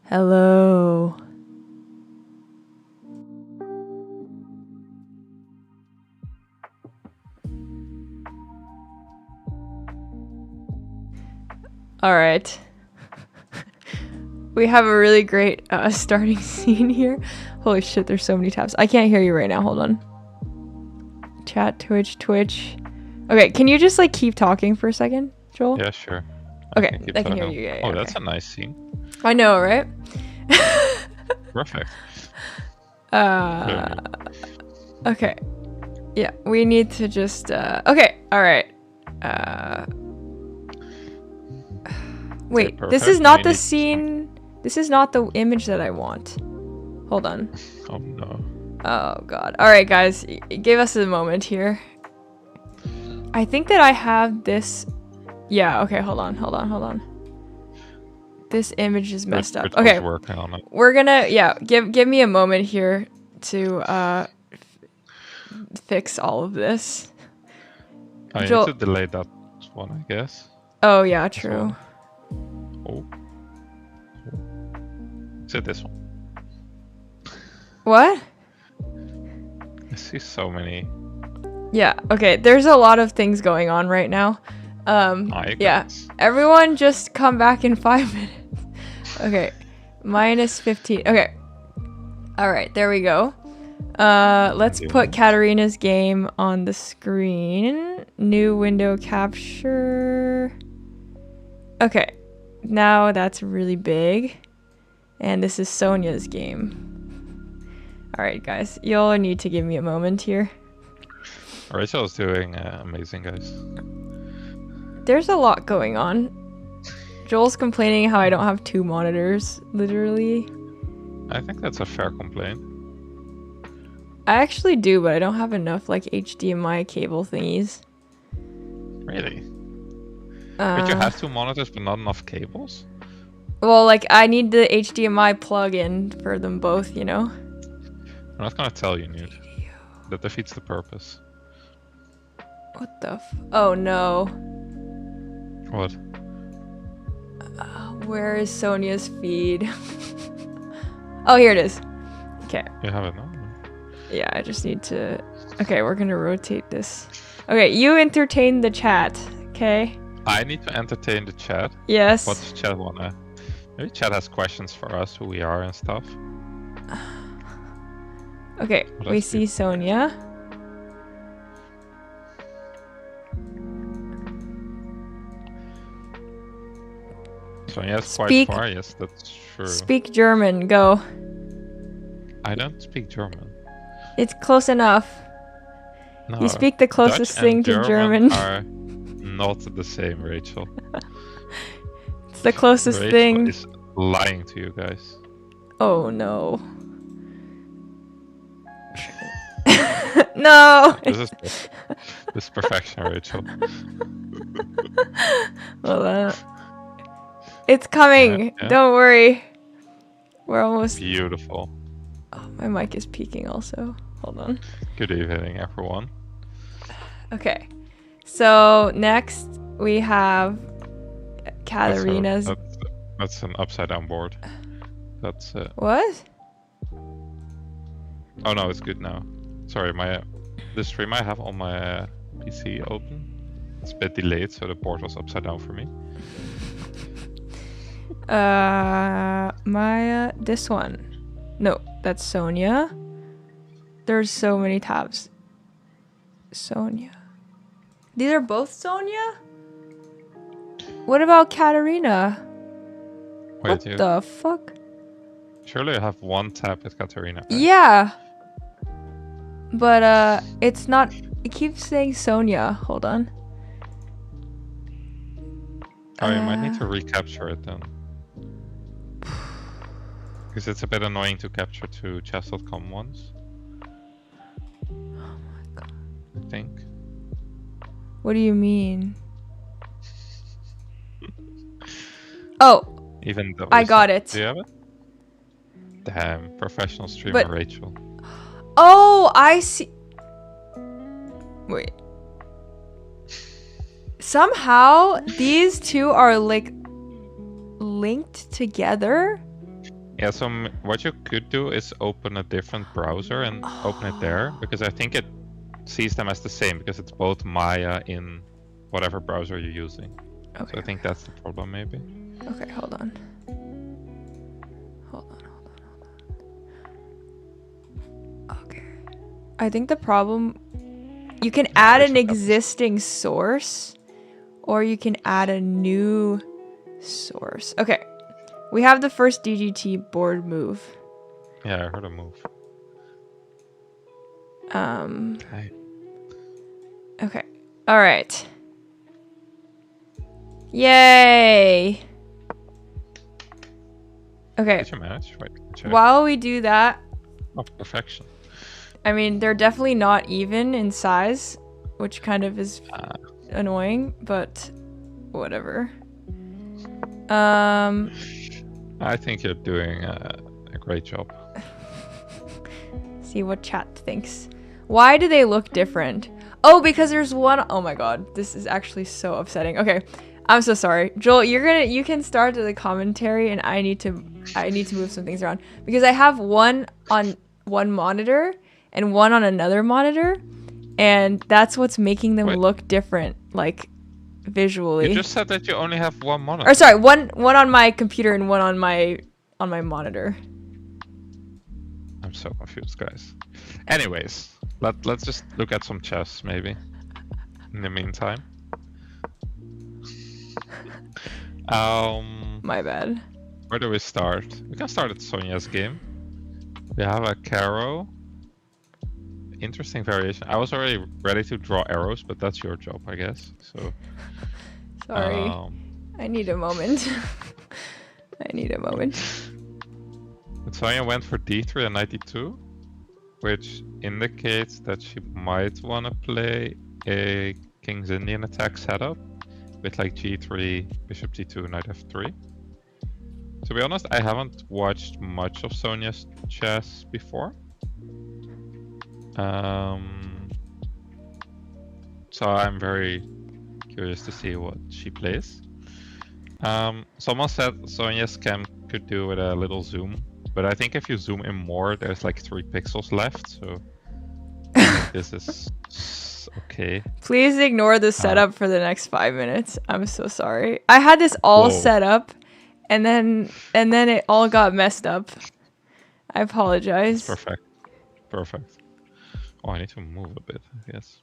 Hello. All right. We have a really great starting scene here. Holy shit, there's so many tabs. I can't hear you right now. Hold on. Chat, Twitch. Okay, can you just like keep talking for a second, Joel? Yeah, sure. Okay, I can hear you. Yeah, oh, okay. That's a nice scene. I know, right? Perfect. Okay. Yeah, we need to just okay, all right. Wait, Okay, this is not the scene. This is not the image that I want. Hold on. Oh no. Oh god. All right, guys, give us a moment here. I think that I have this. Yeah, okay, hold on. This image is messed up. Okay. We're gonna give me a moment here to fix all of this. I need to delay that one, I guess. Oh yeah, true. Oh. Is it this one? What? I see so many. Yeah, okay, there's a lot of things going on right now. Yeah, everyone just come back in 5 minutes. Okay, -15. Okay. All right, there we go. Let's put Katarina's game on the screen. New window capture. Okay, now that's really big. And this is Sonia's game. All right, guys, you'll need to give me a moment here. Rachel's doing amazing, guys. There's a lot going on. Joel's complaining how I don't have 2 monitors, literally. I think that's a fair complaint. I actually do, but I don't have enough like HDMI cable thingies. Really? But you have 2 monitors but not enough cables? Well, like I need the HDMI plug-in for them both, you know? I'm not gonna tell you, Newt. That defeats the purpose. What the oh no. What? Where is Sonia's feed? Oh, here it is. Okay. You have it now? Yeah, I just need to... Okay, we're gonna rotate this. Okay, you entertain the chat, okay? I need to entertain the chat? Yes. What's chat wanna... Maybe chat has questions for us, who we are and stuff. Okay, we see Sonia. Sonia's quite far, yes, that's true. Speak German, go. I don't speak German. It's close enough. No, you speak the closest Dutch thing to German. Are not the same, Rachel. It's the closest Rachel thing. Is lying to you guys. Oh no. No. This is perfection, Rachel. Well, it's coming. Yeah. Don't worry. We're almost beautiful. Oh, my mic is peaking also. Hold on. Good evening, everyone. Okay. So next we have Katarina's. That's an upside down board. That's What? Oh no, it's good now. Sorry, the stream I have on my PC open. It's a bit delayed, so the board was upside down for me. Maia, this one. No, that's Sonia. There's so many tabs. Sonia. These are both Sonia? What about Katarina? Wait, what the fuck? Surely you have one tab with Katarina. Right? Yeah. But it's not. It keeps saying Sonia. Hold on. Oh, you might need to recapture it then. Because it's a bit annoying to capture 2 chess.com ones. Oh my god. I think. What do you mean? Oh. Even though I got it. Do you have it? Damn, professional streamer Rachel. Oh, I see. Wait. Somehow these two are like linked together. Yeah, so what you could do is open a different browser and open it there, because I think it sees them as the same, because it's both Maya in whatever browser you're using. Okay. So I think that's the problem, maybe. Okay, hold on. Okay. I think the problem... You can add an existing source, or you can add a new source. Okay. We have the first DGT board move. Yeah, I heard a move. Okay. All right. Yay. Okay. Did you manage? Wait, check. While we do that... Oh, perfection. I mean, they're definitely not even in size, which kind of is annoying, but whatever. I think you're doing a great job. See what chat thinks. Why do they look different? Oh, because there's one... Oh my god, this is actually so upsetting. Okay, I'm so sorry. Joel, you can start the commentary, and I need to move some things around. Because I have one on one monitor and one on another monitor, and that's what's making them look different, like, visually. You just said that you only have one monitor. Or sorry, one on my computer and one on my monitor. I'm so confused, guys. Anyways, let's just look at some chess, maybe. In the meantime. My bad. Where do we start? We can start at Sonia's game. We have a Caro. Interesting variation. I was already ready to draw arrows, but that's your job, I guess. So. Sorry. I need a moment. I need a moment. But Sonia went for d3 and knight d2, which indicates that she might want to play a King's Indian attack setup with like g3, bishop d2, knight f3. To be honest, I haven't watched much of Sonia's chess before. So I'm very curious to see what she plays. Someone said Sonia's scam could do with a little zoom, but I think if you zoom in more, there's like 3 pixels left, so I think this is okay. Please ignore the setup for the next 5 minutes. I'm so sorry. I had this all set up, and then it all got messed up. I apologize. That's perfect. Perfect. Oh, I need to move a bit, I guess.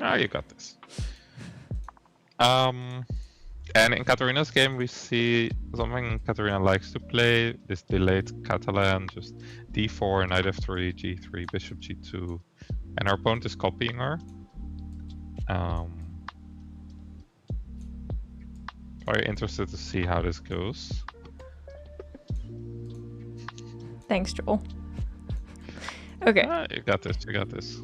Ah, you got this. And in Katarina's game, we see something Katarina likes to play, this delayed Catalan, just d4, knight f3, g3, bishop g2, and our opponent is copying her. Very interested to see how this goes. Thanks, Joel. Okay. You got this, you got this.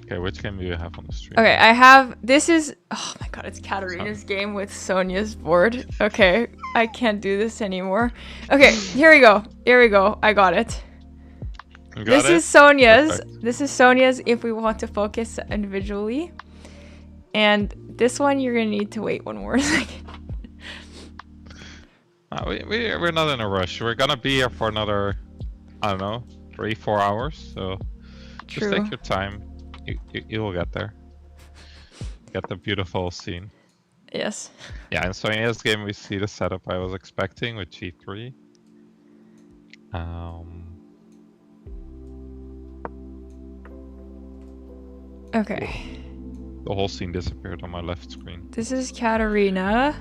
Okay, which game do you have on the stream? Okay, I have... This is... Oh my god, it's Katarina's game with Sonia's board. Okay, I can't do this anymore. Okay, here we go. Here we go. I got it. This is Sonia's. Perfect. This is Sonia's if we want to focus individually. And this one, you're going to need to wait one more second. We're not in a rush. We're going to be here for another, I don't know, 3-4 hours. So just take your time. You will get there. Get the beautiful scene. Yes. Yeah, in Sonia's game we see the setup I was expecting with g3. Okay. The whole scene disappeared on my left screen. This is Katarina.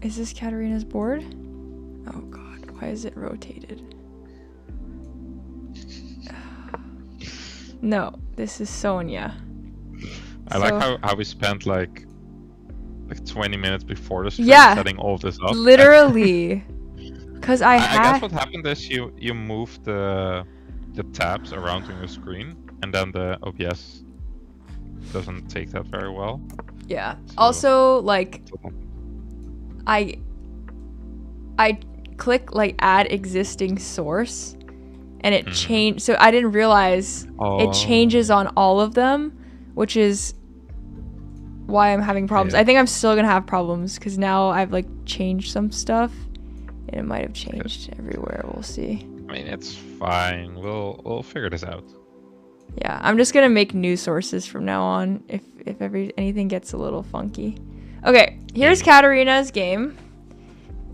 Is this Katarina's board? Oh god, why is it rotated? No, this is Sonia. I like how we spent like 20 minutes before the stream setting all this up. Literally. Because I guess what happened is you moved the tabs around on your screen, and then the OBS doesn't take that very well. Yeah. So, also, like, I click like add existing source, and it changed. So I didn't realize it changes on all of them, which is why I'm having problems. Yeah. I think I'm still gonna have problems because now I've like changed some stuff, and it might have changed everywhere. We'll see. I mean, it's fine. We'll figure this out. Yeah, I'm just gonna make new sources from now on if anything gets a little funky. Okay, here's Katarina's game.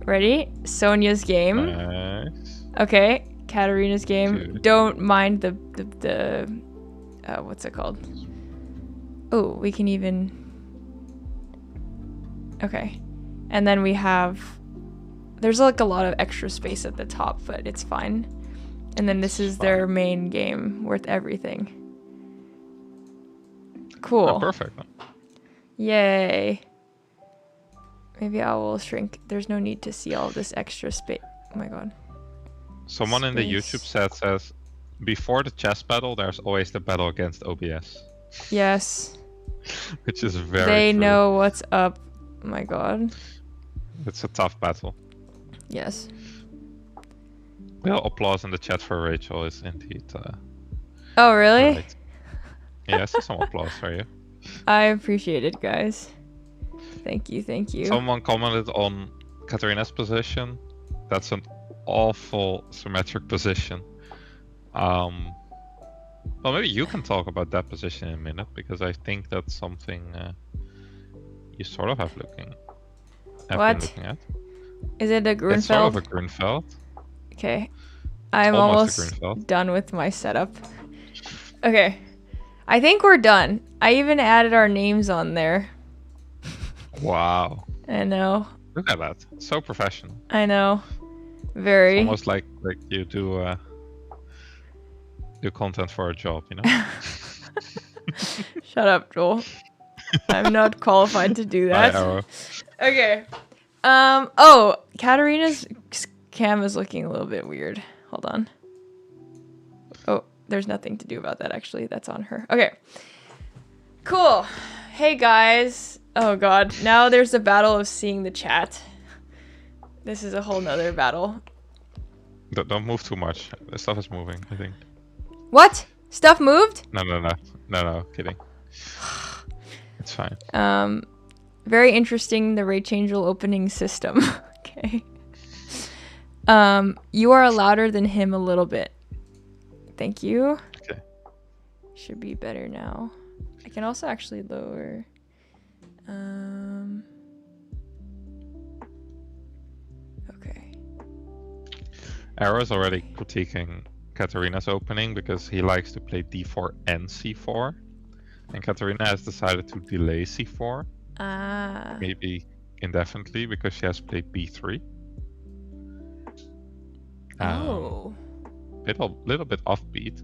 Ready? Sonia's game. Nice. Okay, Katarina's game. Don't mind the what's it called? Oh, we can even. Okay, and then we have. There's like a lot of extra space at the top, but it's fine. And then this is their main game worth everything. Cool. Oh, perfect. Yay. Maybe I will shrink. There's no need to see all this extra space. Oh my god. Someone in the YouTube chat says, before the chess battle, there's always the battle against OBS. Yes. Which is very They true. know what's up. Oh my god. It's a tough battle. Yes. Well, applause in the chat for Rachel is indeed. Oh, really? Right. Yes, some applause for you. I appreciate it, guys. Thank you, thank you. Someone commented on Katarina's position. That's an awful symmetric position. Well, maybe you can talk about that position in a minute, because I think that's something you sort of have been looking at. Is it a Grunfeld? It's sort of a Grunfeld. Okay. I'm almost done with my setup. Okay. I think we're done. I even added our names on there. Wow. I know. Look at that. So professional. I know. Very. It's almost like you do content for a job, you know? Shut up, Joel. I'm not qualified to do that. Hi, Arrow. Okay. Oh, Katarina's cam is looking a little bit weird. Hold on. Oh, there's nothing to do about that, actually. That's on her. Okay. Cool. Hey, guys. Oh, God. Now there's a battle of seeing the chat. This is a whole nother battle. Don't move too much. The stuff is moving, I think. What? Stuff moved? No, kidding. It's fine. Very interesting, the rate changeable opening system. Okay. You are louder than him a little bit. Thank you. Okay. Should be better now. I can also actually lower. Okay. Arrow's already critiquing Katarina's opening because he likes to play d4 and c4. And Katarina has decided to delay c4. Maybe indefinitely because she has played b3. Little bit offbeat.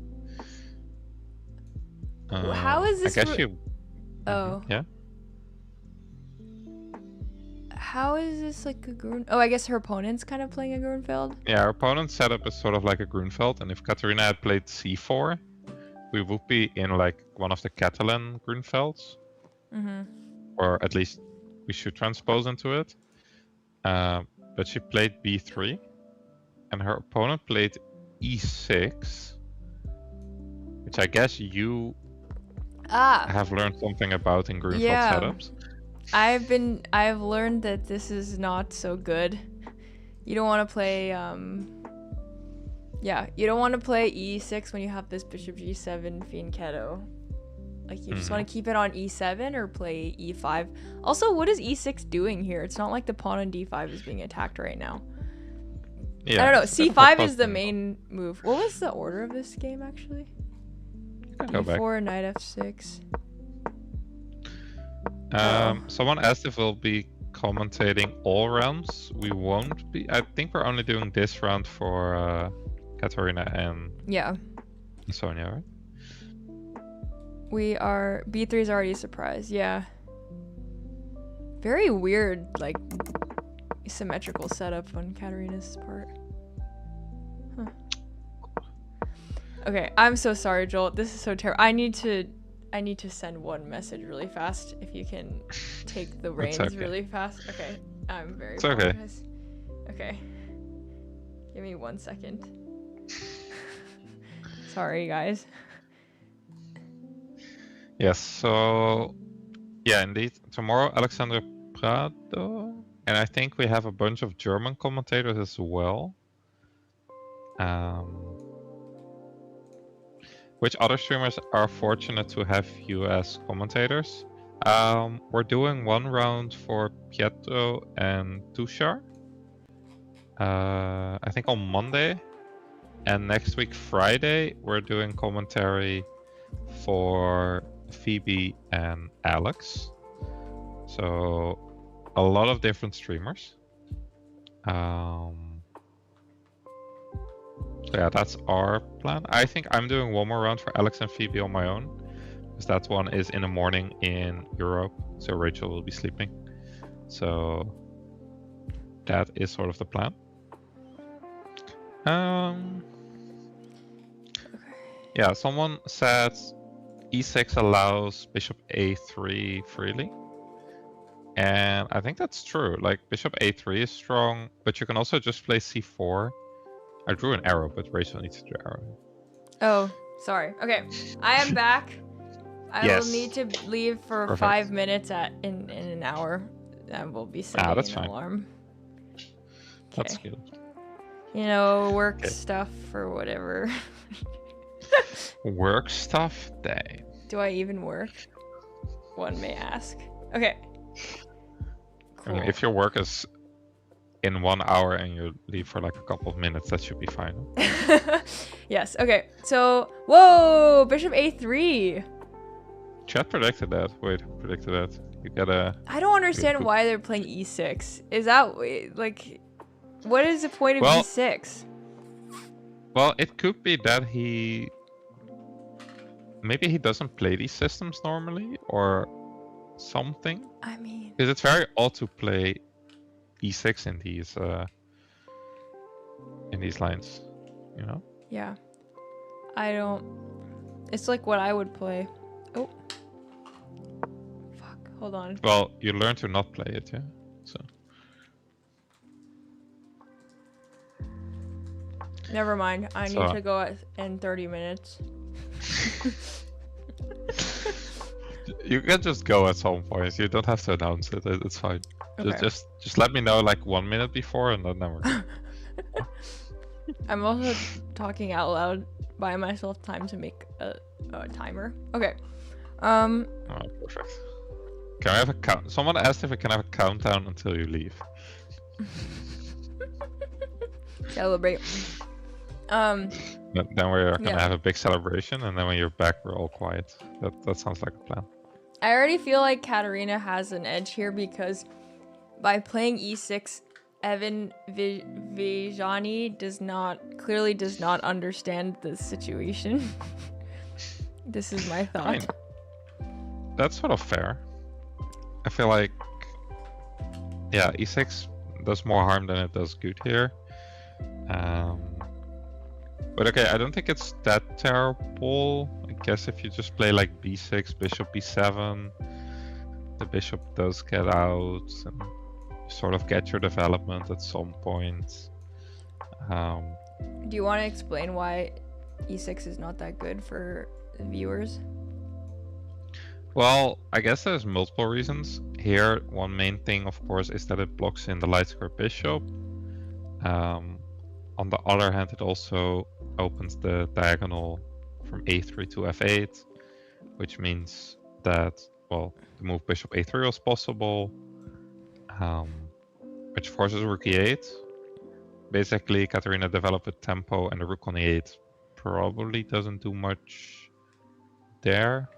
How is this? I guess you. Oh. Yeah. How is this like a Grun? Oh, I guess her opponent's kind of playing a Grunfeld. Yeah, her opponent's setup is sort of like a Grunfeld, and if Katarina had played c4, we would be in like one of the Catalan Grunfelds. Or at least we should transpose into it. But she played b3, and her opponent played e6, which I guess you have learned something about in Grunfeld setups. I've learned that this is not so good. You don't want to play you don't want to play e6 when you have this bishop g7 fianchetto. Like you just want to keep it on e7 or play e5. Also, what is e6 doing here? It's not like the pawn on d5 is being attacked right now. Yeah, I don't know. C5 is the main move. What was the order of this game actually? D4, knight f6. Someone asked if we'll be commentating all rounds. We won't be. I think we're only doing this round for Katarina and Sonia, right? We are. B3 is already a surprise. Yeah. Very weird, like symmetrical setup on Katarina's part. Huh. Okay, I'm so sorry, Joel. This is so terrible. I need to send one message really fast. If you can take the reins really fast. Okay, I'm very. It's okay. Okay. Give me 1 second. Sorry, guys. Yes. So, Yeah, indeed. Tomorrow, Alexandre Prado. And I think we have a bunch of German commentators as well. Which other streamers are fortunate to have US commentators? We're doing one round for Pietro and Tushar. I think on Monday. And next week, Friday, we're doing commentary for Phoebe and Alex. So a lot of different streamers. So yeah, that's our plan. I think I'm doing one more round for Alex and Phoebe on my own, because that one is in the morning in Europe, so Rachel will be sleeping. So that is sort of the plan. Yeah, someone said e6 allows bishop a3 freely. And I think that's true. Like, bishop a3 is strong, but you can also just play c4. I drew an arrow, but Rachel needs to do arrow. Oh, sorry. Okay, I am back. I will need to leave for 5 minutes in an hour. And we'll be setting an alarm. That's good. You know, work stuff or whatever. Work stuff day. Do I even work? One may ask. Okay. Cool. I mean, if your work is in 1 hour and you leave for like a couple of minutes, that should be fine. Yes. Okay. So, whoa, bishop a3. Chat predicted that. Wait, who predicted that? You gotta. I don't understand why they're playing e6. Is that like, what is the point of e6? Well, it could be that maybe he doesn't play these systems normally, or something. I mean, because it's very odd to play e6 in these lines, you know? Yeah. I don't. It's like what I would play. Oh. Fuck. Hold on. Well, you learn to not play it, yeah. So. Never mind. I need to go in 30 minutes. You can just go at some point. You don't have to announce it. It's fine. Okay. Just let me know like 1 minute before, and then we're. I'm also talking out loud by myself. Time to make a timer. Okay. Oh, perfect. Can I have a count? Someone asked if I can have a countdown until you leave. Celebrate. Then we're gonna have a big celebration, and then when you're back, we're all quiet. That sounds like a plan. I already feel like Katarina has an edge here because by playing e6, Evan Vijani clearly does not understand the situation. This is my thought. I mean, that's sort of fair. I feel like, yeah, e6 does more harm than it does good here. But okay, I don't think it's that terrible. I guess if you just play like b6, bishop b7, the bishop does get out, and you sort of get your development at some point. Do you want to explain why e6 is not that good for viewers? Well, I guess there's multiple reasons. Here, one main thing, of course, is that it blocks in the light square bishop. On the other hand, it also opens the diagonal from a3 to f8, which means that, well, the move bishop a3 was possible, which forces rook e8. Basically, Katarina developed with tempo, and the rook on e8 probably doesn't do much there.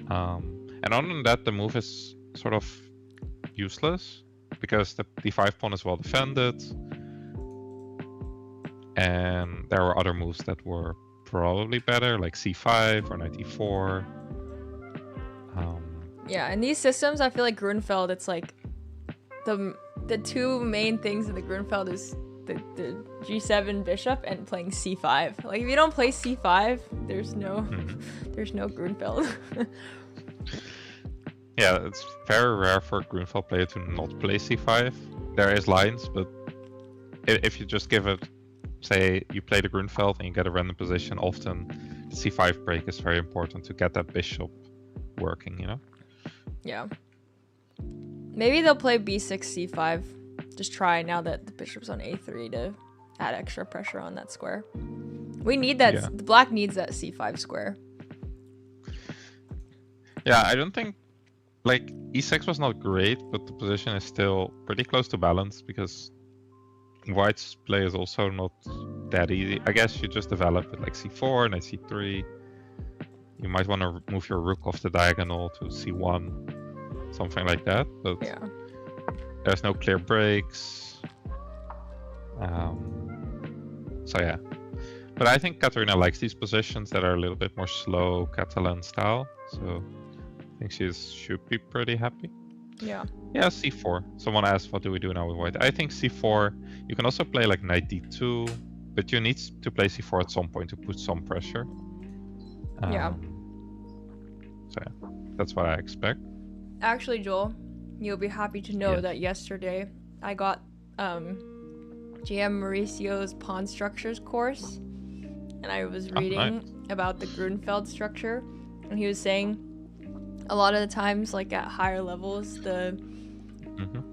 And other than that, the move is sort of useless, because the d5 pawn is well defended. And there were other moves that were probably better, like c5 or knight e4. Yeah, in these systems, I feel like Grunfeld, it's like the two main things in the Grunfeld is the g7 bishop and playing c5. Like if you don't play c5, there's no Grunfeld. Yeah, it's very rare for a Grunfeld player to not play c5. There is lines, but if you just give it, say you play the Grunfeld and you get a random position, often the c5 break is very important to get that bishop working, you know? Yeah. Maybe they'll play b6, c5. Just try now that the bishop's on a3 to add extra pressure on that square. We need that. Yeah. The black needs that c5 square. Yeah, I don't think... Like, e6 was not great, but the position is still pretty close to balance because white's play is also not that easy. I guess you just develop it like c4 and then c3. You might want to move your rook off the diagonal to c1, something like that. But yeah. There's no clear breaks. So yeah. But I think Katarina likes these positions that are a little bit more slow Catalan style. So I think she should be pretty happy. Yeah. Yeah, c4. Someone asked, what do we do now with white? I think c4, you can also play like knight d2, but you need to play c4 at some point to put some pressure. Yeah. So yeah, that's what I expect. Actually, Joel, you'll be happy to know that yesterday I got GM Mauricio's pawn structures course, and I was reading about the Grunfeld structure, and he was saying a lot of the times, like at higher levels, the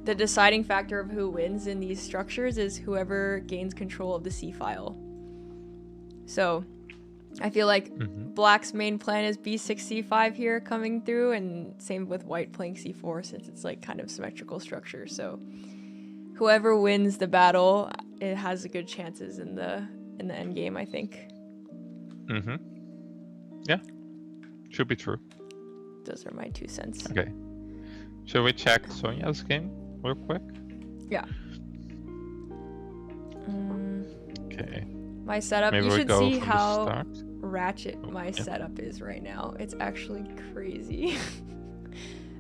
deciding factor of who wins in these structures is whoever gains control of the C file. So I feel like black's main plan is b6, c5 here coming through, and same with white playing c4 since it's like kind of symmetrical structure. So whoever wins the battle, it has a good chances in the end game, I think. Yeah, should be true. Those are my 2 cents. Okay. Shall we check Sonia's game real quick? Yeah. Okay. My setup, maybe you should see how ratchet my setup is right now. It's actually crazy.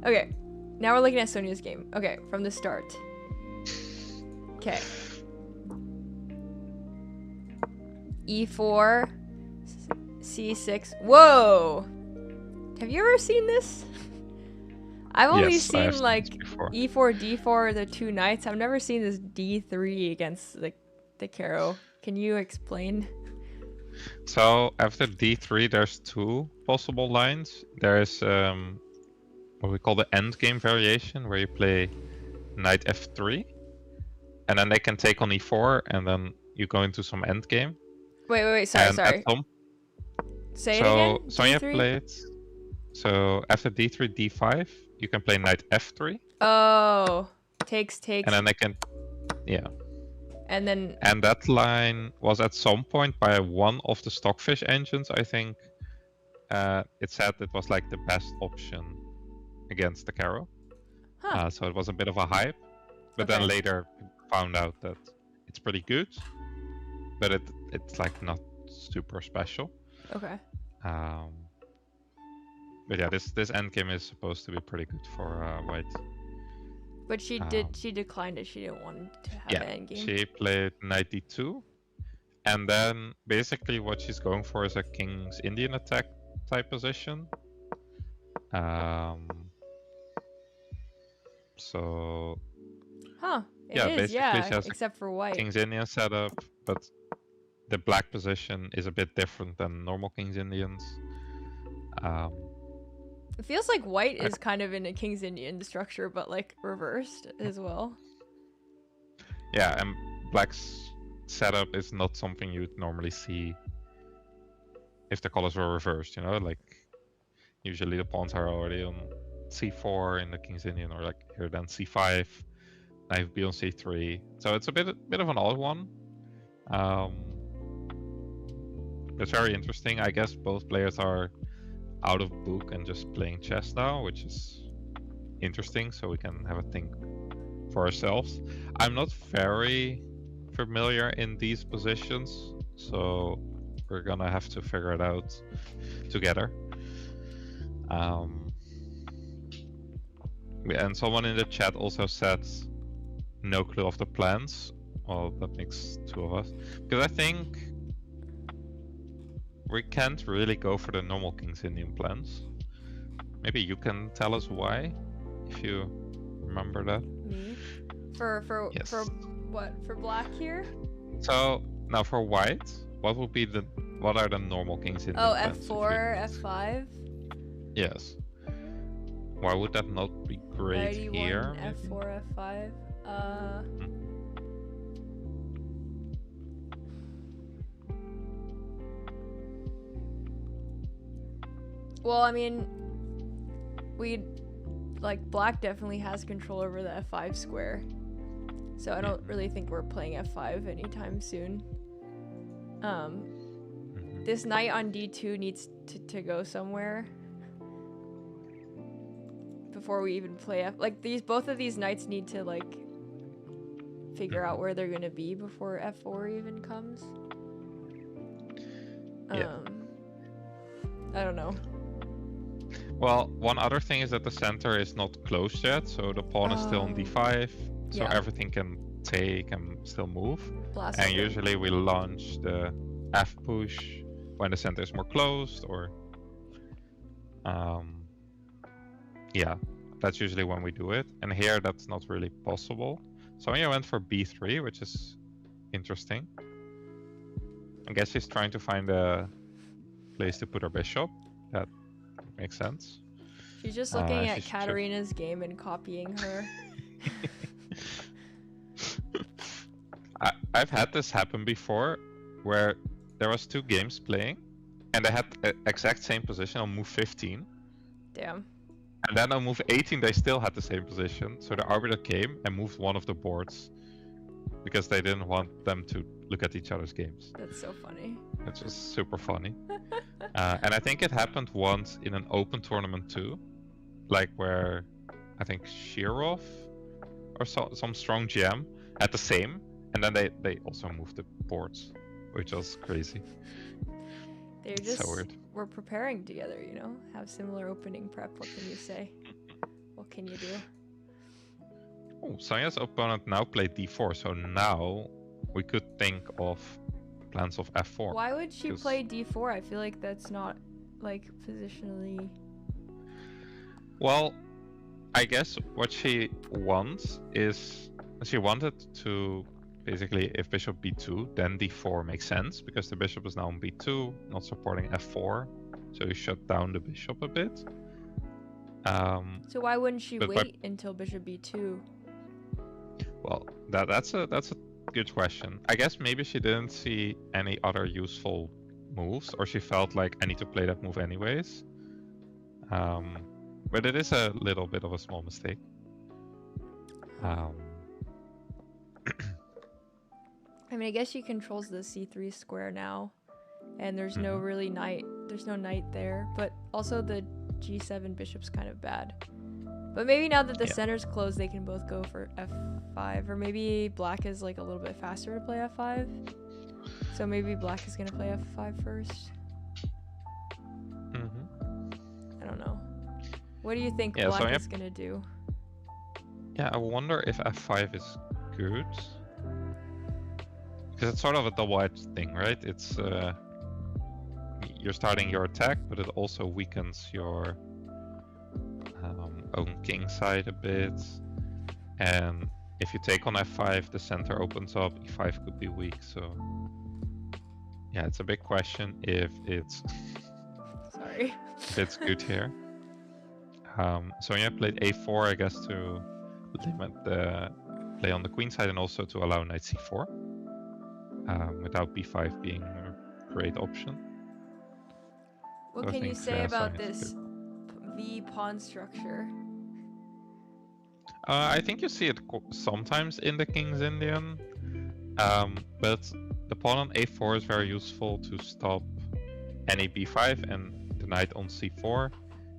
Okay, now we're looking at Sonia's game. Okay, from the start. Okay. E4, C6. Whoa! Have you ever seen this? I've only seen like E4, D4, the 2 knights. I've never seen this D3 against the Caro. Can you explain? So after D3, there's 2 possible lines. There's what we call the endgame variation, where you play knight F3, and then they can take on E4, and then you go into some endgame. Wait, sorry. Say it again. So Sonia played. So after D3, D5, you can play knight F3. Oh, takes. And then they can, And that line was at some point by one of the Stockfish engines, I think. It said it was like the best option against the Caro. So it was a bit of a hype. But then later found out that it's pretty good. But it's like not super special. Okay. But yeah, this endgame is supposed to be pretty good for white. But she declined it. She didn't want to have an endgame. She played knight d2, and then basically what she's going for is a king's Indian attack type position. So. It is, she has except for white. King's Indian setup, but the black position is a bit different than normal King's Indians. It feels like white is kind of in a King's Indian structure, but like reversed as well. Yeah, and black's setup is not something you'd normally see if the colors were reversed, you know? Like, usually the pawns are already on c4 in the King's Indian, or like here then c5, knight b on c3. So it's a bit of an odd one. It's very interesting. I guess both players are out of book and just playing chess now, which is interesting, so we can have a think for ourselves. I'm not very familiar in these positions, so we're gonna have to figure it out together. And someone in the chat also said no clue of the plans. Well, that makes 2 of us, because I think we can't really go for the normal King's Indian plans. Maybe you can tell us why, if you remember that. Me? For what? For black here? So now for white, what are the normal King's Indian plans? F4, F5? Yes. Why would that not be great here? F4, F5. Well, I mean, Black definitely has control over the F5 square. So I don't really think we're playing F5 anytime soon. This knight on D2 needs to go somewhere before we even play both of these knights need to figure out where they're gonna be before F4 even comes. I don't know. Well, one other thing is that the center is not closed yet, so the pawn is still on D5, so everything can take and still move. And usually we launch the F push when the center is more closed, or yeah, that's usually when we do it. And here that's not really possible. So I went for B3, which is interesting. I guess she's trying to find a place to put her bishop. That makes sense. She's just looking at Katarina's game and copying her. I've had this happen before, where there was 2 games playing, and they had the exact same position on move 15. Damn. And then on move 18 they still had the same position, so the arbiter came and moved one of the boards, because they didn't want them to look at each other's games. That's so funny. Which was super funny. And I think it happened once in an open tournament too, where I think Shirov or some strong GM had the same, and then they also moved the boards, which was crazy. They're just so weird. We're preparing together, have similar opening prep. What can you say? What can you do? Oh, Sonya's opponent now played D4, so now we could think of plans of F4. Why would she play D4? I feel like that's not positionally. Well, I guess what she wants is she wanted to basically, if bishop B2, then D4 makes sense, because the bishop is now on B2, not supporting F4, so you shut down the bishop a bit. So why wouldn't she wait until bishop B2? Well, that's a good question. I guess maybe she didn't see any other useful moves, or she felt like I need to play that move anyways. But it is a little bit of a small mistake. I mean, I guess she controls the C3 square now, and there's no really knight. There's no knight there, but also the G7 bishop's kind of bad. But maybe now that the center's closed, they can both go for F5, or maybe Black is a little bit faster to play F5. So maybe Black is gonna play F5 first. I don't know. What do you think Black is gonna do? Yeah, I wonder if F5 is good. Because it's sort of a double-edged thing, right? It's you're starting your attack, but it also weakens your own king side a bit. And if you take on F5, the center opens up. E5 could be weak, so yeah, it's a big question if it's sorry. if it's good here. Sonia played A4, I guess, to limit the play on the queen side and also to allow knight C4. Without B5 being a great option. What can you say about this V pawn structure? I think you see it sometimes in the King's Indian, but the pawn on A4 is very useful to stop any B5 and the knight on C4.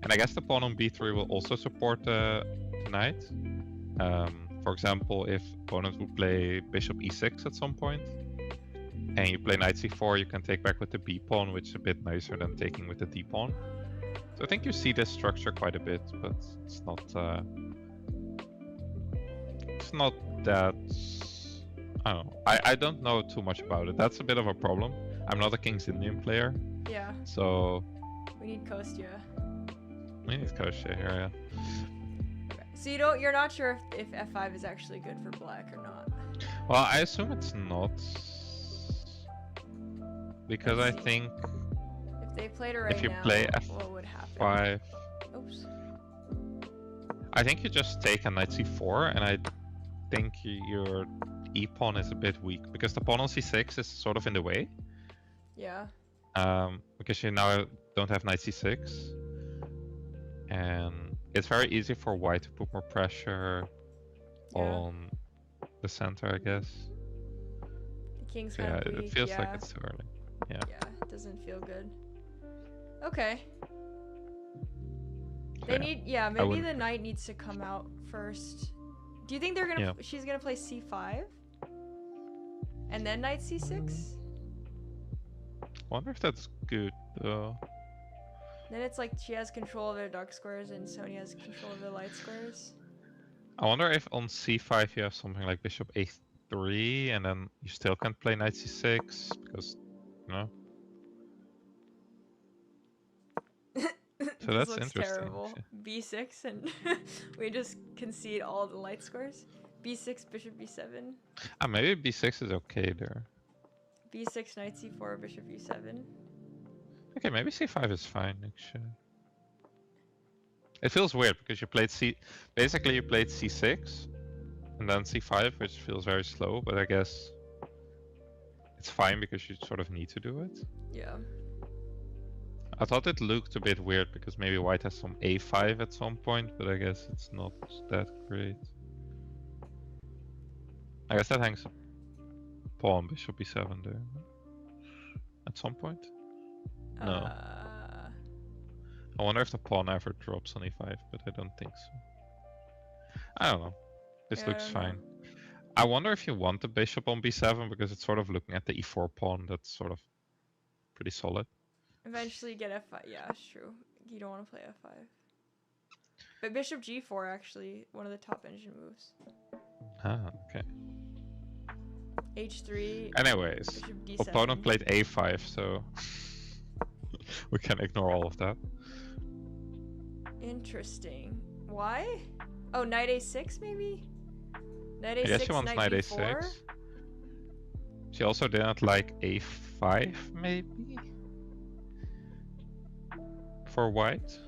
And I guess the pawn on B3 will also support the knight. For example, if opponent would play bishop E6 at some point, and you play knight C4, you can take back with the B pawn, which is a bit nicer than taking with the D pawn. So I think you see this structure quite a bit, but it's not that. I don't know. I don't know too much about it. That's a bit of a problem. I'm not a King's Indian player. Yeah. So we need Kostya. We need Kostya here, yeah. Okay. So you're not sure if F5 is actually good for Black or not. Well, I assume it's not. Because I think if they played it right if you now, play what would happen? F5, Oops. I think you just take a knight c4, and I think your e-pawn is a bit weak, because the pawn on c6 is sort of in the way. Yeah. Because you now don't have knight c6. And it's very easy for white to put more pressure on the center, I guess. The king's so kind yeah, of weak. it feels like it's too early. Yeah. Yeah, it doesn't feel good. Okay. So They need, maybe the knight needs to come out first. Do you think they're gonna, she's gonna play c5? And then knight c6? I wonder if that's good, though. Then it's like she has control of the dark squares and Sony has control of the light squares. I wonder if on c5 you have something like bishop a3, and then you still can't play knight c6, because, you know. So this that's looks interesting. Terrible. b6 and we just concede all the light squares. b6, bishop b7. Maybe b6 is okay there. b6, knight c4, bishop e7. Okay, maybe c5 is fine, actually. It feels weird because you played basically you played c6 and then c5, which feels very slow, but I guess it's fine because you sort of need to do it. Yeah. I thought it looked a bit weird because maybe white has some a5 at some point, but I guess it's not that great. I guess that hangs a pawn, bishop b7 there. At some point? No. I wonder if the pawn ever drops on e5, but I don't think so. I don't know. This looks fine. I wonder if you want the bishop on b7 because it's sort of looking at the e4 pawn that's sort of pretty solid. Eventually get f5. Yeah, it's true. You don't want to play f5. But bishop g4 actually, one of the top engine moves. Ah, okay. h3. Anyways, bishop d7. Opponent played a5, so we can ignore all of that. Interesting. Why? Oh, knight a6 maybe? Knight a6, I guess she wants knight a6. She also didn't like a5 maybe? For white?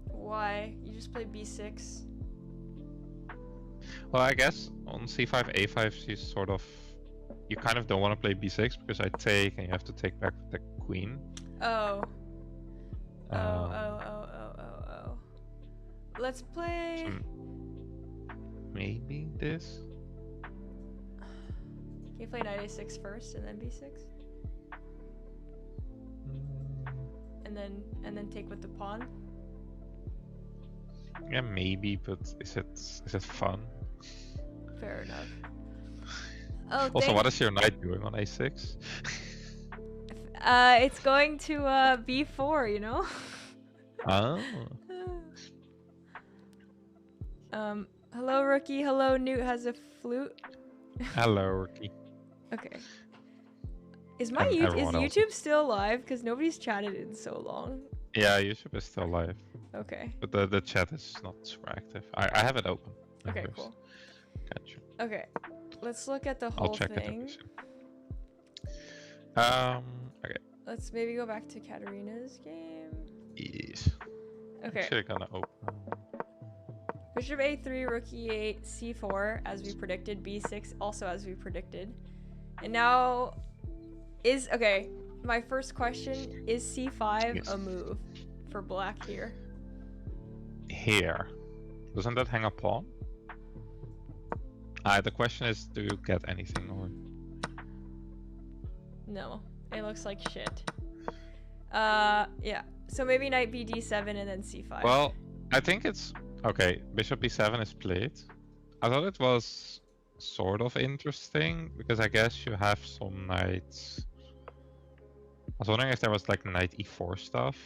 Why? You just play b6. Well, I guess on c5, a5 she's sort of... You kind of don't want to play b6 because I take and you have to take back the queen. Oh. Let's play... Maybe this? Can you play knight a6 first and then b6? And then take with the pawn? Yeah, maybe, but is it fun? Fair enough. Oh, also, what is your knight doing on a6? It's going to b4, you know? Oh. Hello Rookie, hello Newt has a flute. Hello Rookie. Okay. Is YouTube still live? Because nobody's chatted in so long. Yeah, YouTube is still live. Okay. But the chat is not super active. I have it open. Okay, cool. Gotcha. Okay, let's look at the whole thing. Okay. Let's maybe go back to Katarina's game. Yes. Okay. Actually gonna open. Bishop a3, rook e8, c4 as we predicted, b6 also as we predicted. And now okay, my first question, is c5 a move for black here? Here. Doesn't that hang a pawn? The question is, do you get anything or? No, it looks like shit. Yeah. So maybe knight b d7 and then c5. Well, I think it's okay. Bishop b7 is played. I thought it was sort of interesting because I guess you have some knights. I was wondering if there was like knight e4 stuff.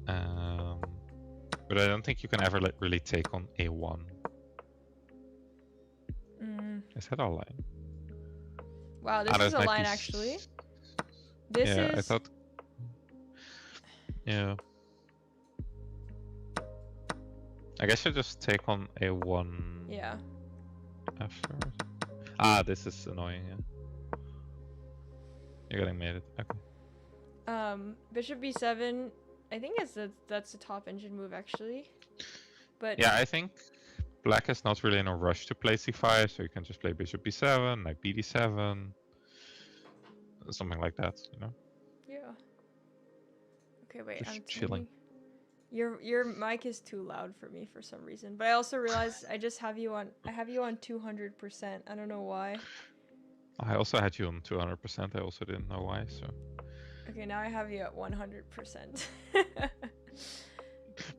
But I don't think you can ever really take on a1. Is that a line? Wow, this is a line actually. This is... I thought... Yeah. I guess you just take on a1. Yeah. Afterwards. This is annoying, yeah. You're getting mated. Okay. Bishop b7, I think that's the top engine move actually. But yeah, I think black is not really in a rush to play c5, so you can just play bishop b7, knight bd7, something like that, you know. Yeah. Okay, wait. Just I'm chilling. Your mic is too loud for me for some reason. But I also realized I have you on 200%. I don't know why. I also had you on 200%. I also didn't know why. So. Okay, now I have you at 100%.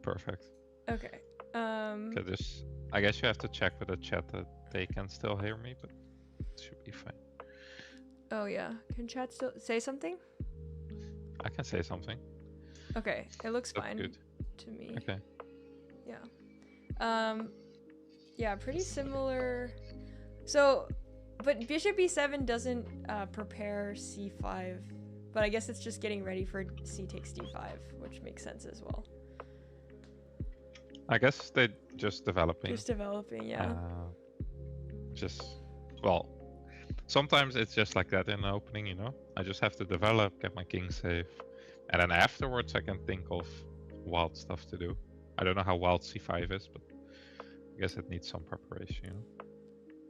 Perfect. Okay. I guess you have to check with the chat that they can still hear me, but it should be fine. Oh yeah, can chat still say something? I can say something. Okay, it looks That's fine good. to me. Okay. Yeah. Yeah, pretty similar. So, but bishop e7 doesn't prepare c5, but I guess it's just getting ready for c takes d5, which makes sense as well. I guess they're just developing. Just developing, yeah. Well, sometimes it's just like that in the opening, you know? I just have to develop, get my king safe, and then afterwards I can think of wild stuff to do. I don't know how wild c5 is, but I guess it needs some preparation, you know?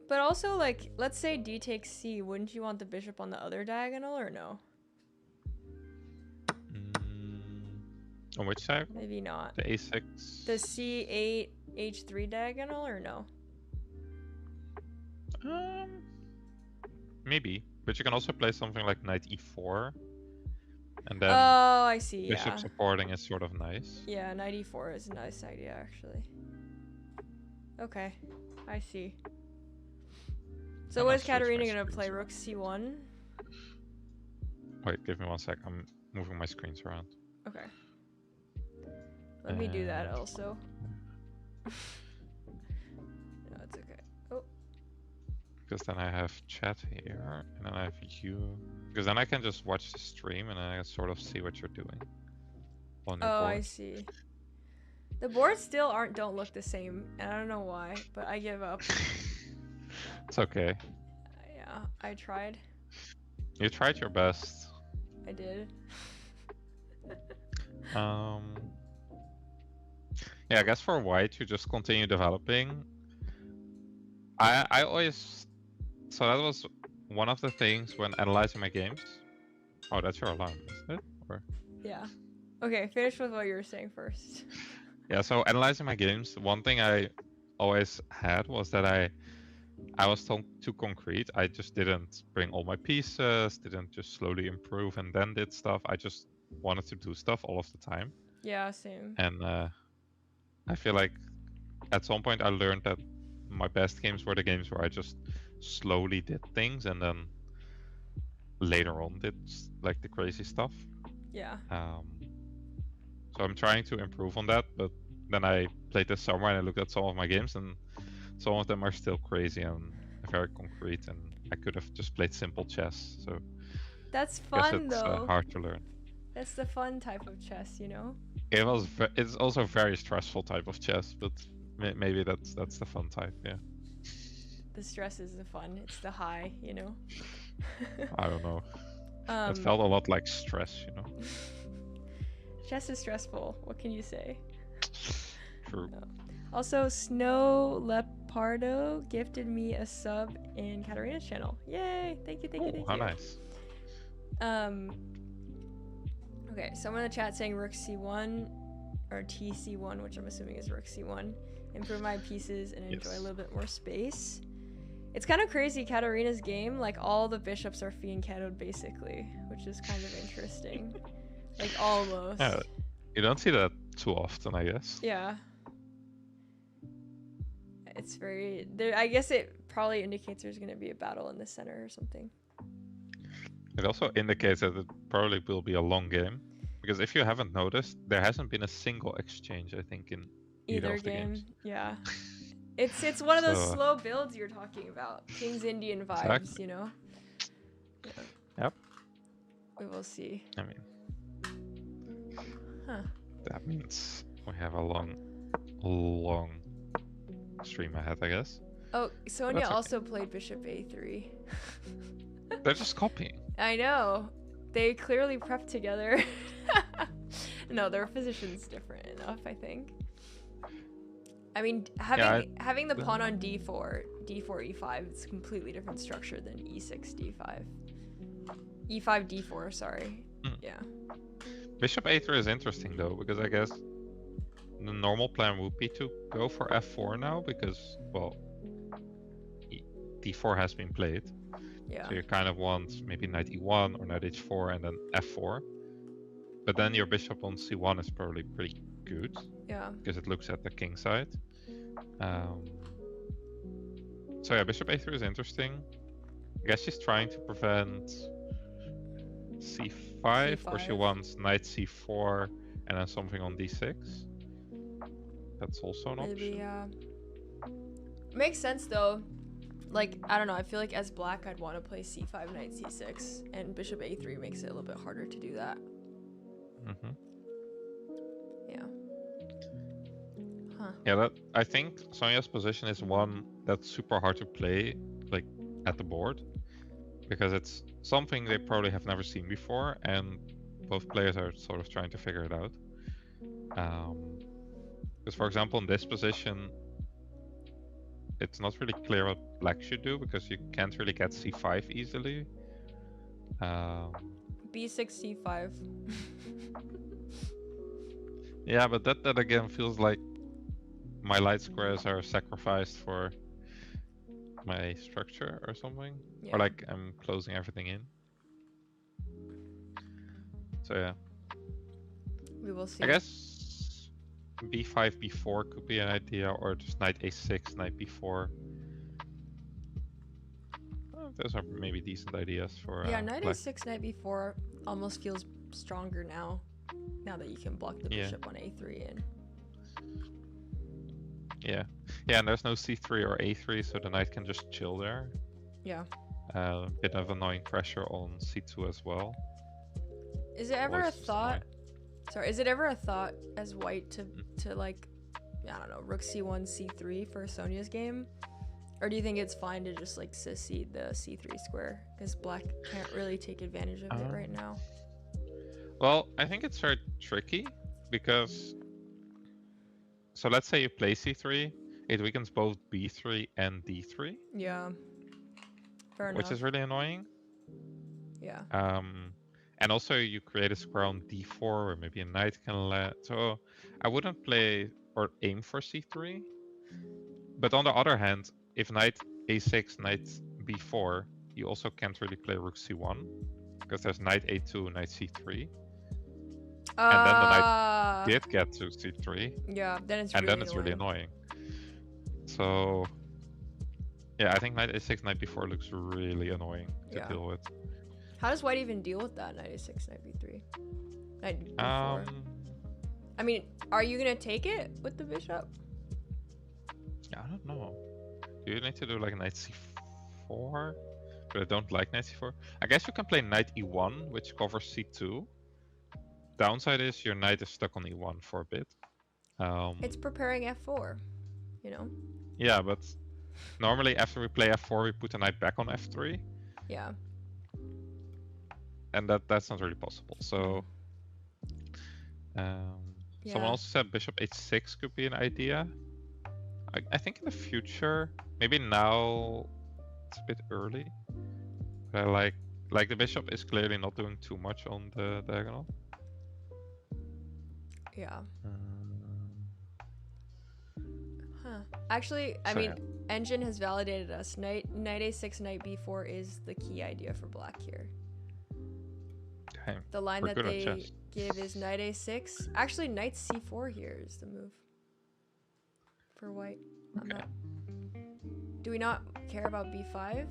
But also, like, let's say d takes c, wouldn't you want the bishop on the other diagonal, or no? On which side? Maybe not. The a6? The c8, h3 diagonal, or no? Maybe. But you can also play something like knight e4. And then oh, I see, bishop supporting is sort of nice. Yeah, knight e4 is a nice idea, actually. Okay, I see. So what is Katarina gonna play? Rook c1? Wait, give me 1 sec. I'm moving my screens around. Okay. Let me do that also. No, it's okay. Oh. Because then I have chat here, and then I have you. Because then I can just watch the stream, and then I can sort of see what you're doing. On your board. I see. The boards still don't look the same, and I don't know why, but I give up. It's okay. Yeah, I tried. You tried your best. I did. Yeah, I guess for white, you just continue developing. I always... So that was one of the things when analyzing my games. Oh, that's your alarm, isn't it? Or... Yeah. Okay, finish with what you were saying first. Yeah, so analyzing my games, one thing I always had was that I was too concrete. I just didn't bring all my pieces, didn't just slowly improve and then did stuff. I just wanted to do stuff all of the time. Yeah, same. And I feel like at some point I learned that my best games were the games where I just slowly did things and then later on did like the crazy stuff. Yeah. So I'm trying to improve on that, but then I played this summer and I looked at some of my games and some of them are still crazy and very concrete, and I could have just played simple chess. So that's fun though. It's hard to learn. That's the fun type of chess, you know. It's also a very stressful type of chess, but maybe that's the fun type. Yeah. The stress is the fun. It's the high, you know. I don't know. It felt a lot like stress, you know. Chess is stressful. What can you say? True. Also, Snow Lepardo gifted me a sub in Katarina's channel. Yay! Thank you, thank you, thank you. How nice. Okay, someone in the chat saying Rook C1 or TC1, which I'm assuming is Rook C1. Improve my pieces and enjoy a little bit more space. It's kind of crazy, Katarina's game, like all the bishops are fianchettoed basically, which is kind of interesting. Like almost. Yeah, you don't see that too often, I guess. Yeah. It's very... I guess it probably indicates there's going to be a battle in the center or something. It also indicates that it probably will be a long game. Because if you haven't noticed, there hasn't been a single exchange, I think, in either of the games. Yeah. It's one of those slow builds you're talking about. King's Indian vibes, exactly. You know? Yeah. Yep. We will see. I mean... Huh. That means we have a long stream ahead, I guess. Oh, Sonia also played Bishop A3. They're just copying. I know. They clearly prepped together. No, their position's different enough, I think. I mean, having the pawn on d4, e5, it's a completely different structure than e6, d5. e5, d4, sorry. Yeah. Bishop a3 is interesting though, because I guess the normal plan would be to go for f4 now, because, well, d4 has been played. Yeah. So you kind of want maybe knight e1 or knight h4 and then f4. But then your bishop on c1 is probably pretty good. Yeah. Because it looks at the king side. So yeah, bishop a3 is interesting. I guess she's trying to prevent c5, or she wants knight c4 and then something on d6. That's also an option. Maybe, yeah. Makes sense though. Like, I don't know, I feel like as black I'd want to play c5, knight c6, and bishop a3 makes it a little bit harder to do that. Yeah. Huh. Yeah, I think Sonja's position is one that's super hard to play, like, at the board, because it's something they probably have never seen before, and both players are sort of trying to figure it out. Because, for example, in this position, it's not really clear what black should do, because you can't really get c5 easily. b6, c5. Yeah, but that again feels like my light squares are sacrificed for my structure or something. Yeah. Or like I'm closing everything in. So yeah. We will see. I guess b5, b4 could be an idea, or just knight a6, knight b4. Those are maybe decent ideas for knight black. a6, knight b4 almost feels stronger now that you can block the bishop on a3 and yeah, and there's no c3 or a3, so the knight can just chill there. Yeah. A bit of annoying pressure on c2 as well. Is it ever a thought? Sorry, is it ever a thought as white to like, I don't know, rook c1, c3 for Sonja's game? Or do you think it's fine to just like secede the c3 square? Because black can't really take advantage of it right now. Well, I think it's very tricky because, so let's say you play c3, it weakens both b3 and d3. Yeah, fair enough. Which is really annoying. Yeah. And also you create a square on d4 where maybe a knight can land. So I wouldn't play or aim for c3. But on the other hand, if knight a6, knight b4, you also can't really play rook c1 because there's knight a2, knight c3. And then the knight did get to c3. Yeah, then it's really annoying. So yeah, I think knight a6, knight b4 looks really annoying to deal with. How does white even deal with that? Knight a6, knight b3, knight b4. I mean, are you gonna take it with the bishop? Yeah, I don't know. Do you need to do like knight c4? But I don't like knight c4. I guess you can play knight e1, which covers c2. Downside is your knight is stuck on e1 for a bit. It's preparing f4, you know? Yeah, but normally after we play f4, we put the knight back on f3. Yeah. And that's not really possible. So someone also said bishop h6 could be an idea. I think in the future, maybe now it's a bit early. But I like the bishop is clearly not doing too much on the diagonal. Yeah. Actually, I mean, Engine has validated us. Knight a6, knight b4 is the key idea for black here. Okay. The line that they give is knight a6. Actually, knight c4 here is the move for white. Okay. Do we not care about b5?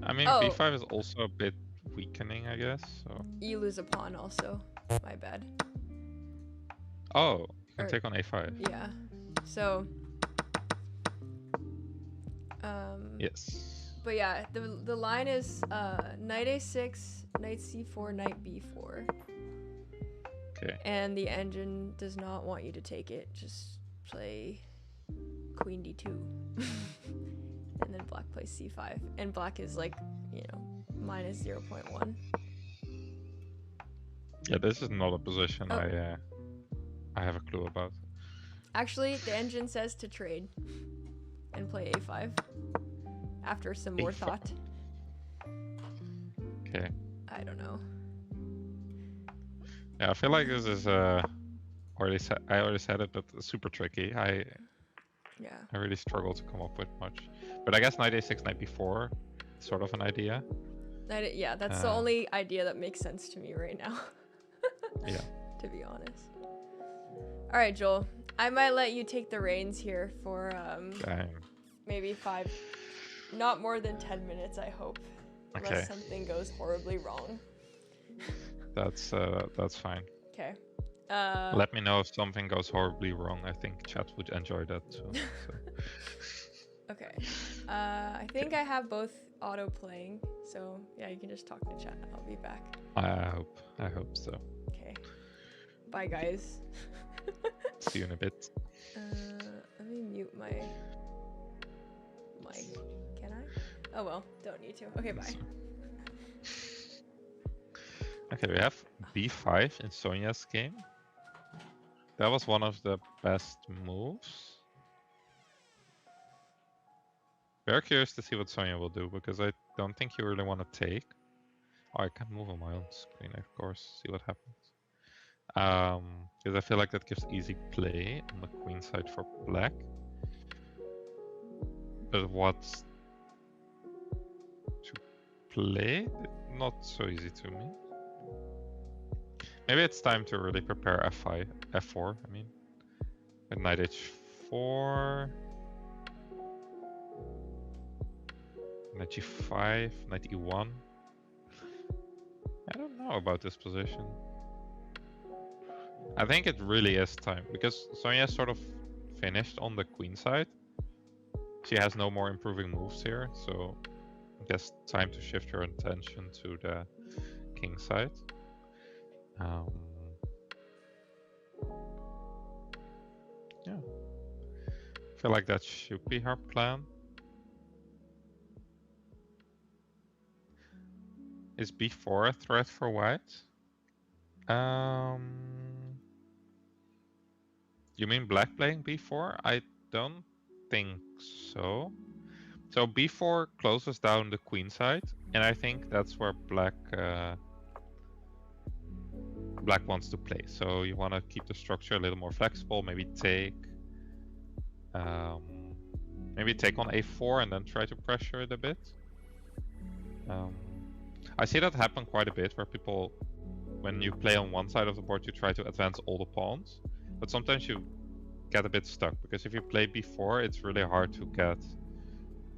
I mean, b5 is also a bit weakening, I guess. So. You lose a pawn also. My bad. Oh, you can take on a5. Yeah. So. Yes. But yeah, the line is knight a6, knight c4, knight b4. Okay. And the engine does not want you to take it. Just play queen d2. And then black plays c5. And black is like, you know, minus 0.1. Yeah, this is not a position I have a clue about. Actually, the engine says to trade and play a5 after some more thought. Okay. I don't know. Yeah, I feel like this is I already said it, but super tricky. I really struggle to come up with much. But I guess knight a6, knight b4, sort of an idea. Yeah, that's the only idea that makes sense to me right now. Yeah. To be honest. All right, Joel. I might let you take the reins here for maybe 5, not more than 10 minutes, I hope. Okay. Unless something goes horribly wrong. That's fine. Okay. Let me know if something goes horribly wrong. I think chat would enjoy that too. So. Okay. I think I have both auto playing, so yeah, you can just talk to chat. I'll be back. I hope so. Okay. Bye, guys. See you in a bit. Let me mute my mic. Can I? Oh well, don't need to. Okay, bye. Okay, we have b5 in Sonia's game. That was one of the best moves. Very curious to see what Sonia will do, because I don't think you really want to take. Oh, I can move on my own screen, of course, see what happens. Because I feel like that gives easy play on the queen side for black. But what's to play? Not so easy to me. Maybe it's time to really prepare f4, I mean. With knight h4. Knight g5, knight e1. I don't know about this position. I think it really is time, because Sonia sort of finished on the queen side. She has no more improving moves here, so I guess time to shift your attention to the king side. Yeah. I feel like that should be her plan. Is b4 a threat for white? You mean black playing b4? I don't think so. So b4 closes down the queen side, and I think that's where black wants to play. So you want to keep the structure a little more flexible. Maybe take on a4 and then try to pressure it a bit. I see that happen quite a bit, where people, when you play on one side of the board, you try to advance all the pawns, but sometimes you get a bit stuck, because if you play b4, it's really hard to get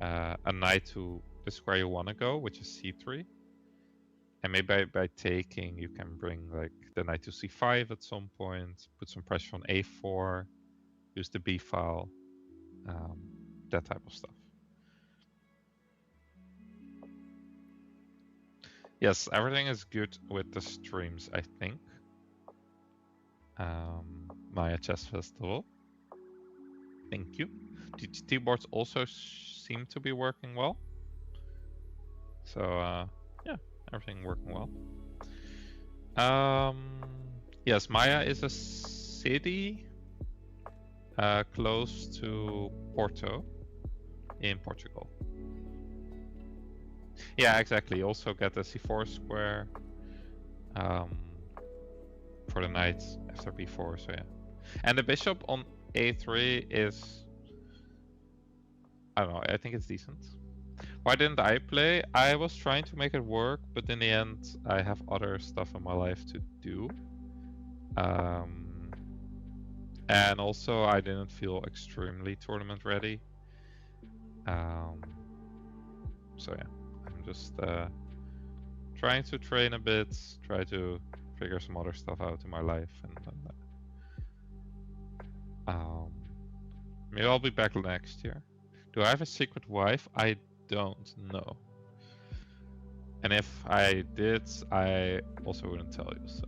a knight to the square you want to go, which is c3. And maybe by taking, you can bring like the knight to c5 at some point, put some pressure on a4, use the b file, that type of stuff. Yes, everything is good with the streams, I think. Maia Chess Festival. Thank you. TTT boards also seem to be working well. So, yeah, everything working well. Yes, Maia is a city close to Porto in Portugal. Yeah, exactly. You also get the c4 square for the knight after b4, so yeah. And the bishop on a3 is, I don't know, I think it's decent. Why didn't I play? I was trying to make it work, but in the end, I have other stuff in my life to do. And also, I didn't feel extremely tournament ready. So yeah, I'm just trying to train a bit, try to figure some other stuff out in my life, and maybe I'll be back next year. Do I have a secret wife? I don't know. And if I did, I also wouldn't tell you, so.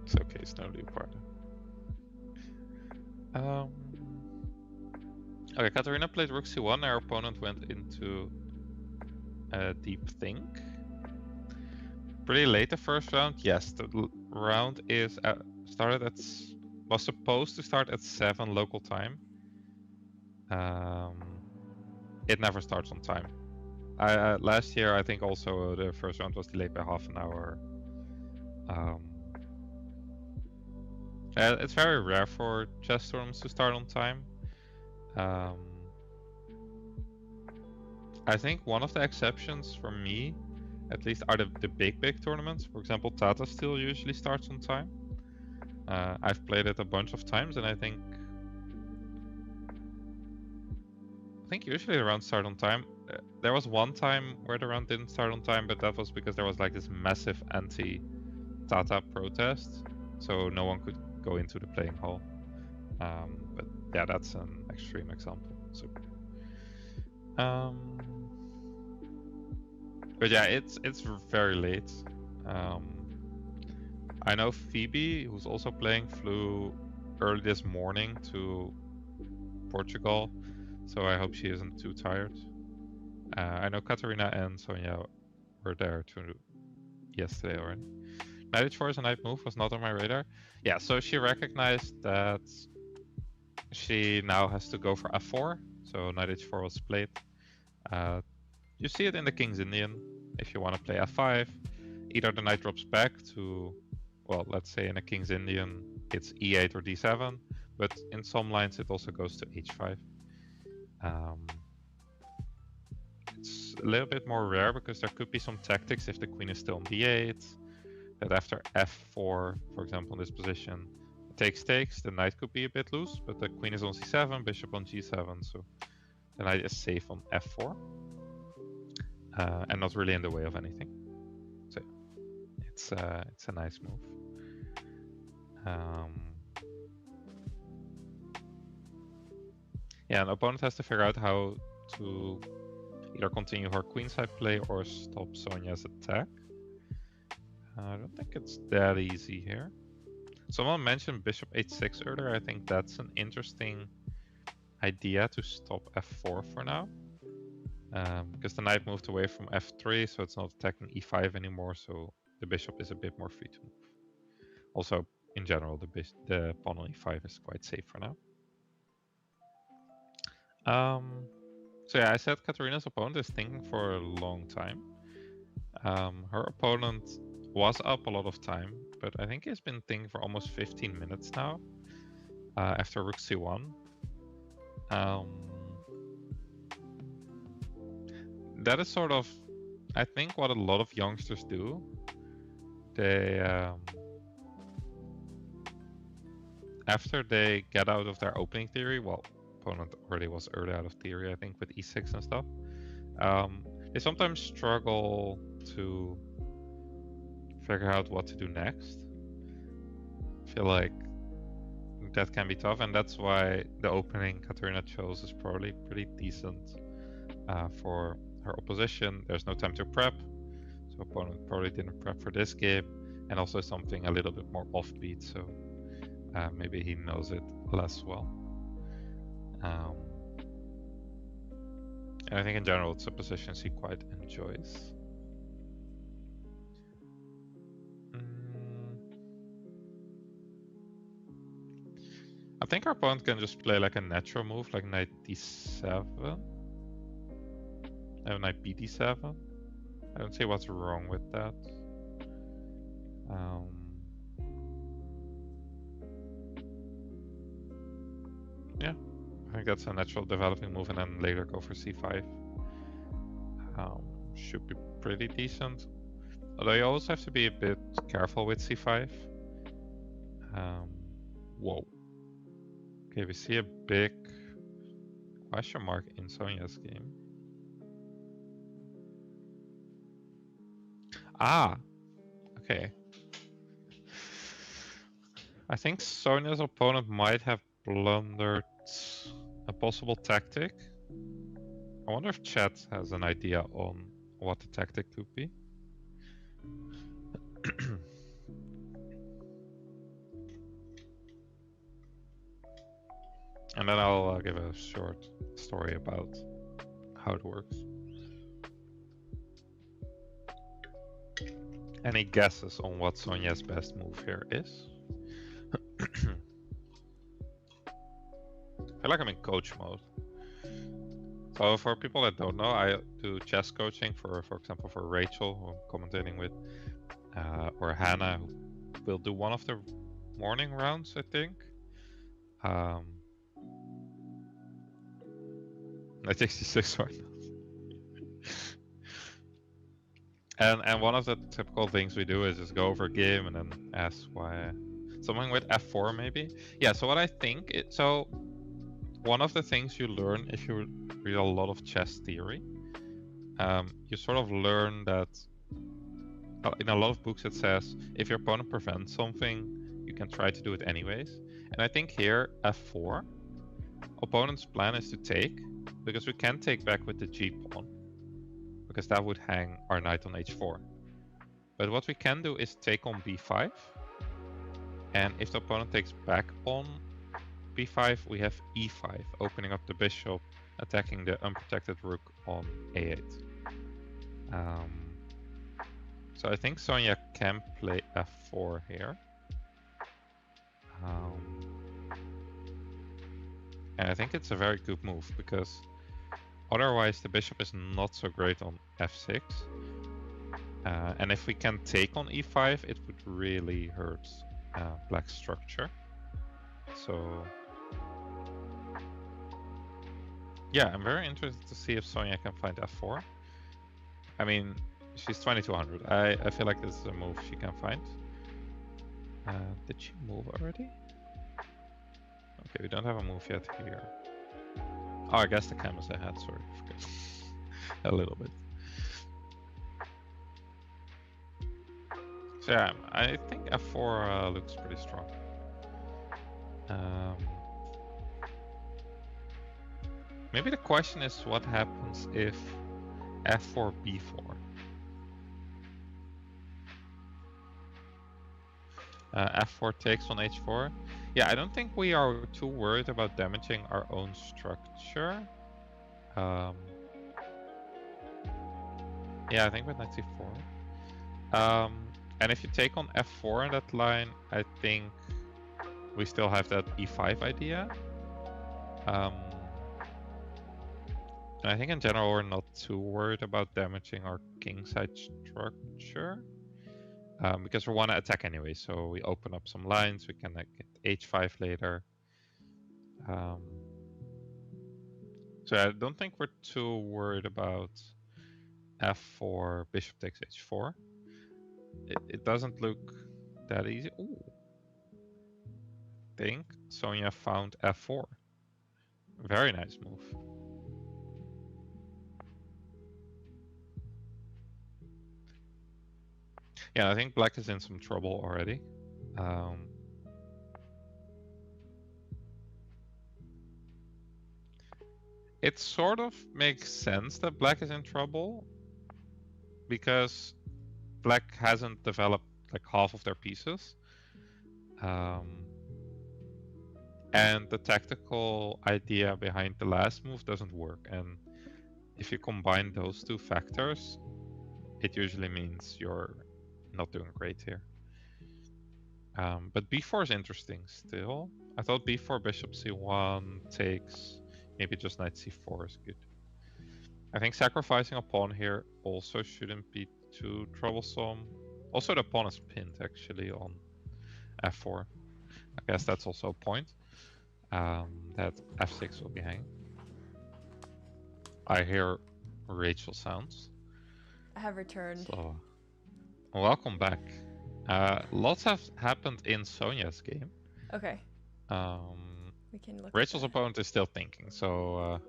It's okay, Snow Leopard. Okay, Katarina played rook c1, our opponent went into a deep think. Pretty late the first round. Yes, the round is was supposed to start at 7 local time. It never starts on time. Last year, I think also the first round was delayed by half an hour. It's very rare for chess tournaments to start on time. I think one of the exceptions for me, at least, are the big tournaments. For example, Tata Steel usually starts on time. I've played it a bunch of times, and I think usually the rounds start on time. There was one time where the round didn't start on time, but that was because there was like this massive anti-Tata protest, so no one could go into the playing hall. But yeah, that's an extreme example. So, but yeah, it's very late. I know Phoebe, who's also playing, flew early this morning to Portugal, so I hope she isn't too tired. I know Katarina and Sonia were there too yesterday already. Knight h4 as a knight move was not on my radar. Yeah, so she recognized that she now has to go for f4, so knight h4 was played. You see it in the King's Indian. If you want to play f5, either the knight drops back to, well, let's say in a King's Indian, it's e8 or d7, but in some lines it also goes to h5. It's a little bit more rare because there could be some tactics if the queen is still on d8, that after f4, for example, in this position, takes, the knight could be a bit loose, but the queen is on c7, bishop on g7, so the knight is safe on f4, and not really in the way of anything. So it's a nice move. Yeah, an opponent has to figure out how to either continue her queenside play or stop Sonia's attack. I don't think it's that easy here. Someone mentioned bishop h6 earlier. I think that's an interesting idea to stop f4 for now. Because the knight moved away from f3, so it's not attacking e5 anymore, so the bishop is a bit more free to move. Also, in general, the pawn on e5 is quite safe for now. So yeah, I said Katarina's opponent is thinking for a long time. Her opponent was up a lot of time, but I think he's been thinking for almost 15 minutes now, after rook c1. That is sort of, I think, what a lot of youngsters do. They, after they get out of their opening theory, well, opponent already was early out of theory, I think, with e6 and stuff. They sometimes struggle to figure out what to do next. I feel like that can be tough, and that's why the opening Katarina chose is probably pretty decent for her opposition. There's no time to prep, so opponent probably didn't prep for this game, and also something a little bit more offbeat, so maybe he knows it less well. And I think in general it's a position he quite enjoys. I think our opponent can just play like a natural move, like knight d7. Knight bd7. I don't see what's wrong with that. Yeah, I think that's a natural developing move, and then later go for c5. Should be pretty decent. Although you always have to be a bit careful with c5. Whoa. Okay, we see a big question mark in Sonia's game. Ah, okay. I think Sonia's opponent might have blundered a possible tactic. I wonder if chat has an idea on what the tactic could be. And then I'll give a short story about how it works. Any guesses on what Sonja's best move here is? I feel like I'm in coach mode. So for people that don't know, I do chess coaching for example, for Rachel, who I'm commentating with, or Hannah, who will do one of the morning rounds, I think. Knight 66 right now. And one of the typical things we do is just go over a game and then ask why. Something with f4 maybe? Yeah, so what I think, so one of the things you learn if you read a lot of chess theory, you sort of learn that in a lot of books it says if your opponent prevents something, you can try to do it anyways. And I think here, f4, opponent's plan is to take, because we can take back with the g-pawn, because that would hang our knight on h4. But what we can do is take on b5, and if the opponent takes back on b5, we have e5, opening up the bishop, attacking the unprotected rook on a8. So I think Sonja can play f4 here. And I think it's a very good move, because otherwise the bishop is not so great on f6. And if we can take on e5, it would really hurt black's structure. So yeah, I'm very interested to see if Sonja can find f4. I mean, she's 2200. I feel like this is a move she can find. Did she move already? Okay, we don't have a move yet here. Oh, I guess the canvas ahead, sorry. A little bit. So yeah, I think f4 looks pretty strong. Maybe the question is what happens if f4, b4. F4 takes on h4. Yeah, I don't think we are too worried about damaging our own structure. Yeah, I think with knight c4. And if you take on f4 in that line, I think we still have that e5 idea. And I think in general we're not too worried about damaging our kingside structure. Because we want to attack anyway, so we open up some lines, we can get h5 later. So I don't think we're too worried about f4, bishop takes h4. It doesn't look that easy. Ooh. I think Sonja found f4. Very nice move. Yeah, I think black is in some trouble already. It sort of makes sense that black is in trouble, because black hasn't developed like half of their pieces. And the tactical idea behind the last move doesn't work. And if you combine those two factors, it usually means you're not doing great here. But b4 is interesting still. I thought b4, bishop c1 takes, maybe just knight c4 is good. I think sacrificing a pawn here also shouldn't be too troublesome. Also, the pawn is pinned actually on f4. I guess that's also a point. That f6 will be hanging. I hear Rachel sounds. I have returned. So, welcome back. Lots have happened in Sonja's game. Okay. We can look. Rachel's opponent is still thinking, so.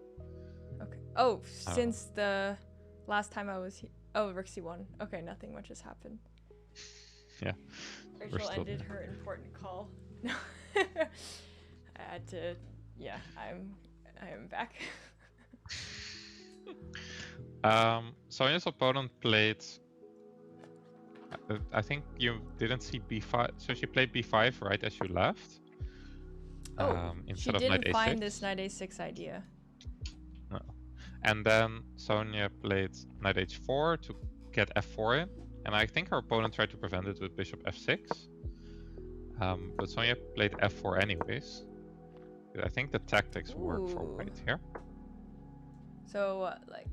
Okay. Oh, since the last time I was here. Oh, rook c1. Okay, nothing much has happened. Yeah. Rachel ended her important call. No. I had to. Yeah, I am back. Sonja's opponent played. I think you didn't see b5, so she played b5 right as you left. Oh, instead she of knight didn't a6. find this knight a6 idea. No. And then Sonja played knight h4 to get f4 in. And I think her opponent tried to prevent it with bishop f6. But Sonia played f4 anyways. I think the tactics work for white here. So what, like?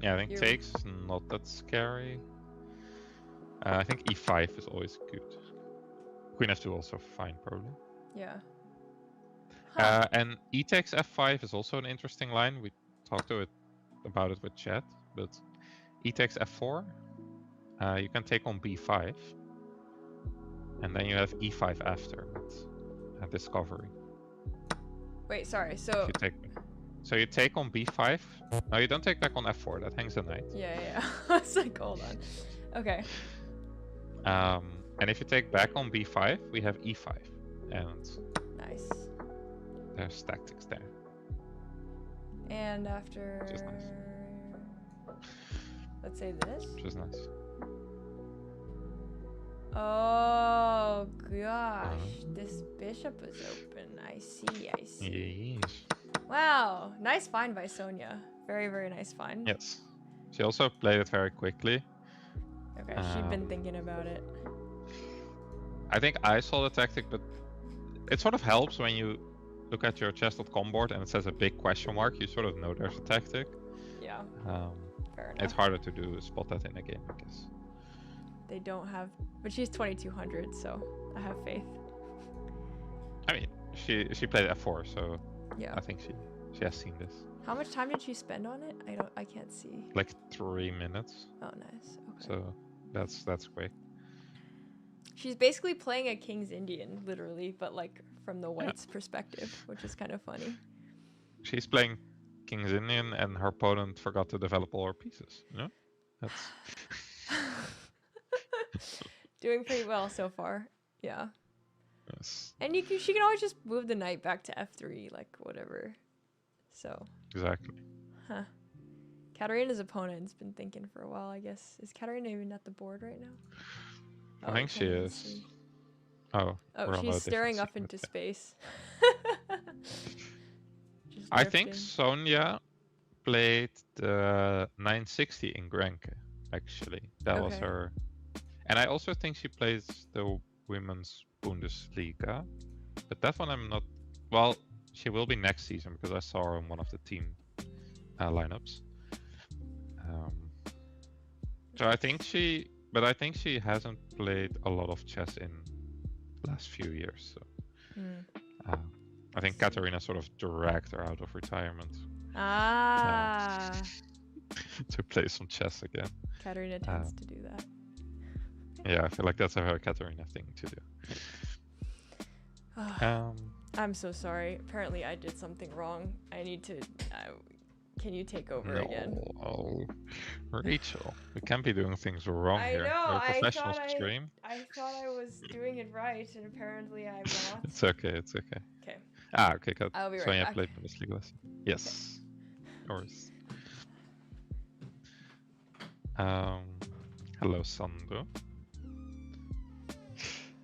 Yeah, I think takes is not that scary. I think e5 is always good. Queen f2 also fine, probably. Yeah. And e takes f5 is also an interesting line. We talked about it with chat, but e takes f4. You can take on b5, and then you have e5 after with discovery. Wait, sorry. So you take on b5. No, you don't take back on f4. That hangs the knight. Yeah. I was like, hold on. Okay. And if you take back on b5, we have e5, and nice. There's tactics there. And after, which is nice. Let's say this. Which is nice. Oh gosh, this bishop is open. I see. Yes. Wow, nice find by Sonia. Very, very nice find. Yes. She also played it very quickly. Okay, she'd been thinking about it. I think I saw the tactic, but it sort of helps when you look at your chess.com board and it says a big question mark. You sort of know there's a tactic. Yeah. Fair enough. It's harder to spot that in a game, I guess. They don't have, but she's 2200, so I have faith. I mean, she played f4, so yeah. I think she has seen this. How much time did she spend on it? I can't see. Like 3 minutes. Oh, nice. Okay. So that's quick. She's basically playing a King's Indian, literally, but like from the white's perspective, which is kind of funny. She's playing King's Indian, and her opponent forgot to develop all her pieces. You know, that's doing pretty well so far. Yeah. Yes. And she can always just move the knight back to f3, like whatever. So. Exactly. Huh. Katarina's opponent's been thinking for a while, I guess. Is Katarina even at the board right now? I think she is. See. Oh, she's staring up into space. I think Sonia played the 960 in Grenke, actually. That was her. And I also think she plays the Women's Bundesliga. But that one I'm not... Well, she will be next season because I saw her in one of the team lineups. So I think she... But I think she hasn't played a lot of chess in the last few years. So I think Katarina sort of dragged her out of retirement. To play some chess again. Katarina tends to do that. Yeah, I feel like that's a very Katarina thing to do. I'm so sorry. Apparently I did something wrong. I need to... can you take over again? Oh, Rachel, we can't be doing things wrong here. I know. We're a professional stream. I thought I was doing it right, and apparently I'm not. It's okay. It's okay. Okay. Okay, good. I'll be right Sonia back. played Bundesliga lesson. Yes. Of course. Hello, Sandro.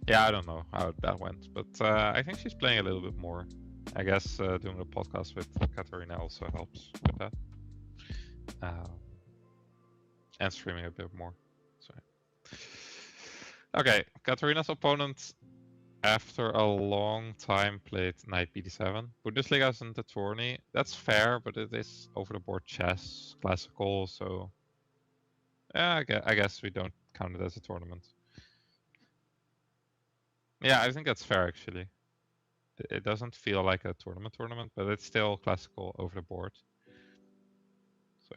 Yeah, I don't know how that went, but I think she's playing a little bit more. I guess doing a podcast with Katarina also helps with that. And streaming a bit more. So. Okay, Katarina's opponent, after a long time, played knight bd7. Bundesliga isn't a tourney. That's fair, but it is over-the-board chess, classical, so... Yeah, I guess we don't count it as a tournament. Yeah, I think that's fair, actually. It doesn't feel like a tournament, but it's still classical over the board. So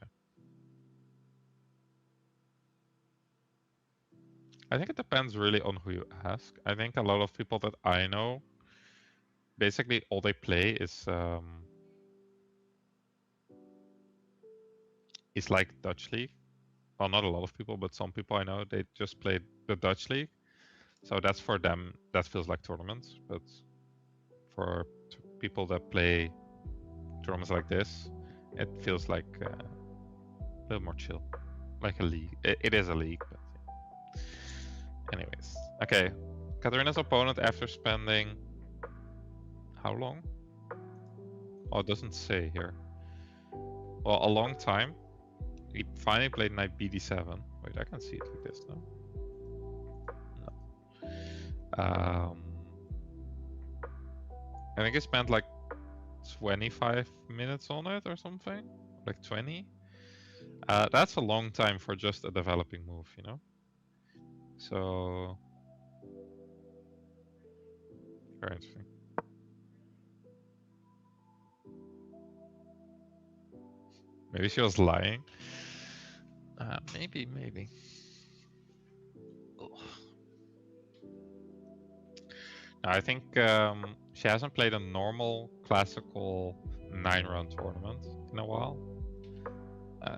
I think it depends really on who you ask. I think a lot of people that I know, basically all they play is like Dutch League. Well, not a lot of people, but some people I know, they just play the Dutch League. So that's for them, that feels like tournaments. But for people that play tournaments like this, it feels like a little more chill, like a league. It is a league, but yeah. Anyways, okay. Katarina's opponent, after spending how long? Oh, it doesn't say here. well, a long time. He finally played knight bd7. Wait, I can see it like this now. No. I think he spent like 25 minutes on it or something, like 20. That's a long time for just a developing move, you know. So very interesting. Maybe she was lying. Maybe. Ugh. No, I think she hasn't played a normal classical 9-round tournament in a while.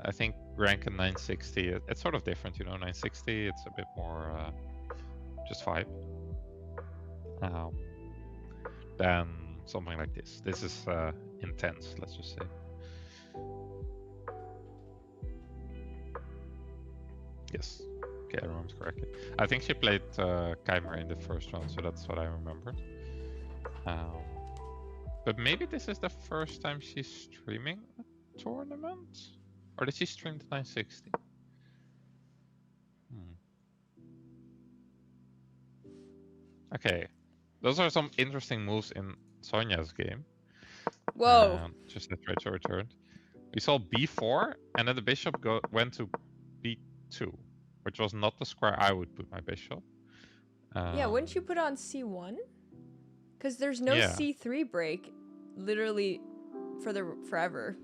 I think rank in 960, it's sort of different, you know. 960, it's a bit more just vibe. Than something like this. This is intense, let's just say. Yes. Okay, I remember correctly. I think she played Chimera in the first round, so that's what I remember. But maybe this is the first time she's streaming a tournament? Or did she stream the 960? Okay. Those are some interesting moves in Sonya's game. Whoa. Just that Rachel returned. We saw b4, and then the bishop went to b2, which was not the square I would put my bishop. Yeah, wouldn't you put on c1? Because there's no c3 break, literally, for forever.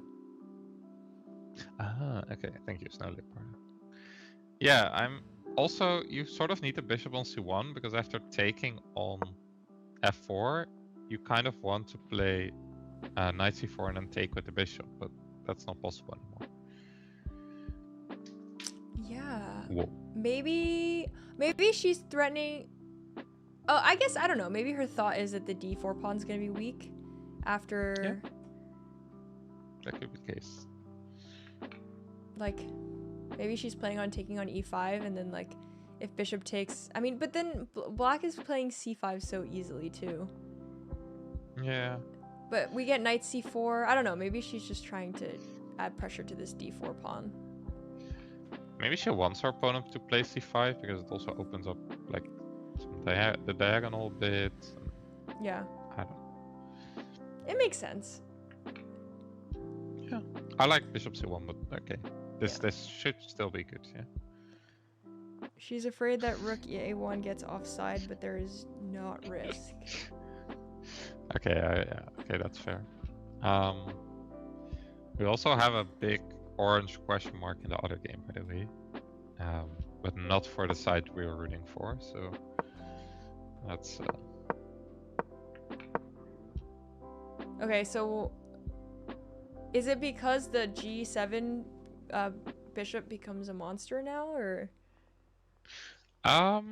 Okay. Thank you, Snow Leopard. Yeah, I'm also. You sort of need the bishop on c1 because after taking on f4, you kind of want to play knight c4 and then take with the bishop, but that's not possible anymore. Yeah. Whoa. Maybe she's threatening. Oh, I guess I don't know. Maybe her thought is that the d4 pawn's gonna be weak after. Yeah. That could be the case. Like, maybe she's planning on taking on e5, and then like, if bishop takes. I mean, but then black is playing c5 so easily too. Yeah. But we get knight c4. I don't know. Maybe she's just trying to add pressure to this d4 pawn. Maybe she wants her opponent to play c5 because it also opens up like the diagonal bit. Yeah. I don't know. It makes sense. Yeah. I like bishop c1, but okay. This should still be good, yeah. She's afraid that rook a1 gets offside, but there is not risk. Okay, okay, that's fair. We also have a big orange question mark in the other game, by the way. But not for the side we were rooting for, so that's... Okay, so is it because the g7 bishop becomes a monster now, or? Well,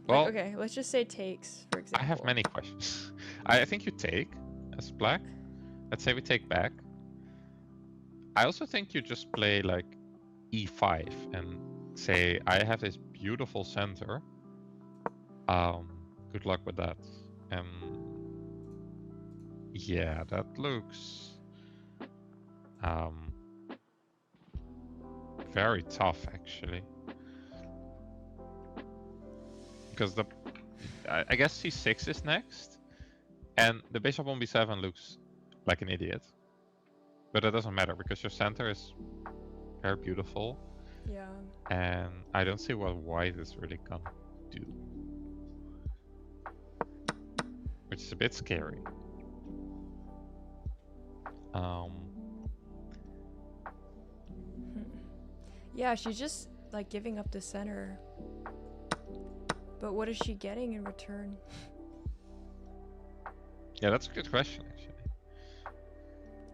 like, okay, let's just say takes, for example. I have many questions. I think you take as black. Let's say we take back. I also think you just play like e5 and say, I have this beautiful center. Good luck with that. Yeah, that looks very tough, actually. Because I guess c6 is next, and the bishop on b7 looks like an idiot. But it doesn't matter because your center is very beautiful. Yeah. And I don't see what white is really gonna do. Which is a bit scary. Yeah, she's just like giving up the center. But what is she getting in return? Yeah, that's a good question, actually.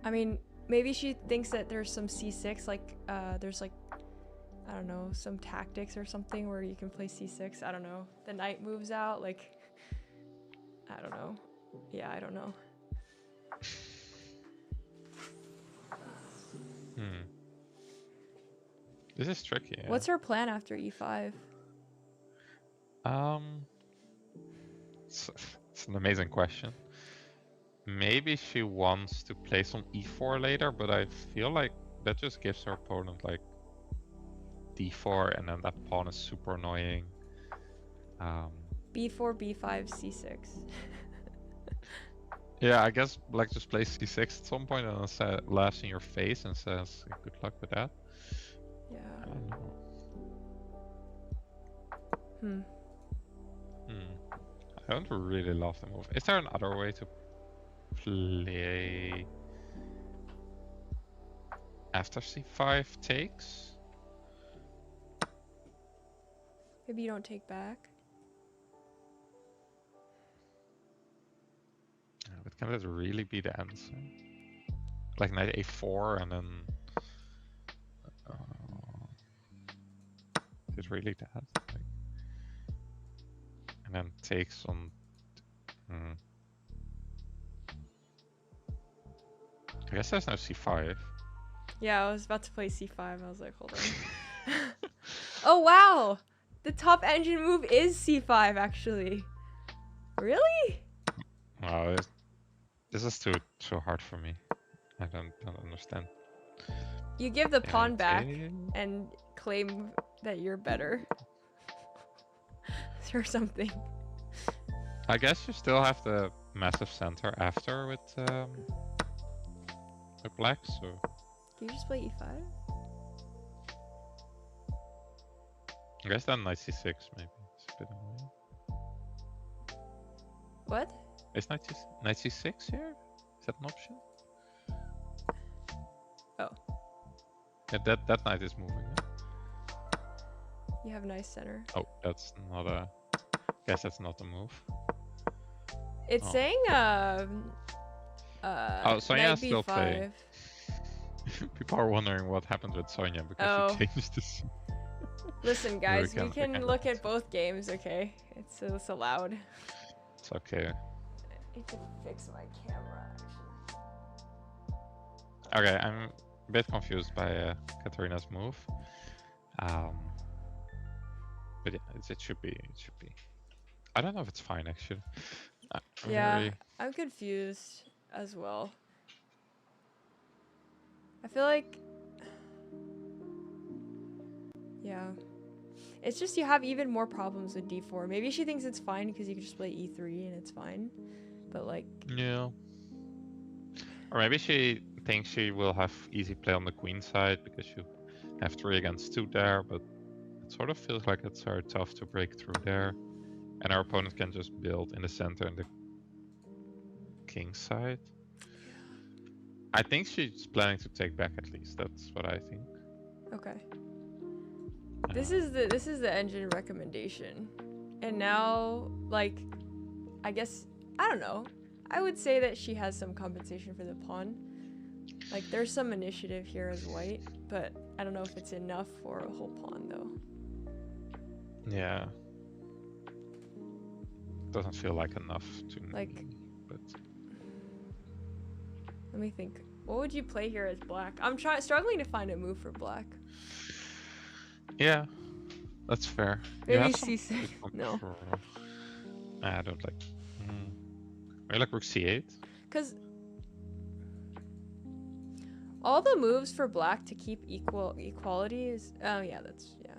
I mean, maybe she thinks that there's some c6, like there's like, I don't know, some tactics or something where you can play c6. I don't know. The knight moves out, like, I don't know. Yeah, I don't know. This is tricky. Yeah. What's her plan after e5? It's an amazing question. maybe she wants to play some e4 later, but I feel like that just gives her opponent like d4, and then that pawn is super annoying. b4, b5, c6. Yeah, I guess Black just plays c6 at some point and then laughs in your face and says, "Good luck with that." Yeah. I don't know. I don't really love the move. Is there another way to play after c5 takes? Maybe you don't take back. But can that really be the answer? Like knight a4 and then... is it really that? Like, and then takes on... I guess there's no c5. Yeah, I was about to play c5. I was like, hold on. Oh, wow! The top engine move is c5, actually. Really? Wow, this is too hard for me. I don't understand. You give the pawn back and claim that you're better. Or something. I guess you still have the massive center after with black, so... Can you just play e5? I guess then knight c6 maybe. It's a bit annoying. What? Is knight c6 here? Is that an option? Oh. Yeah, that knight is moving. Yeah? You have nice center. Oh, that's not a... Guess that's not a move. It's saying Sonya's still playing. People are wondering what happened with Sonya because she changed this. Listen, guys, we can look at both games, okay? It's allowed. It's okay. I need to fix my camera, actually. Okay, I'm a bit confused by Katarina's move. But yeah, it should be. I don't know if it's fine, actually. I'm confused as well. I feel like... Yeah. It's just you have even more problems with d4. Maybe she thinks it's fine because you can just play e3 and it's fine. But like... Yeah. Or maybe she thinks she will have easy play on the queen side because you have 3 against 2 there, but it sort of feels like it's very tough to break through there. And our opponent can just build in the center and the king side. I think she's planning to take back at least. That's what I think. Okay. This is the engine recommendation. And now, like, I guess, I don't know. I would say that she has some compensation for the pawn. Like, there's some initiative here as white, but I don't know if it's enough for a whole pawn, though. Yeah. Doesn't feel like enough to like me, but... Let me think. What would you play here as black? I'm struggling to find a move for black. Yeah, that's fair. Maybe c6. No. I don't like... I like rook c8. Because all the moves for black to keep equality is... Oh, yeah, that's... Yeah.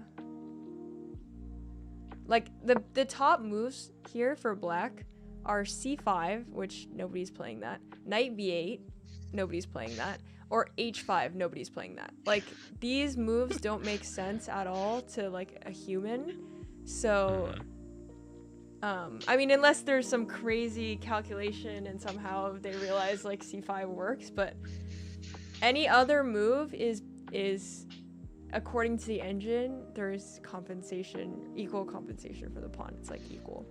Like, the top moves here for black are c5, which nobody's playing that. Knight b8, nobody's playing that. Or h5, nobody's playing that. Like, these moves don't make sense at all to, like, a human. So, I mean, unless there's some crazy calculation and somehow they realize, like, c5 works. But any other move is according to the engine, there's compensation, equal compensation for the pawn. It's, like, equal.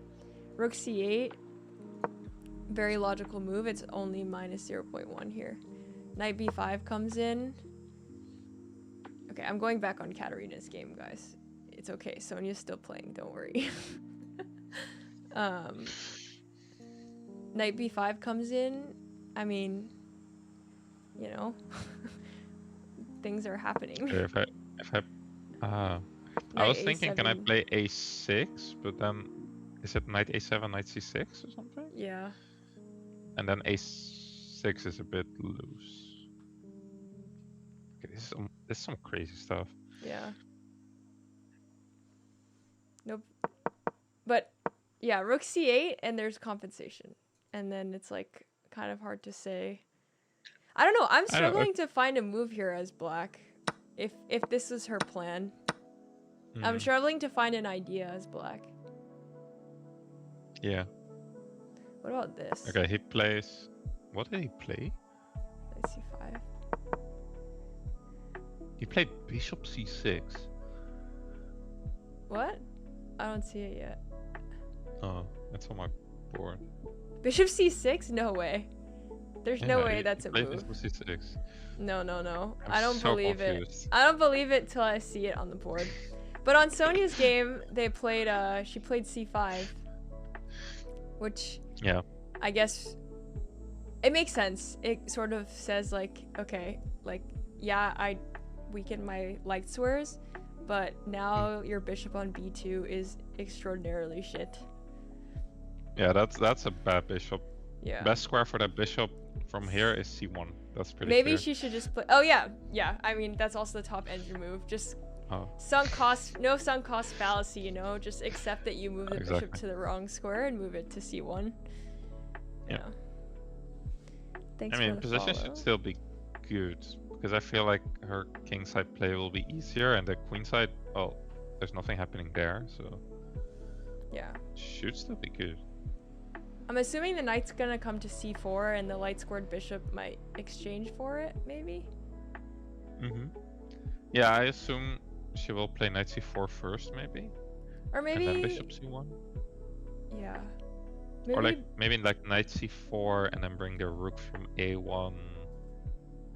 Rook c8, very logical move. It's only minus 0.1 here. Knight b5 comes in. Okay, I'm going back on Katarina's game, guys. It's okay. Sonya's still playing. Don't worry. Knight b5 comes in. I mean, you know, things are happening. I was thinking, can I play a6? But then, is it knight a7, knight c6 or something? Yeah. And then a6 is a bit loose. Okay, this is some crazy stuff. Yeah. Nope. But yeah, rook c8 and there's compensation. And then it's like kind of hard to say. I don't know. I'm struggling to find a move here as black. If this is her plan. I'm struggling to find an idea as black. Yeah. What about this? Okay, he plays... What did he play? c5. He played bishop c6. What? I don't see it yet. Oh, that's on my board. Bishop c6? No way. There's no way that's a move. Bishop c6. No, no, no. I don't believe it. I don't believe it till I see it on the board. But on Sonia's game, they played she played c5. Which I guess it makes sense. It sort of says like, okay, like yeah, I weakened my light squares, but now your bishop on b2 is extraordinarily shit. Yeah, that's a bad bishop. Yeah. Best square for that bishop from here is c1. That's pretty Maybe clear. she should just play. Oh yeah, yeah. I mean that's also the top engine move. Just sunk cost, no sunk cost fallacy. You know, just accept that you move the bishop to the wrong square and move it to c1. Yeah. Thanks. I mean, position should still be good because I feel like her kingside play will be easier, and the queenside, well, there's nothing happening there, so yeah, should still be good. I'm assuming the knight's gonna come to c4, and the light squared bishop might exchange for it, maybe. Yeah, I assume she will play knight c4 first, maybe. Or maybe. And then bishop c1. Yeah. Maybe... Or maybe like knight c4 and then bring the rook from a1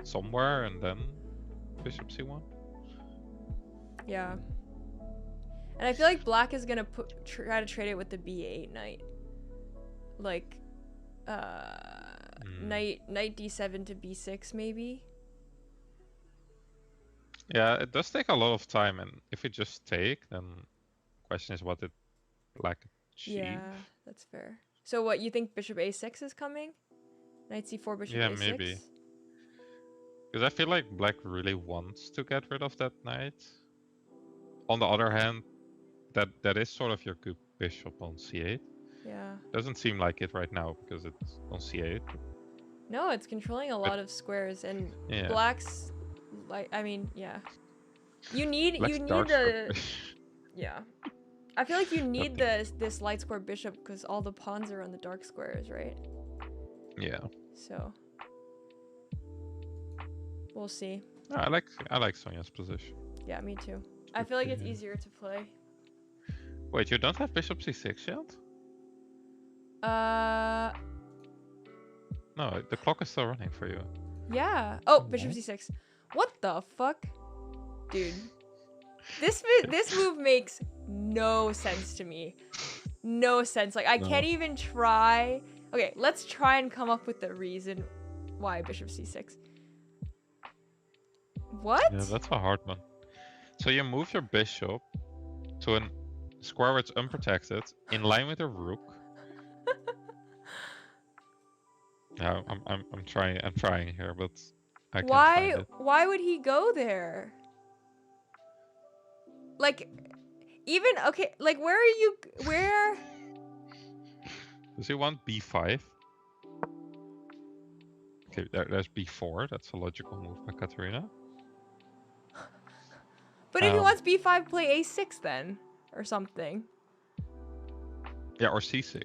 somewhere and then bishop c1. Yeah. And I feel like black is gonna try to trade it with the b8 knight. Like, knight d7 to b6 maybe. Yeah, it does take a lot of time, and if it just take, then the question is what did black achieve? Yeah, that's fair. So what, you think bishop a6 is coming? Knight c4, bishop a6? Yeah, maybe. Because I feel like black really wants to get rid of that knight. On the other hand, that is sort of your good bishop on c8. Yeah. Doesn't seem like it right now because it's on c8. No, it's controlling a lot of squares, and black's like, I mean, yeah. You need the yeah. I feel like you need this light square bishop because all the pawns are on the dark squares, right? Yeah. So we'll see. I like Sonia's position. Yeah, me too. I feel like it's easier to play. Wait, you don't have bishop c6 yet? No, the clock is still running for you. Yeah. Oh, bishop c6. What the fuck? Dude. This move makes no sense to me. No sense. Like, I can't even try. Okay, let's try and come up with the reason why bishop c6. What? Yeah, that's a hard one. So you move your bishop to a square where it's unprotected, in line with the rook. Yeah, I'm trying here, but I can't find it. Why would he go there? Like, even okay, like where? Does he want b5? Okay, there's b4. That's a logical move by Katarina. But if he wants b5, play a6 then, or something. Yeah, or c6.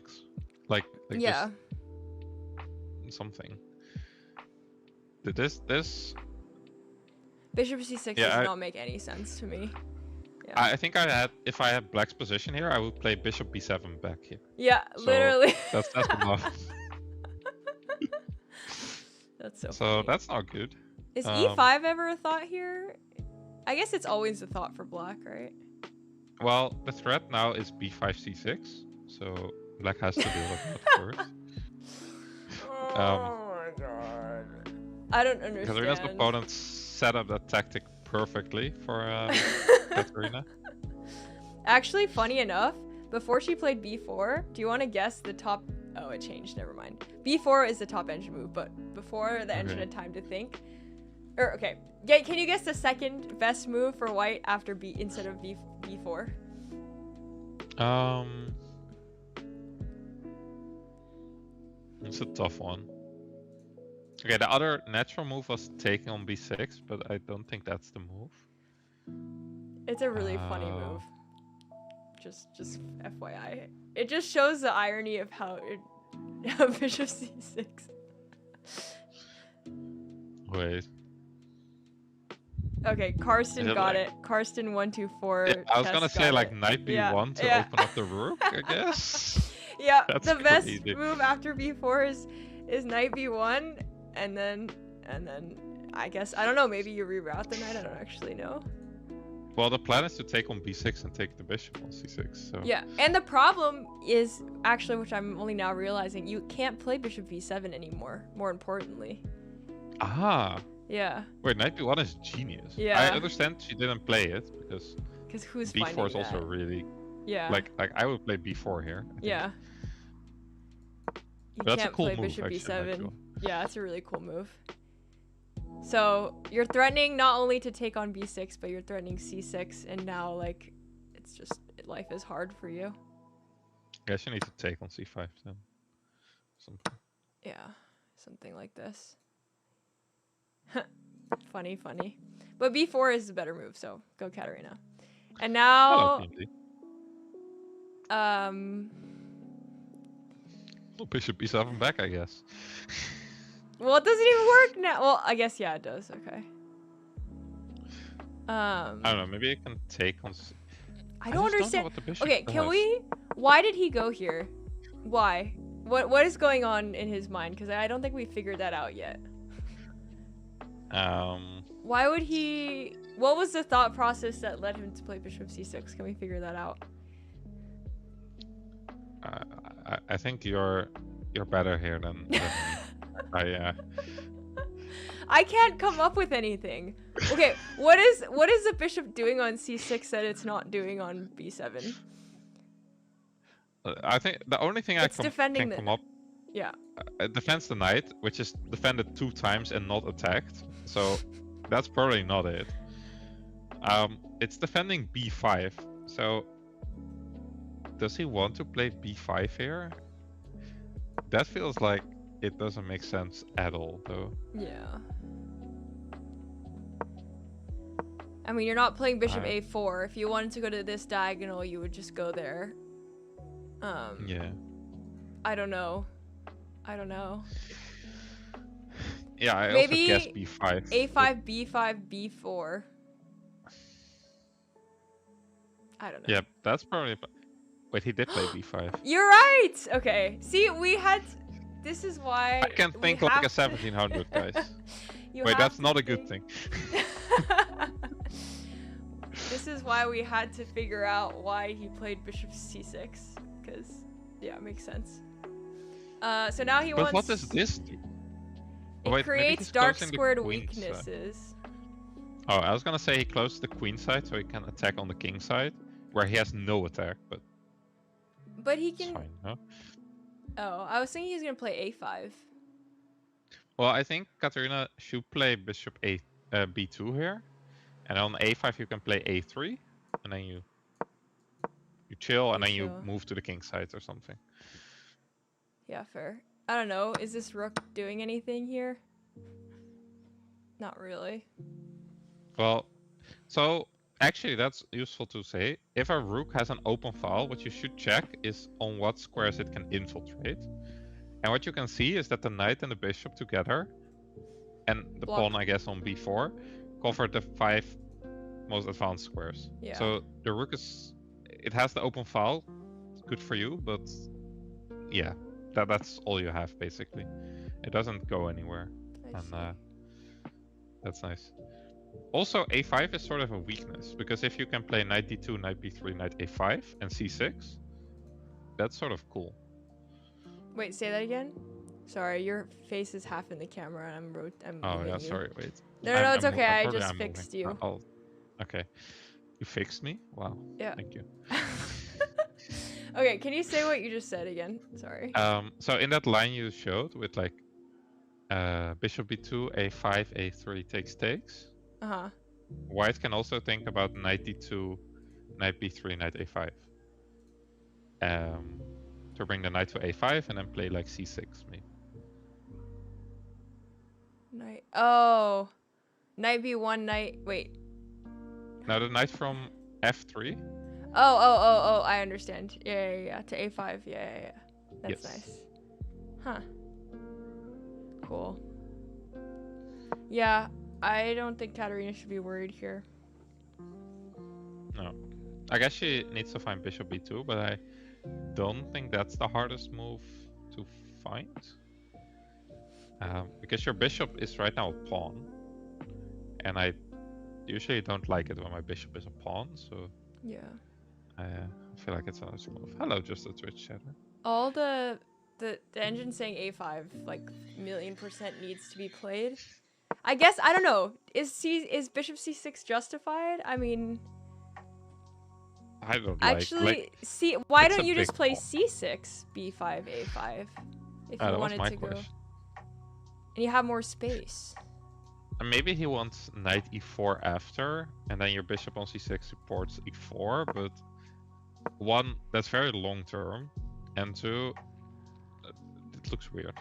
Like yeah. Something. This bishop c6 does not make any sense to me. Yeah. I think if I had black's position here, I would play bishop b7 back here. Yeah, so literally. That's enough. That's so funny. That's not good. Is e5 ever a thought here? I guess it's always a thought for black, right? Well, the threat now is b5 c6, so black has to deal with that first. Oh my god. I don't understand. Katarina's opponent set up that tactic perfectly for Katarina. Actually, funny enough, before she played b4, do you want to guess the top Oh, it changed. Never mind. B4 is the top engine move, but before the engine had time to think. Or okay, can you guess the second best move for white after B instead of B4? It's a tough one. Okay, the other natural move was taking on B6, but I don't think that's the move. It's a really funny move. Just FYI. It just shows the irony of how bishop C6. Wait. Okay, Karsten got it. Karsten 124. Yeah, I was gonna say like knight B1 to open up the rook, I guess. Yeah, the best move after B4 is knight B1, and then I guess I don't know. Maybe you reroute the knight. I don't actually know. Well, the plan is to take on B6 and take the bishop on C6. So yeah, and the problem is actually, which I'm only now realizing, you can't play bishop B7 anymore. More importantly. Ah. Yeah. Wait, knight B1 is genius. Yeah. I understand she didn't play it because who's B4 is also really. Yeah. Like I would play B4 here. Yeah. You that's can't a cool play move, bishop actually, B7. Yeah, that's a really cool move. So you're threatening not only to take on B6, but you're threatening C6, and now like it's just life is hard for you. I guess you need to take on C5 then. Something. Yeah, something like this. funny. But B4 is the better move, so go Katarina. And now well, bishop B7 back, I guess. Well, it doesn't even work now. Well, I guess yeah, it does. Okay. I don't know. Maybe I can take on. I don't understand. Okay, can we? Why did he go here? Why? What is going on in his mind? Because I don't think we figured that out yet. Why would he? What was the thought process that led him to play bishop C6? Can we figure that out? I think you're better here than me. I can't come up with anything. Okay, what is the bishop doing on C6 that it's not doing on B7? I think the only thing can come up. Yeah. It defends the knight, which is defended 2 times and not attacked. So that's probably not it. It's defending B5. So does he want to play B5 here? That feels like it doesn't make sense at all, though. Yeah. I mean, you're not playing bishop A4. If you wanted to go to this diagonal, you would just go there. Yeah. I don't know. Yeah, I maybe also guess B5. A5, B5, B4. I don't know. Yeah, that's probably... Wait, he did play B5. You're right! Okay. See, we had... This is why... I can think like a 1700, guys. Wait, that's not a good thing. This is why we had to figure out why he played bishop C6. Because, yeah, it makes sense. So now he wants... But what does this do? It creates dark squared weaknesses. Oh, I was gonna say he closed the queen side so he can attack on the king side, where he has no attack, but... But he can... Fine, no? Oh, I was thinking he's gonna play A5. Well, I think Katarina should play bishop B2 here. And on A5 you can play A3. And then you chill, and then you move to the king side or something. Yeah, fair. I don't know. Is this rook doing anything here? Not really. Well, so actually that's useful to say. If a rook has an open file, what you should check is on what squares it can infiltrate. And what you can see is that the knight and the bishop together, and the pawn, I guess, on B4, cover the 5 most advanced squares. Yeah. So the rook it has the open file. It's good for you, but yeah, that's all you have basically. It doesn't go anywhere, and that's nice. Also, A5 is sort of a weakness, because if you can play knight D2, knight B3, knight A5, and C6, that's sort of cool. Wait, say that again? Sorry, your face is half in the camera, and I'm oh, yeah, you. sorry, wait. No, it's okay, I just fixed you. Okay. You fixed me? Wow. Yeah. Thank you. Okay, can you say what you just said again? Sorry. So in that line you showed with like bishop b2, a5, a3 takes. Uh-huh. White can also think about knight d2, knight b3, knight a5. To bring the knight to a5 and then play like c6 maybe. Knight. Oh. Knight b1, knight. Wait. Now the knight from f3. Oh, I understand. Yeah. To a5. Yeah. That's nice. Huh. Cool. Yeah, I don't think Katarina should be worried here. No. I guess she needs to find bishop b2, but I don't think that's the hardest move to find. Because your bishop is right now a pawn. And I usually don't like it when my bishop is a pawn, so... Yeah. I feel like it's a nice move. Hello, just a Twitch chatter. All the engine saying a5, like, 1,000,000% needs to be played. I guess, I don't know, is bishop c6 justified? I mean... I don't actually, why don't you just play c6, b5, a5? If you wanted to go. And you have more space. And maybe he wants knight e4 after, and then your bishop on c6 supports e4, but one, that's very long term, and two, it looks weird.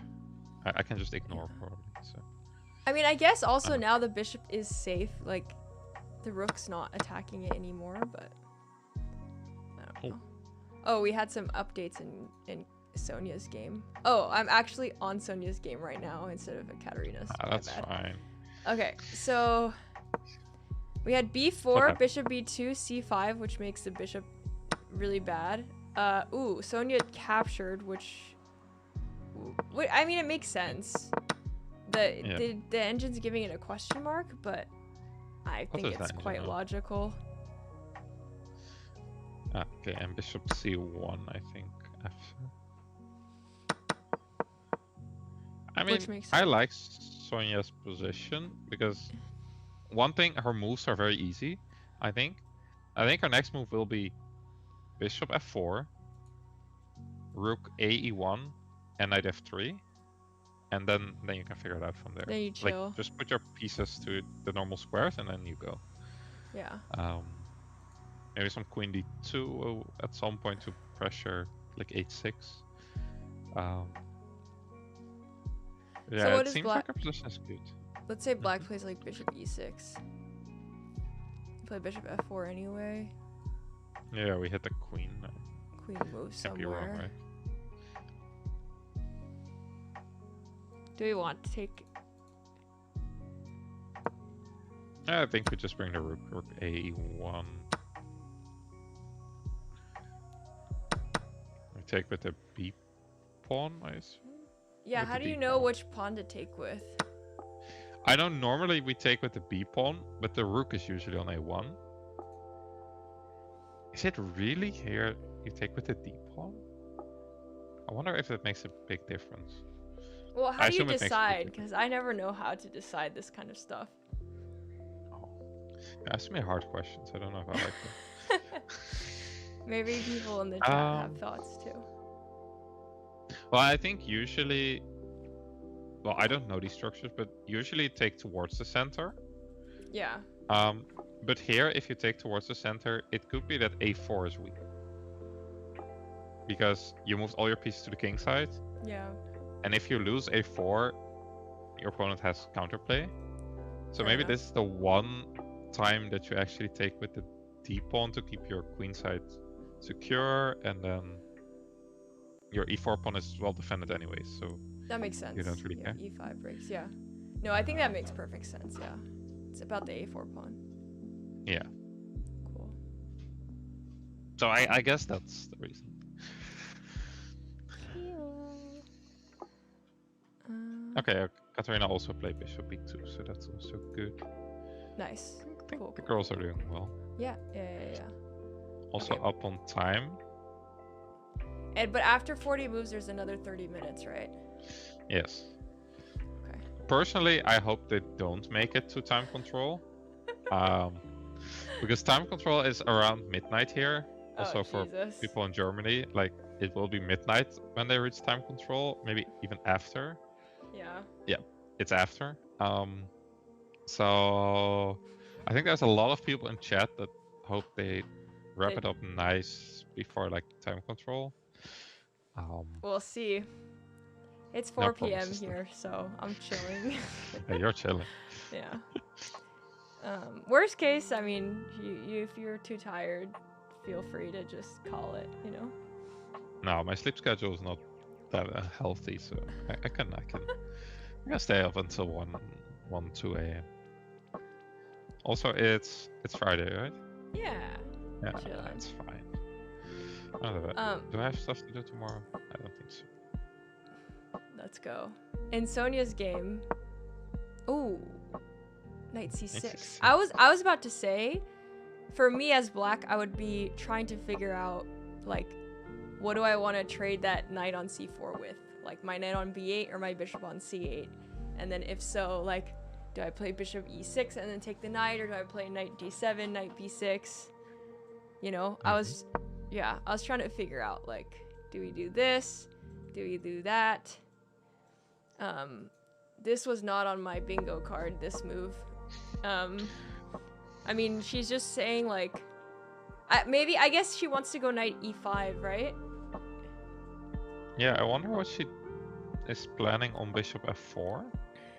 I can just ignore probably. So. I mean, I guess also now the bishop is safe, like the rook's not attacking it anymore, but I don't know. Oh, we had some updates in Sonia's game. Oh, I'm actually on Sonia's game right now instead of Katarina's. That's fine. Okay, so we had b4, bishop b2, c5, which makes the bishop really bad. Ooh, Sonia captured, which... I mean, it makes sense. The engine's giving it a question mark, but I think it's quite logical. Okay, and bishop c1, I think, after. I mean, I like Sonia's position because one thing, her moves are very easy, I think. I think her next move will be bishop f4, rook a e1, and knight f3. And then you can figure it out from there. Then you chill. Like, just put your pieces to the normal squares and then you go. Yeah. Maybe some queen d2 at some point to pressure like h6. Yeah, so it seems like her position is good. Let's say black plays like bishop e6. Play bishop f4 anyway. Yeah, we hit the queen. Queen moves somewhere. Can't be wrong, right? Do we want to take... I think we just bring the rook a1. We take with the b pawn, I assume? Yeah, how do you know which pawn to take with? I know normally we take with the b pawn, but the rook is usually on a1. Is it really here you take with the d pawn? I wonder if that makes a big difference. Well, how do you decide? Because I never know how to decide this kind of stuff. Oh. Ask me hard questions. I don't know if I like them. Maybe people in the chat have thoughts too. Well, I think usually... Well, I don't know these structures, but usually take towards the center. Yeah. But here, if you take towards the center, it could be that a4 is weak. Because you moved all your pieces to the king side. Yeah. And if you lose a4, your opponent has counterplay. So maybe this is the one time that you actually take with the d pawn to keep your queen side secure, and then your e4 pawn is well defended anyway, so that makes sense. You don't really care. E5 breaks, yeah. No, I think that makes perfect sense, yeah. It's about the a4 pawn. Yeah. Cool. So I guess that's the reason. Okay, Katarina also played bishop b2, so that's also good. Nice. I think the girls are doing well. Yeah. Also up on time. But after 40 moves, there's another 30 minutes, right? Yes. Okay. Personally, I hope they don't make it to time control. Because time control is around midnight here. Also for people in Germany, like it will be midnight when they reach time control, maybe even after. Yeah. Yeah, it's after. So I think there's a lot of people in chat that hope they wrap it up nice before like time control. We'll see. It's 4 p.m. here, so I'm chilling. Yeah, you're chilling. Yeah. Worst case, I mean, if you're too tired, feel free to just call it, you know? No, my sleep schedule is not that healthy, so I can stay up until 1, 2 a.m. Also, it's Friday, right? Yeah. Yeah, that's fine. Do I have stuff to do tomorrow? I don't think so. Let's go. In Sonia's game. Ooh. Knight c6. I was about to say, for me as black, I would be trying to figure out, like, what do I want to trade that knight on c4 with? Like, my knight on b8 or my bishop on c8? And then if so, like, do I play bishop e6 and then take the knight, or do I play knight d7, knight b6? You know, I was trying to figure out, like, do we do this? Do we do that? This was not on my bingo card, this move. I mean, she's just saying, like, I guess she wants to go knight e5, right? Yeah, I wonder what she is planning on bishop f4.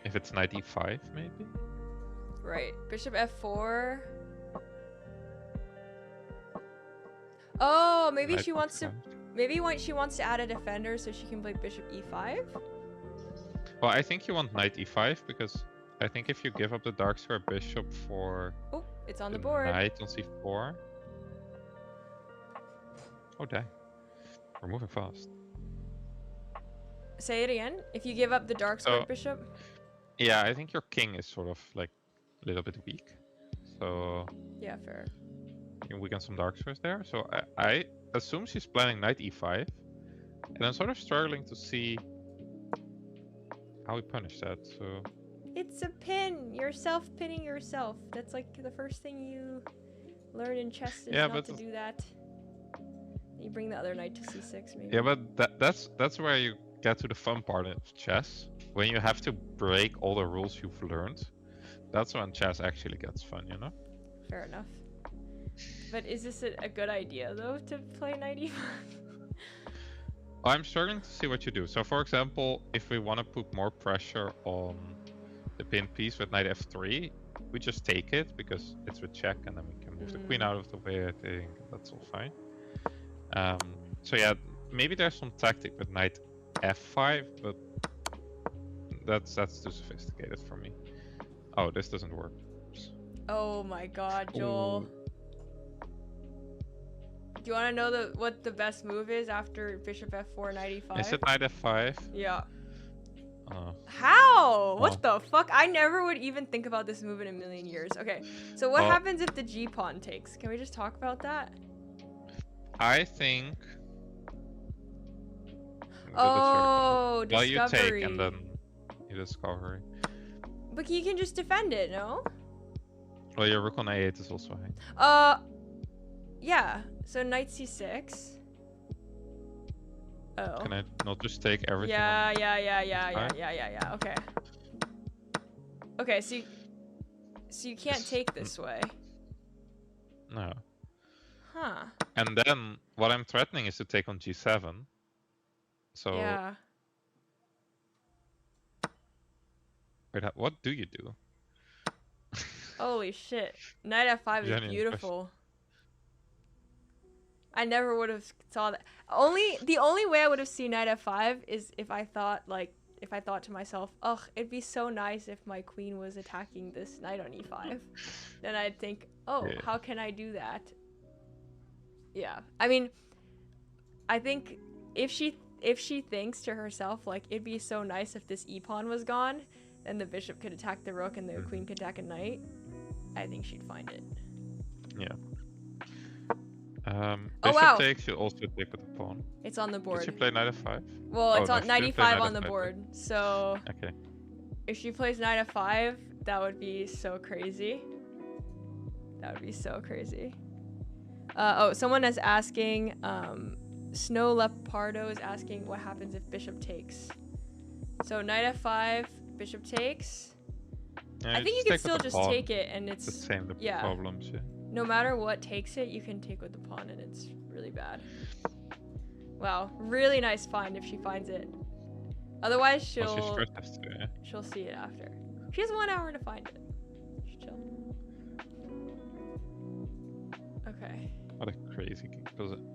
If it's knight e5, maybe? Right. Bishop f4. Oh, maybe she wants to... Maybe she wants to add a defender so she can play bishop e5? Well, I think you want knight e5 because I think if you give up the dark square bishop for... Oh, it's on the board. Knight on c4... Oh, dang. We're moving fast. Say it again. If you give up the dark square bishop? Yeah, I think your king is sort of like a little bit weak. So... Yeah, fair. You can weaken some dark squares there. So I assume she's planning knight e5. And I'm sort of struggling to see how we punish that, so... It's a pin! You're self-pinning yourself. That's like the first thing you learn in chess is not to do that. You bring the other knight to c6, maybe. Yeah, but that's where you get to the fun part of chess. When you have to break all the rules you've learned. That's when chess actually gets fun, you know? Fair enough. But is this a good idea, though, to play knight e5? I'm struggling to see what you do. So, for example, if we want to put more pressure on the pinned piece with knight f3, we just take it because it's with check, and then we can move the queen out of the way. I think that's all fine. So yeah, maybe there's some tactic with knight f5, but that's too sophisticated for me. Oh, this doesn't work. Oops. Oh my God, Joel. Ooh. Do you want to know what the best move is after bishop f4, knight e5? Is it knight f5? Yeah. How? What the fuck? I never would even think about this move in a million years. Okay, so what happens if the g-pawn takes? Can we just talk about that? I think... Oh, discovery. Well, you take and then you discovery. But you can just defend it, no? Well, your rook on a8 is also high. Yeah. So knight c6. Oh. Can I not just take everything? Yeah. Okay. Okay, so you can't take this way. No. Huh. And then what I'm threatening is to take on g7. So. Yeah. Wait, what do you do? Holy shit. Knight f5 is beautiful. I never would have saw that. The only way I would have seen knight f5 is if I thought to myself, ugh, it'd be so nice if my queen was attacking this knight on e5. Then I'd think, oh, yeah. How can I do that? Yeah. I mean, I think if she thinks to herself, like, it'd be so nice if this e-pawn was gone, then the bishop could attack the rook and the queen could attack a knight, I think she'd find it. Yeah. Bishop takes, you also take with the pawn. It's on the board. Did she play knight f5? Well, it's on knight e5 on the board. So okay. If she plays knight f5, that would be so crazy. That would be so crazy. Someone is asking, Snow Leopardo is asking what happens if bishop takes. So knight f5, bishop takes. Yeah, I think you can still just take it, and it's the same problems. Yeah. No matter what takes it, you can take with the pawn, and it's really bad. Wow, really nice find if she finds it. Otherwise, she'll see it after. She has 1 hour to find it. She's chill. Okay. What a crazy game.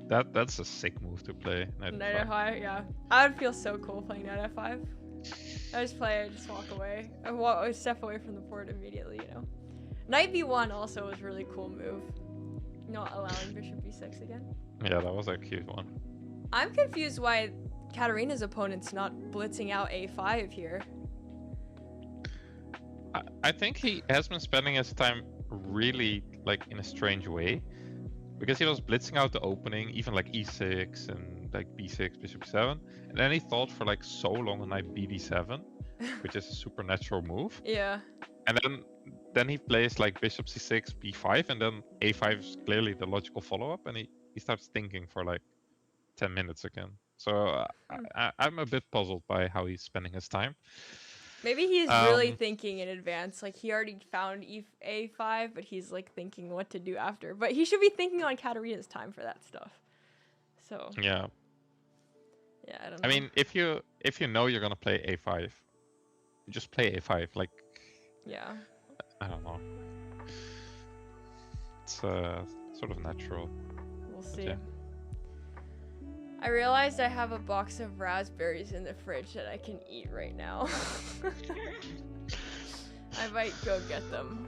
That's a sick move to play. Knight f5, yeah. I would feel so cool playing knight f5. I just play it, just walk away. I step away from the board immediately, you know. Knight b1 also was a really cool move. Not allowing bishop b6 again. Yeah, that was a cute one. I'm confused why Katarina's opponent's not blitzing out a5 here. I think he has been spending his time really like in a strange way. Because he was blitzing out the opening, even like e6 and like b6, bishop b7. And then he thought for like so long on knight bd7, which is a supernatural move. Yeah. And then he plays like bishop c6, b5, and then a5 is clearly the logical follow-up, and he starts thinking for like 10 minutes again. So I'm a bit puzzled by how he's spending his time. Maybe he's really thinking in advance. Like he already found a5, but he's like thinking what to do after. But he should be thinking on Katarina's time for that stuff. So yeah, I don't know. I mean, if you know you're gonna play a5, just play a5. Like yeah, I don't know. It's sort of natural. We'll see. Yeah. I realized I have a box of raspberries in the fridge that I can eat right now. I might go get them.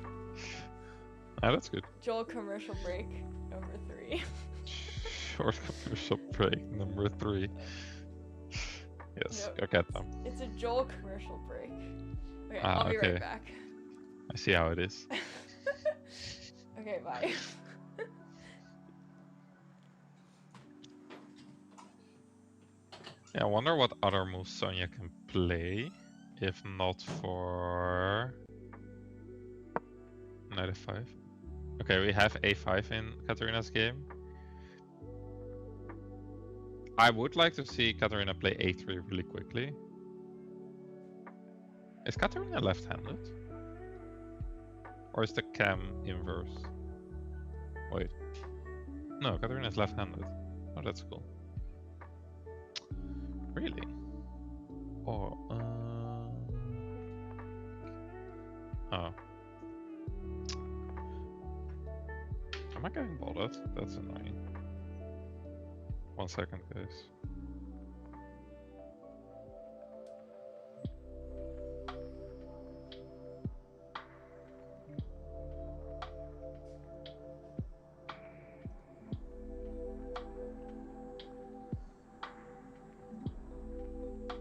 Ah, that's good. Joel commercial break number 3. Short commercial break number 3. Yes, go get them. It's a Joel commercial break. Okay, I'll be right back. I see how it is. Okay, bye. Yeah, I wonder what other moves Sonia can play, if not for knight f5. Okay, we have a5 in Katarina's game. I would like to see Katarina play a3 really quickly. Is Katarina left-handed? Or is the cam inverse? Wait. No, Katarina is left-handed. Oh, that's cool. Really? Oh, oh. Am I getting bothered? That's annoying. 1 second, guys.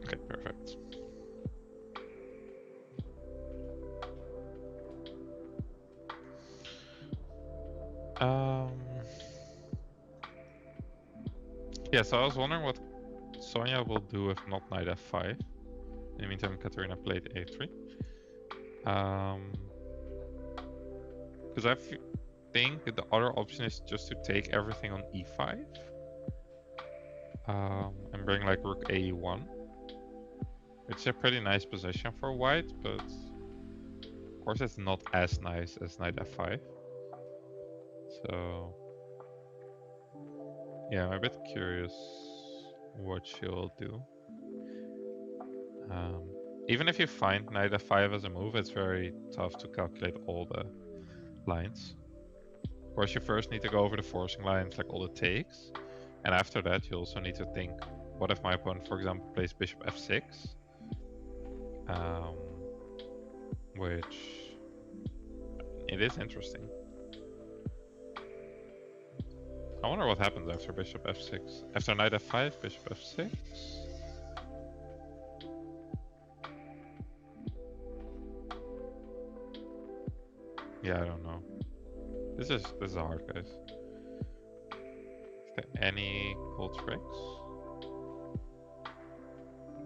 Okay, perfect. Yeah, so I was wondering what Sonia will do if not knight f5. In the meantime, Katarina played a3. Because I think the other option is just to take everything on e5. And bring like rook a1. It's a pretty nice position for white, but of course it's not as nice as knight f5. So yeah, I'm a bit curious what she'll do. Even if you find knight f5 as a move, it's very tough to calculate all the lines. Of course, you first need to go over the forcing lines, like all the takes. And after that, you also need to think, what if my opponent, for example, plays bishop f6? Which it is interesting. I wonder what happens after bishop f6. After knight f5, bishop f6. Yeah, I don't know. This is hard, guys. Is there any cool tricks?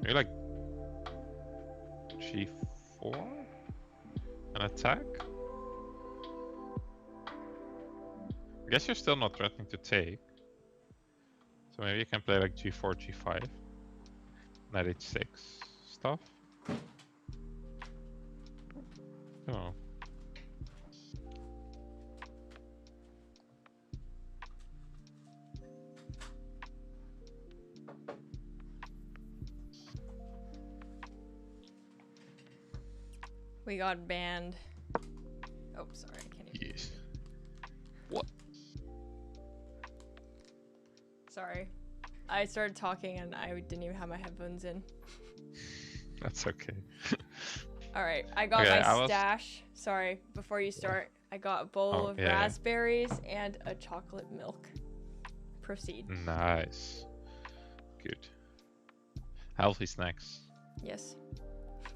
Maybe like g4? An attack? I guess you're still not threatening to take. So maybe you can play like g4, g5. Knight h6 stuff. Oh. We got banned. Oh, sorry, I can't even. Yes. What? Sorry. I started talking and I didn't even have my headphones in. That's okay. Alright, I got my stash. Sorry, before you start, I got a bowl of raspberries and a chocolate milk. Proceed. Nice. Good. Healthy snacks. Yes.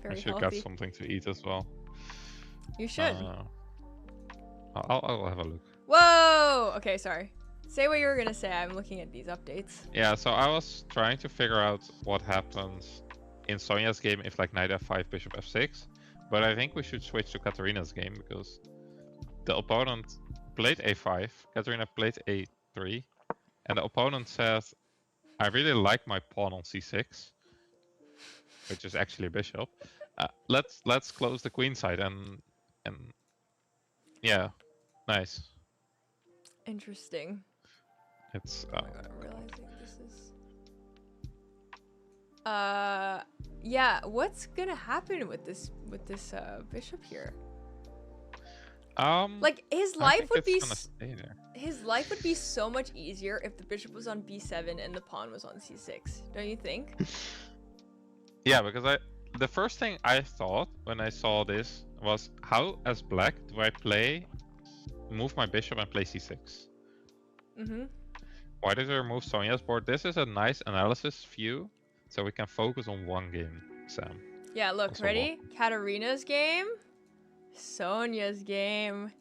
Very I should healthy. get something to eat as well. You should. I'll have a look. Whoa! Okay, sorry. Say what you were gonna say. I'm looking at these updates. Yeah, so I was trying to figure out what happens in Sonya's game if like knight f5, bishop f6. But I think we should switch to Katarina's game because the opponent played a5, Katarina played a3, and the opponent said, I really like my pawn on c6, which is actually a bishop. Let's close the queen side and yeah, nice. Interesting. It's oh my god, I'm realizing this is yeah, what's gonna happen with this bishop here? Like his life would be so much easier if the bishop was on b7 and the pawn was on c6, don't you think? Yeah, because the first thing I thought when I saw this was, how as black do I move my bishop and play c6? Why did I remove Sonya's board? This is a nice analysis view, so we can focus on one game, Sam. Yeah, look, also ready? Katarina's game, Sonya's game,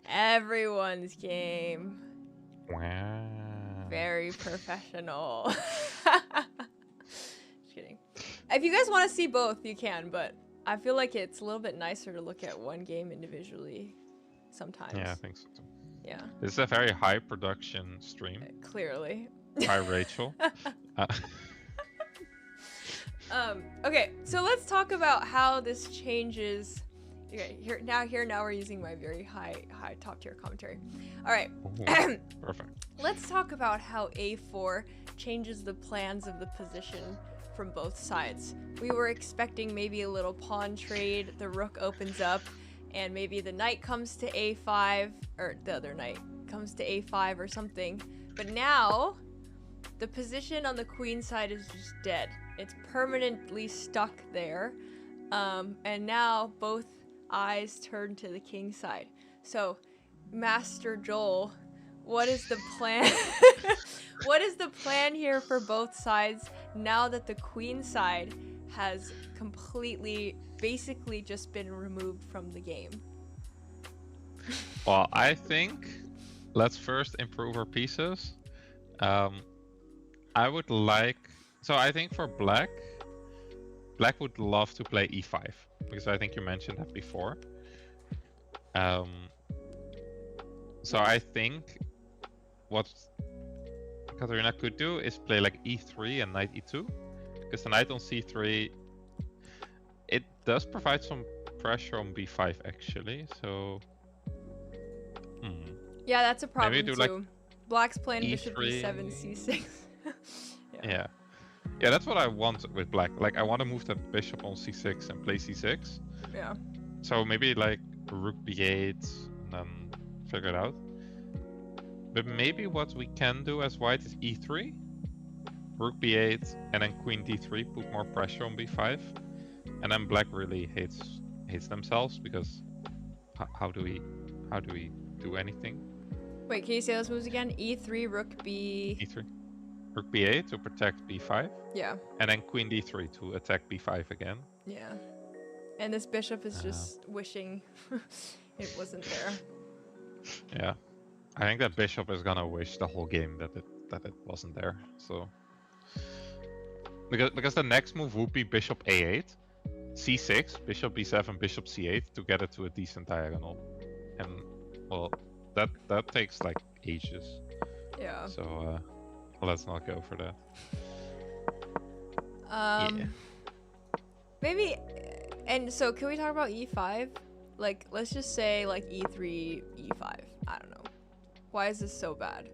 everyone's game. Wow. Very professional. Just kidding. If you guys want to see both, you can, but I feel like it's a little bit nicer to look at one game individually sometimes. Yeah, I think so too. Yeah. This is a very high production stream. Clearly. Hi, Rachel. Okay, so let's talk about how this changes. Okay, now we're using my very high top tier commentary. All right. Ooh, perfect. Let's talk about how a4 changes the plans of the position from both sides. We were expecting maybe a little pawn trade. The rook opens up, and maybe the knight comes to a5, or the other knight comes to a5 or something. But now, the position on the queen side is just dead. It's permanently stuck there. And now both eyes turn to the king side. So, Master Joel, what is the plan? What is the plan here for both sides now that the queen side has completely, basically just been removed from the game? Well, I think let's first improve our pieces. I would like, so I think for black would love to play e5 because I think you mentioned that before. So I think what Katarina could do is play like e3 and knight e2, because the knight on c3, it does provide some pressure on b5 actually. So yeah, that's a problem too. Like Black's playing bishop b7, c6. Yeah, that's what I want with black. Like I want to move that bishop on c6 and play c6. Yeah. So maybe like rook b8 and then figure it out. But maybe what we can do as white is e3, rook b8, and then queen d3, put more pressure on b5. And then black really hates themselves because how do we do anything? Wait, can you say those moves again? e3, rook b... e3. Rook b8 to protect b5. Yeah. And then queen d3 to attack b5 again. Yeah. And this bishop is just wishing it wasn't there. Yeah. I think that bishop is gonna wish the whole game that it wasn't there. So because the next move would be bishop a8, c6, bishop b7, bishop c8 to get it to a decent diagonal. And well, that takes like ages. Yeah. So let's not go for that. Yeah. Maybe, and so can we talk about e5? Like, let's just say like e3, e5. I don't know. Why is this so bad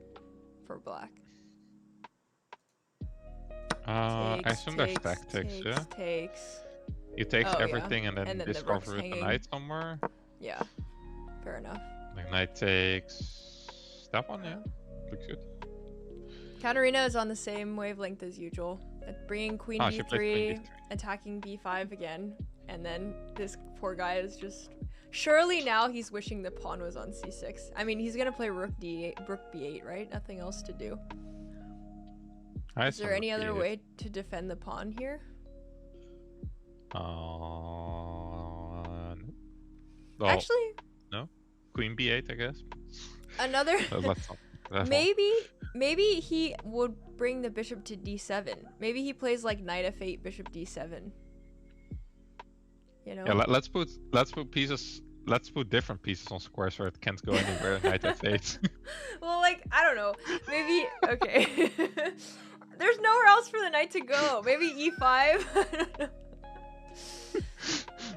for black? I assume there's tactics, yeah? Takes. You take everything and then discover with the knight somewhere. Yeah, fair enough. Like knight takes that one, yeah. Looks good. Katarina is on the same wavelength as usual. Bringing queen b3, attacking b5 again, and then this poor guy is just... Surely now he's wishing the pawn was on c6. I mean, he's gonna play rook d8, rook b8, right? Nothing else to do. Is there any other way to defend the pawn here? Well, actually, no. Queen b8, I guess. Another. Maybe he would bring the bishop to d7. Maybe he plays like knight f8, bishop d7. You know. Yeah, let's put pieces. Let's put different pieces on squares where it can't go anywhere. Knight f8. Well, like I don't know. Maybe okay. There's nowhere else for the knight to go. Maybe e5.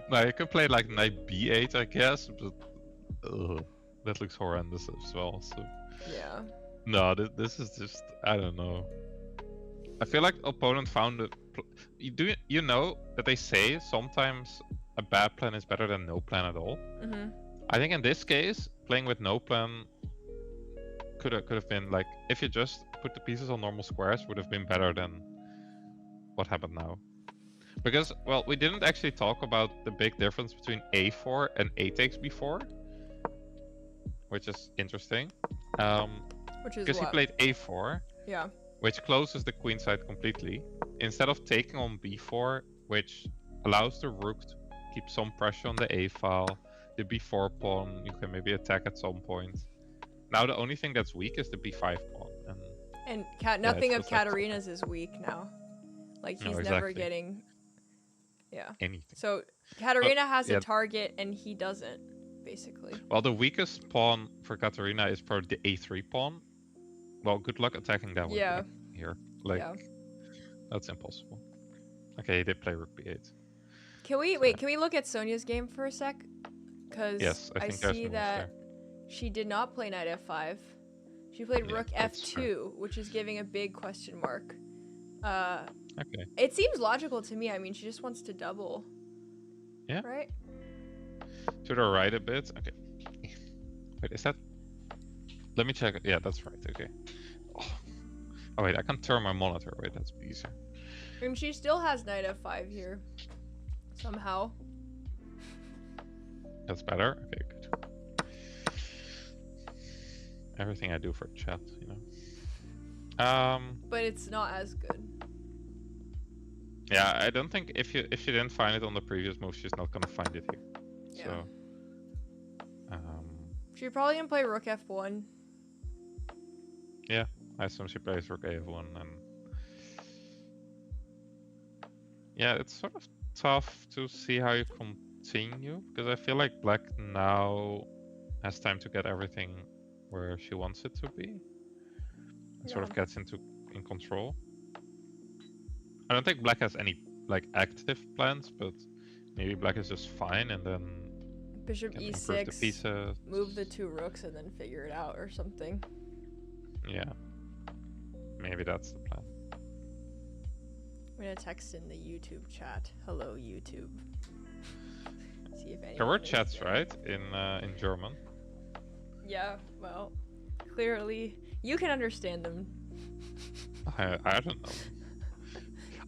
No, you could play like knight b8, I guess, but that looks horrendous as well. So yeah. No, this is just, I don't know. I feel like the opponent found it. You know that they say sometimes a bad plan is better than no plan at all. I think in this case, playing with no plan could have been like, if you just put the pieces on normal squares, would have been better than what happened now. Because, well, we didn't actually talk about the big difference between a4 and a takes b4, which is interesting. Which is because he played a4, yeah, which closes the queen side completely, instead of taking on b4, which allows the rook to keep some pressure on the a file. The b4 pawn you can maybe attack at some point. Now the only thing that's weak is the b5 pawn. And nothing of Katarina's is weak now. Like he's never getting anything. So Katarina has a target and he doesn't, basically. Well, the weakest pawn for Katarina is probably the a3 pawn. Well, good luck attacking that one here. Like, that's impossible. Okay, he did play rook b8. Can we wait? Can we look at Sonia's game for a sec? Because I see that she did not play knight f5. She played rook f2, which is giving a big question mark. Okay. It seems logical to me. I mean, she just wants to double. Yeah. Right? To the right a bit. Okay. Wait, is that... Let me check. Yeah, that's right. Okay. Oh wait, I can turn my monitor. Wait, that's easier. I mean, she still has knight f5 here. Somehow. That's better? Okay, good. Everything I do for chat, you know. But it's not as good. Yeah, I don't think if she didn't find it on the previous move, she's not gonna find it here. Yeah. So she's probably gonna play rook f1. Yeah, I assume she plays rook a1 and yeah, it's sort of tough to see how you continue, because I feel like black now has time to get everything where she wants it to be. And sort of gets in control. I don't think black has any like active plans, but maybe black is just fine and then Bishop e6, move the two rooks and then figure it out or something. Yeah. Maybe that's the plan. I'm gonna text in the YouTube chat. Hello, YouTube. See if anyone. There were chats, right? In German. Yeah, well, clearly you can understand them. I don't know.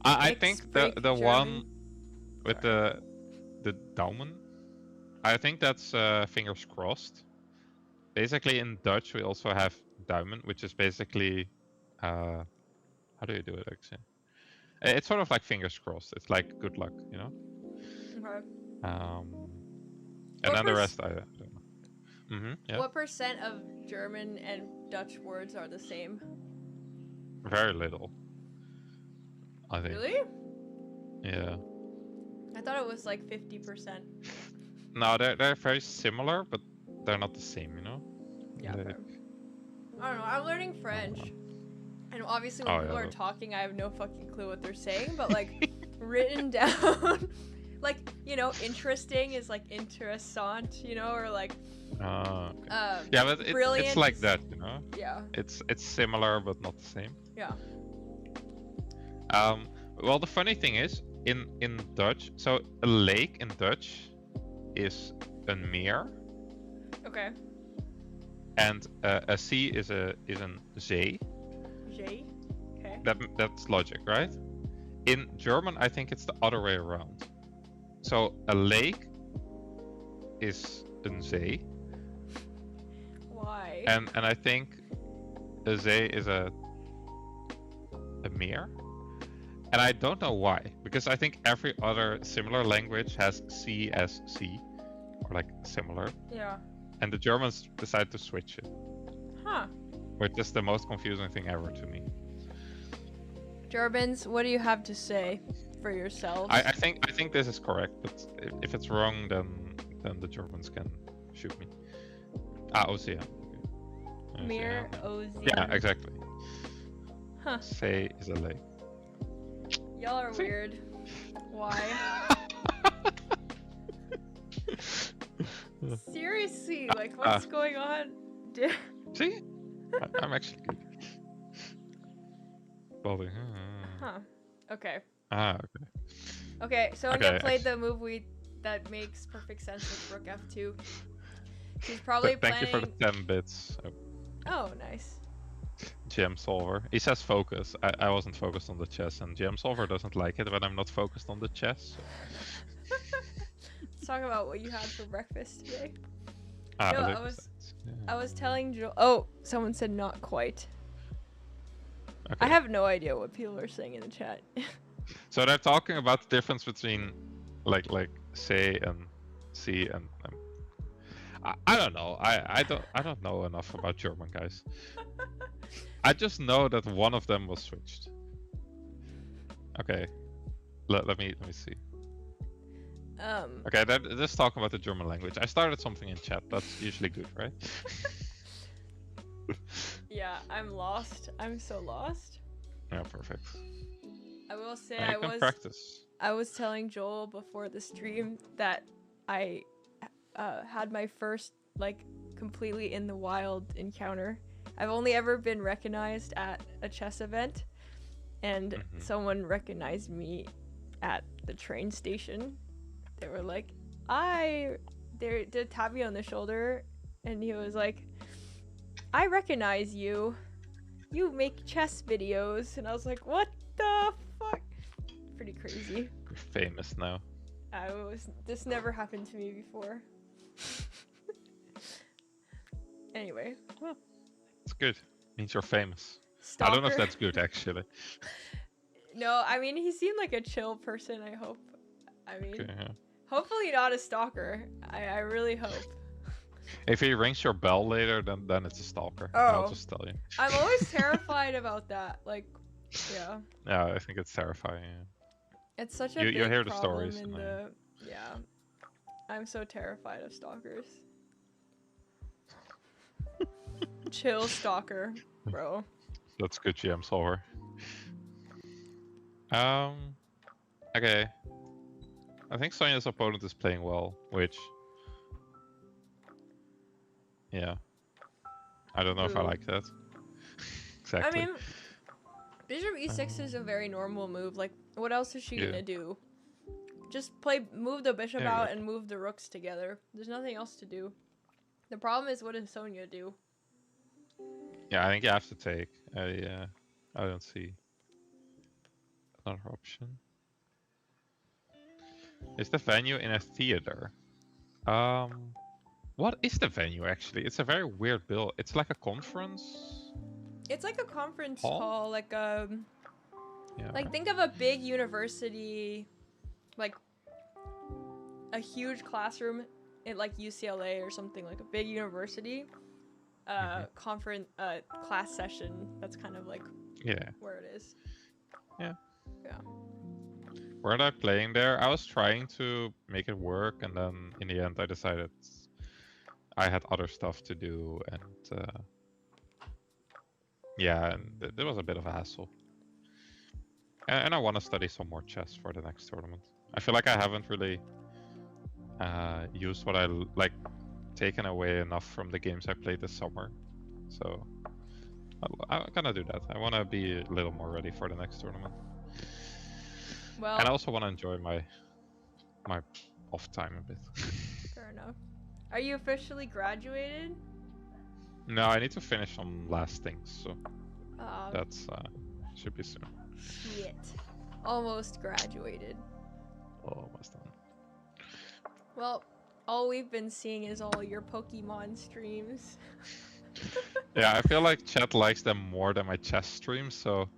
I think the one with the Daumen, I think that's fingers crossed. Basically in Dutch we also have Duimen, which is basically how do you do it actually? It's sort of like fingers crossed. It's like good luck, you know? Okay. And then the rest I don't know. Yeah. What percent of German and Dutch words are the same? Very little, I think. Really? Yeah. I thought it was like 50%. No, they're very similar, but they're not the same, you know? Yeah. Like, I don't know. I'm learning French. And obviously when people are talking, I have no fucking clue what they're saying, but like written down, like, you know, interesting is like interessant, you know, or like okay. Yeah, but it's like that, you know? Yeah. It's similar but not the same. Yeah. Well, the funny thing is, in Dutch, so a lake in Dutch is een meer. Okay. And a sea is een zee. Zee? Okay. That's logic, right? In German, I think it's the other way around. So a lake is een zee. Why? And I think a zee is a meer. And I don't know why, because I think every other similar language has C as C, or like similar. Yeah. And the Germans decided to switch it. Huh. Which is the most confusing thing ever to me. Germans, what do you have to say for yourselves? I think this is correct, but if it's wrong, then the Germans can shoot me. Ocean. Okay. Mere Ocean. Yeah, exactly. Huh. Say is a lake. Y'all are weird. Why? Seriously, like what's going on? See? I'm actually good. Balding. Huh. Okay. Okay. Okay, so Sonia played the move that makes perfect sense with Rook F2. She's probably planning... Thank you for the 10 bits. Oh, nice. Gem Solver. He says focus. I wasn't focused on the chess, and Gem Solver doesn't like it when I'm not focused on the chess. So. Let's talk about what you had for breakfast today. I was telling Joel... Oh, someone said not quite. Okay. I have no idea what people are saying in the chat. So they're talking about the difference between like say and C and I don't know. I don't know enough about German, guys. I just know that one of them was switched. Okay. Let me see. Okay, let's talk about the German language. I started something in chat. That's usually good, right? Yeah, I'm lost. I'm so lost. Yeah, perfect. I will say I was telling Joel before the stream that I had my first like completely in the wild encounter. I've only ever been recognized at a chess event, and someone recognized me at the train station. They were like, they tapped me on the shoulder, and he was like, I recognize you. You make chess videos. And I was like, what the fuck? Pretty crazy. You're famous now. This never happened to me before. Anyway. Well, it's good. Means you're famous. Stalker. I don't know if that's good, actually. No, I mean, he seemed like a chill person, I hope. I mean, okay, yeah. Hopefully not a stalker. I really hope. If he rings your bell later, then it's a stalker. Oh. I'll just tell you. I'm always terrified about that. Like, yeah. Yeah, I think it's terrifying. Yeah. It's such a big you hear problem the stories in the... Yeah. I'm so terrified of stalkers. Chill stalker, bro. That's good, GM Solver. Okay. I think Sonia's opponent is playing well, which... Yeah. I don't know if I like that. Exactly. I mean, Bishop E6 is a very normal move. Like, what else is she gonna do? Just move the bishop out and move the rooks together. There's nothing else to do. The problem is, what does Sonia do? Yeah, I think you have to take. I don't see another option. Is the venue in a theater? What is the venue actually? It's a very weird build. It's like a conference. It's like a conference hall, like like think of a big university, like a huge classroom at like UCLA or something, like a big university conference class session. That's kind of like where it is. Yeah. Yeah. Weren't I playing there? I was trying to make it work, and then in the end I decided I had other stuff to do, and Yeah, and it was a bit of a hassle. And I want to study some more chess for the next tournament. I feel like I haven't really used what I like, taken away enough from the games I played this summer. So I'm gonna do that. I want to be a little more ready for the next tournament. Well, and I also want to enjoy my off time a bit. Fair enough. Are you officially graduated? No, I need to finish some last things, so that's should be soon. Shit. Almost graduated. Almost done. Well, all we've been seeing is all your Pokemon streams. Yeah, I feel like chat likes them more than my chess streams, so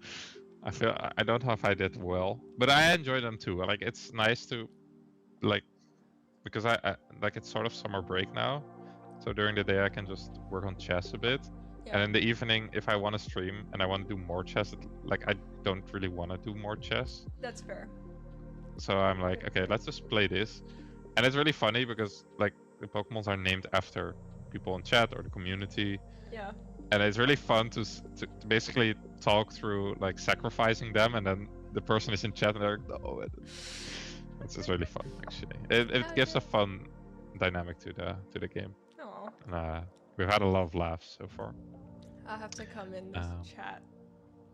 I don't know if I did well, but I enjoy them too. Like it's nice to like because I like it's sort of summer break now, so during the day I can just work on chess a bit, and in the evening if I want to stream and I want to do more chess, like I don't really want to do more chess. That's fair. So I'm like, okay, let's just play this, and it's really funny because like the Pokemons are named after people in chat or the community. Yeah. And it's really fun to basically talk through like sacrificing them, and then the person is in chat and they're like, no. It's just really fun actually. It gives a fun dynamic to the game. Oh. And we've had a lot of laughs so far. I'll have to come in this chat.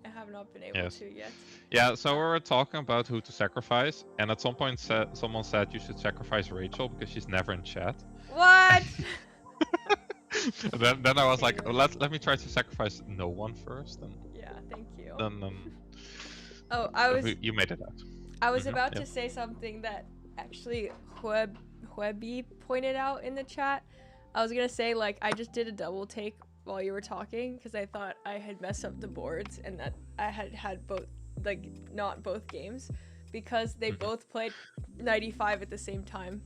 I have not been able to yet. Yeah, so we were talking about who to sacrifice, and at some point someone said you should sacrifice Rachel because she's never in chat. What? then I was like, oh, let me try to sacrifice no one first. And yeah, thank you. Then oh, you made it out. I was about to say something that actually Huebi pointed out in the chat. I was gonna say like I just did a double take while you were talking because I thought I had messed up the boards and that I had both, like not both games, because they both played 95 at the same time.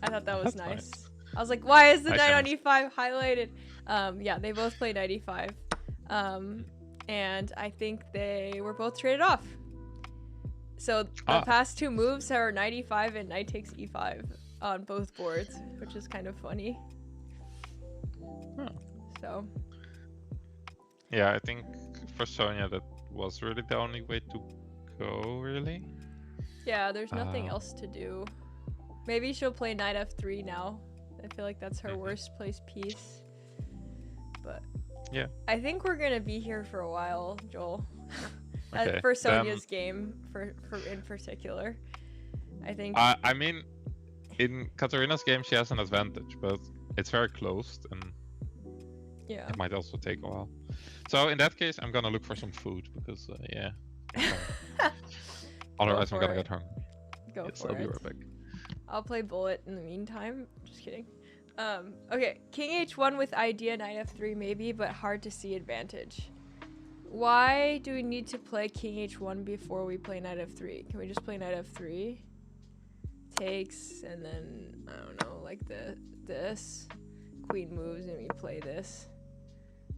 I thought that was nice. I was like, why is the 995 highlighted? Yeah, they both played 95. And I think they were both traded off. So the past two moves are 95 and knight takes e5 on both boards, which is kind of funny. So. Yeah, I think for Sonia that was really the only way to go, really. Yeah, there's nothing else to do. Maybe she'll play knight f3 now. I feel like that's her worst place piece. But yeah, I think we're gonna be here for a while, Joel. Okay, for Sonia's game, for in particular, I think. I mean, in Katarina's game she has an advantage, but it's very closed and yeah, it might also take a while. So in that case, I'm gonna look for some food because yeah, otherwise I'm gonna get hungry. Go for it. I'll be right back. I'll play Bullet in the meantime. Just kidding. Okay, King H1 with idea, knight f3 maybe, but hard to see advantage. Why do we need to play King H1 before we play knight f3? Can we just play knight f3? Takes, and then, I don't know, like this. Queen moves and we play this.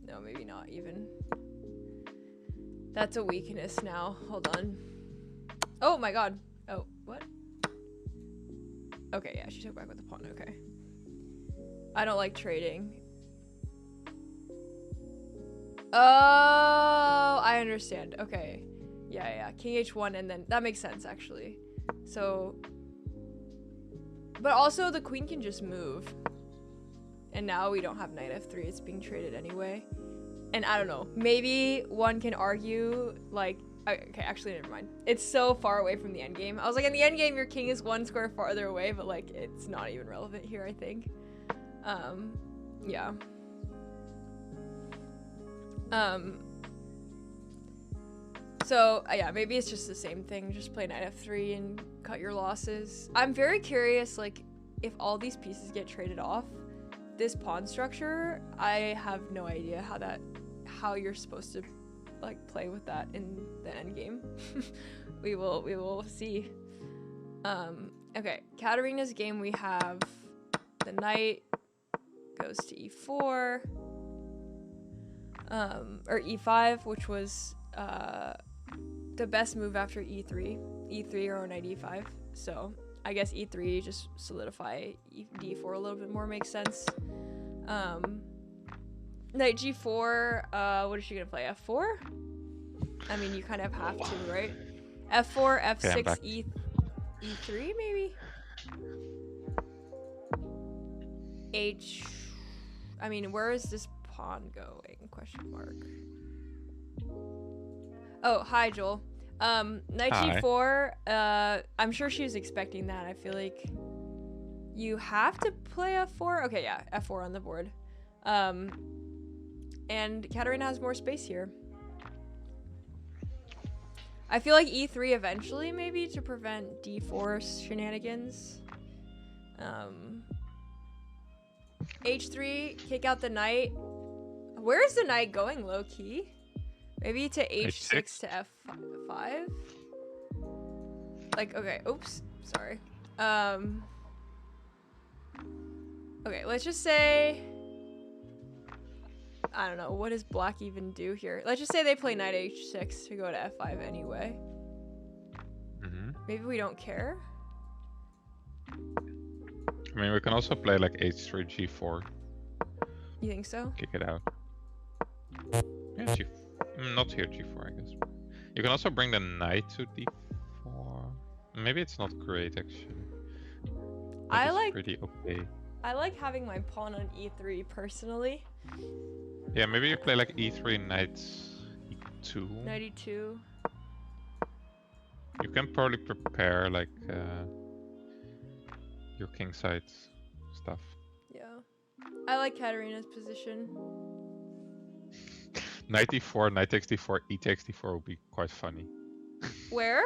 No, maybe not even. That's a weakness now. Hold on. Oh my god. Oh, what? Okay, yeah, she took back with the pawn. Okay. I don't like trading. Oh, I understand. Okay. Yeah. King H1 and then that makes sense actually. So, but also the queen can just move. And now we don't have knight f3. It's being traded anyway. And I don't know. Maybe one can argue like, okay, actually never mind. It's so far away from the endgame. I was like, in the endgame your king is one square farther away, but like it's not even relevant here, I think. Yeah. So yeah, maybe it's just the same thing. Just play knight f3 and cut your losses. I'm very curious, like, if all these pieces get traded off, this pawn structure, I have no idea how you're supposed to like play with that in the end game. we will see. Okay, Katarina's game, we have the knight goes to e4, or e5, which was the best move after e3 or knight e5. So I guess e3 just solidify d4 a little bit more makes sense. Knight G4. What is she gonna play? F4? I mean, you kind of have to, right? F4, F6, E3, maybe? H. I mean, where is this pawn going? Question mark. Oh, hi, Joel. Knight G4. I'm sure she was expecting that. I feel like you have to play F4. Okay, yeah, F4 on the board. And Katarina has more space here. I feel like E3 eventually, maybe, to prevent D4 shenanigans. H3, kick out the knight. Where is the knight going, low-key? Maybe to H6 to F5? Like, okay, oops, sorry. Okay, let's just say... I don't know, what does black even do here? Let's just say they play knight H6 to go to F5 anyway. Maybe we don't care? I mean, we can also play like H3, G4. You think so? Kick it out. Yeah, not here, G4, I guess. You can also bring the knight to D4. Maybe it's not great, actually. It's pretty okay. I like having my pawn on E3 personally. Yeah, maybe you play like E3, knight E2. Knight E2. You can probably prepare like your kingside stuff. Yeah. I like Katarina's position. Knight E4, knight takes D4, e takes D4 would be quite funny. Where?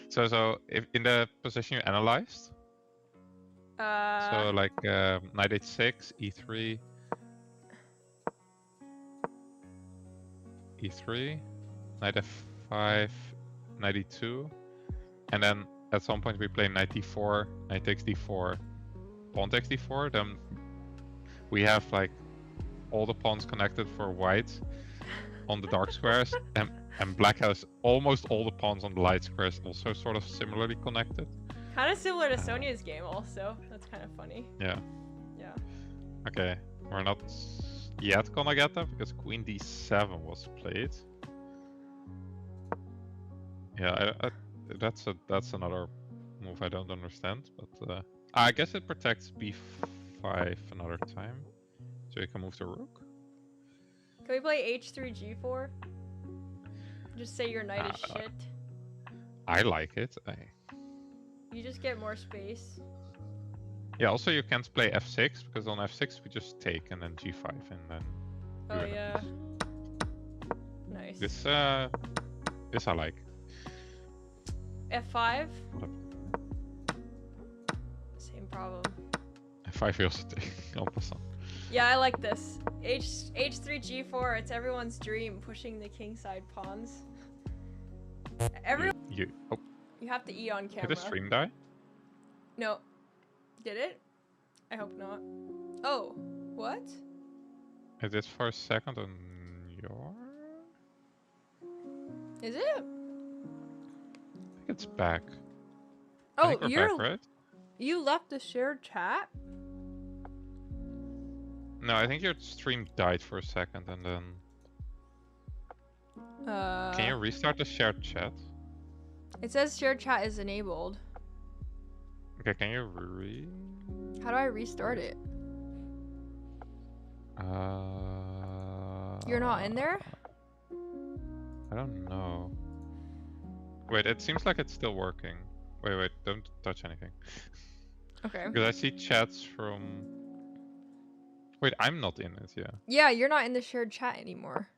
So if in the position you analyzed. So like knight H6, E3, E3, knight F5, knight E2, and then at some point we play knight D4, knight takes D4, pawn takes D4. Then we have like all the pawns connected for white on the dark squares, and black has almost all the pawns on the light squares also sort of similarly connected. Kind of similar to Sonia's game also. That's kind of funny. Yeah. Yeah. Okay, we're not yet gonna get that because Queen D7 was played. Yeah, that's another move I don't understand, but I guess it protects B5 another time, so you can move the rook. Can we play H3 G4? Just say your knight is shit. I like it. You just get more space. Yeah, also you can't play F6 because on F6 we just take and then G5 and then. Oh yeah. Nice. This I like. F5. Same problem. F5 you also take. En passant. Yeah, I like this. H3 G4. It's everyone's dream, pushing the kingside pawns. Everyone. You have to eat on camera. Did the stream die? No. Did it? I hope not. Oh, what? It did for a second on your... Is it? I think it's back. Oh, you're back, right? You left the shared chat? No, I think your stream died for a second and then... Can you restart the shared chat? It says shared chat is enabled. Okay, can you How do I restart it? You're not in there? I don't know. Wait, it seems like it's still working. Wait, don't touch anything. Okay. Because I see chats from... Wait, I'm not in it, yeah. Yeah, you're not in the shared chat anymore.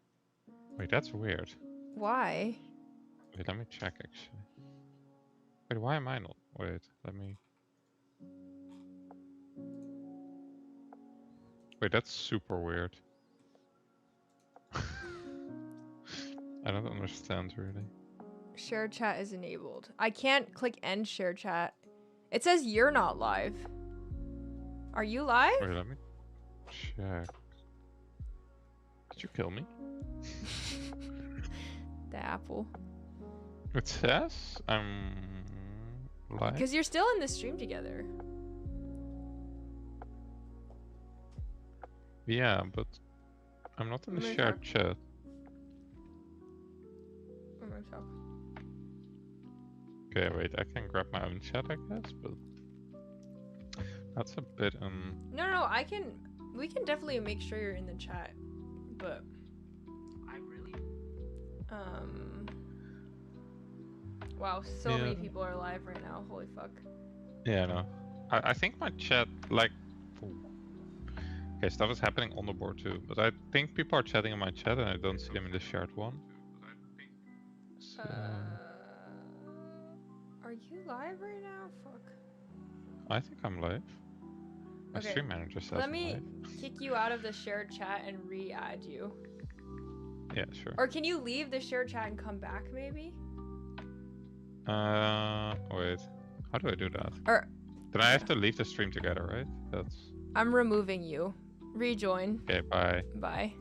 Wait, that's weird. Why? Wait, let me check actually. Wait, why am I not? Wait, let me... Wait, that's super weird. I don't understand really. Shared chat is enabled. I can't click end shared chat. It says you're not live. Are you live? Wait, let me check. Did you kill me? The apple. It says I'm live. Because you're still in the stream together. Yeah, but I'm not in the shared chat. I'm gonna talk. Okay, wait, I can grab my own chat, I guess, but that's a bit No, we can definitely make sure you're in the chat, but I really. Wow, so many people are live right now. Holy fuck. Yeah, no. I think my chat, like... Okay, stuff is happening on the board too, but I think people are chatting in my chat and I don't see them in the shared one. So... Are you live right now? Fuck. I think I'm live. My stream manager says Let I'm me live. kick you out of the shared chat and re-add you. Yeah, sure. Or can you leave the shared chat and come back maybe? Wait. How do I do that? Or then I have to leave the stream together, right? That's... I'm removing you. Rejoin. Okay, bye. Bye.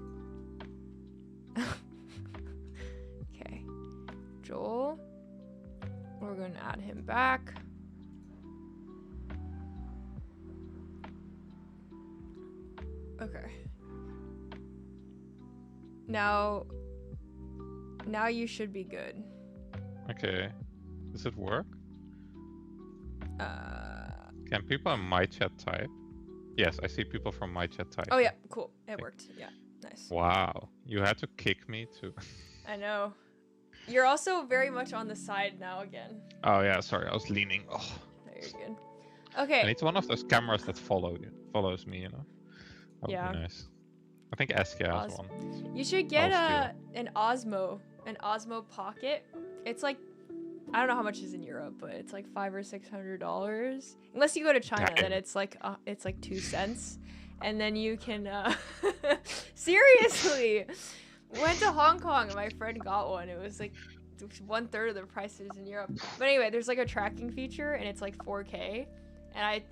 Okay. Joel. We're gonna add him back. Okay. Now you should be good. Okay. Does it work? Can people in my chat type? Yes, I see people from my chat type. Oh yeah, cool. It worked. Yeah, nice. Wow, you had to kick me too. I know. You're also very much on the side now again. Oh yeah, sorry, I was leaning. Oh. No, you're good. Okay. And it's one of those cameras that follows me, you know. That would be nice. I think Eskia has one. You should get an Osmo Pocket. It's like, I don't know how much it is in Europe, but it's like $500 or $600. Unless you go to China, then it's like 2 cents, and then you can. Seriously, went to Hong Kong and my friend got one. It was like 1/3 of the prices in Europe. But anyway, there's like a tracking feature and it's like 4K, and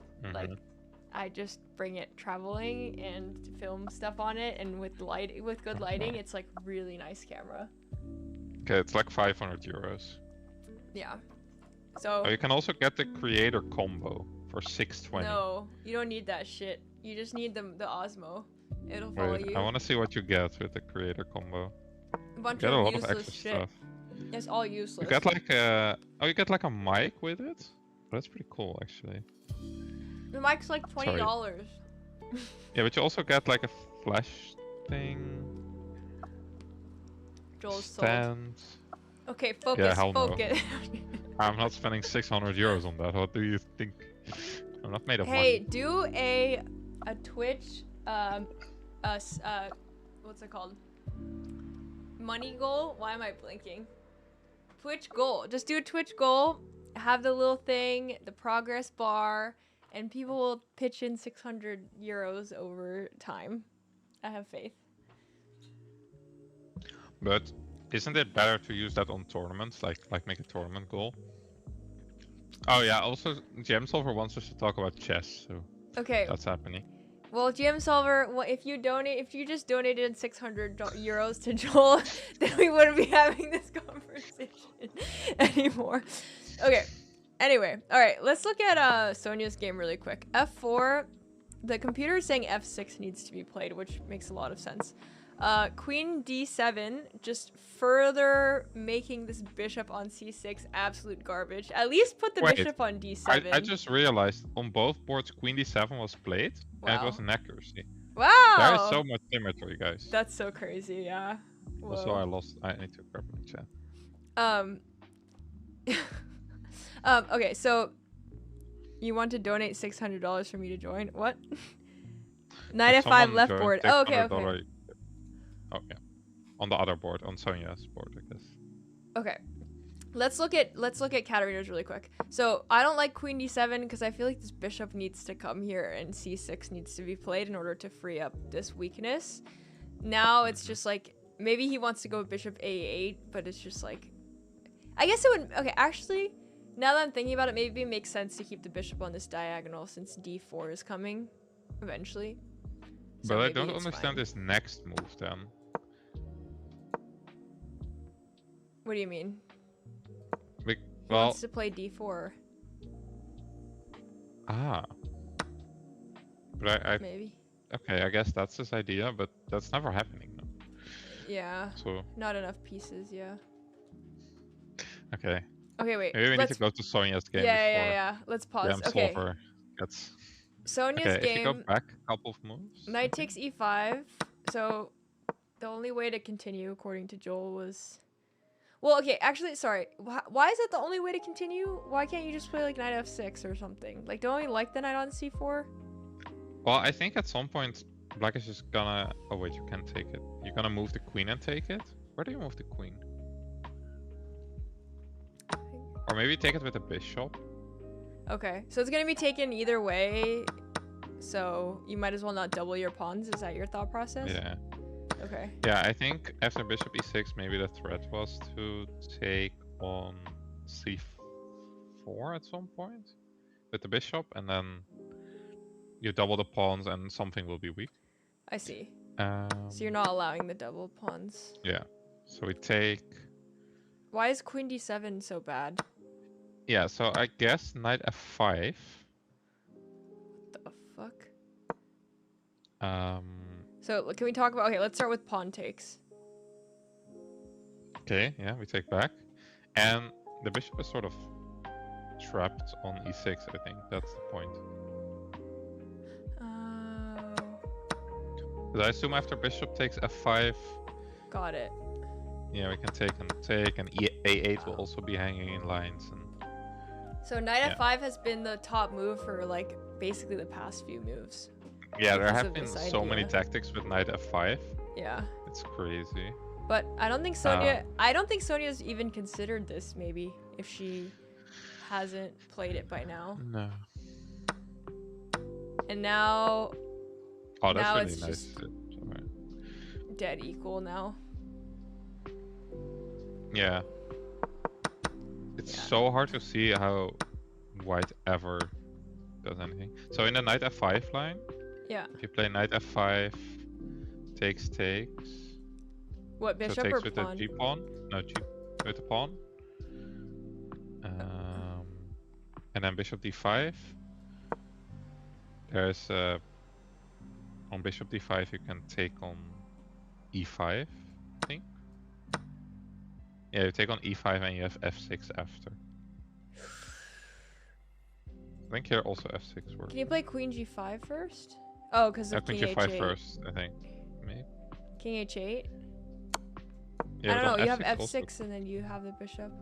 I just bring it traveling and film stuff on it, and with good lighting, it's like really nice camera. Okay, it's like 500 euros. Yeah. So. Oh, you can also get the creator combo for 620. No, you don't need that shit. You just need the Osmo. It'll follow you. I want to see what you get with the creator combo. A bunch you get of a lot useless of extra shit. stuff. It's all useless. You get like a you get like a mic with it. That's pretty cool, actually. The mic's like $20. Yeah, but you also get like a flash thing. Joel's stand. sold. Okay, focus. Focus. No. I'm not spending 600 euros on that. What do you think? I'm not made of money. Hey, do a Twitch what's it called? Money goal? Why am I blinking? Twitch goal. Just do a Twitch goal. Have the little thing, the progress bar, and people will pitch in 600 euros over time. I have faith. But isn't it better to use that on tournaments? Like make a tournament goal? Oh yeah, also GM Solver wants us to talk about chess, so okay, that's happening. Well, GM Solver, if you just donated 600 euros to Joel, then we wouldn't be having this conversation anymore. Okay. Anyway, all right, let's look at Sonia's game really quick. F4, the computer is saying F6 needs to be played, which makes a lot of sense. Queen D7, just further making this bishop on C6 absolute garbage. At least put the bishop on D7. I just realized on both boards Queen D7 was played, and it was an accuracy. Wow! There is so much symmetry, guys. That's so crazy, yeah. Whoa. Also, I need to grab my chat. Okay, so you want to donate $600 for me to join? What? Knight F5 left board. Oh, okay, okay. Oh, yeah. On the other board, on Sonia's board, I guess. Okay. Let's look at Katarina's really quick. So, I don't like Queen D7 because I feel like this bishop needs to come here and C6 needs to be played in order to free up this weakness. Now, it's just like, maybe he wants to go bishop A8, but it's just like... I guess it would... Okay, actually, now that I'm thinking about it, maybe it makes sense to keep the bishop on this diagonal since D4 is coming eventually. So but I don't understand this next move, then. What do you mean? He wants to play D4. Ah. But I maybe. Okay, I guess that's his idea, but that's never happening, Yeah. So not enough pieces. Yeah. okay. Okay, wait. Maybe we need to go to Sonia's game before. Yeah. Let's pause. Game Okay. solver gets. Sonia's Okay, if you go game. back a couple of moves. Knight takes e5. So the only way to continue, according to Joel, was. Well, okay. Actually, sorry. Why is that the only way to continue? Why can't you just play like knight f6 or something? Like, don't you like the knight on c4? Well, I think at some point Black is just gonna. Oh wait, you can take it. You're gonna move the queen and take it. Where do you move the queen? Or maybe take it with a bishop. Okay, so it's gonna be taken either way. So you might as well not double your pawns. Is that your thought process? Yeah. Okay. Yeah, I think after bishop e6, maybe the threat was to take on c4 at some point with the bishop, and then you double the pawns and something will be weak. I see. So you're not allowing the double pawns. Yeah. So we take. Why is queen d7 so bad? Yeah, so I guess knight f5. What the fuck? So can we talk about? Okay, let's start with pawn takes. Okay, yeah, we take back, and the bishop is sort of trapped on e6. I think that's the point. Because I assume after bishop takes f5. Got it. Yeah, we can take, and a8 will also be hanging in lines. And so knight f5 has been the top move for like basically the past few moves. Yeah, there have been so many tactics with knight f5. Yeah. It's crazy. But I don't think Sonia. I don't think Sonia's even considered this. Maybe if she hasn't played it by now. No. And now. Oh, that's now really it's nice. Just dead equal now. Yeah. It's so hard to see how white ever does anything. So in the knight f5 line, yeah. If you play knight f5, takes. What, bishop so takes or with pawn? the g pawn. No, g with the pawn. And then bishop d5. There's on bishop d5 you can take on e5, I think. Yeah, you take on e5 and you have f6 after. I think here also f6 works. Can you play queen g5 first? Oh, because of queen king g5 h8. first, I think. Maybe. King h8? Yeah, I don't know, you have f6 f6 also. and then you have the bishop.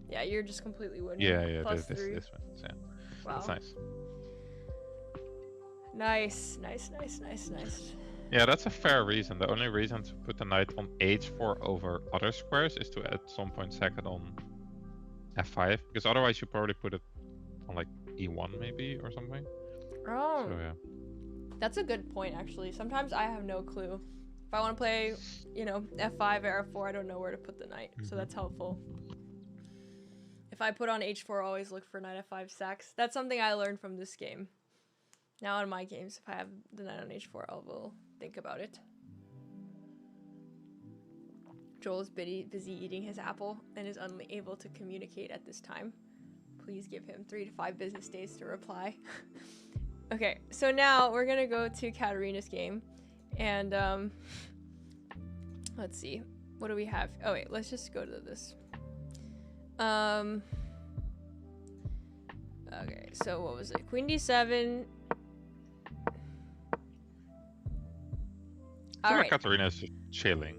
Yeah, you're just completely winning. Yeah, Plus this 3. one. Yeah. Wow. That's nice. Yeah, that's a fair reason. The only reason to put the knight on h4 over other squares is to at some point sack it on f5, because otherwise you probably put it on like e1 maybe or something. Oh. So, yeah. That's a good point, actually. Sometimes I have no clue. If I want to play, f5 or f4, I don't know where to put the knight. So that's helpful. If I put on h4, always look for knight f5 sacks. That's something I learned from this game. Now in my games, if I have the knight on h4, I will think about it. Joel is busy eating his apple and is unable to communicate at this time. Please give him 3 to 5 business days to reply. Okay, so now we're gonna go to Katarina's game, and let's see, what do we have? Oh wait, let's just go to this. Okay, so what was it? Queen d7. I feel like Katarina is just chilling.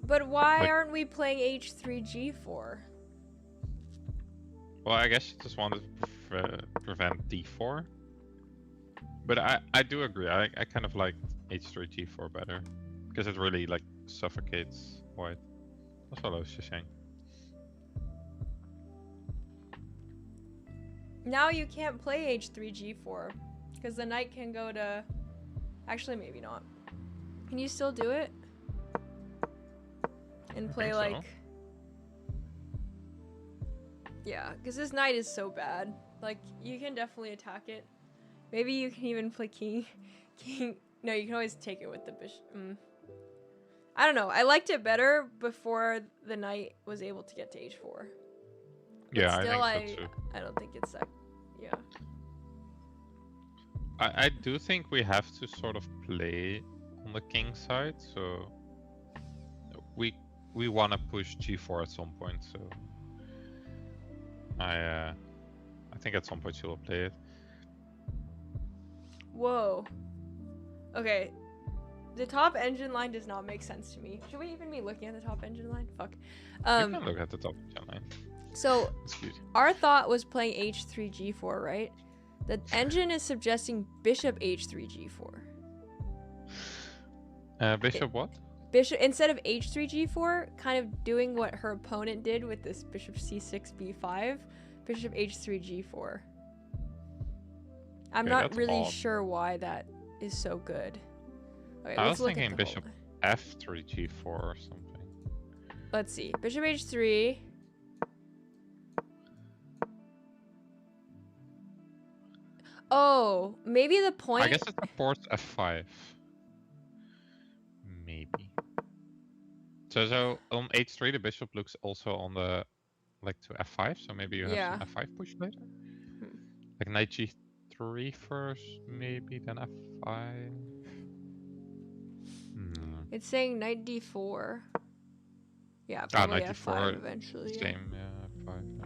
But why aren't we playing h3 g4? Well, I guess she just wanted to prevent d4. But I do agree. I kind of like h3 g4 better, because it really like suffocates white. That's what I was just saying. Now you can't play h3 g4 because the knight can go to. Actually, maybe not. Can you still do it? And play like. So. Yeah, because this knight is so bad. Like, you can definitely attack it. Maybe you can even play king. No, you can always take it with the bishop. I don't know. I liked it better before the knight was able to get to h4. But Yeah, still, I think so too. I don't think it's that. Yeah. I do think we have to sort of play on the king side, so we want to push g4 at some point, so I think at some point she will play it. Whoa. Okay. The top engine line does not make sense to me. Should we even be looking at the top engine line? Fuck. You can look at the top engine line. So Excuse. Our thought was playing h3 g4, right? The engine is suggesting bishop h3 g4. Bishop what? Bishop, instead of h3 g4, kind of doing what her opponent did with this bishop c6 b5, bishop h3 g4. I'm not really sure why that is so good. Okay, I was thinking bishop f3 g4 or something. Let's see. Bishop h3. Oh, maybe the point... I guess it supports f5. Maybe. So on h3 the bishop looks also on the to f5, so maybe you have some f5 push later. Like knight g3 first, maybe then f5. It's saying knight d4. Yeah, probably knight f5 d4 eventually. Same, yeah, f5. Yeah.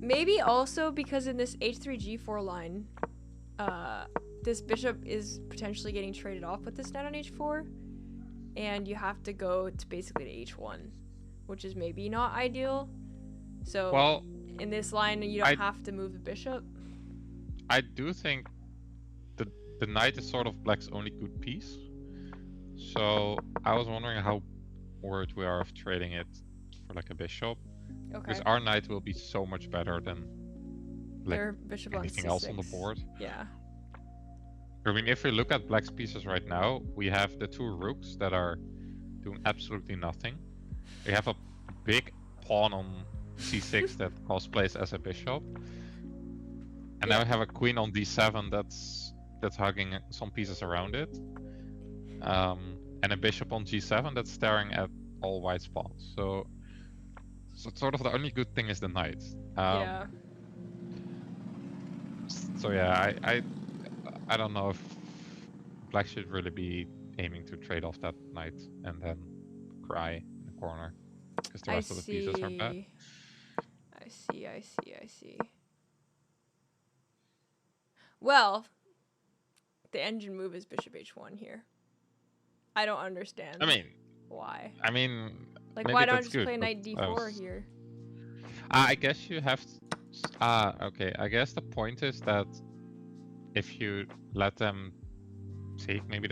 Maybe also because in this h3 g4 line, this bishop is potentially getting traded off with this knight on h4, and you have to go to basically to h1, which is maybe not ideal. So in this line, you don't have to move the bishop. I do think the knight is sort of black's only good piece. So I was wondering how worried we are of trading it for like a bishop. Okay. Because our knight will be so much better than their bishop anything else on the board. Yeah. I mean, if we look at black's pieces right now, we have the two rooks that are doing absolutely nothing. We have a big pawn on c6 that cosplays as a bishop. And now we have a queen on d7 that's hugging some pieces around it. And a bishop on g7 that's staring at all white pawns. So sort of the only good thing is the knight. Yeah. So yeah, I don't know if black should really be aiming to trade off that knight and then cry in the corner because the rest of the pieces are bad. I see. Well, the engine move is bishop h1 here. I don't understand. I mean, why? I mean, like, why don't I just play knight d4 here? I guess you have to... okay. I guess the point is that if you let them... See, maybe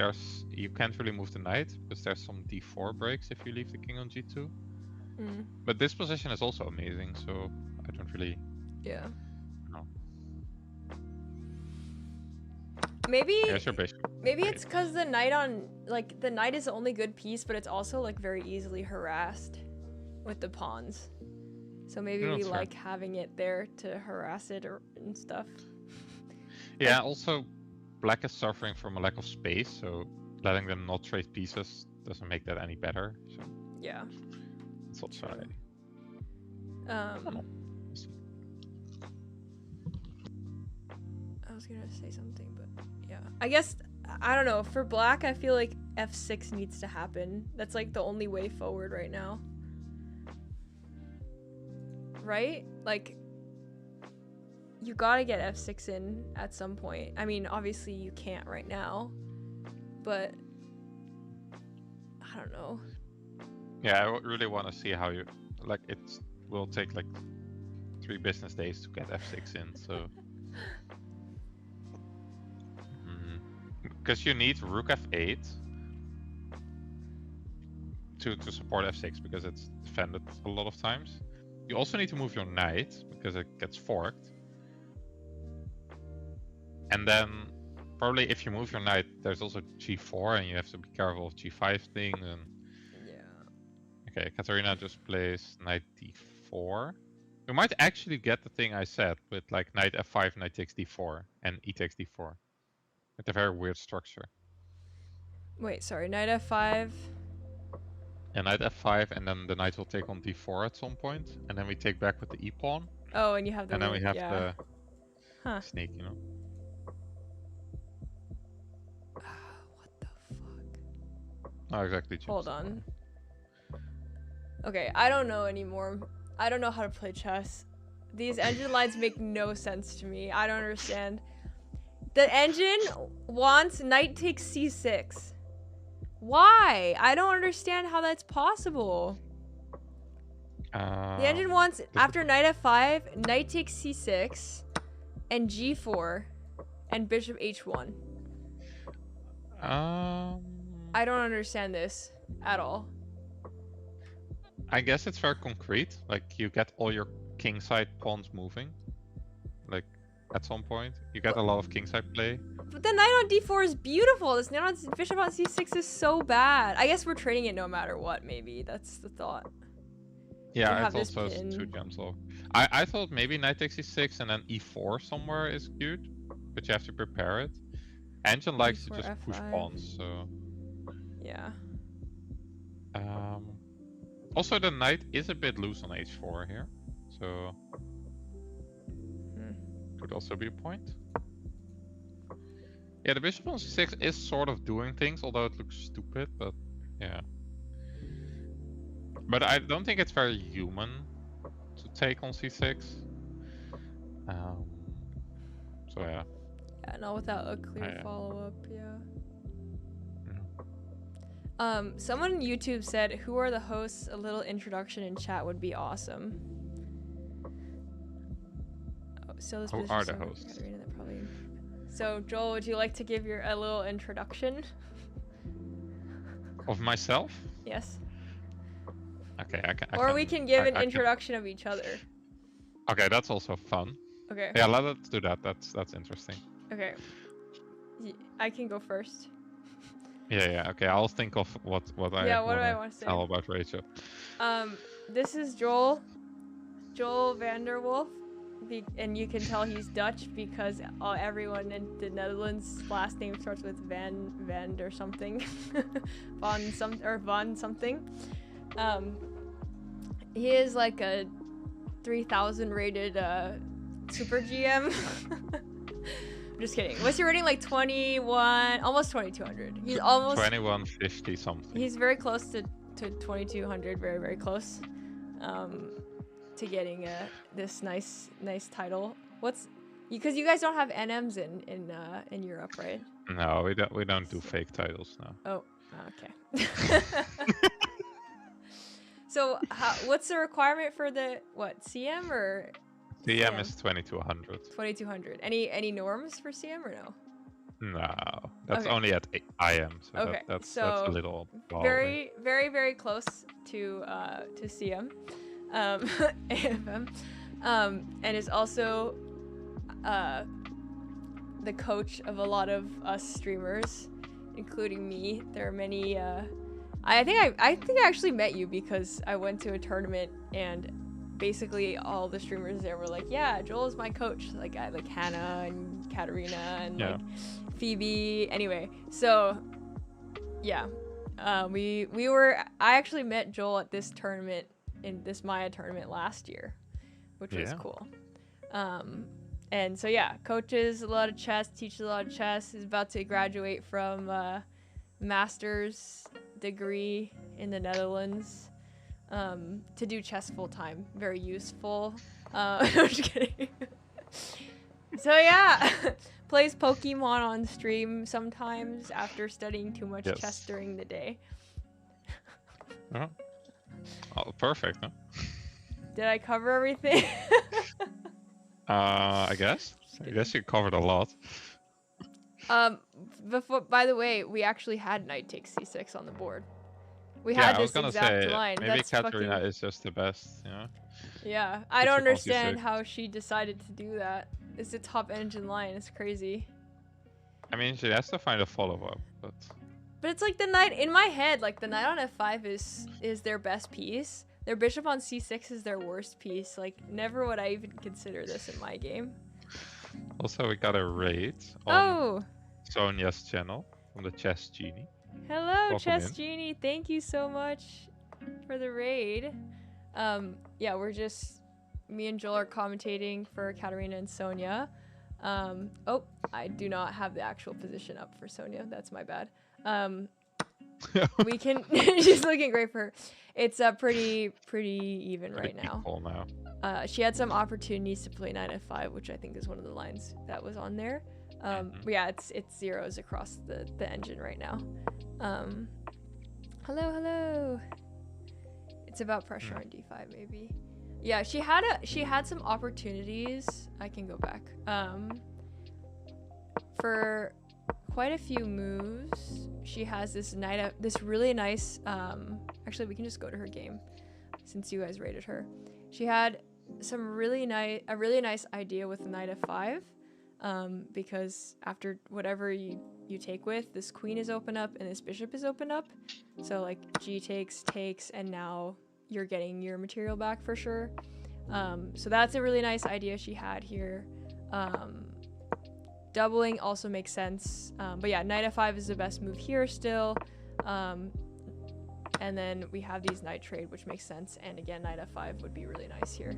you can't really move the knight because there's some d4 breaks if you leave the king on g2. But this position is also amazing, so I don't really... Yeah. know. Maybe maybe it's because the knight the knight is the only good piece, but it's also like very easily harassed with the pawns. So maybe we like having it there to harass it and stuff. Yeah, also black is suffering from a lack of space, so letting them not trade pieces doesn't make that any better. So yeah. It's also I was gonna say something, but yeah. I guess, I don't know, for black I feel like f6 needs to happen. That's like the only way forward right now. Right? Like, you gotta get f6 in at some point. I mean, obviously you can't right now, but I don't know. Yeah, I really want to see how you... Like, it will take like 3 business days to get f6 in, so... Because you need rook f8 to support f6 because it's defended a lot of times. You also need to move your knight because it gets forked. And then probably if you move your knight, there's also g4 and you have to be careful of g5 things. And yeah. Okay, Katarina just plays knight d4. You might actually get the thing I said with like knight f5, knight takes d4 and e takes d4. With a very weird structure. Wait, sorry, knight f5. And knight f5, and then the knight will take on d4 at some point, and then we take back with the e pawn. Oh, and you have the. And then we have the snake, you know. What the fuck? Oh, exactly. Hold on. Okay, I don't know anymore. I don't know how to play chess. These engine lines make no sense to me. I don't understand. The engine wants knight takes c6. Why? I don't understand how that's possible. The engine wants, after knight f5, knight takes c6, and g4, and bishop h1. I don't understand this at all. I guess it's very concrete. Like, you get all your kingside pawns moving. Like, at some point. You get a lot of kingside play. But the knight on d4 is beautiful. This knight on bishop on c6 is so bad. I guess we're trading it no matter what, maybe. That's the thought. Yeah, it's also 2 gems off. I thought maybe knight takes e6 and then e4 somewhere is good, but you have to prepare it. Engine likes to just F5. push pawns, so... Yeah. Also, the knight is a bit loose on h4 here, so... Could also be a point. Yeah, the bishop on c6 is sort of doing things, although it looks stupid, but yeah. But I don't think it's very human to take on c6. So yeah. Yeah, not without a clear follow-up, yeah. Someone on YouTube said, who are the hosts? A little introduction in chat would be awesome. Oh, so this who are the hosts? So Joel, would you like to give a little introduction? Of myself? Yes. Okay, or we can give an introduction of each other. Okay, that's also fun. Okay. Yeah, let's do that. That's interesting. Okay. I can go first. Yeah. Okay, I'll think of what I want to say about Rachel. This is Joel Vanderwolf, and you can tell he's Dutch because everyone in the Netherlands' last name starts with Van or something, Van something. He is like a 3,000 rated super GM. I'm just kidding. What's your rating? Like 21, almost 2,200. He's almost 2150 something. He's very close to 2,200. Very, very close. To getting this nice title. Because you guys don't have NMs in Europe, right? No, we don't do fake titles now. Oh, okay. So what's the requirement for the CM or? CM is 2200. 2200. Any norms for CM or no? No, that's only at IM. So okay, that's a little very, very, very close to CM, AFM, and is also the coach of a lot of us streamers, including me. There are many. I think I actually met you because I went to a tournament and basically all the streamers there were like, yeah, Joel is my coach. Like Hannah and Katarina and like Phoebe. Anyway, so yeah, I actually met Joel at this tournament, in this Maia tournament last year, which was cool. And so yeah, coaches a lot of chess, teaches a lot of chess, is about to graduate from master's degree in the Netherlands to do chess full time. Very useful. I'm just kidding. So yeah, plays Pokemon on stream sometimes after studying too much chess during the day. Oh, perfect, huh? Did I cover everything? I guess. I guess you covered a lot. By the way, we actually had knight takes c6 on the board. We had this exact line. Maybe Katarina is just the best, you know? Yeah, I don't understand how she decided to do that. It's the top engine line. It's crazy. I mean, she has to find a follow-up, but it's like the knight in my head. Like the knight on f5 is their best piece. Their bishop on c6 is their worst piece. Like never would I even consider this in my game. Also, we got a raid on Sonia's channel from the Chess Genie. Hello, Chess Genie. Thank you so much for the raid. Yeah, me and Joel are commentating for Katarina and Sonia. Oh, I do not have the actual position up for Sonia. That's my bad. we can. She's looking great for her. It's pretty even right now. Equal now. She had some opportunities to play knight f5, which I think is one of the lines that was on there. But yeah, it's zeros across the engine right now. Hello. It's about pressure on d5 maybe. Yeah, she had some opportunities. I can go back. For quite a few moves, she has this really nice. Actually, we can just go to her game, since you guys rated her. She had a really nice idea with knight f5, because after whatever you take with, this queen is open up and this bishop is open up. So like g takes, and now you're getting your material back for sure. So that's a really nice idea she had here. Doubling also makes sense. But yeah, knight f5 is the best move here still. And then we have these knight trade, which makes sense. And again, knight f5 would be really nice here.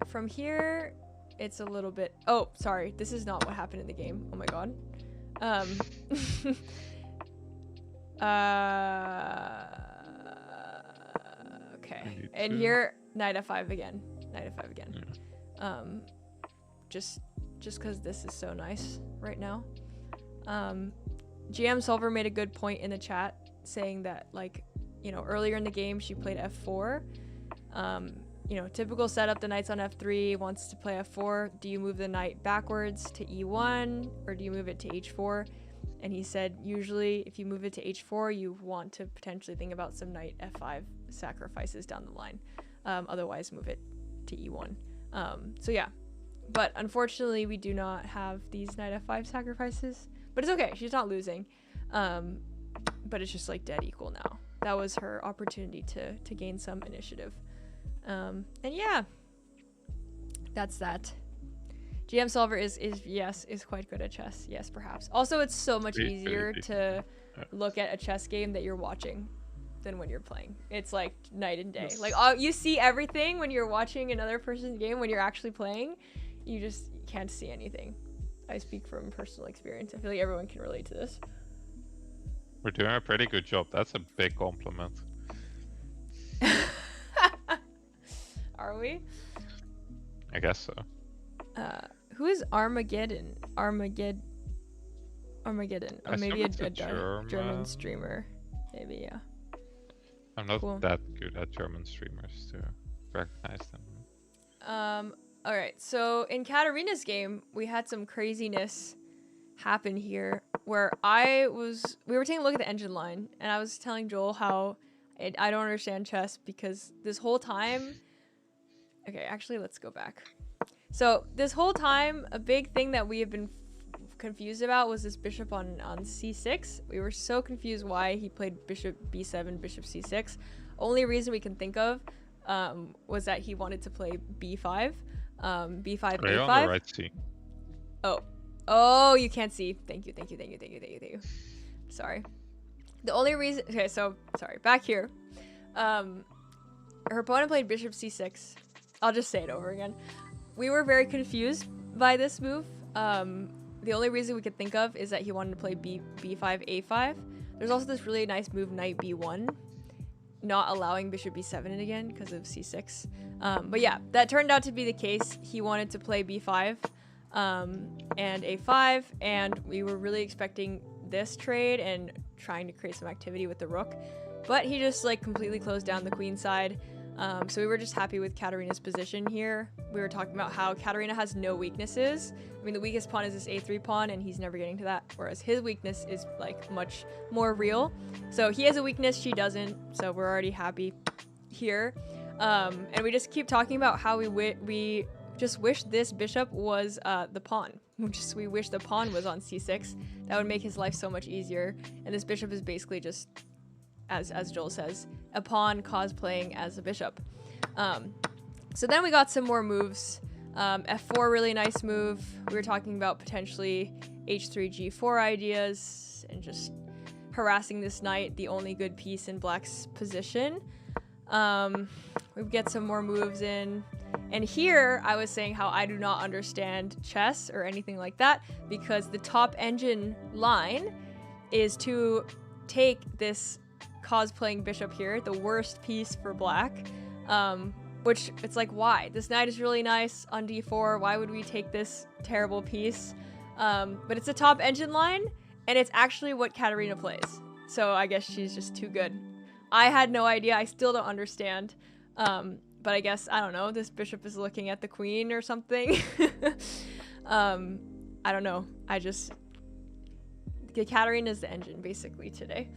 From here, it's a little bit... Oh, sorry. This is not what happened in the game. Oh my god. Okay. And here, knight f5 again. Knight f5 again. Yeah. Just because this is so nice right now. GM Solver made a good point in the chat saying that, like, you know, earlier in the game she played f4. You know, typical setup, the knight's on f3, wants to play f4. Do you move the knight backwards to e1 or do you move it to h4? And he said usually if you move it to h4, you want to potentially think about some knight f5 sacrifices down the line. Otherwise, move it to e1. So yeah, but unfortunately we do not have these knight f5 sacrifices. But it's okay, she's not losing. But it's just like dead equal now. That was her opportunity to gain some initiative. And yeah, that's that. GM Solver is quite good at chess. Yes, perhaps. Also, it's so much easier to look at a chess game that you're watching than when you're playing. It's like night and day. Like you see everything when you're watching another person's game. When you're actually playing, you just can't see anything. I speak from personal experience. I feel like everyone can relate to this. We're doing a pretty good job. That's a big compliment. Are we? I guess so. Who is Armageddon? Armageddon. Or maybe a German streamer. Maybe, yeah. I'm not that good at German streamers to recognize them. Alright, so in Katarina's game, we had some craziness happen here where we were taking a look at the engine line, and I was telling Joel how I don't understand chess because this whole time... Okay, actually, let's go back. So this whole time, a big thing that we have been confused about was this bishop on c6. We were so confused why he played bishop b7, bishop c6. Only reason we can think of was that he wanted to play b5, b5, a5. On the right C. Oh, you can't see. Thank you. Sorry. The only reason... Okay, so, sorry. Back here. Her opponent played bishop c6. I'll just say it over again. We were very confused by this move. The only reason we could think of is that he wanted to play b5, a5. There's also this really nice move, knight b1, not allowing bishop b7 in again because of c6. But yeah, that turned out to be the case. He wanted to play b5 and a5, and we were really expecting this trade and trying to create some activity with the rook. But he just like completely closed down the queen side. So we were just happy with Katarina's position here. We were talking about how Katarina has no weaknesses. I mean, the weakest pawn is this a3 pawn, and he's never getting to that, whereas his weakness is like much more real. So he has a weakness, she doesn't, so we're already happy here. And we just keep talking about how we just wish this bishop was the pawn. We wish the pawn was on c6. That would make his life so much easier. And this bishop is basically just, as Joel says, a pawn cosplaying as a bishop. So then we got some more moves. F4, really nice move. We were talking about potentially h3, g4 ideas and just harassing this knight, the only good piece in black's position. We get some more moves in. And here, I was saying how I do not understand chess or anything like that because the top engine line is to take this cosplaying bishop here, the worst piece for black, which it's like, why? This knight is really nice on d4. Why would we take this terrible piece? But it's a top engine line, and it's actually what Katarina plays. So I guess she's just too good. I had no idea. I still don't understand. But I guess, I don't know, this bishop is looking at the queen or something. I don't know. Katarina is the engine, basically, today.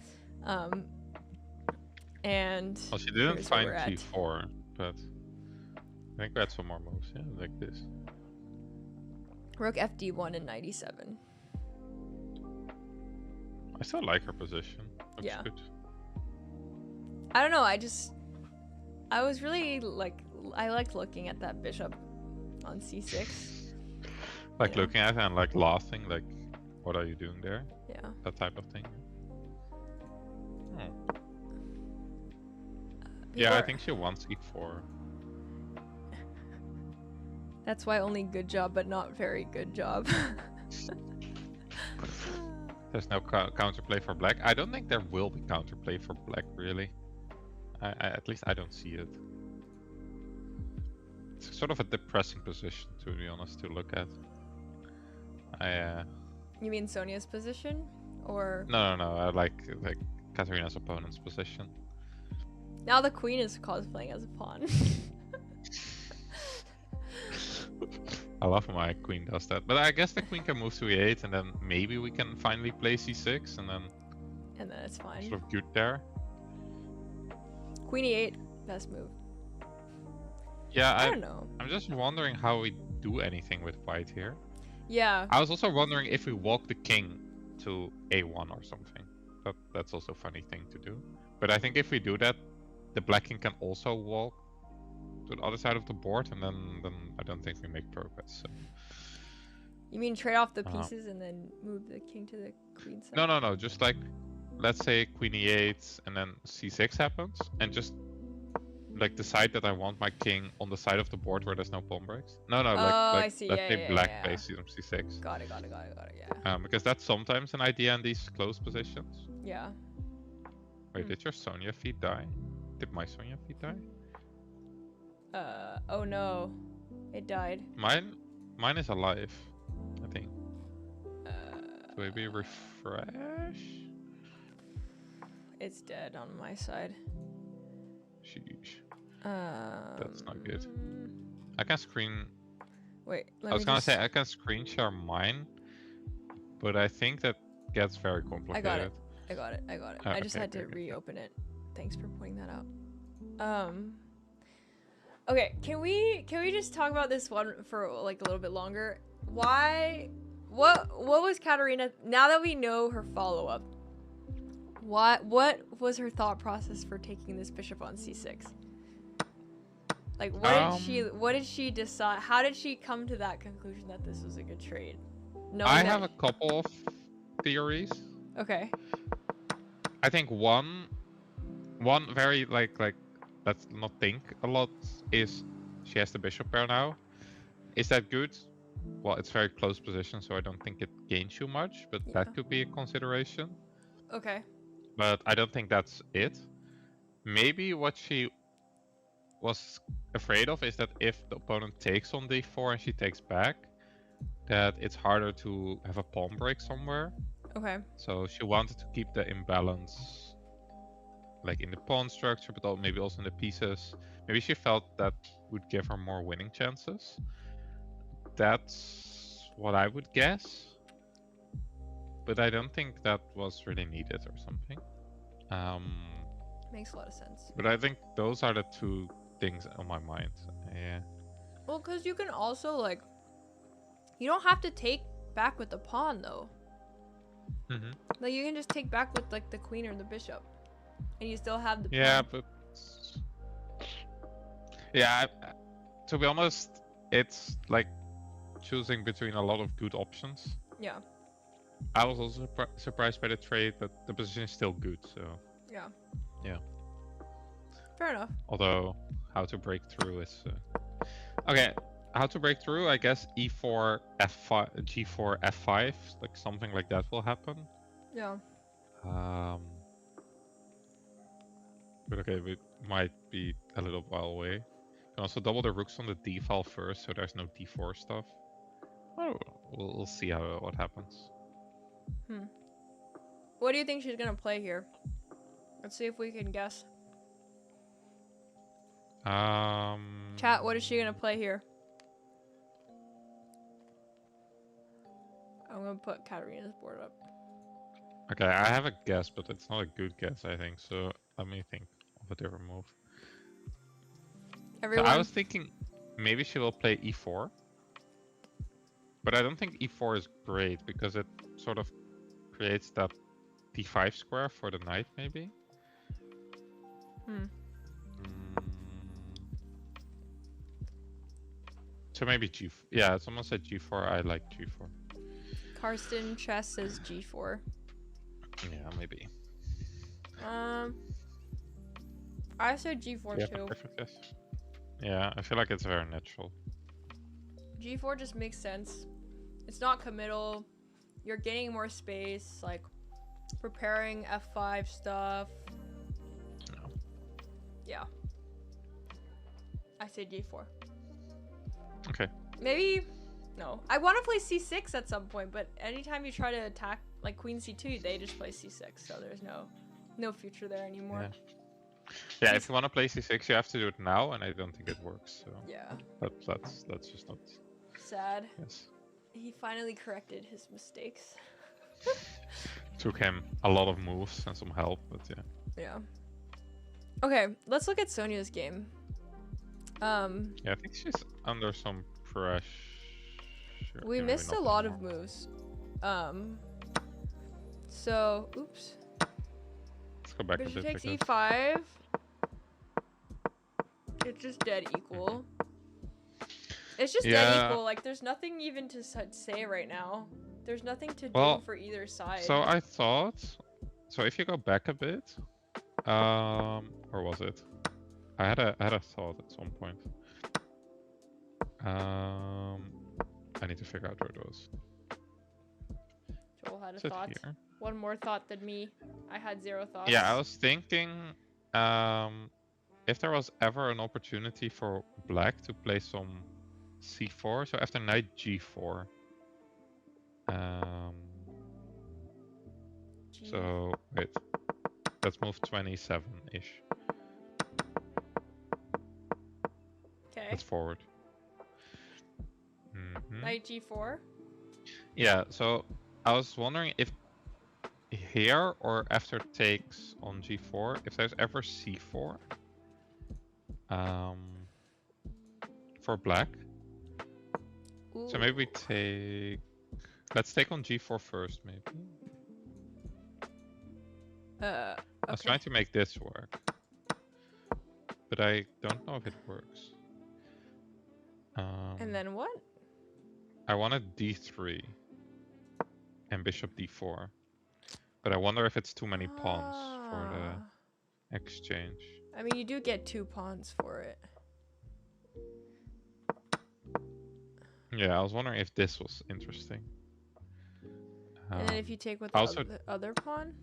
And well, she didn't find g4, but I think we had some more moves, yeah, like this. Rook fd1 and 97. I still like her position. Looks yeah. good. I don't know, I was really, like, I liked looking at that bishop on c6. Like looking at it and like laughing, like, what are you doing there? Yeah. That type of thing. Yeah, I think she wants e4. That's why only good job, but not very good job. There's no counterplay for black. I don't think there will be counterplay for black, really. At least I don't see it. It's sort of a depressing position, to be honest, to look at. You mean Sonia's position? Or... No. I like Katarina's opponent's position. Now the queen is cosplaying as a pawn. I love when my queen does that. But I guess the queen can move to e8 and then maybe we can finally play c6 and then... And then it's fine. Sort of good there. Queen e8, best move. Yeah, I don't know. I'm just wondering how we do anything with white here. Yeah. I was also wondering if we walk the king to a1 or something. That's also a funny thing to do. But I think if we do that, the black king can also walk to the other side of the board, and then I don't think we make progress. So. You mean trade off the pieces and then move the king to the queen side? No. Just like, let's say queen e8 and then c6 happens, and just like decide that I want my king on the side of the board where there's no pawn breaks. No, I see. Let's say black plays c6. Got it, yeah. Because that's sometimes an idea in these close positions. Yeah. Wait, did your Sonia feet die? Did my Sonia feet die? Oh no. It died. Mine is alive, I think. Maybe refresh? It's dead on my side. Sheesh. That's not good. I can screen... Wait, I was gonna say I can screen share mine, but I think that gets very complicated. I got it. Oh, I just had to reopen it. Thanks for pointing that out. Okay, can we just talk about this one for like a little bit longer? Why? What was Katarina? Now that we know her follow-up, what was her thought process for taking this bishop on c6? Like, what did she decide? How did she come to that conclusion that this was a good trade? I have a couple of theories. Okay. I think one very like let's not think a lot is she has the bishop pair now. Is that good? Well, it's very close position, so I don't think it gains you much, but that could be a consideration. Okay. But I don't think that's it. Maybe what she was afraid of is that if the opponent takes on d4 and she takes back, that it's harder to have a pawn break somewhere. Okay. So she wanted to keep the imbalance like in the pawn structure, but maybe also in the pieces. Maybe she felt that would give her more winning chances. That's what I would guess. But I don't think that was really needed or something. Makes a lot of sense. But I think those are the two things on my mind. Yeah. Well, because you can also, like... You don't have to take back with the pawn, though. Mm-hmm. Like, you can just take back with, like, the queen or the bishop. And you still have the pawn. Yeah, but... Yeah, to be honest, it's, like, choosing between a lot of good options. Yeah. I was also surprised by the trade, but the position is still good, so... Yeah. Yeah. Fair enough. Although, how to break through is... Okay, how to break through, I guess e4, f5, g4, f5, like something like that will happen. Yeah. But okay, we might be a little while away. You can also double the rooks on the d file first, so there's no d4 stuff. Oh, we'll see what happens. What do you think she's gonna play here? Let's see if we can guess. Chat, what is she gonna play here? I'm gonna put Katarina's board up. Okay, I have a guess, but it's not a good guess, I think. So let me think of a different move. Everyone. So I was thinking maybe she will play e4. But I don't think e4 is great because it sort of creates that d5 square for the knight, maybe? So maybe g4. Yeah, someone said g4. I like g4. Karsten Chess says g4. Yeah, maybe. I said g4 Yeah, too. perfect guess. Yeah, I feel like it's very natural. G4 just makes sense. It's not committal. You're gaining more space, like preparing f5 stuff. No. Yeah. I say g4. Okay. Maybe. No. I want to play c6 at some point, but anytime you try to attack like queen c2, they just play c6, so there's no future there anymore. Yeah, if you want to play c6, you have to do it now, and I don't think it works. So yeah. That's just not. Sad. Yes. He finally corrected his mistakes. Took him a lot of moves and some help, but yeah. Yeah. Okay, let's look at Sonia's game. Yeah, I think she's under some pressure. We missed a lot of moves. So, oops. Let's go back a Bishop bit. takes e5. It's just dead equal. It's just dead equal. Like, there's nothing even to say right now. There's nothing to do for either side. So I thought, so if you go back a bit, or was it? I had a thought at some point. I need to figure out where it was. Joel had a thought. Here? One more thought than me. I had 0 thoughts. Yeah, I was thinking, if there was ever an opportunity for black to play some c4, so after knight g4. So wait, let's move 27-ish. Okay. Let's forward. Knight g4. Yeah, so I was wondering if here or after takes on g4, if there's ever c4 for black. Ooh. So maybe we take. Let's take on g4 first, maybe. Okay. I was trying to make this work, but I don't know if it works. And then what? I wanted d3 and bishop d4, but I wonder if it's too many pawns for the exchange. I mean, you do get 2 pawns for it. Yeah, I was wondering if this was interesting. And then if you take with the other pawn?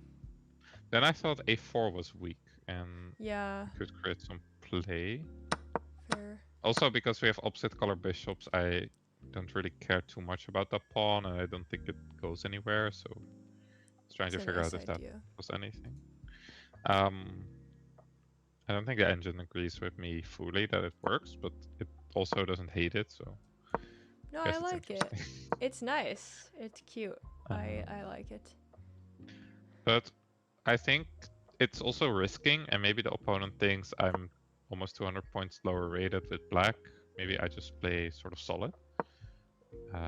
Then I thought a4 was weak and yeah, could create some play. Fair. Also, because we have opposite color bishops, I don't really care too much about that pawn, and I don't think it goes anywhere, so I was trying to figure out if that was anything. I don't think the engine agrees with me fully that it works, but it also doesn't hate it, so... No, I like it. It's nice. It's cute. I like it. But I think it's also risking, and maybe the opponent thinks I'm almost 200 points lower rated with black. Maybe I just play sort of solid.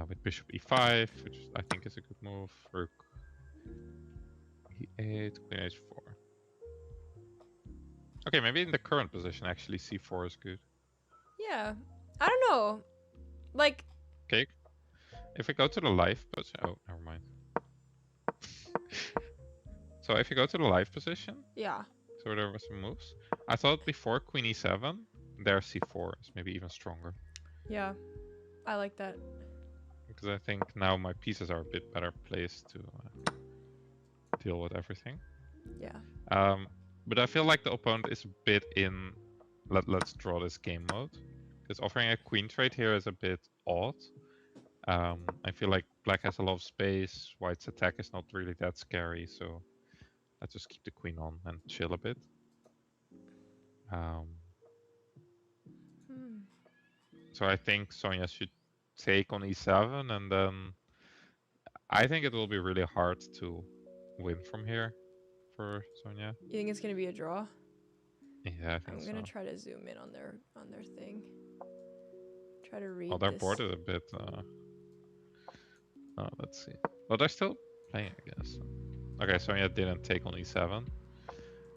With bishop e5, which I think is a good move. Rook e8, queen h4. Okay, maybe in the current position, actually, c4 is good. Yeah. I don't know. Like... Okay. If we go to the live position... Oh, never mind. So if you go to the live position... Yeah. So there were some moves. I thought before queen e7, their c4 is maybe even stronger. Yeah. I like that. Because I think now my pieces are a bit better placed to deal with everything. Yeah. But I feel like the opponent is a bit in let's draw this game mode. Because offering a queen trade here is a bit odd. I feel like black has a lot of space, white's attack is not really that scary, so let's just keep the queen on and chill a bit. So I think Sonia should take on e7, and then I think it will be really hard to win from here for Sonia. You think it's gonna be a draw? Yeah, I think I'm so. gonna try to zoom in on their thing. Try to read. Oh, they're boarded a bit. Let's see. Well, they're still playing, I guess. Okay, Sonia didn't take on e7.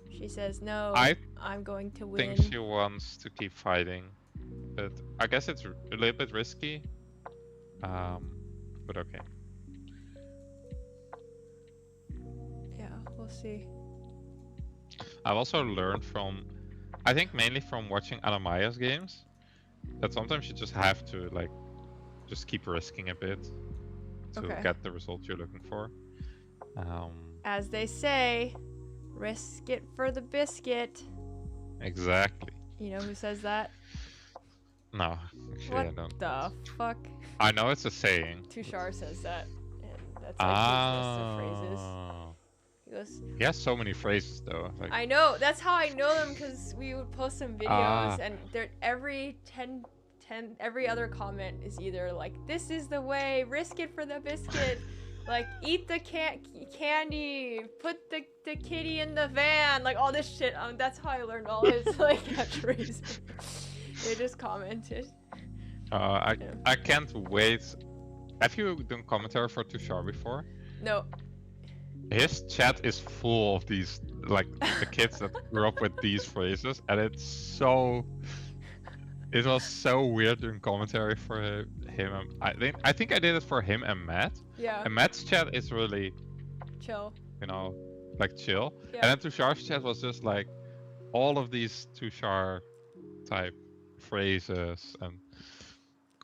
She says no. I'm going to win. I think she wants to keep fighting, but I guess it's a little bit risky. But okay. Yeah, we'll see. I've also learned from, I think mainly from watching Maia's games, that sometimes you just have to like, just keep risking a bit to get the result you're looking for. As they say, risk it for the biscuit. Exactly. You know who says that? No, actually what I don't. The fuck? I know it's a saying. Tushar says that, and that's like his list of phrases. He goes. He has so many phrases though. Like, I know. That's how I know them, because we would post some videos, and every every other comment is either like, "This is the way. Risk it for the biscuit." Like, eat the candy, put the kitty in the van, like all this shit. That's how I learned all his like catchphrases. They just commented. I can't wait. Have you done commentary for Tushar before? No. His chat is full of these, like the kids that grew up with these phrases, and it's so. It was so weird doing commentary for him. I think I did it for him and Matt. Yeah. And Matt's chat is really chill. You know, like chill. Yeah. And then Tushar's chat was just like all of these Tushar type phrases, and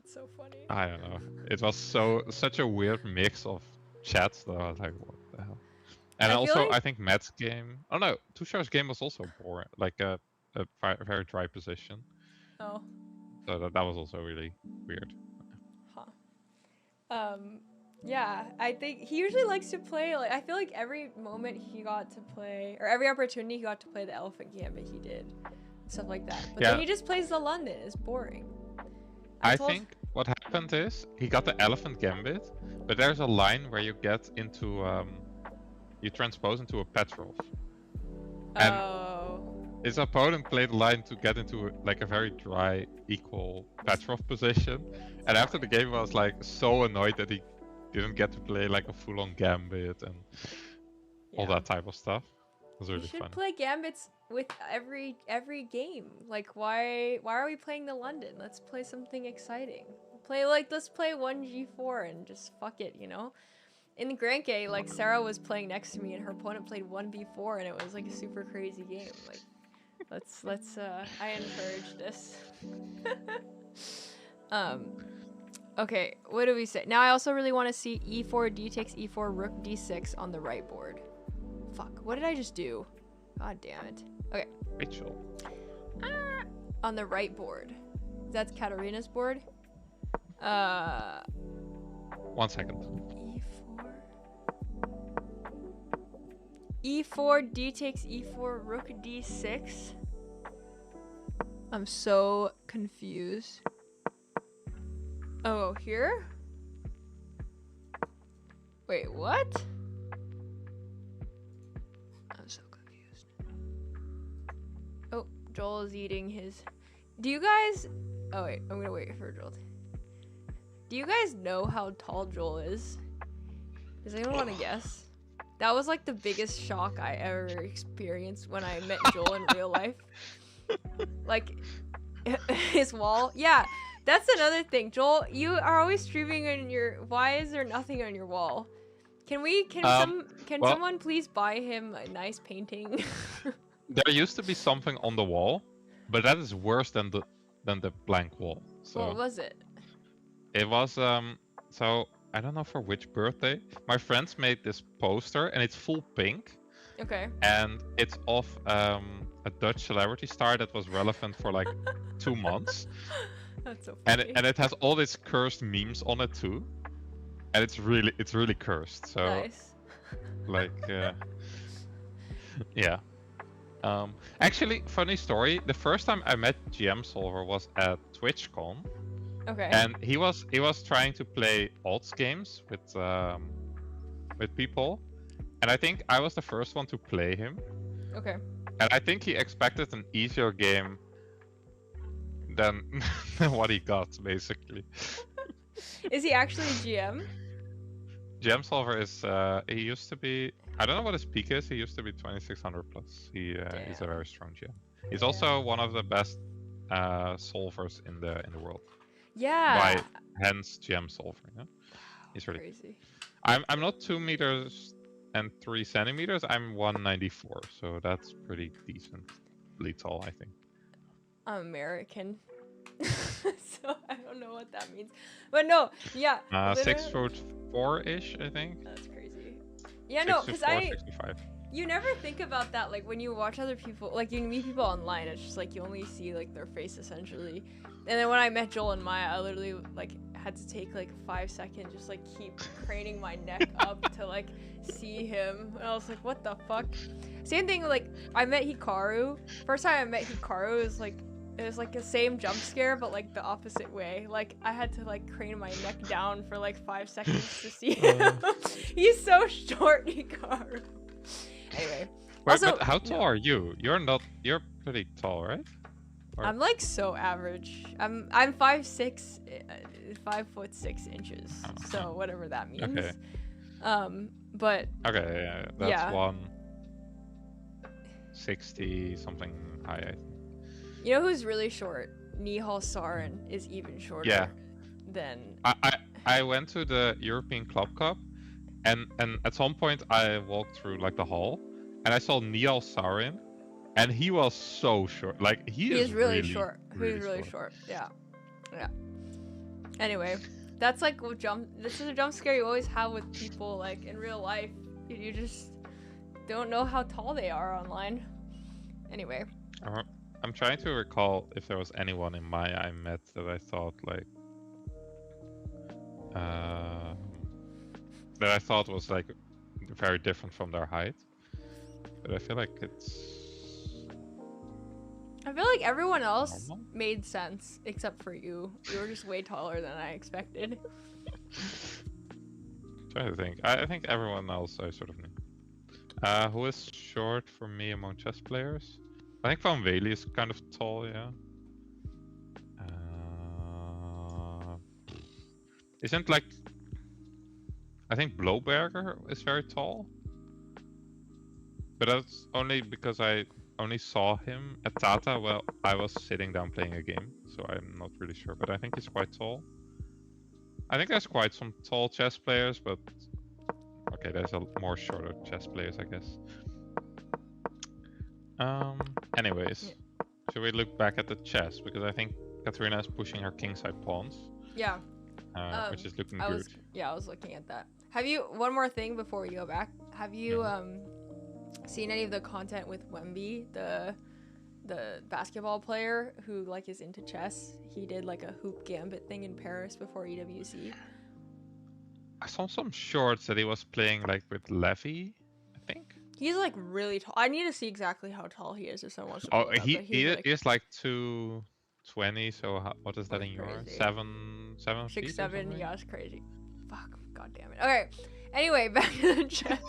it's so funny. I don't know. It was such a weird mix of chats that I was like, what the hell? And I think Matt's game. Oh no, Tushar's game was also boring, like a very dry position. Oh. So that was also really weird. Huh. Yeah, I think he usually likes to play, like, I feel like every moment he got to play, or every opportunity he got to play the Elephant Gambit, he did. Stuff like that. But then he just plays the London. It's boring. I think what happened is, he got the Elephant Gambit, but there's a line where you get into, you transpose into a Petrov. And his opponent played the line to get into like a very dry, equal Petrov position. And after the game, I was like so annoyed that he didn't get to play like a full-on Gambit and all that type of stuff. It was really fun. You should play Gambits with every game. Like, why are we playing the London? Let's play something exciting. Let's play 1G4 and just fuck it, you know? In the Grand Game, like, Sarah was playing next to me and her opponent played 1B4 and it was like a super crazy game. Like, let's I encourage this. Okay, what do we say? Now I also really want to see e4, d takes e4, rook d6 on the right board. Fuck, what did I just do? God damn it. Okay. Rachel. On the right board. That's Katarina's board. 1 second. E4, d takes e4, rook d6. I'm so confused. Oh, here? Wait, what? I'm so confused. Oh, Joel is eating his... Do you guys... Oh wait, I'm gonna wait for Joel. Do you guys know how tall Joel is? Does anyone want to guess? That was like the biggest shock I ever experienced when I met Joel in real life. Like, his wall. Yeah, that's another thing. Joel, you are always streaming on your... Why is there nothing on your wall? Can someone please buy him a nice painting? There used to be something on the wall, but that is worse than the blank wall. So what was it? it was so I don't know for which birthday. My friends made this poster, and it's full pink. Okay. And it's of a Dutch celebrity star that was relevant for like 2 months. That's so funny. And it has all these cursed memes on it too. And it's really cursed. So nice. like yeah. Actually, funny story. The first time I met GM Solver was at TwitchCon. Okay. And he was trying to play odds games with people. And I think I was the first one to play him. Okay. And I think he expected an easier game than what he got, basically. Is he actually GM? GM Solver is, he used to be, I don't know what his peak is, he used to be 2600 plus. He's a very strong GM. He's also one of the best solvers in the world. Yeah. By hence GM Solver, yeah? He's really crazy. I'm not 2 meters and 3 centimeters, I'm 194, so that's pretty decently tall, I think. I'm American. So I don't know what that means. But no, yeah. 6'4" ish, I think. That's crazy. Yeah, no, because 65. You never think about that, like when you watch other people, like you meet people online, it's just like you only see like their face essentially. And then when I met Joel and Maya, I literally like had to take like 5 seconds, just like keep craning my neck up to like see him. And I was like, what the fuck? Same thing, like I met Hikaru. First time I met Hikaru, it was like the same jump scare, but like the opposite way. Like I had to like crane my neck down for like 5 seconds to see him. He's so short, Hikaru. Anyway. Wait, Also, but how tall are you? You're pretty tall, right? Or... I'm like so average. I'm 5'6", 5'6" So whatever that means. Okay. But okay, yeah, that's 160 something high, I think. You know who's really short? Nihal Sarin is even shorter than... I went to the European Club Cup, and at some point I walked through like the hall, and I saw Nihal Sarin, and he was so short. Like he is really short. He's really short. Yeah. Anyway, that's like this is a jump scare you always have with people like in real life. You just don't know how tall they are online. Anyway. I'm trying to recall if there was anyone in Maia I met that I thought like was like very different from their height, but I feel like everyone else made sense except for you. You were just way taller than I expected. Trying to think. I think everyone else I sort of knew. Who is short for me among chess players? I think Van Wely is kind of tall, yeah. Isn't like... I think Blowberger is very tall. But that's only because I only saw him at Tata while I was sitting down playing a game. So I'm not really sure, but I think he's quite tall. I think there's quite some tall chess players, but... Okay, there's more shorter chess players, I guess. Anyways, should we look back at the chess? Because I think Katarina is pushing her kingside pawns. Yeah. Which is looking good. I was looking at that. Have you, one more thing before we go back, have you seen any of the content with Wemby, the basketball player who like is into chess? He did like a hoop gambit thing in Paris before EWC. I saw some shorts that he was playing like with Levy, I think. He's like really tall. I need to see exactly how tall he is if someone wants to pull it up, he is like 220, so what is that in yours? 7 feet? 6, 7, yeah, it's crazy. Fuck, god damn it. Okay, anyway, back to the chess.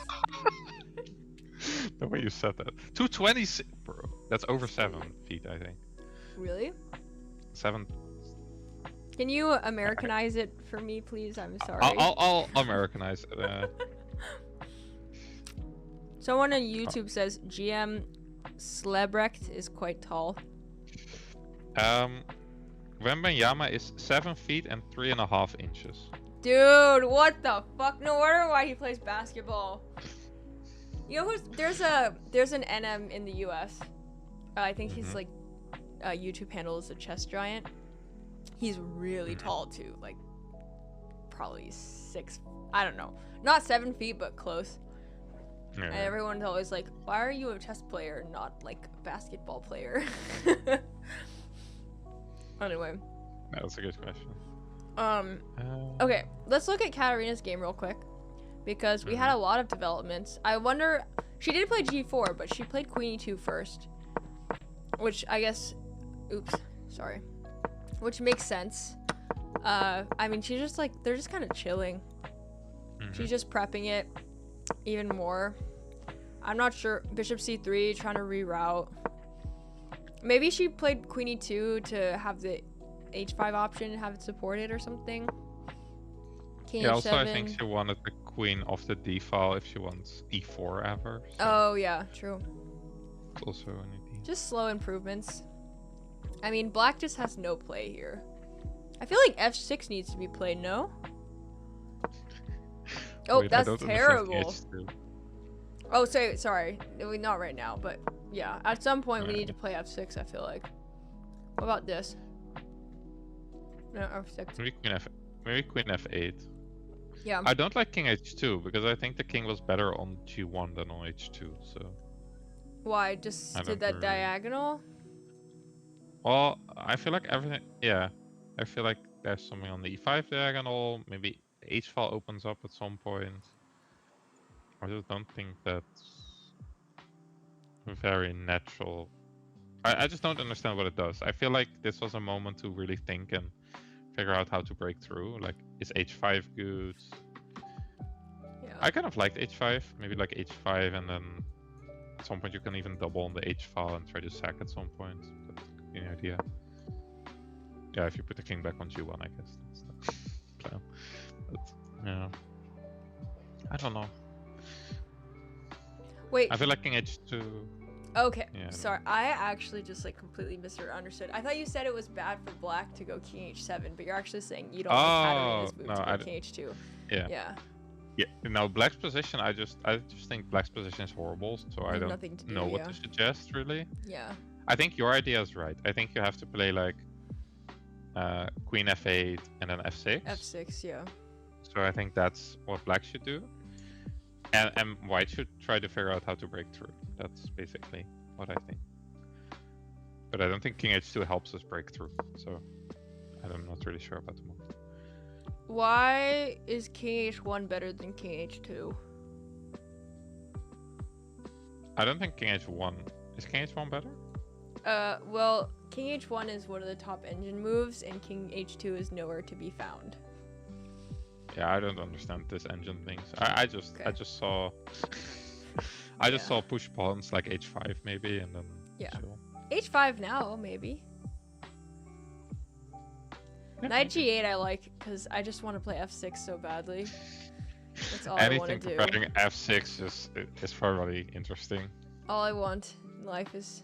The way you said that. 220, bro. That's over 7 feet, I think. Really? 7. Can you Americanize it for me, please? I'm sorry. I'll Americanize it. Someone on YouTube says GM Slebrecht is quite tall. Wembenyama is 7 feet and 3.5 inches. Dude, what the fuck? No wonder why he plays basketball. You know there's an NM in the US. I think he's like YouTube handle is a chess giant. He's really tall too. Like probably 6. I don't know, not 7 feet, but close. Yeah. And everyone's always like, "Why are you a chess player, not like a basketball player?" Anyway. That's a good question. Okay, let's look at Katarina's game real quick, because we had a lot of developments. I wonder, she did play g4, but she played queen e2 first, which I guess, which makes sense. I mean, she's just like, they're just kind of chilling. She's just prepping it even more. I'm not sure. Bishop c3, trying to reroute. Maybe she played queen e2 to have the h5 option and have it supported or something. King yeah, h7. also I think she wanted the queen off the d file if she wants e4 ever. So Oh yeah, true. it's also an idea. Just slow improvements. I mean, black just has no play here. I feel like f6 needs to be played, no? Oh, Wait, I that's don't understand terrible. h2. Oh, sorry. Not right now, but yeah. At some point, we need to play f6, I feel like. What about this? No, f6. Maybe queen f8. Yeah. I don't like king h2 because I think the king was better on g1 than on h2. So Why? Just I did don't that really- diagonal? Well, I feel like everything. Yeah, I feel like there's something on the e5 diagonal. Maybe the h file opens up at some point. I just don't think that's very natural. I just don't understand what it does. I feel like this was a moment to really think and figure out how to break through. Like, is h5 good? Yeah. I kind of liked h5. Maybe like h5, and then at some point you can even double on the h file and try to sack at some point. That could be an idea. Yeah, if you put the king back on g1, I guess that's the plan. But yeah, I don't know. Wait. I feel like king h2. Okay. Yeah, Sorry, I actually just like completely misunderstood. I thought you said it was bad for black to go king h7, but you're actually saying you don't like Katarina's move to go king h2. Yeah. Yeah. Yeah. Now black's position, I just think black's position is horrible, so I Nothing don't to do, know what yeah. to suggest really. Yeah. I think your idea is right. I think you have to play like queen f8 and then f6. f6, yeah. So I think that's what black should do. And white should try to figure out how to break through. That's basically what I think. But I don't think king h2 helps us break through. So I'm not really sure about the move. Why is king h1 better than king h2? I don't think king h1... Is king h1 better? Well, king h1 is one of the top engine moves, and king h2 is nowhere to be found. Yeah, I don't understand this engine things. I just saw I just saw push pawns like h5 maybe, and then chill. h5 now maybe. Yeah, Knight g8 I like because I just want to play f6 so badly. That's all I want to anything do. preparing f6 is probably interesting. All I want in life is,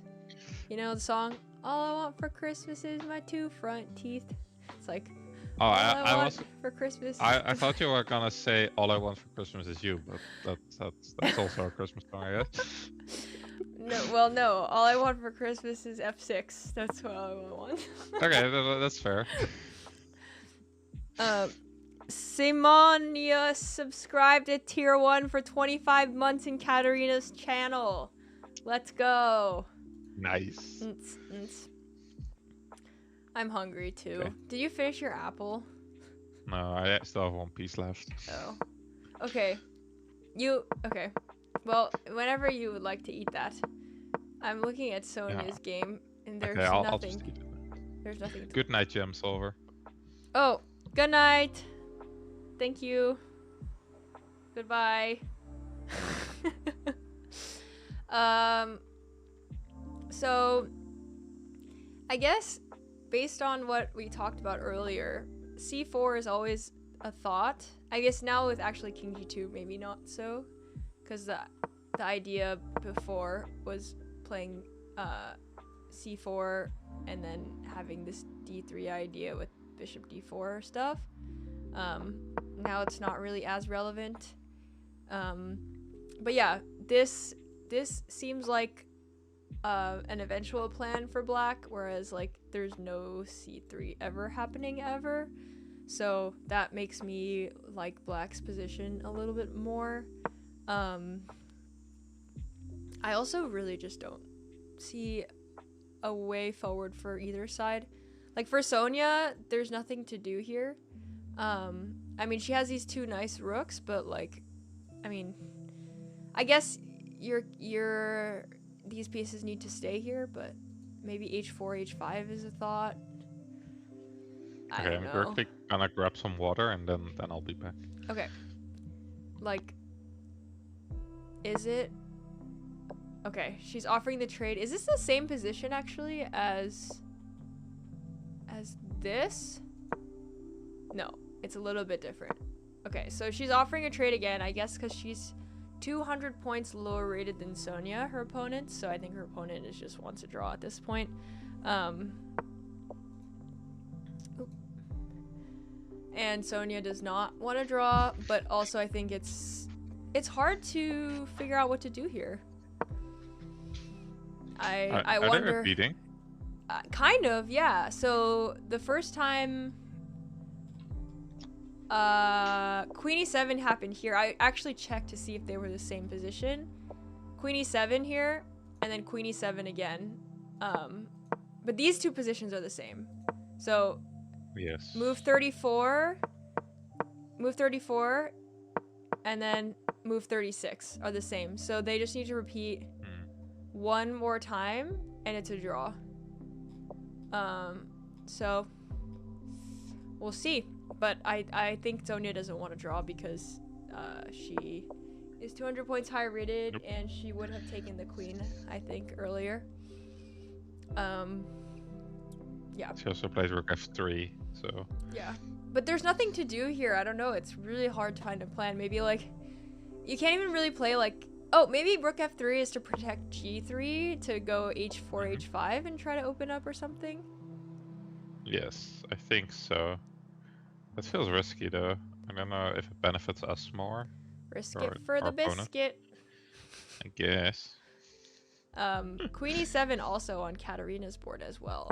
you know the song, all I want for Christmas is my 2 front teeth. It's like, Oh, I want for Christmas. I thought you were gonna say all I want for Christmas is you, but that's also a Christmas song, I guess. No. All I want for Christmas is f6. That's what I want. Okay, that's fair. Simonia subscribed to tier 1 for 25 months in Katarina's channel. Let's go. Nice. I'm hungry too. Okay. Did you finish your apple? No, I still have one piece left. Oh. Okay. Okay. Well, whenever you would like to eat that. I'm looking at Sonia's game and there's Okay, I'll nothing. just eat it. There's nothing. Good night, Gem Solver. Oh, good night. Thank you. Goodbye. So I guess based on what we talked about earlier, c4 is always a thought. I guess now with actually king g2 maybe not so, because the idea before was playing c4 and then having this d3 idea with bishop d4 stuff. Now it's not really as relevant. But yeah, this seems like an eventual plan for black, whereas like there's no c3 ever happening ever. So that makes me like black's position a little bit more. I also really just don't see a way forward for either side. Like for Sonia, there's nothing to do here. I mean, she has these 2 nice rooks, but like, I mean, I guess these pieces need to stay here, but maybe h4, h5 is a thought. I don't know. I'm quickly gonna grab some water and then I'll be back. Okay. Like, is it? Okay, she's offering the trade. Is this the same position actually as this? No, it's a little bit different. Okay, so she's offering a trade again, I guess because she's 200 points lower rated than Sonia, her opponent, so I think her opponent is just wants a draw at this point. And Sonia does not want to draw, but also I think it's hard to figure out what to do here. I wonder. Are they repeating? Kind of, yeah. So the first time Queen e7 happened here, I actually checked to see if they were the same position. Queen e7 here, and then Queen e7 again. But these 2 positions are the same. So yes. Move 34, and then move 36 are the same. So they just need to repeat 1 more time, and it's a draw. So we'll see. But I think Sonia doesn't want to draw because she is 200 points higher rated, and she would have taken the queen, I think, earlier. Yeah. She also plays rook f3, so... Yeah. But there's nothing to do here. I don't know. It's really hard to find a plan. Maybe, like... You can't even really play, like... Oh, maybe rook f3 is to protect g3 to go h4, h5 and try to open up or something? Yes, I think so. That feels risky, though. I don't know if it benefits us more. Risk it for the biscuit. I guess. Queen e7 also on Katarina's board as well.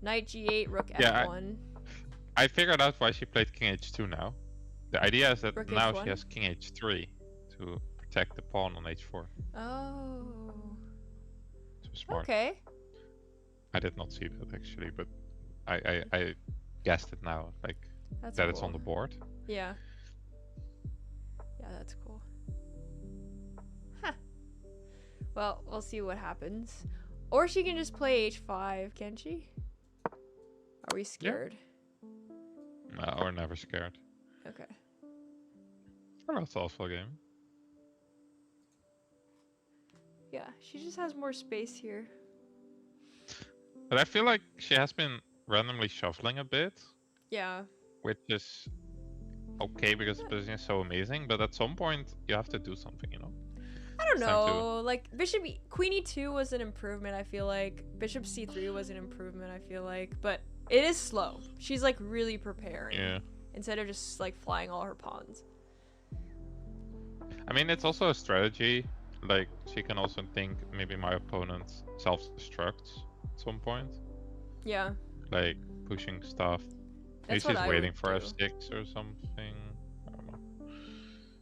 Knight g8, rook f1. I figured out why she played king h2 now. The idea is that Rook now h1? she has king h3 to protect the pawn on h4. Oh. So smart. Okay. I did not see that actually, but I guessed it now. Like That's that cool. it's on the board. Yeah. Yeah, that's cool. Huh. Well, we'll see what happens. Or she can just play h5, can she? Are we scared? Yeah. No, we're never scared. Okay. Oh, that's also a game. Yeah, she just has more space here. But I feel like she has been randomly shuffling a bit. Yeah. Which is okay because the position is so amazing, but at some point you have to do something, you know? I don't know. Like Queen e2 was an improvement, I feel like. Bishop c3 was an improvement, I feel like. But it is slow. She's like really preparing. Yeah. Instead of just like flying all her pawns. I mean, it's also a strategy. Like, she can also think maybe my opponent self-destructs at some point. Yeah. Like, pushing stuff. Maybe That's what she's I waiting would for do. f6 or something. I don't know.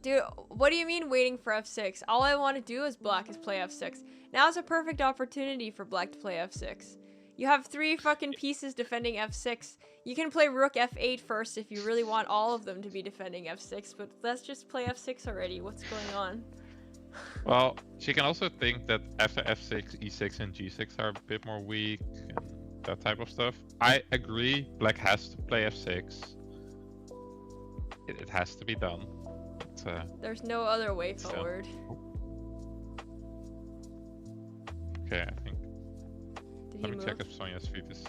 Dude, what do you mean waiting for f6? All I want to do as black is play f6. Now is a perfect opportunity for black to play f6. You have 3 fucking pieces defending f6. You can play rook f8 first if you really want all of them to be defending f6, but let's just play f6 already. What's going on? Well, she can also think that after f6, e6 and g6 are a bit more weak and that type of stuff. I agree, black has to play f6. It has to be done. But, there's no other way forward. Okay, I think. Did Let he me check move? if Sonia's feet is...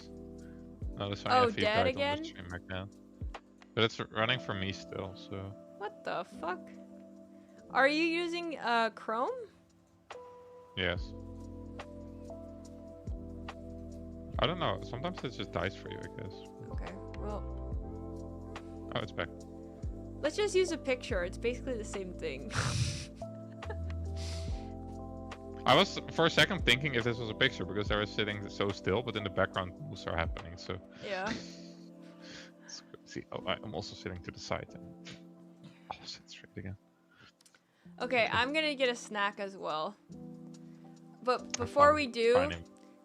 No, the Sonia feet dead died again? on the stream again. But it's running for me still, so... What the fuck? Are you using Chrome? Yes. I don't know, sometimes it just dies for you, I guess. Okay, well, Oh, it's back. let's just use a picture. It's basically the same thing. I was for a second thinking if this was a picture because they were sitting so still, but in the background moves are happening, so... Yeah. It's see. Oh, I'm also sitting to the side. Oh, sit straight again. Okay, I'm gonna get a snack as well. But before we do,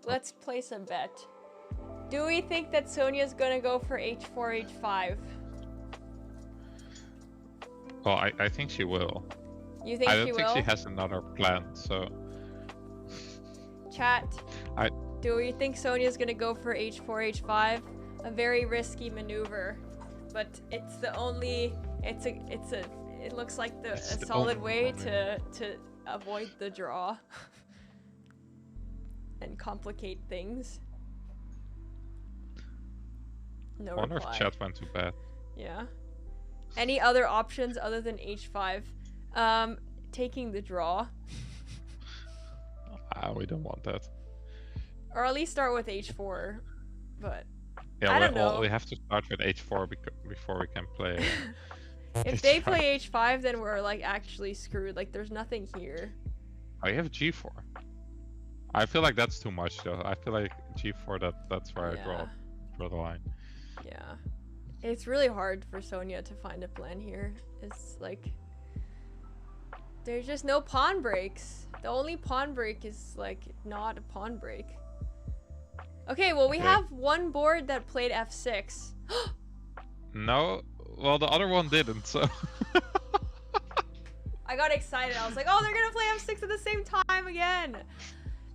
let's place a bet. Do we think that Sonia's gonna go for h4, h5? Well, I think she will. You think she will? I don't think she has another plan, so... Chat, do we think Sonia's gonna go for h4, h5? A very risky maneuver, but it's the only... It looks like a solid way to avoid the draw. And complicate things. No reply. I wonder if chat went to bed. Yeah. Any other options other than h5? Taking the draw. We don't want that. Or at least start with h4. But yeah, I don't know. We have to start with h4 before we can play. If they play h5, then we're like actually screwed. Like there's nothing here. I have g4. I feel like that's too much though. I feel like g4 that's where I draw the line. Yeah. It's really hard for Sonia to find a plan here. It's like there's just no pawn breaks. The only pawn break is like not a pawn break. Okay, well we have one board that played f6. No, well the other one didn't, so I got excited. I was like, oh, they're gonna play f6 at the same time again.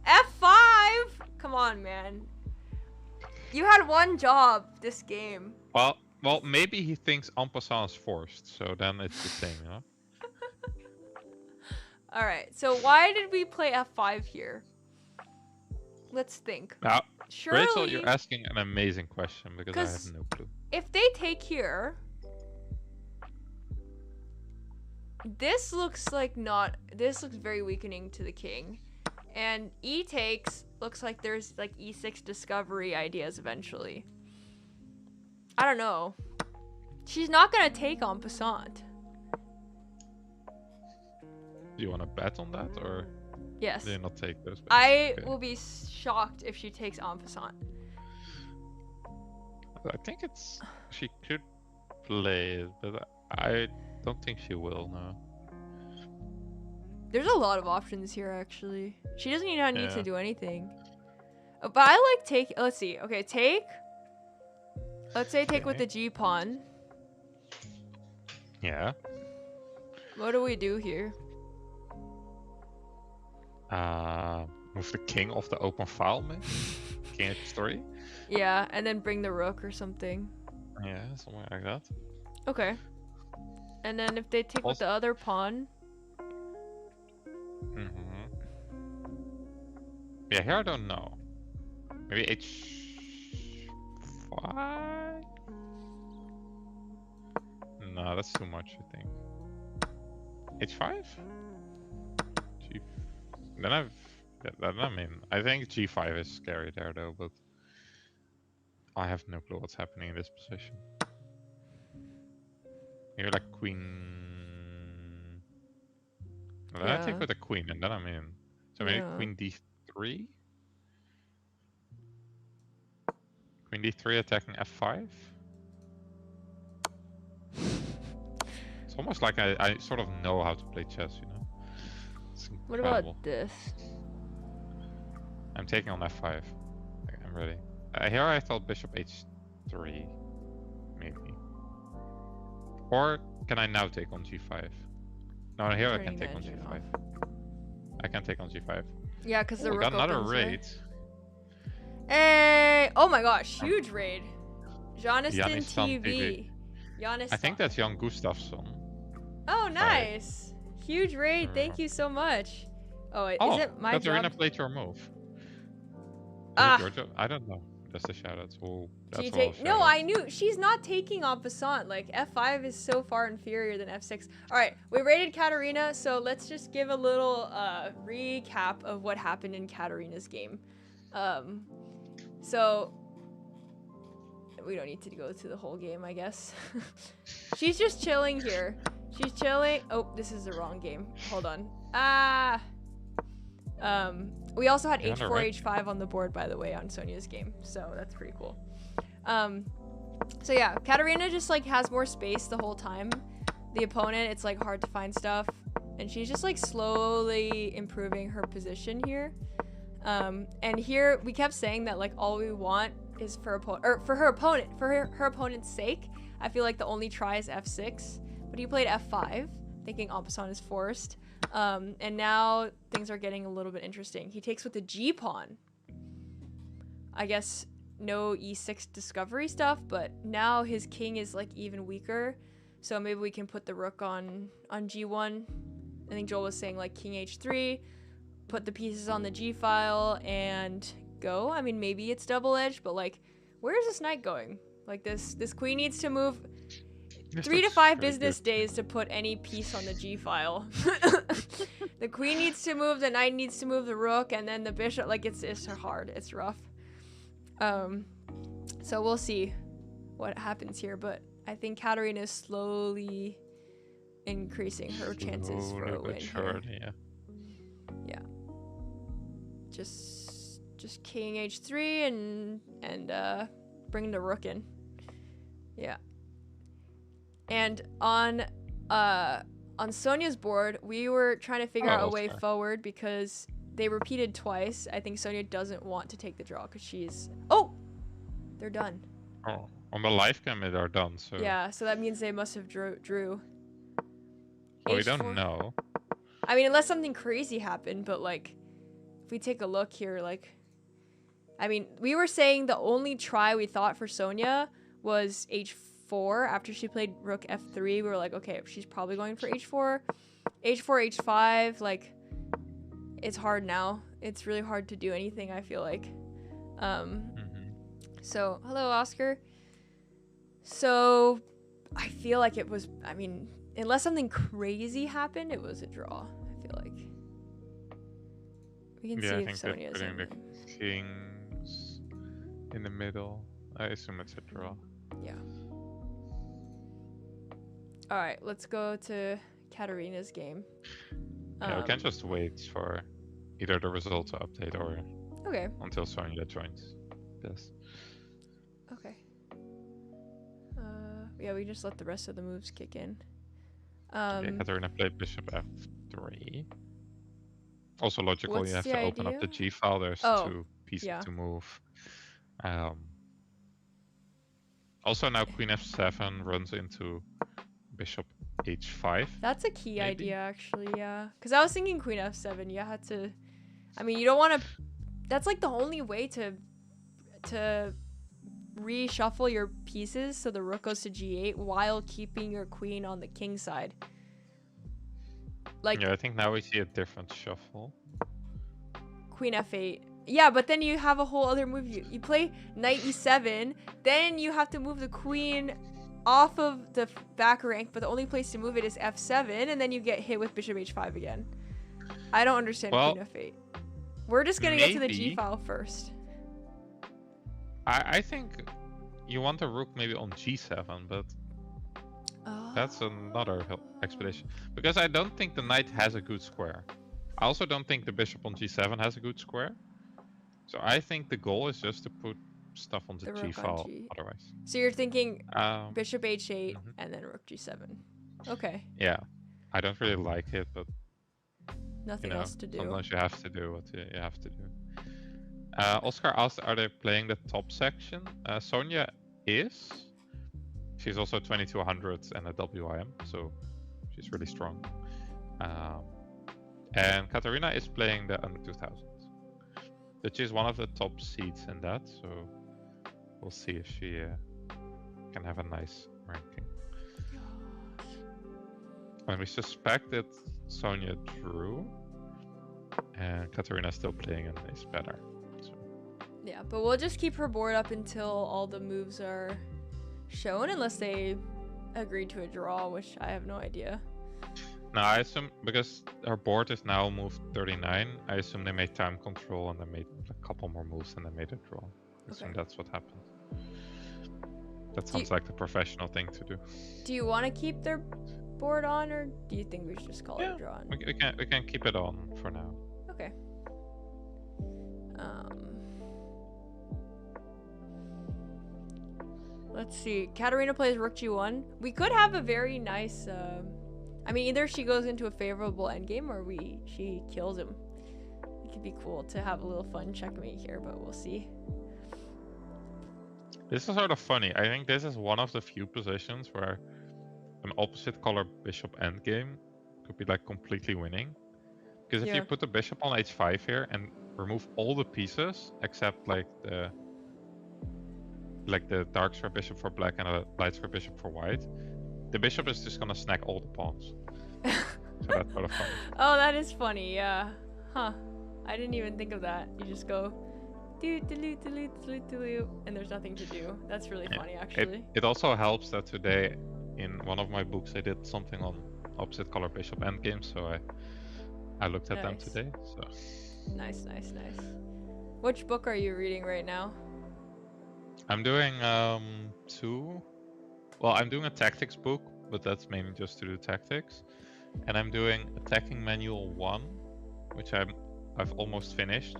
F5! Come on, man. You had one job this game. Well, maybe he thinks en passant is forced, so then it's the same, you know? Alright, so why did we play f5 here? Let's think. Now, surely, Rachel, you're asking an amazing question because I have no clue. If they take here... This looks like not... This looks very weakening to the king. And e takes, looks like there's like e6 discovery ideas eventually. I don't know. She's not gonna take en passant. Do you want to bet on that, or yes? do you not take those bets? I will be shocked if she takes en passant. I think she could play it, but I don't think she will. No. There's a lot of options here, actually. She doesn't even need to do anything. But I like take... Let's see. Okay, take. Let's say take with the G pawn. Yeah. What do we do here? Move the king off the open file, maybe? King h3? Yeah, and then bring the rook or something. Yeah, something like that. Okay. And then if they take with the other pawn... Yeah, here I don't know. Maybe h5? No, that's too much, I think. h5? Then I mean, I think g5 is scary there though, but I have no clue what's happening in this position. Maybe like queen... Then I take with the queen, and then I'm in. So maybe queen d3? Queen d3 attacking f5? It's almost like I sort of know how to play chess, you know? It's incredible. What about this? I'm taking on f5. Okay, I'm ready. Here I thought bishop h3, maybe. Or can I now take on g5? No, here I can take on g5. I can take on g5. Yeah, because the rook got another opens, raid. Right? Hey! Oh my gosh, huge raid. Janiston TV. I think that's Jan Gustafsson. Oh, nice. Huge raid. Thank you so much. Oh, wait, is it my job? Katarina played your move. I don't know. Just a shout out. Oh, that's no, I knew. She's not taking en passant. Like, f5 is so far inferior than f6. Alright, we rated Katarina, so let's just give a little recap of what happened in Katarina's game. So, we don't need to go through the whole game, I guess. She's just chilling here. She's chilling. Oh, this is the wrong game. Hold on. We also had h4, h5 on the board, by the way, on Sonia's game. So that's pretty cool. So yeah, Katarina just like has more space the whole time. The opponent, it's like hard to find stuff, and she's just like slowly improving her position here. And here we kept saying that like all we want is for her opponent's sake. I feel like the only try is f6, but he played f5, thinking en passant is forced. And now things are getting a little bit interesting. He takes with the g pawn. I guess no e6 discovery stuff, but now his king is like even weaker. So maybe we can put the rook on g1. I think Joel was saying like king h3, put the pieces on the g file and go. I mean, maybe it's double-edged, but like, where is this knight going? Like this queen needs to move 3 to 5 business days to put any piece on the g file. The queen needs to move, the knight needs to move the rook, and then the bishop. Like it's hard, it's rough. So we'll see what happens here, but I think Katarina is slowly increasing her chances for a win here. Yeah. Just king h3 and bring the rook in. Yeah. And on Sonia's board, we were trying to figure out a way forward because they repeated twice. I think Sonia doesn't want to take the draw because she's... Oh! They're done. Oh, on the live cam they are done, so... Yeah, so that means they must have drew. Well, we don't know. I mean, unless something crazy happened, but like, if we take a look here, like... I mean, we were saying the only try we thought for Sonia was h4. After she played rook f3, we were like, okay, she's probably going for h4. h4, h5, like... It's hard now. It's really hard to do anything, I feel like. So, hello, Oscar. So, I feel like it was, I mean, unless something crazy happened, it was a draw, I feel like. We can see if Sonia's in. The kings in the middle. I assume it's a draw. Yeah. Alright, let's go to Katarina's game. Yeah, we can just wait for either the result to update or until Sonia joins. Yes. Okay. Yeah, we just let the rest of the moves kick in. Katarina played bishop f3. Also logical, you have to open up the g file. There's 2 pieces to move. Also now queen f7 runs into bishop h5. That's a key idea, actually, yeah. Because I was thinking queen f7, you had to... I mean, you don't want to... That's like the only way to reshuffle your pieces so the rook goes to g8 while keeping your queen on the king side. Like, yeah, I think now we see a different shuffle. Queen f8. Yeah, but then you have a whole other move. You play knight e7, then you have to move the queen off of the back rank, but the only place to move it is f7, and then you get hit with bishop h5 again. I don't understand queen f8. We're just gonna get to the g file first. I think you want a rook maybe on g7, but that's another expedition. Because I don't think the knight has a good square. I also don't think the bishop on g7 has a good square. So I think the goal is just to put stuff on the g file otherwise. So you're thinking bishop h8 and then rook g7. Okay. Yeah. I don't really like it, but nothing else to do. Sometimes you have to do what you have to do. Oscar asked, are they playing the top section? Sonia is. She's also 2200 and a WIM, so she's really strong. And Katarina is playing the under 2000. But she's one of the top seeds in that, so we'll see if she can have a nice ranking. And we suspect that Sonia drew, and Katarina is still playing and is better. So. Yeah, but we'll just keep her board up until all the moves are shown, unless they agreed to a draw, which I have no idea. No, I assume because her board is now moved 39, I assume they made time control and they made a couple more moves and they made a draw. I assume that's what happened. That sounds like the professional thing to do. Do you want to keep their board on, or do you think we should just call it a draw? We can keep it on for now. Okay. Let's see. Katarina plays rook g1. We could have a very nice. I mean, either she goes into a favorable endgame or she kills him. It could be cool to have a little fun checkmate here, but we'll see. This is sort of funny. I think this is one of the few positions where an opposite color bishop endgame could be like completely winning. Because if you put the bishop on h5 here and remove all the pieces except like the dark square bishop for black and a light square bishop for white, the bishop is just gonna snag all the pawns. So that's sort of funny. Oh, that is funny, yeah. Huh. I didn't even think of that. You just go and there's nothing to do. That's really funny, actually. It also helps that today in one of my books I did something on opposite color bishop endgame, so I looked at them today. So nice. Which book are you reading right now? I'm doing two. Well, I'm doing a tactics book, but that's mainly just to do tactics. And I'm doing Attacking Manual 1, which I've almost finished.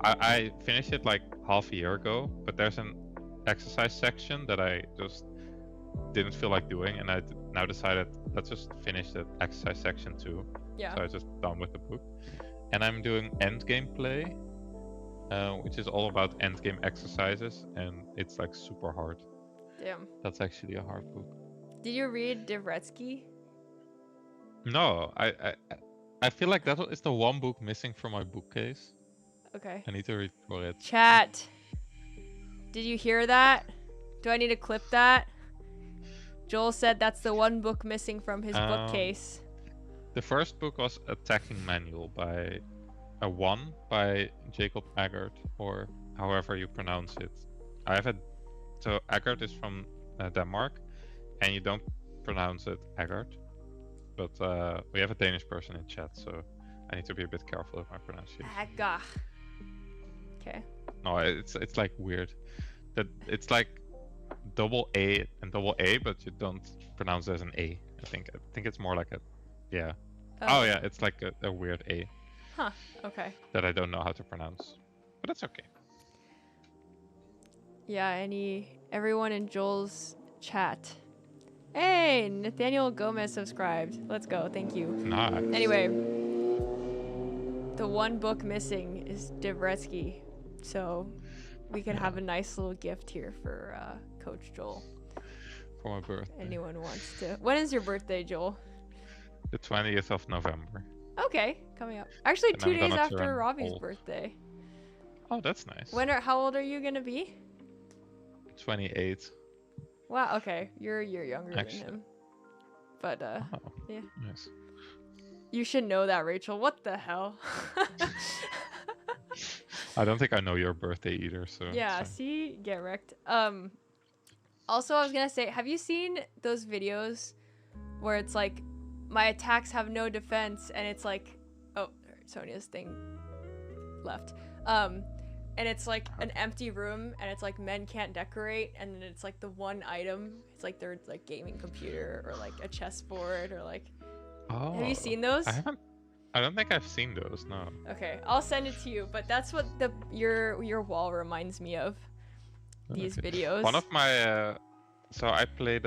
I finished it like half a year ago, but there's an exercise section that I just didn't feel like doing, and I now decided let's just finish the exercise section too. Yeah. So I just done with the book. And I'm doing endgame play, which is all about endgame exercises, and it's like super hard. Damn. That's actually a hard book. Did you read Dvoretsky? No, I feel like that is the one book missing from my bookcase. Okay. I need to read for it. Chat. Did you hear that? Do I need to clip that? Joel said that's the one book missing from his bookcase. The first book was Attacking Manual by Jacob Aggert, or however you pronounce it. So Aggert is from Denmark, and you don't pronounce it Aggert. But we have a Danish person in chat, so I need to be a bit careful with my pronunciation. Agga. Okay. No, it's like weird. That it's like double A and double A, but you don't pronounce it as an A. I think it's more like a, yeah. Oh yeah, it's like a weird A. Huh. Okay. That I don't know how to pronounce, but that's okay. Yeah. Everyone in Joel's chat. Hey, Nathaniel Gomez subscribed. Let's go. Thank you. Nice. Anyway, the one book missing is Dvoretsky, so we could have a nice little gift here for Coach Joel. For my birthday. Anyone wants to? When is your birthday, Joel? The 20th of November. Okay, coming up. Actually, And 2 days after Robbie's birthday. Oh, that's nice. How old are you gonna be? 28. Wow. Okay, you're a year younger than him. But yeah. Yes. You should know that, Rachel. What the hell? I don't think I know your birthday either, so. Yeah, see? Get wrecked. Also, I was gonna say, have you seen those videos where it's like, my attacks have no defense, and it's like, oh, Sonia's thing left. And it's like an empty room, and it's like men can't decorate, and then it's like the one item, it's like their like gaming computer or like a chessboard or like. Oh. Have you seen those? I don't think I've seen those. No. Okay, I'll send it to you. But that's what your wall reminds me of. These videos. One of my so I played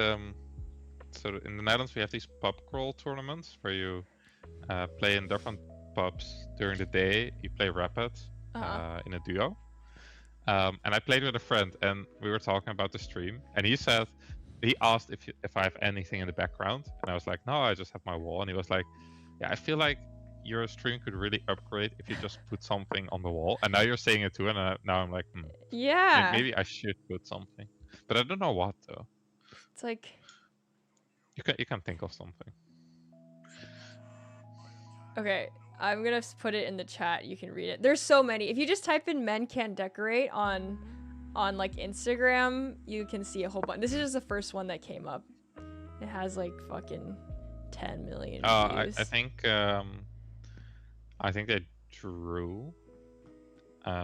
so in the Netherlands we have these pub crawl tournaments where you play in different pubs during the day. You play rapid in a duo. And I played with a friend, and we were talking about the stream, and he asked if I have anything in the background, and I was like, no, I just have my wall, and he was like, yeah, I feel like your stream could really upgrade if you just put something on the wall. And now you're saying it too, and now I'm like, yeah, maybe I should put something, but I don't know what though. It's like you can think of something. Okay, I'm gonna put it in the chat. You can read it. There's so many. If you just type in "men can't decorate" on like Instagram, you can see a whole bunch. This is just the first one that came up. It has like fucking 10 million views. I think they drew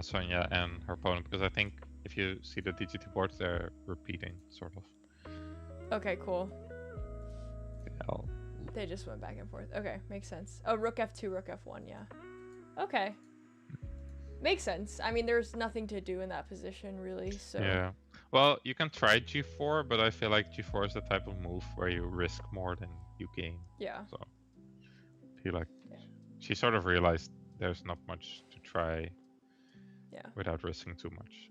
Sonia and her opponent, because I think if you see the DGT boards, they're repeating sort of. Okay, cool. Yeah, they just went back and forth. Okay, makes sense. Oh, rook f2, rook f1, yeah. Okay. Makes sense. I mean, there's nothing to do in that position, really, so... Yeah. Well, you can try g4, but I feel like g4 is the type of move where you risk more than you gain. Yeah. So I feel like she sort of realized there's not much to try. Yeah. Without risking too much.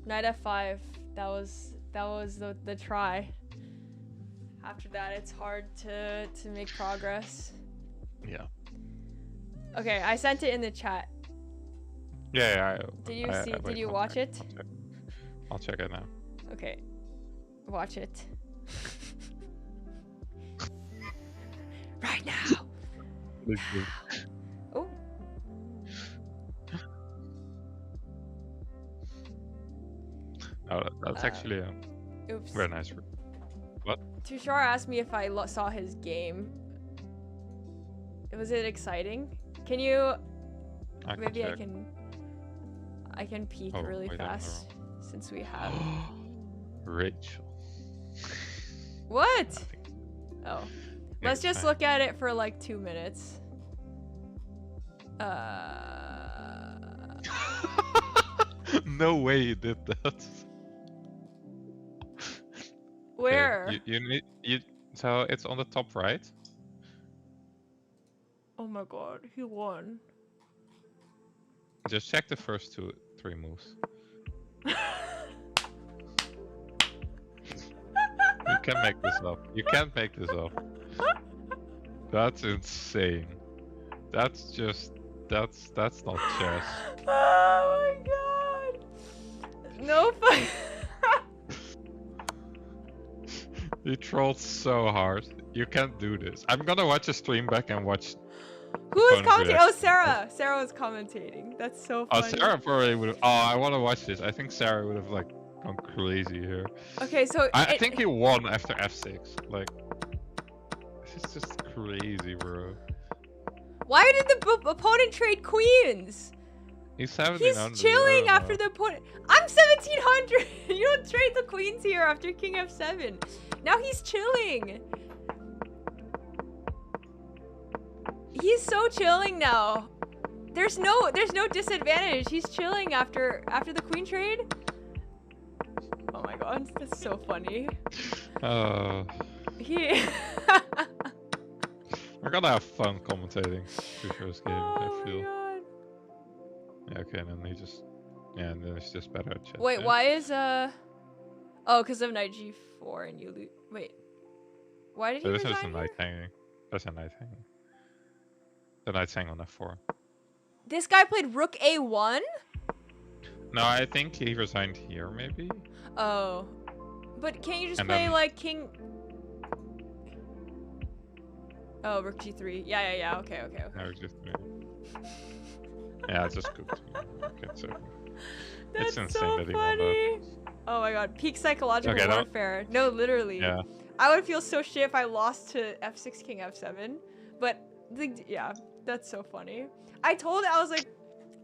Knight f5. That was the try. After that, it's hard to make progress. Yeah. Okay, I sent it in the chat. Yeah. Did you see? Did you watch it? I'll check it now. Okay, watch it. Right now. Oh. Oh, that's actually a oops. very nice. What? Tushar asked me if I saw his game. Was it exciting? Can you? Maybe I can peek really fast since we have. Rachel. What? Oh. Let's just look at it for like 2 minutes. No way you did that. Where? Okay, you need so it's on the top right. Oh my god, he won. Just check the first 3 moves. You can make this up. You can't make this up. That's insane. That's not chess. Oh my god. No fun. You trolled so hard. You can't do this. I'm gonna watch a stream back and watch. Who is commentating? Oh, Sarah. Sarah was commentating. That's so funny. Oh, Sarah probably would have. Oh, I want to watch this. I think Sarah would have like gone crazy here. Okay, so I think he won after f6. Like, this is just crazy, bro. Why did the opponent trade queens? He's 1700. He's chilling after the opponent. I'm 1700. You don't trade the queens here after king f7. Now he's chilling. He's so chilling now. There's no disadvantage. He's chilling after the queen trade. Oh my god, that's so funny. We're gonna have fun commentating Tushar's game, Oh I feel. my god. Yeah, okay, and then and then it's just better at chess. Wait, yeah. why is oh, because of knight g4 and you lose. Wait. Why did So you this is resign a knight hanging. That's a knight hanging. The knight's hanging on f4. This guy played rook a1? No, I think he resigned here, maybe? Oh. But can't you just And play then- like king... Oh, rook g3. Yeah. Okay. No, just yeah, just cooked. Okay, so That's it's insane so that he funny. won that. Oh my god, peak psychological Okay, warfare. No, literally. Yeah. I would feel so shit if I lost to f6 king f7. But yeah, that's so funny. I was like,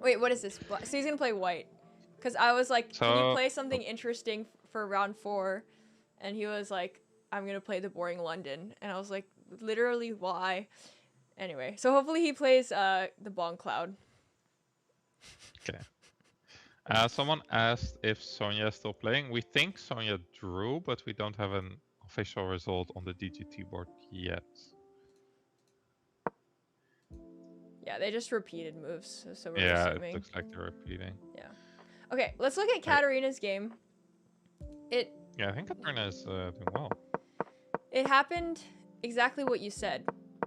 wait, what is this? So he's gonna play white. Because I was like, can you play something interesting for round 4? And he was like, I'm gonna play the boring London. And I was like, literally, why? Anyway, so hopefully he plays the Bong Cloud. Okay. Someone asked if Sonia is still playing. We think Sonia drew, but we don't have an official result on the DGT board yet. Yeah, they just repeated moves, so we're It assuming. looks like they're repeating. Yeah. Okay, let's look at Katarina's game. Yeah, I think Katarina is doing well. It happened exactly what you said.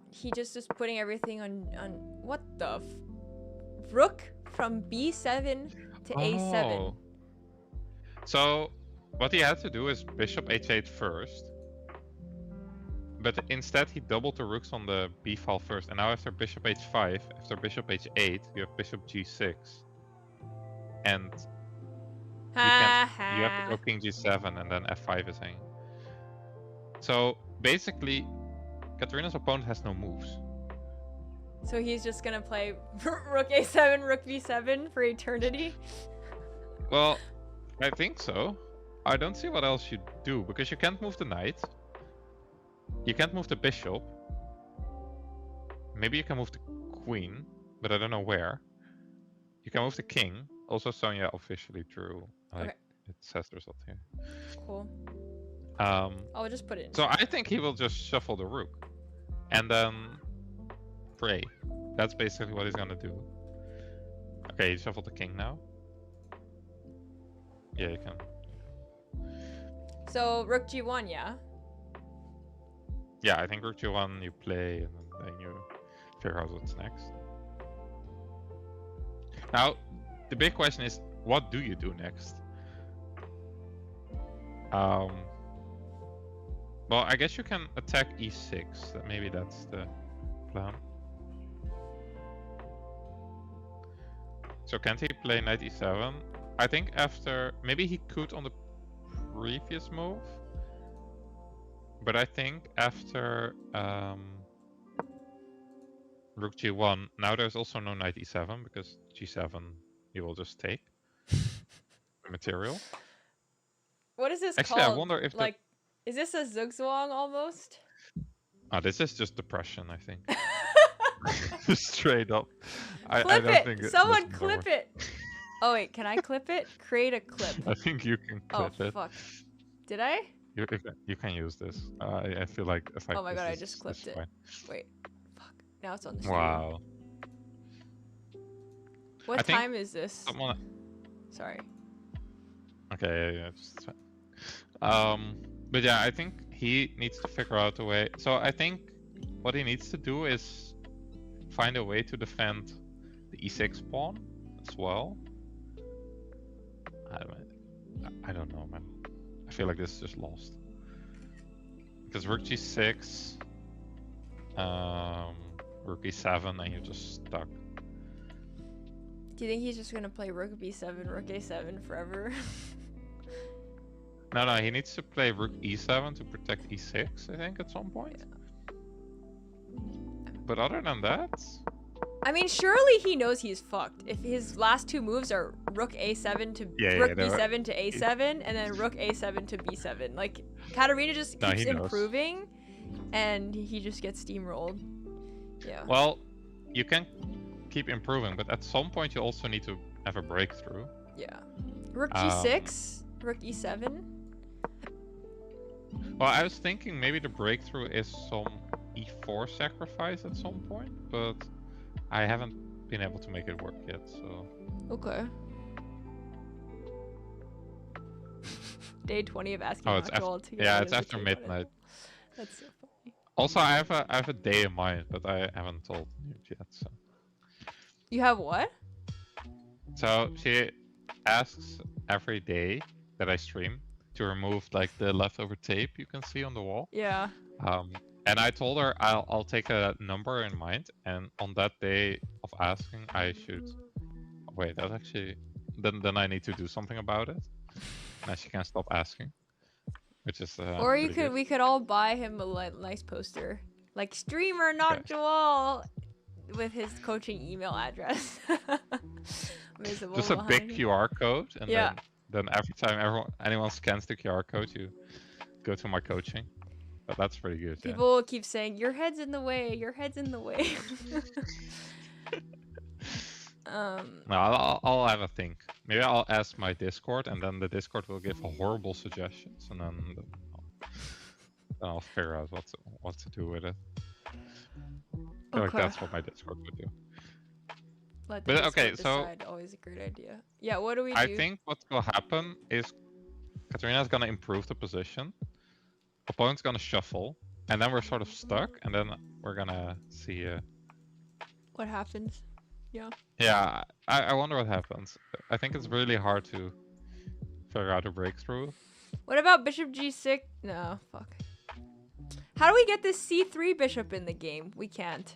He just is putting everything on what the rook from b7 to a7. So what he had to do is bishop h8 first. But instead he doubled the rooks on the b file first. And now after bishop h5, after bishop h8, you have bishop g6. And you have to go king g7 and then f5 is hanging. So basically, Katarina's opponent has no moves. So he's just gonna play rook a7, rook b7 for eternity? Well, I think so. I don't see what else you do, because you can't move the knight. You can't move the bishop. Maybe you can move the queen, but I don't know where. You can move the king. Also, Sonia officially drew. Like, it says the result here. Cool. I'll just put it in. So I think he will just shuffle the rook, and then pray. That's basically what he's gonna do. Okay, he shuffled the king now. Yeah, you can. So rook g1, yeah. Yeah, I think rook g1 you play, and then you figure out what's next. Now, the big question is, what do you do next? Well, I guess you can attack e6. Maybe that's the plan. So can't he play knight e7? I think after... Maybe he could on the previous move. But I think after rook g1, now there's also no knight e7, because g7 you will just take the material. What is this Actually, called? I wonder if like, is this a zugzwang almost? Oh, this is just depression, I think. Straight up. Clip I don't it! think Someone clip it! Oh wait, can I clip it? Create a clip. I think you can clip it. Oh fuck. Did I? You can use this. I feel like if I. Oh my god, I just clipped it. Fine. Wait. Fuck. Now it's on the screen. Wow. What time is this? Sorry. Okay, yeah, just but yeah, I think he needs to figure out a way. So I think what he needs to do is find a way to defend the e6 pawn as well. I don't know, man. I feel like this is just lost. Because rook g6, rook e7, and you're just stuck. Do you think he's just gonna play rook b7, rook a7 forever? No, he needs to play rook e7 to protect e6, I think, at some point. Yeah. But other than that... I mean, surely he knows he's fucked. If his last two moves are rook a7 to rook b7 to a7, and then rook a7 to b7. Like, Katarina just keeps improving, and he just gets steamrolled. Yeah. Well, you can keep improving, but at some point you also need to have a breakthrough. Yeah. Rook g6, rook e7. Well, I was thinking maybe the breakthrough is some e4 sacrifice at some point, but I haven't been able to make it work yet, so... Okay. Day 20 of asking it's after, yeah, it's after midnight. That's so funny. Also, I have a day in mind, but I haven't told you yet, so... You have what? So, she asks every day that I stream to remove like the leftover tape you can see on the wall. Yeah. And I told her I'll take a number in mind, and on that day of asking, I should. Wait, that actually. Then I need to do something about it. And she can stop asking, which is. Or we could all buy him a nice poster, like streamer not Joel, with his coaching email address. Just a big QR code, and then every time anyone scans the QR code, you go to my coaching. But that's pretty good. People keep saying your head's in the way. Your head's in the way. No, I'll have a think. Maybe I'll ask my Discord, and then the Discord will give horrible suggestions, and then I'll figure out what to do with it. I feel like that's what my Discord would do. But okay, so always a great idea. Yeah, what do we do? I think what will happen is Katarina's gonna improve the position. Opponent's gonna shuffle, and then we're sort of stuck, and then we're gonna see what happens. Yeah. Yeah, I wonder what happens. I think it's really hard to figure out a breakthrough. What about bishop g6? No, fuck. How do we get this c3 bishop in the game? We can't.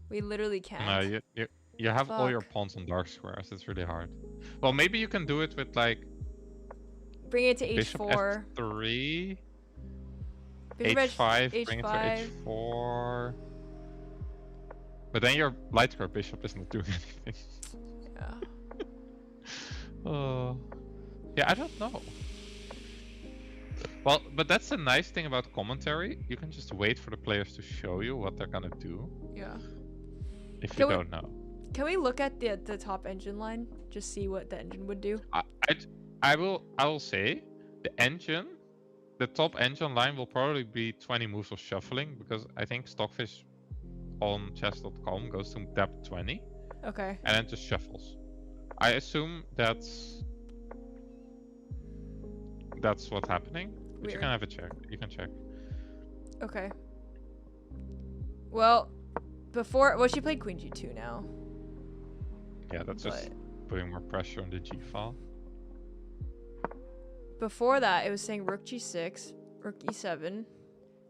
We literally can't. No, you have all your pawns on dark squares. It's really hard. Well, maybe you can do it with like. Bring it to h4. Bishop f3. H5, bring it to H4. But then your light square bishop is not doing anything. Yeah. Yeah, I don't know. Well, but that's the nice thing about commentary. You can just wait for the players to show you what they're gonna do. Yeah. If you don't know. Can we look at the top engine line? Just see what the engine would do? I will say the top engine line will probably be 20 moves of shuffling because I think Stockfish on chess.com goes to depth 20. Okay. And then just shuffles. I assume that's what's happening. But Weird. you can have a check. You can check. Okay. Well, she played Queen G2 now. Yeah, that's just putting more pressure on the G file. Before that, it was saying Rook G6, Rook E7,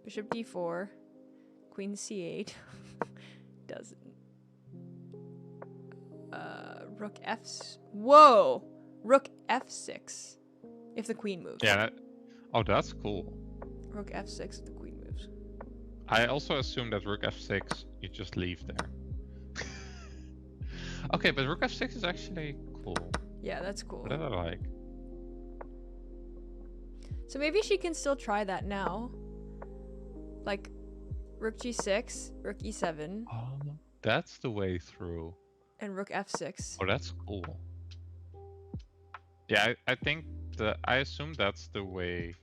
Bishop D4, Queen C8. Doesn't. Rook F. Whoa! Rook F6. If the queen moves. Yeah. That's cool. Rook F6 if the queen moves. I also assume that Rook F6 you just leave there. Okay, but Rook F6 is actually cool. Yeah, that's cool. What did I like? So maybe she can still try that now. Like, Rook G6, Rook E7. Oh, that's the way through. And Rook F6. Oh, that's cool. Yeah, I think I assume that's the way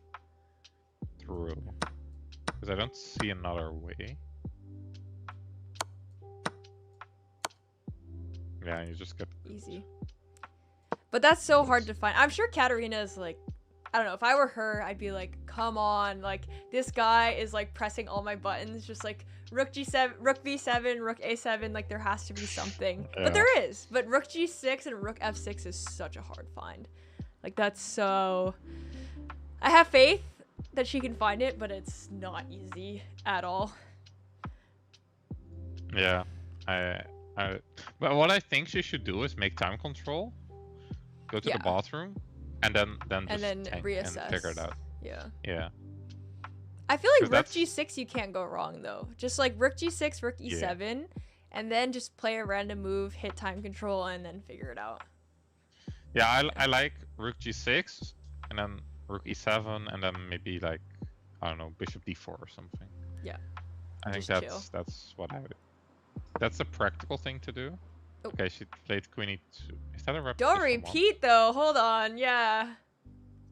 through. Because I don't see another way. Yeah, you just get easy. But that's so hard to find. I'm sure Katarina is like, I don't know, if I were her, I'd be like, come on, like, this guy is like pressing all my buttons, just like Rook G7, Rook B7, Rook A7, like there has to be something. Yeah. But there is. But Rook G6 and Rook F6 is such a hard find. Like, that's so... I have faith that she can find it, but it's not easy at all. Yeah, but what I think she should do is make time control, go to the bathroom, and then reassess and figure it out. Yeah. Yeah. I feel like Rook G6 you can't go wrong though. Just like Rook G6, Rook E7, and then just play a random move, hit time control, and then figure it out. Yeah, I like Rook G6, and then Rook E7, and then maybe like, I don't know, Bishop D4 or something. Yeah. I think that's what I would. That's the practical thing to do. Oh. Okay, she played Queen E2. Is that a repetition? Don't repeat though. Hold on. Yeah.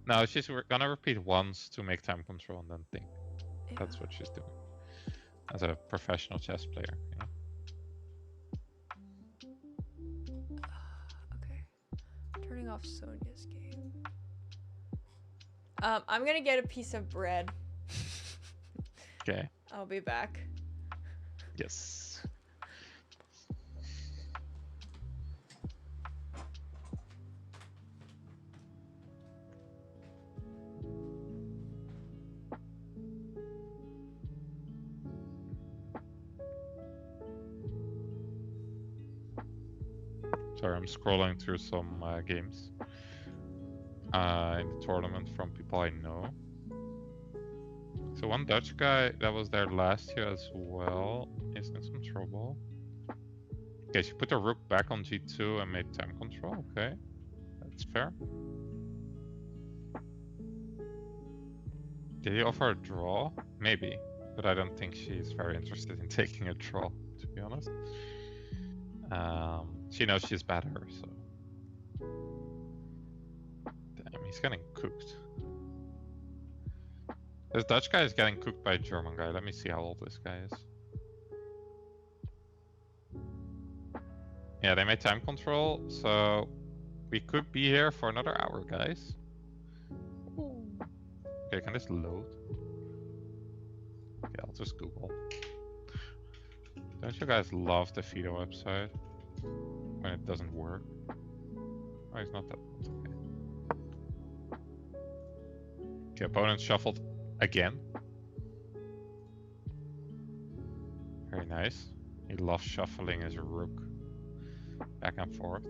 No, she's gonna repeat once to make time control and then think. Yeah. That's what she's doing. As a professional chess player, you know. Okay. Turning off Sonia's game. I'm gonna get a piece of bread. Okay. I'll be back. Yes. Sorry, I'm scrolling through some games in the tournament from people I know. So one Dutch guy that was there last year as well is in some trouble. Okay, she put the rook back on G2 and made time control. Okay, that's fair. Did he offer a draw? Maybe, but I don't think she's very interested in taking a draw, to be honest. She knows she's better, so... Damn, he's getting cooked. This Dutch guy is getting cooked by a German guy. Let me see how old this guy is. Yeah, they made time control, so... We could be here for another hour, guys. Okay, can this load? Okay, I'll just Google. Don't you guys love the Fido website? When it doesn't work. Oh, it's not that. Okay. Okay, opponent shuffled again. Very nice. He loves shuffling his rook back and forth.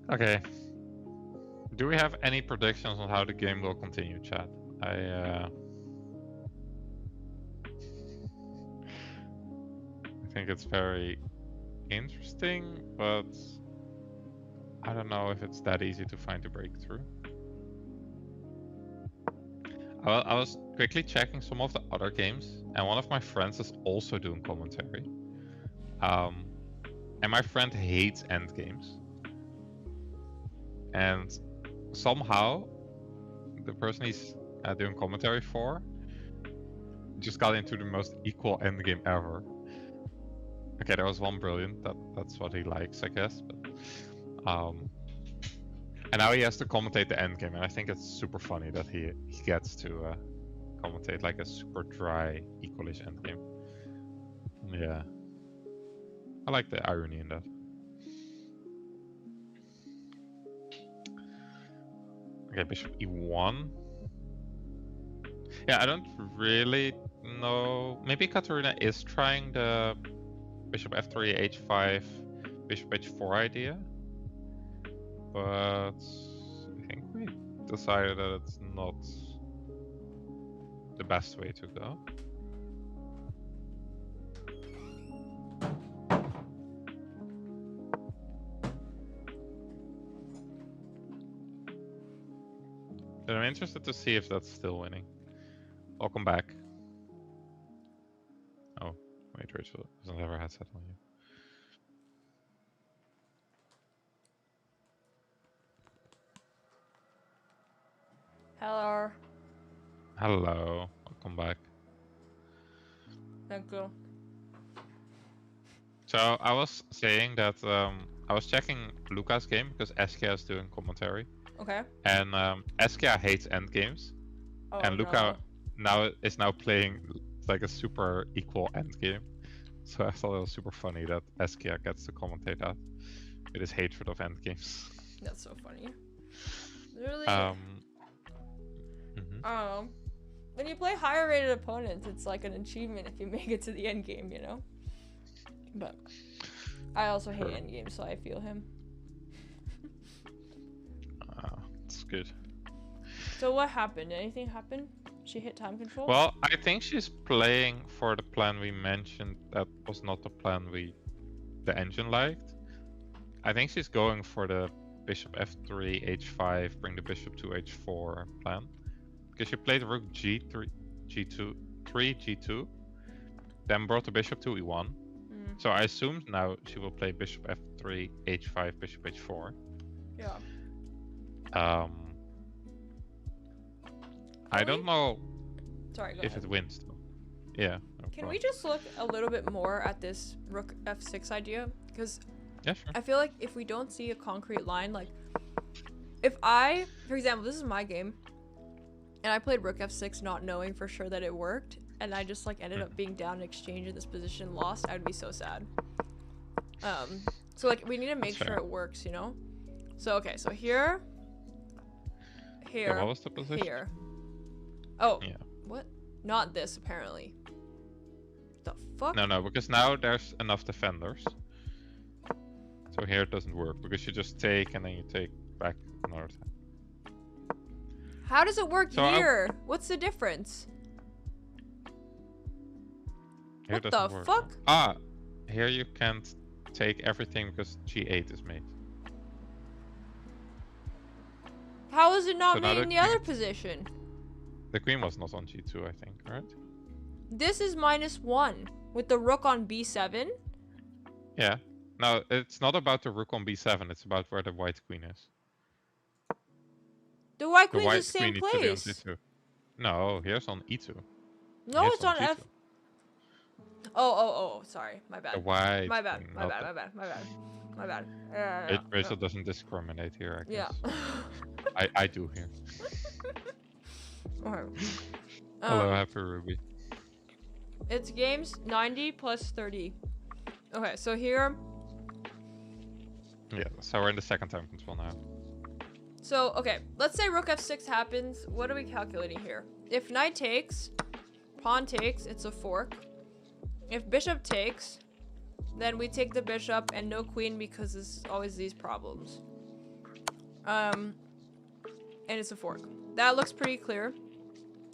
Okay. Do we have any predictions on how the game will continue, chat? I think it's very interesting, but I don't know if it's that easy to find a breakthrough. I was quickly checking some of the other games, and one of my friends is also doing commentary. And my friend hates endgames. And somehow, the person he's doing commentary for just got into the most equal endgame ever. Okay, there was one brilliant. That's what he likes, I guess. But, and now he has to commentate the endgame, and I think it's super funny that he gets to commentate like a super dry, equalish endgame. Yeah, I like the irony in that. Okay, bishop e1. Yeah, I don't really know. Maybe Katarina is trying the bishop f3, h5, bishop h4 idea. But I think we decided that it's not the best way to go. But I'm interested to see if that's still winning. Welcome back. Oh, wait, Rachel doesn't have her headset on you. Hello. Hello, welcome back. Thank you. So I was saying that I was checking Luca's game because Eskia is doing commentary. Okay. And Eskia hates endgames. Oh, And Luca is now playing like a super equal endgame. So I thought it was super funny that Eskia gets to commentate that with his hatred of endgames. That's so funny. Really? When you play higher rated opponents, it's like an achievement if you make it to the end game, you know? But I also hate endgames, so I feel him. It's good. So what happened? Anything happen? She hit time control? Well, I think she's playing for the plan we mentioned that was not the plan the engine liked. I think she's going for the bishop f3, h5, bring the bishop to h4 plan. Because she played rook g3, g2, 3, g2, then brought the bishop to e1. So I assume now she will play bishop f3, h5, bishop h4. Yeah. I don't know if it wins though. Yeah. No Can we just look a little bit more at this rook f6 idea? Because yeah, sure. I feel like if we don't see a concrete line, like if I, for example, this is my game, and I played rook f6 not knowing for sure that it worked, and I just like ended up being down in exchange in this position, lost, I would be so sad. So like we need to make sure it works, you know? So okay, so here, yeah, what was the position? here. Oh, yeah. What? Not this apparently. The fuck? No, because now there's enough defenders. So here it doesn't work because you just take and then you take back another time. How does it work here? What's the difference? Here what the fuck? Ah, here you can't take everything because g8 is made. How is it not made in the other position? The queen was not on g2, I think, right? This is -1 with the rook on b7. Yeah. No, it's not about the rook on b7. It's about where the white queen is. The white queen's in the same place. No, here's on e2. No, it's on f. Oh, sorry. My bad. The white my bad. Queen, My bad. Rachel doesn't discriminate here, I guess. Yeah. I do here. Okay. Hello, happy Ruby. It's games 90 plus 30. Okay, so here. Yeah, so we're in the second time control now. So, okay, let's say rook f6 happens. What are we calculating here? If knight takes, pawn takes, it's a fork. If bishop takes, then we take the bishop and no queen because there's always these problems. and it's a fork. That looks pretty clear.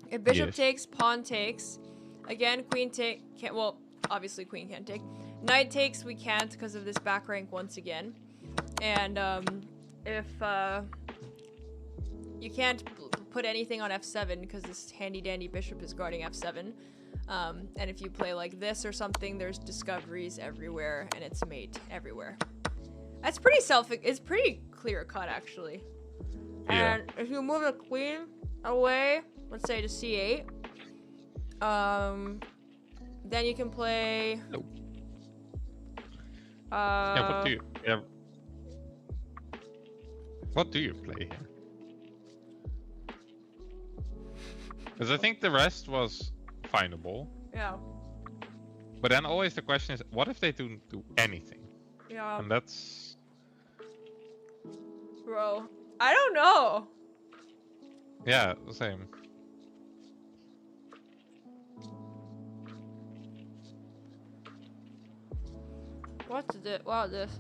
If bishop takes, pawn takes. Again, queen take can't. Well, obviously queen can't take. Knight takes, we can't because of this back rank once again. And if you can't put anything on f7 because this handy dandy bishop is guarding f7. And if you play like this or something, there's discoveries everywhere and it's mate everywhere. That's pretty it's pretty clear cut actually. Yeah. And if you move the queen away, let's say to c8, then you can play. Nope. What do you play here? Because I think the rest was findable. Yeah. But then always the question is, what if they don't do anything? Yeah. And that's... Bro, I don't know. Yeah, the same. What's this? Wow, this.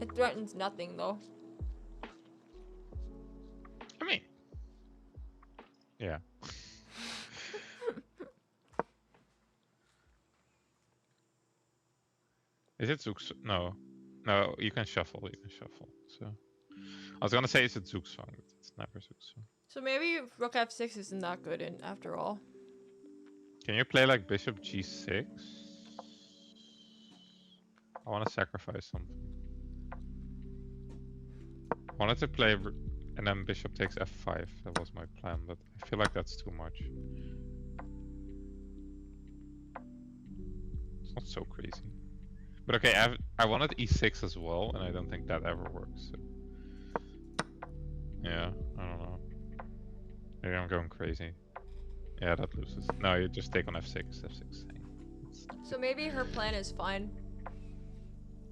It threatens nothing though. I mean... Yeah. Is it Zook? No. No, you can shuffle. You can shuffle. So I was gonna say it's a Zook song, but it's never Zook song. So maybe rook f6 isn't that good after all. Can you play like bishop g6? I want to sacrifice something. I wanted to play and then bishop takes f5. That was my plan, but I feel like that's too much. It's not so crazy. But okay, I wanted e6 as well, and I don't think that ever works. So. Yeah, I don't know. Maybe I'm going crazy. Yeah, that loses. No, you just take on f6. f6. So maybe her plan is fine.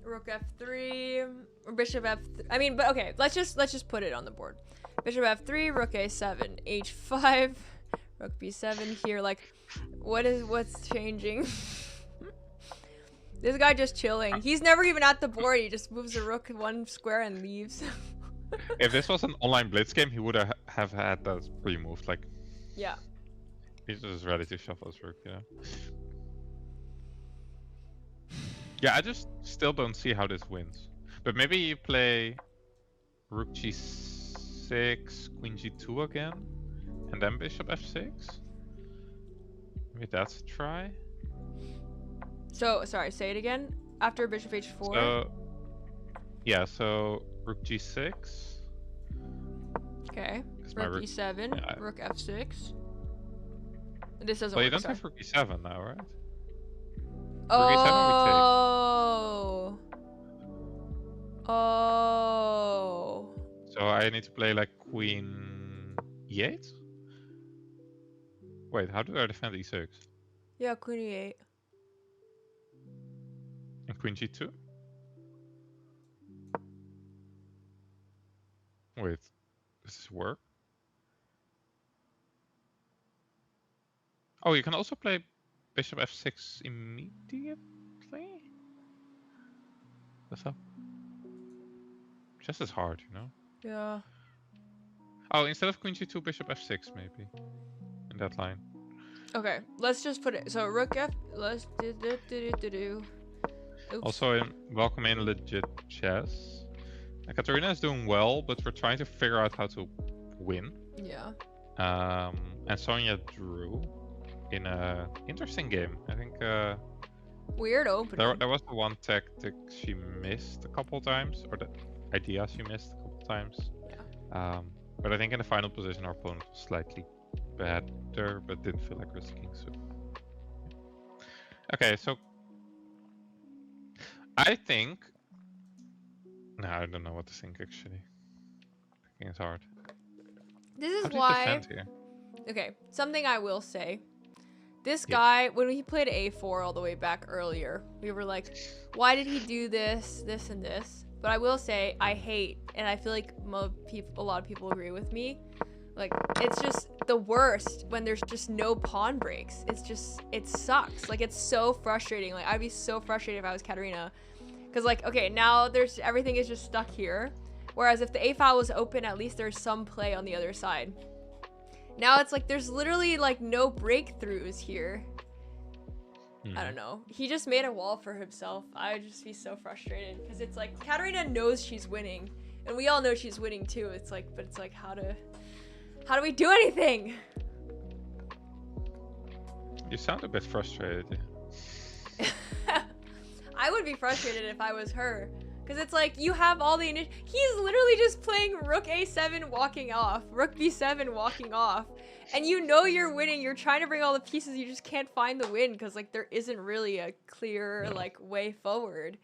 Rook f3 or bishop f3. I mean, but okay, let's just put it on the board. Bishop f3, rook a7, h5, rook b7 here. Like, what's changing? This guy just chilling. He's never even at the board. He just moves the rook one square and leaves. If this was an online blitz game, he would have had that pre-moved. Like, yeah. He's just ready to shuffle his rook, you know? Yeah, I just still don't see how this wins. But maybe you play rook g6, queen g2 again, and then bishop f6? Maybe that's a try? So, sorry, say it again. After bishop h4? So, yeah, so rook g6. Okay. Rook e7, yeah. Rook f6. This doesn't work. Well, you don't have rook e7 now, right? Oh. Oh. So I need to play like queen e8? Wait, how do I defend e6? Yeah, queen e8. And queen g2? Wait, does this work? Oh, you can also play bishop f6 immediately? That's up. Just as hard, you know? Yeah. Oh, instead of queen g2, bishop f6 maybe. In that line. Okay, let's just put it. So rook f. Let's do. Oops. Also, welcome in legit chess. Katarina is doing well, but we're trying to figure out how to win. Yeah. And Sonia drew in a interesting game. I think. Weird opening. There was the one tactic she missed a couple times, or the idea she missed a couple times. Yeah. But I think in the final position our opponent was slightly better, but didn't feel like risking. So. Okay, so I think. No, I don't know what to think actually. Thinking is hard. This is How do why. you defend here? Okay, something I will say. This guy, when he played a4 all the way back earlier, we were like, why did he do this, this, and this? But I will say, I hate, and I feel like a lot of people agree with me, like, it's just the worst when there's just no pawn breaks. It's just, it sucks. Like, it's so frustrating. Like, I'd be so frustrated if I was Katarina. Because, like, okay, now everything is just stuck here. Whereas if the A file was open, at least there's some play on the other side. Now it's like there's literally like no breakthroughs here. I don't know. He just made a wall for himself. I would just be so frustrated because it's like Katarina knows she's winning, and we all know she's winning too. It's like, but it's like how do we do anything? You sound a bit frustrated. I would be frustrated if I was her. Because it's like, you have all the he's literally just playing rook a7 walking off, rook b7 walking off. And you know you're winning, you're trying to bring all the pieces, you just can't find the win because like there isn't really a clear like way forward.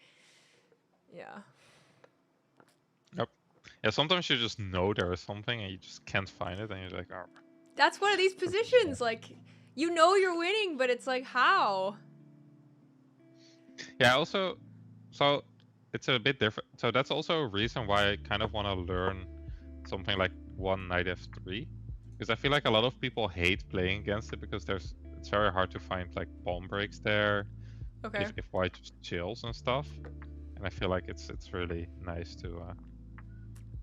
Yeah. Yep. Yeah, sometimes you just know there is something and you just can't find it and you're like, oh. That's one of these positions, like, you know you're winning, but it's like, how? Yeah, also, so it's a bit different. So that's also a reason why I kind of want to learn something like one knight f3, because I feel like a lot of people hate playing against it because it's very hard to find like pawn breaks there. Okay. If white just chills and stuff, and I feel like it's really nice to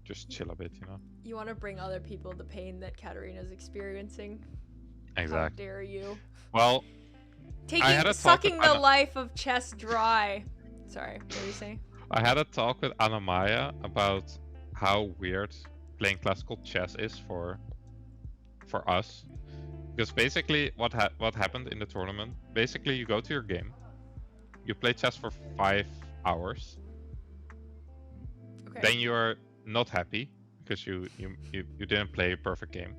just chill a bit, you know. You want to bring other people the pain that Katarina's experiencing. Exactly. How dare you? Well, sucking the life of chess dry. Sorry, what were you saying? I had a talk with Maia about how weird playing classical chess is for us, because basically what happened in the tournament, basically you go to your game, you play chess for 5 hours, then you're not happy because you didn't play a perfect game,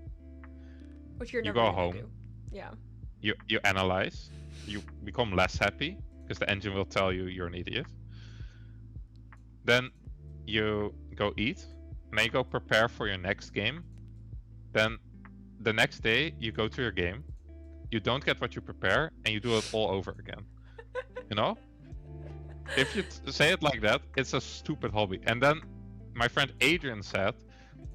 which you're never go home do. Yeah, you analyze, you become less happy because the engine will tell you you're an idiot. Then you go eat, and then you go prepare for your next game. Then the next day you go to your game, you don't get what you prepare, and you do it all over again. You know? If you say it like that, it's a stupid hobby. And then my friend Adrian said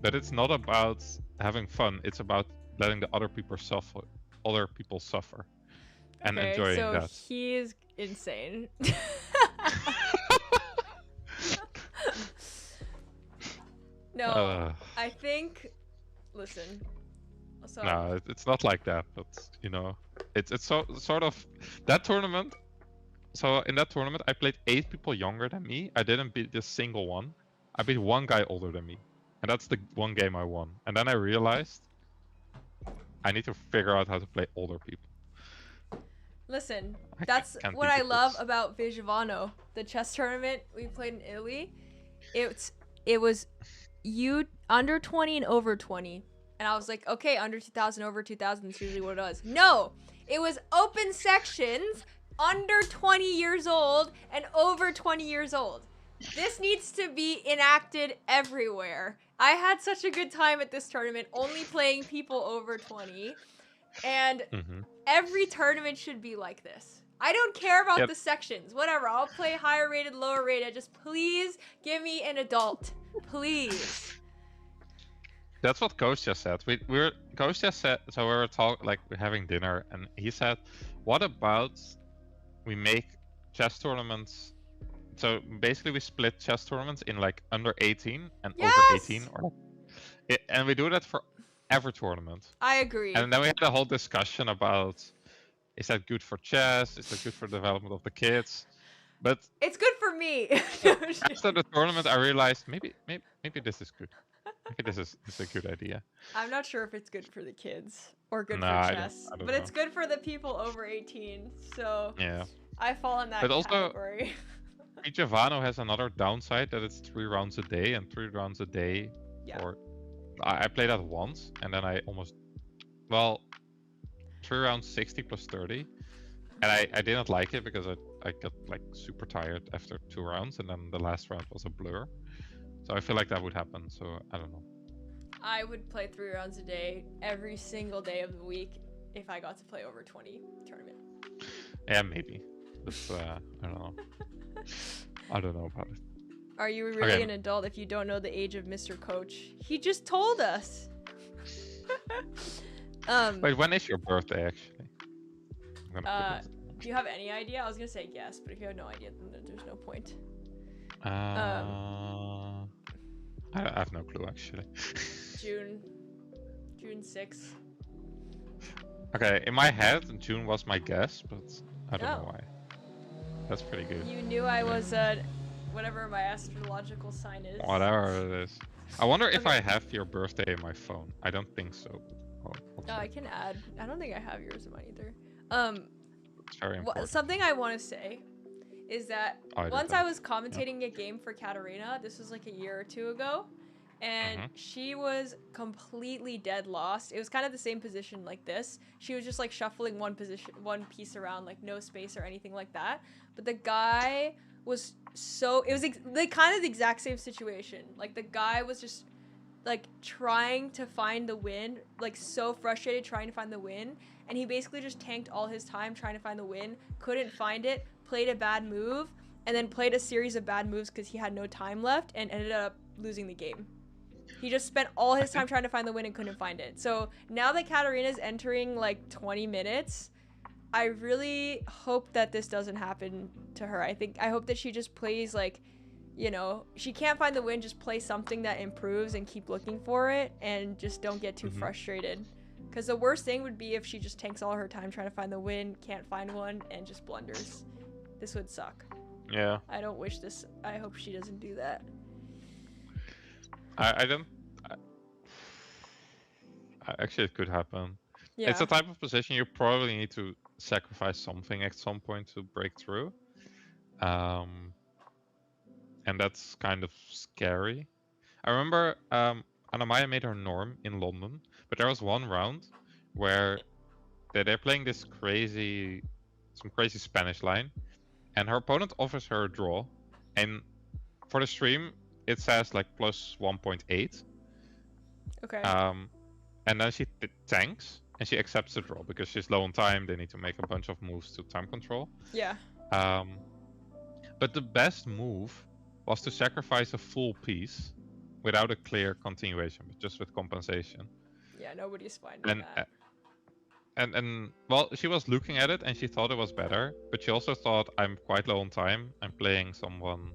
that it's not about having fun, it's about letting the other people suffer and enjoying that. So he's insane. No, I think. Listen. So, no, it's not like that. But you know, it's sort of that tournament. So in that tournament, I played 8 people younger than me. I didn't beat a single one. I beat one guy older than me, and that's the one game I won. And then I realized I need to figure out how to play older people. Listen, that's what I love about Vigevano, the chess tournament we played in Italy. It was you under 20 and over 20. And I was like, okay, under 2000, over 2000 is usually what it was. No, it was open sections, under 20 years old and over 20 years old. This needs to be enacted everywhere. I had such a good time at this tournament, only playing people over 20. And every tournament should be like this. I don't care about the sections. Whatever. I'll play higher rated, lower rated. Just please give me an adult. Please. That's what Coach just said. Coach just said, so we were we're having dinner, and he said, what about we make chess tournaments? So basically we split chess tournaments in like under 18 and over 18, and we do that for every tournament. I agree. And then we had a whole discussion about, is that good for chess? Is that good for the development of the kids? But it's good for me. After the tournament, I realized maybe this is good. Maybe this is a good idea. I'm not sure if it's good for the kids or good for chess, I don't but know. it's good for the people over 18. So yeah, I fall in that category. Also, Giovanni has another downside that it's 3 rounds a day, and 3 rounds a day. Yeah. I played that once, and then I 3 rounds 60 plus 30, and I didn't like it because I got like super tired after 2 rounds, and then the last round was a blur. So I feel like that would happen. So I don't know. I would play 3 rounds a day every single day of the week if I got to play over 20 tournament. Yeah, maybe. But I don't know. I don't know about it. Are you really an adult if you don't know the age of Mr. Coach? He just told us. Wait, when is your birthday actually? Do you have any idea? I was gonna say yes, but if you have no idea, then there's no point. I have no clue actually. June 6th. Okay, in my head, June was my guess, but I don't know why. That's pretty good. You knew I was whatever my astrological sign is. Whatever it is. I wonder if I have your birthday in my phone. I don't think so. But I can add. I don't think I have yours in mine either. It's very important. Something I want to say is that once I was commentating a game for Katarina, this was like a year or two ago, and she was completely dead lost. It was kind of the same position like this. She was just like shuffling one piece around, like no space or anything like that. But the guy was it was like kind of the exact same situation. Like the guy was just like trying to find the win, like so frustrated trying to find the win, and he basically just tanked all his time trying to find the win, couldn't find it, played a bad move, and then played a series of bad moves because he had no time left and ended up losing the game. He just spent all his time trying to find the win and couldn't find it. So now that Katarina's entering like 20 minutes, I really hope that this doesn't happen to her. I hope that she just plays like, you know, she can't find the win, just play something that improves and keep looking for it and just don't get too frustrated. Because the worst thing would be if she just takes all her time trying to find the win, can't find one, and just blunders. This would suck. Yeah. I don't wish this. I hope she doesn't do that. Actually, it could happen. Yeah. It's a type of position you probably need to sacrifice something at some point to break through. And that's kind of scary. I remember Maia made her norm in London, but there was one round where they're playing this some crazy Spanish line, and her opponent offers her a draw, and for the stream it says like plus 1.8. Okay. And then she tanks and she accepts the draw because she's low on time. They need to make a bunch of moves to time control. Yeah. But the best move was to sacrifice a full piece without a clear continuation, but just with compensation. Yeah, nobody's finding that. And well, she was looking at it and she thought it was better, but she also thought, I'm quite low on time. I'm playing someone,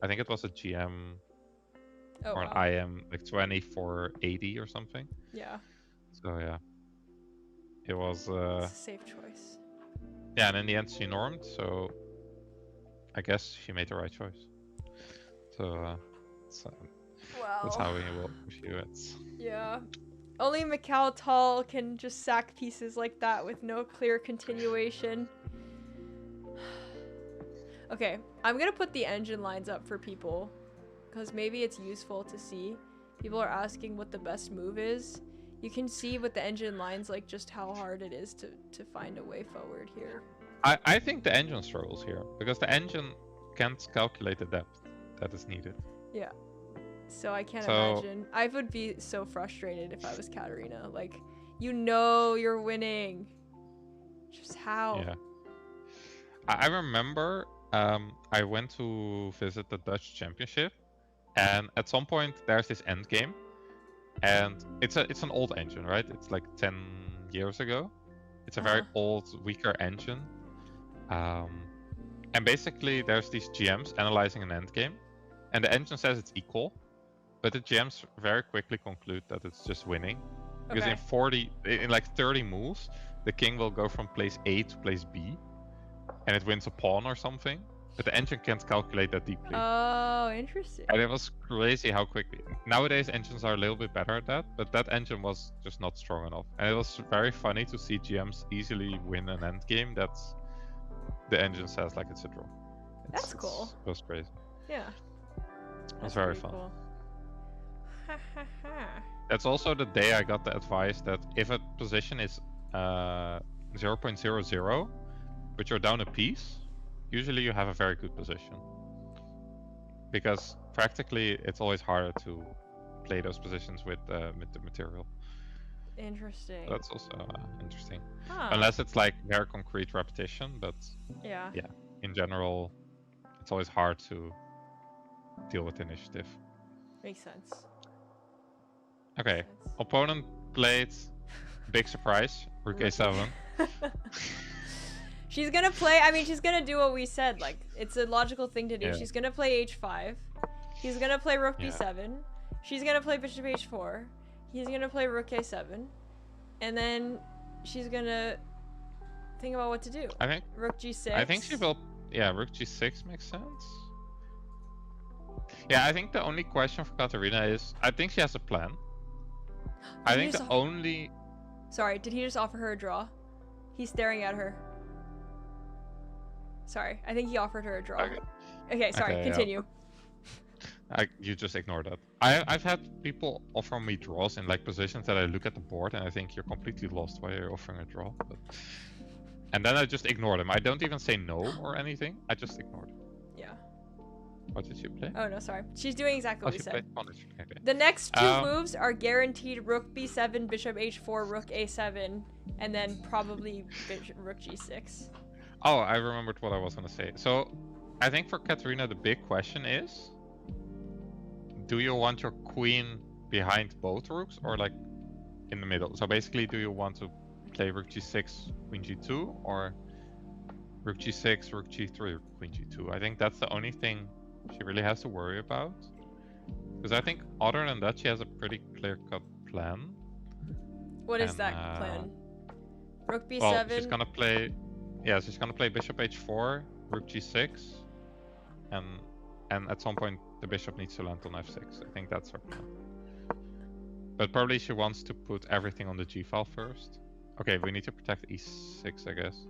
I think it was a GM or an IM, like 2480 or something. Yeah. So yeah, it was. It's a safe choice. Yeah, and in the end she normed, so I guess she made the right choice. So that's how we will view it. Yeah. Only Macau Tall can just sack pieces like that with no clear continuation. Okay, I'm gonna put the engine lines up for people, because maybe it's useful to see. People are asking what the best move is. You can see with the engine lines like just how hard it is to find a way forward here. I think the engine struggles here, because the engine can't calculate the depth that is needed. Yeah. So I can't imagine. I would be so frustrated if I was Katarina. Like, you know you're winning. Just how? Yeah. I remember I went to visit the Dutch Championship, and at some point there's this end game, and it's an old engine, right? It's like 10 years ago. It's a very old, weaker engine. And basically there's these GMs analyzing an end game, and the engine says it's equal. But the GMs very quickly conclude that it's just winning. Because in like 30 moves, the king will go from place A to place B, and it wins a pawn or something. But the engine can't calculate that deeply. Oh, interesting. And it was crazy how quickly. Nowadays engines are a little bit better at that, but that engine was just not strong enough. And it was very funny to see GMs easily win an end game that's the engine says like it's a draw. That's cool. It was crazy. Yeah. It was very fun. Cool. That's also the day I got the advice that if a position is 0.00, but you're down a piece, usually you have a very good position. Because practically it's always harder to play those positions with the material. Interesting. So that's also interesting. Unless it's like very concrete repetition, but yeah, in general, it's always hard to deal with initiative. Makes sense. Okay, opponent played, big surprise, rook a7. She's gonna play, I mean, she's gonna do what we said, like, it's a logical thing to do. Yeah. She's gonna play h5. He's gonna play rook b7. she's gonna play bishop h4. He's gonna play rook a7, and then she's gonna think about what to do. I think rook g6. I think she will. Yeah, rook g6 makes sense. Yeah, I think the only question for Katarina is, I think she has a plan. I think the only... Sorry, did he just offer her a draw? He's staring at her. Sorry, I think he offered her a draw. Okay, sorry, continue. Yeah. You just ignore that. I've had people offer me draws in like positions that I look at the board and I think you're completely lost while you're offering a draw. But... And then I just ignore them. I don't even say no or anything. I just ignore them. Yeah. What did she play? Oh no, sorry. She's doing exactly what we said. Okay. The next two moves are guaranteed rook b7, bishop h4, rook a7, and then probably rook g6. Oh, I remembered what I was going to say. So, I think for Katarina the big question is, do you want your queen behind both rooks or like in the middle? So basically, do you want to play rook g6, queen g2, or rook g6, rook g3, queen g2? I think that's the only thing she really has to worry about. Because I think other than that, she has a pretty clear-cut plan. What is that plan? Rook b7? Well, she's gonna play... Yeah, she's gonna play bishop h4, rook g6, and at some point the bishop needs to land on f6. I think that's her plan. But probably she wants to put everything on the g file first. Okay, we need to protect e6, I guess.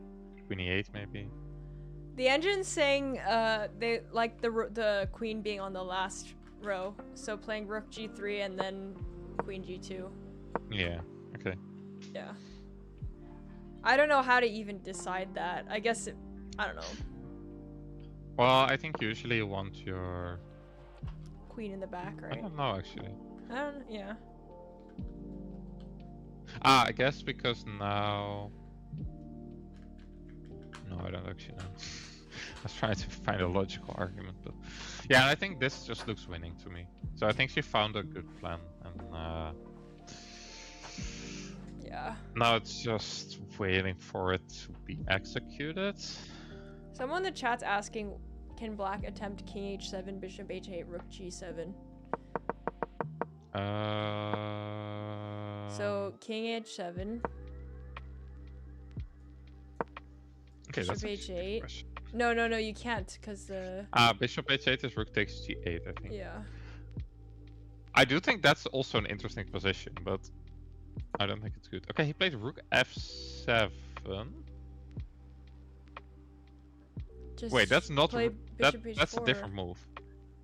Queen e8 maybe. The engine's saying they like the queen being on the last row, so playing rook g3 and then queen g2. Yeah. Okay. Yeah. I don't know how to even decide that. I guess I don't know. Well, I think usually you want your queen in the back, right? I don't know actually. I don't. Yeah. I guess because now. No, I don't actually know. I was trying to find a logical argument, but yeah, I think this just looks winning to me. So I think she found a good plan, and yeah. Now it's just waiting for it to be executed. Someone in the chat's asking, can black attempt king h7, bishop h8, rook g7? So king h7. Okay, bishop that's h8. No, you can't, because the... bishop h8 is rook takes g8, I think. Yeah. I do think that's also an interesting position, but I don't think it's good. Okay, he played rook f7. Just wait, that's not... that's a different move.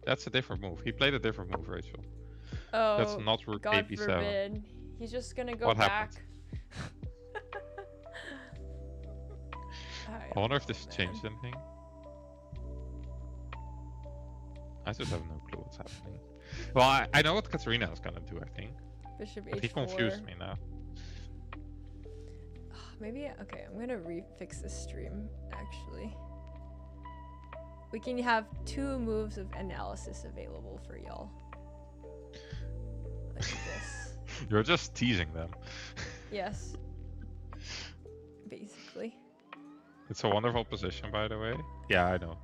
That's a different move. He played a different move, Rachel. Oh, that's not rook God ab7. forbid. He's just gonna go what back. I wonder if this changed anything. I just have no clue what's happening. Well, I know what Katarina is gonna do, I think. Bishop but h4. He confused me now. Maybe, okay, I'm gonna refix this stream, actually. We can have 2 moves of analysis available for y'all. Like this. You're just teasing them. Yes. Basically. It's a wonderful position, by the way. Yeah, I know.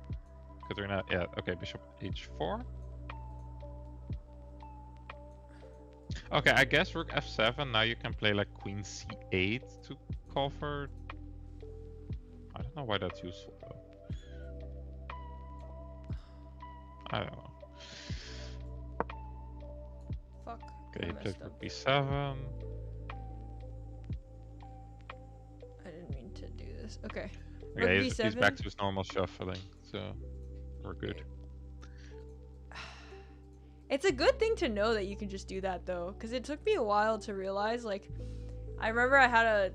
Katarina, yeah, okay, bishop h4. Okay, I guess rook f7, now you can play like queen c8 to cover. I don't know why that's useful though. I don't know. Fuck. Okay, he played rook b7. I didn't mean to do this. Okay. Okay, he's back to his normal shuffling, so we're good. It's a good thing to know that you can just do that though, because it took me a while to realize. Like, I remember I had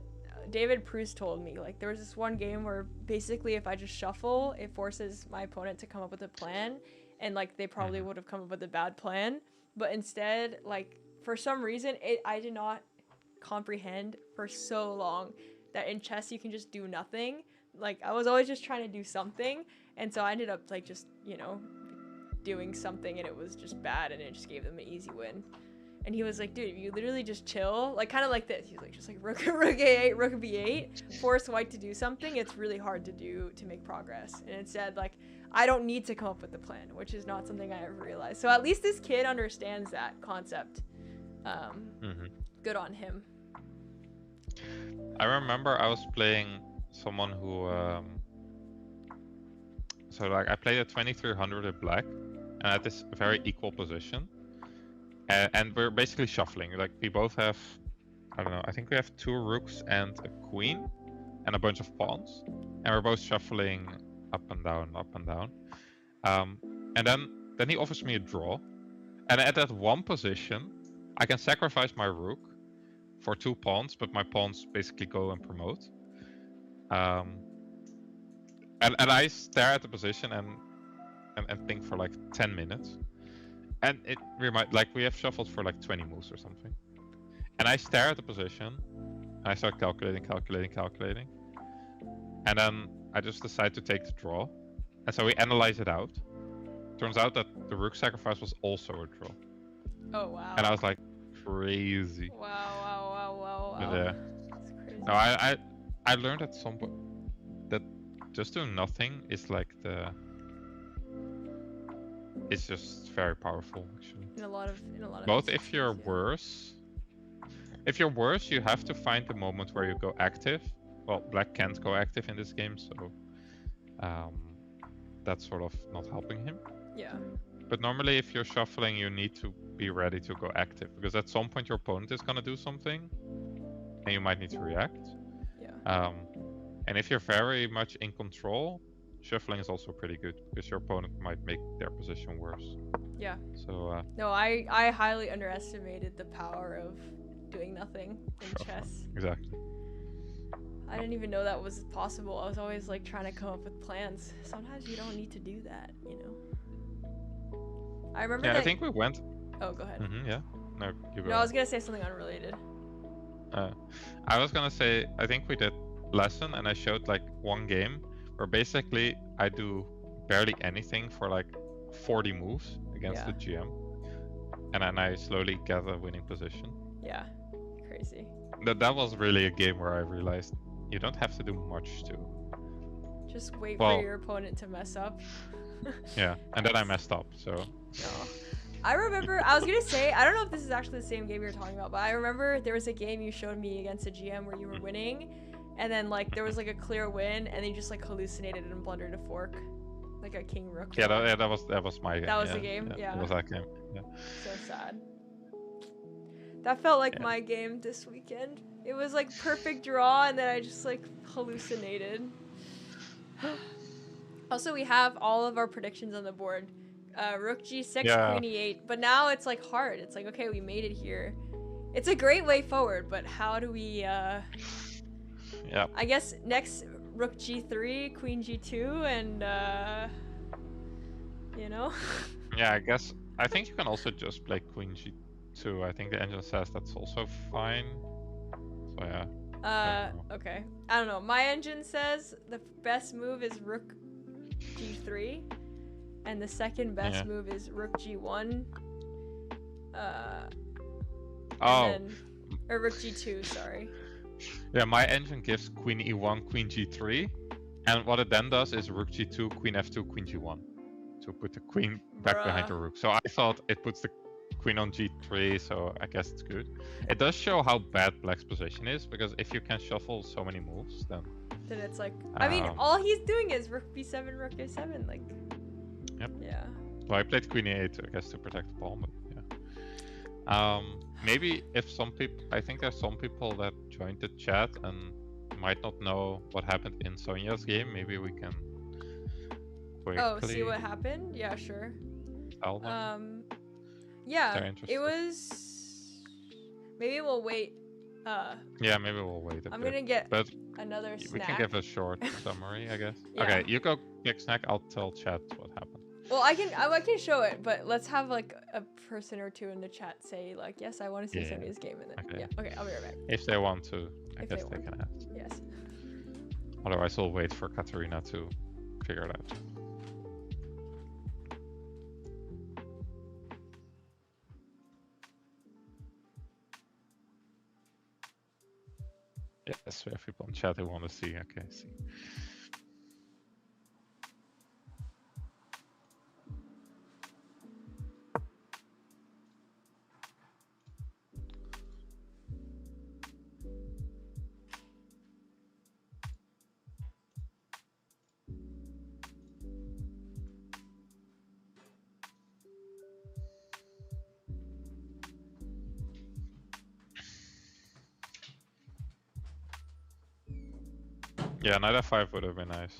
David Proust told me, like, there was this one game where basically if I just shuffle, it forces my opponent to come up with a plan, and like they probably would have come up with a bad plan, but instead, like, for some reason, I did not comprehend for so long that in chess you can just do nothing. Like, I was always just trying to do something, and so I ended up like just, you know, doing something, and it was just bad, and it just gave them an easy win. And he was like, dude, you literally just chill, like kind of like this. He's like, just like rook a8, rook b8, force white to do something. It's really hard to do to make progress. And instead, like, I don't need to come up with the plan, which is not something I ever realized. So at least this kid understands that concept. Good on him. I remember I was playing someone who, so like I played at 2300 at black, and at this very equal position. And we're basically shuffling. Like we both have, I don't know, I think we have 2 rooks and a queen and a bunch of pawns. And we're both shuffling up and down, up and down. And then he offers me a draw. And at that one position, I can sacrifice my rook for 2 pawns, but my pawns basically go and promote. And I stare at the position and think for like 10 minutes. And it reminds, like we have shuffled for like 20 moves or something. And I stare at the position, and I start calculating. And then I just decide to take the draw. And so we analyze it out. Turns out that the rook sacrifice was also a draw. Oh, wow. And I was like, crazy. Wow. Yeah. That's crazy. No, I learned at some point that just doing nothing is like it's just very powerful, actually. In a lot of both if you're worse. If you're worse, you have to find the moment where you go active. Well, black can't go active in this game, so that's sort of not helping him. Yeah. But normally, if you're shuffling, you need to be ready to go active, because at some point your opponent is gonna do something, and you might need to react. Yeah. And if you're very much in control, shuffling is also pretty good, because your opponent might make their position worse. Yeah. So no, I highly underestimated the power of doing nothing in chess. Exactly. I didn't even know that was possible. I was always like trying to come up with plans. Sometimes you don't need to do that, you know. I remember. Yeah, I think we went. Oh, go ahead. Yeah. No, you go. No, I was gonna say something unrelated. I was gonna say, I think we did lesson, and I showed like one game where basically I do barely anything for like 40 moves against the GM, and then I slowly get a winning position. Yeah, crazy. That was really a game where I realized you don't have to do much to. Just wait for your opponent to mess up. Yeah, and then I messed up, so. No. I remember, I was gonna say, I don't know if this is actually the same game you were talking about, but I remember there was a game you showed me against a GM where you were winning, and then like there was like a clear win, and then you just like hallucinated and blundered a fork. Like a king rook. Yeah, that was my game. That was the game? Yeah. That was that game, yeah. So sad. That felt like my game this weekend. It was like perfect draw, and then I just like hallucinated. Also, we have all of our predictions on the board. Rook g6, queen e8, but now it's like hard. It's like, okay, we made it here. It's a great way forward, but how do we I guess next rook g3, queen g2, and you know. Yeah, I think you can also just play queen g2. I think the engine says that's also fine. So yeah. Okay. I don't know. My engine says the best move is rook g3, and the second best move is rook g1. Or rook g2, sorry. Yeah, my engine gives queen e1, queen g3, and what it then does is rook g2, queen f2, queen g1 to put the queen back behind the rook. So I thought it puts the queen on g3, so I guess it's good. It does show how bad black's position is, because if you can shuffle so many moves, then it's like, I mean, all he's doing is rook b7, rook a7, like. Yep. Yeah. Well, I played queen e8, I guess, to protect the pawn, but yeah. Maybe if some people, I think there's some people that joined the chat and might not know what happened in Sonia's game. Maybe we can quickly see what happened? Yeah, sure. Tell them. Yeah, it was. Maybe we'll wait. Yeah, maybe we'll wait. I'm gonna get another snack. We can give a short summary, I guess. Yeah. Okay, you go get snack. I'll tell chat what happened. Well, I can show it, but let's have like a person or two in the chat say like, yes, I want to see Sonia's game, and then okay, I'll be right back. If they want to, I guess they can ask. Yes. Otherwise, we'll wait for Katarina to figure it out. that's what everyone chat who want to see. Okay, see. Yeah, knight f5 would have been nice.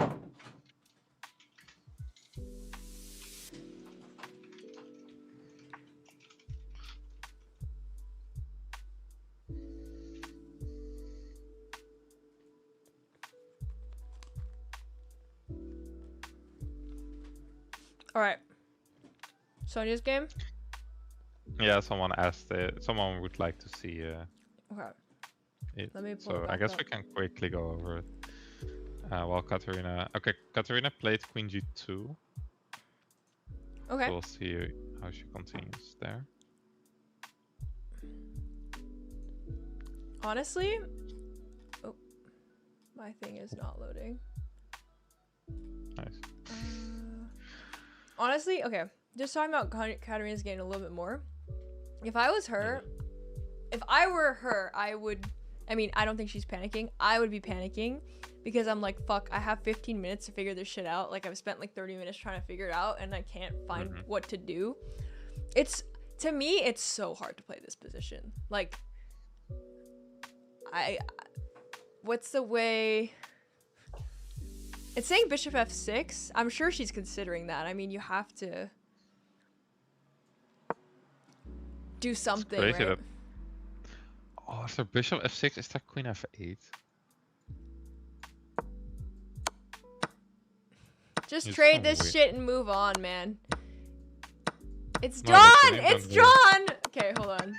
All right. Sonia's game. Yeah, someone asked it. Someone would like to see Okay. it. Let me pull So it I back guess up. we can quickly go over it. While Katarina... Okay, Katarina played queen g2. Okay. So we'll see how she continues there. Honestly, oh, my thing is not loading. Nice. Honestly, okay. Just talking about Katarina's game a little bit more. If I was her, if I were her, I would. I mean, I don't think she's panicking. I would be panicking because I'm like, fuck, I have 15 minutes to figure this shit out. Like, I've spent like 30 minutes trying to figure it out and I can't find what to do. To me, it's so hard to play this position. Like, what's the way? It's saying bishop f6. I'm sure she's considering that. I mean, you have to do something, right? That... Oh, after bishop f6, is that queen f8? Just trade this shit and move on, man. It's done! It's drawn! Okay, hold on.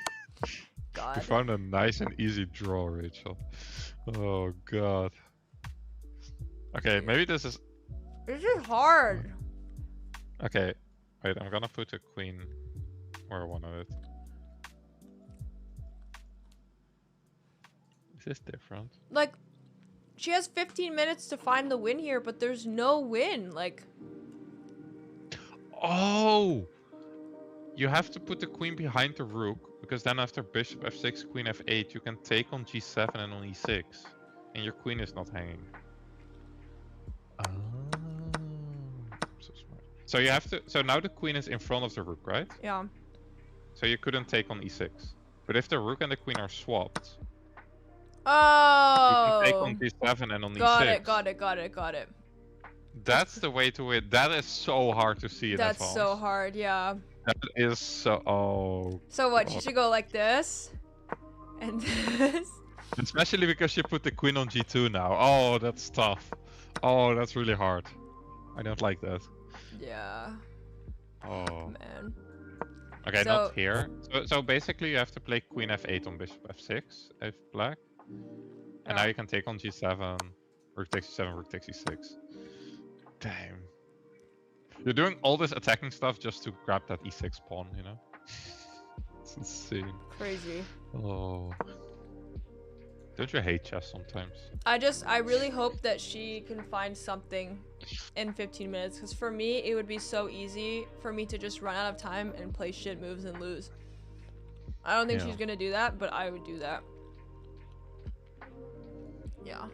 God. You found a nice and easy draw, Rachel. Oh, God. Okay, maybe this is... This is hard. Okay, wait, I'm gonna put a queen where I want it. Is this different? Like, she has 15 minutes to find the win here, but there's no win. Like... Oh! You have to put the queen behind the rook, because then after bishop f6, queen f8, you can take on g7 and on e6. And your queen is not hanging. Oh, so smart. So you have to... So now the queen is in front of the rook, right? Yeah. So you couldn't take on e6. But if the rook and the queen are swapped... Oh! You can take on d7 and on e6. Got it. That's the way to win. That is so hard to see in advance. That's so hard, yeah. That is so... Oh. So what, she should go like this? And this? Especially because you put the queen on g2 now. Oh, that's tough. Oh, that's really hard. I don't like that. Yeah. Oh. Man. Okay, not here. So basically you have to play queen f8 on bishop f6 if black. And now you can take on g7. Rook takes e7, rook takes e6. Damn. You're doing all this attacking stuff just to grab that e6 pawn, you know? It's insane. Crazy. Oh. Don't you hate chess sometimes? I really hope that she can find something in 15 minutes, because for me, it would be so easy for me to just run out of time and play shit moves and lose. I don't think she's gonna do that, but I would do that. Yeah.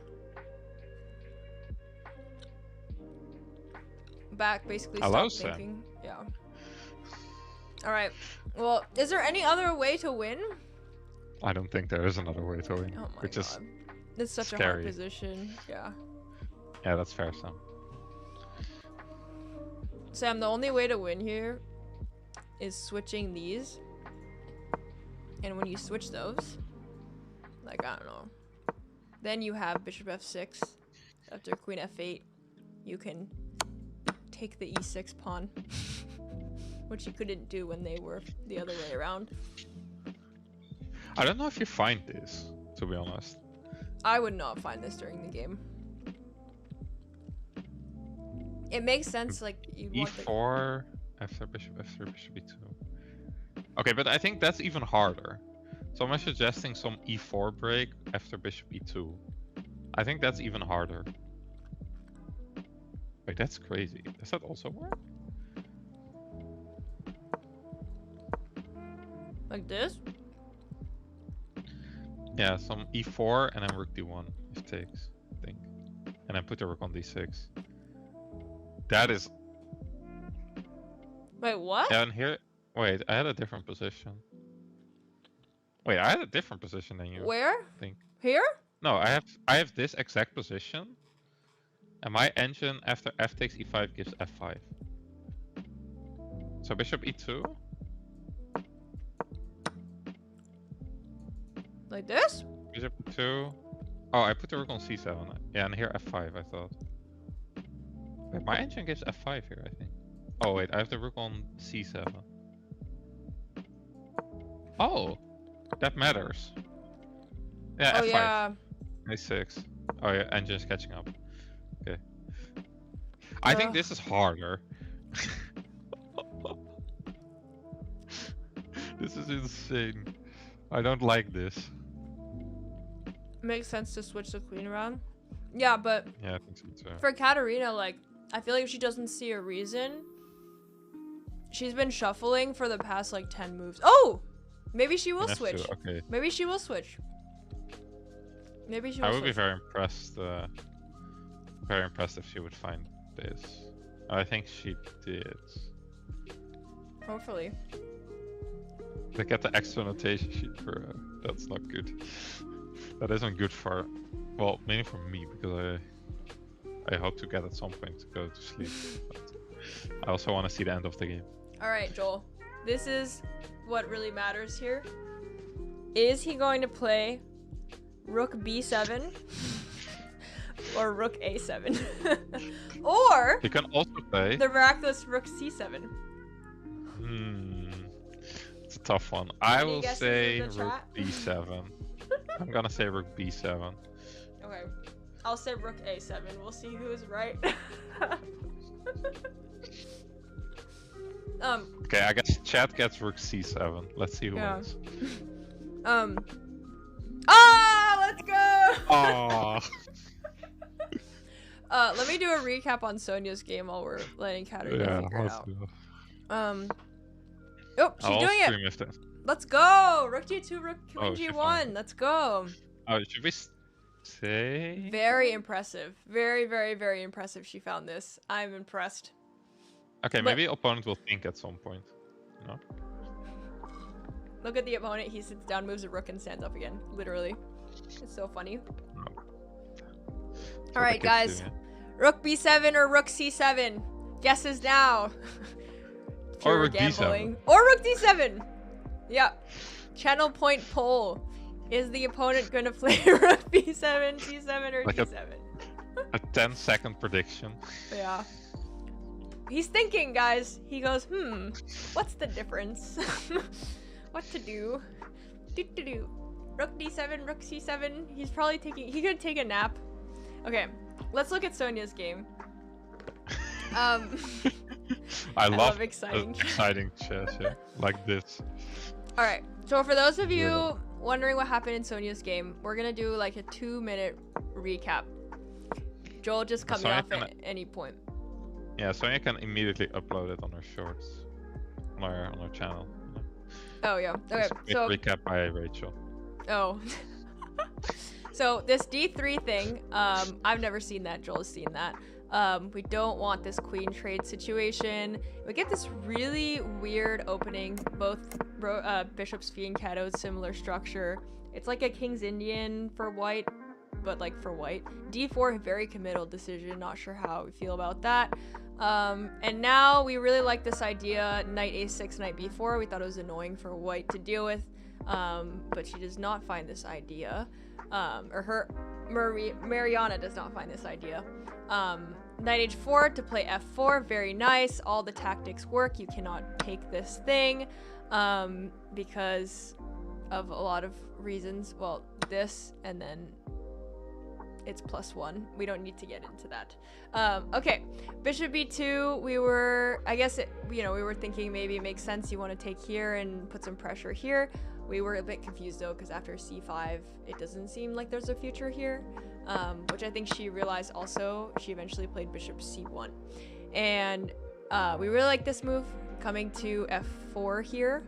Back, basically stop thinking. Yeah. Alright. Well, is there any other way to win? I don't think there is another way to win. Oh my which god. Is it's such scary. a hard position. Yeah. Yeah, that's fair, Sam. Sam, the only way to win here is switching these. And when you switch those, like, I don't know. Then you have bishop f6. After queen f8, you can take the e6 pawn. Which you couldn't do when they were the other way around. I don't know if you find this, to be honest. I would not find this during the game. It makes sense, like, you want e4, after bishop f3, bishop e2. Okay, but I think that's even harder. So I'm suggesting some e4 break after bishop e2. I think that's even harder. Wait, that's crazy. Does that also work? Like this? Yeah, some e4 and then rook d1 if takes, I think. And then put the rook on d6. That is... Wait, what? Yeah, and here... Wait, I had a different position. Wait, I had a different position than you. Where? I think. Here? No, I have this exact position. And my engine after f takes e5 gives f5. So bishop e2. Like this? Bishop e2. Oh, I put the rook on c7. Yeah, and here f5, I thought. Wait, my engine gives f5 here, I think. Oh, wait, I have the rook on c7. Oh, that matters. Yeah, Oh, f5. yeah. a6. Oh, yeah, engine's catching up. Okay. I think this is harder. This is insane. I don't like this. Makes sense to switch the queen around. Yeah, but Yeah, I think so too. for Katarina, like, I feel like if she doesn't see a reason, she's been shuffling for the past, like, 10 moves. Oh! Maybe she will switch. Okay. Maybe she will switch. Maybe she will I would switch. be very impressed. Very impressed if she would find this. I think she did. Hopefully. Look at the extra notation sheet for that's not good. That isn't good for, well, mainly for me because I hope to get at some point to go to sleep. But I also want to see the end of the game. All right, Joel. This is what really matters here. Is he going to play Rook B7 or Rook A7? Or You can also play. the miraculous Rook C7? It's a tough one. I will guesses say in the Rook chat? B7. I'm gonna say Rook B7. Okay. I'll say Rook A7. We'll see who's right. Okay, I guess chat gets Rook C7. Let's see who wins. Let's go! Oh. Let me do a recap on Sonia's game while we're letting Katarina Yeah, figure it let's out. do. Oh, she's doing it! Stream if that. Let's go! Rook G2, Rook Queen she G1. found Let's go. Oh, should we say? Very impressive. Very, very, very impressive she found this. I'm impressed. Okay, maybe opponent will think at some point. No? Look at the opponent. He sits down, moves a rook, and stands up again. Literally. It's so funny. No. Alright, guys. Rook B7 or Rook C7? Guesses now. Pure Or Rook gambling. D7. Or Rook D7. Yeah. Channel point poll. Is the opponent going to play Rook B7, C7, or Like D7? A 10-second prediction. Yeah. He's thinking, guys. He goes, what's the difference? What to do? Do. Rook D7, Rook C7. He's probably taking, he could take a nap. Okay, let's look at Sonia's game. I love exciting chess, yeah. Like this. Alright, so for those of you wondering what happened in Sonia's game, we're gonna do like a 2-minute recap. Joel, just cut me off at any point. Yeah, Sonia can immediately upload it on her shorts. On our channel. Oh yeah, okay, so... recap by Rachel. Oh. So this D3 thing, I've never seen that. Joel's seen that. We don't want this queen trade situation. We get this really weird opening. Both bishops Phi and Kato, similar structure. It's like a King's Indian for white, but like for white. D4, very committal decision. Not sure how we feel about that. And now we really like this idea, knight A6, knight B4. We thought it was annoying for white to deal with, but she does not find this idea. Mariana does not find this idea. Knight H4 to play F4, very nice. All the tactics work. You cannot take this thing because of a lot of reasons. Well, this and then it's +1. We don't need to get into that. Okay, bishop b2. We were, I guess, we were thinking maybe it makes sense. You want to take here and put some pressure here. We were a bit confused though, because after c5, it doesn't seem like there's a future here, which I think she realized also. She eventually played bishop c1, and we really like this move, coming to f4 here.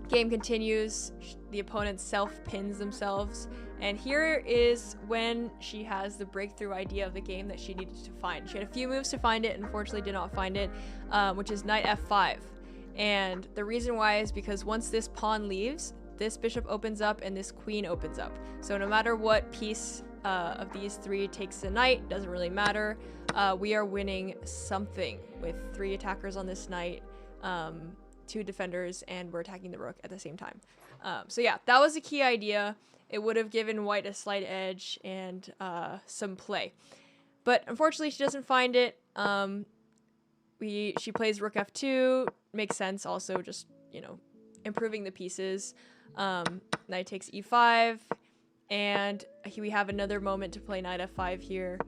Game continues. The opponent self-pins themselves. And here is when she has the breakthrough idea of the game that she needed to find. She had a few moves to find it, unfortunately did not find it, which is knight f5. And the reason why is because once this pawn leaves, this bishop opens up and this queen opens up. So no matter what piece of these three takes the knight, doesn't really matter. We are winning something with 3 attackers on this knight. 2 defenders, and we're attacking the rook at the same time. So yeah, that was a key idea. It would have given white a slight edge and some play. But unfortunately, she doesn't find it. She plays rook f2. Makes sense also, just, improving the pieces. Knight takes e5. And we have another moment to play knight f5 here,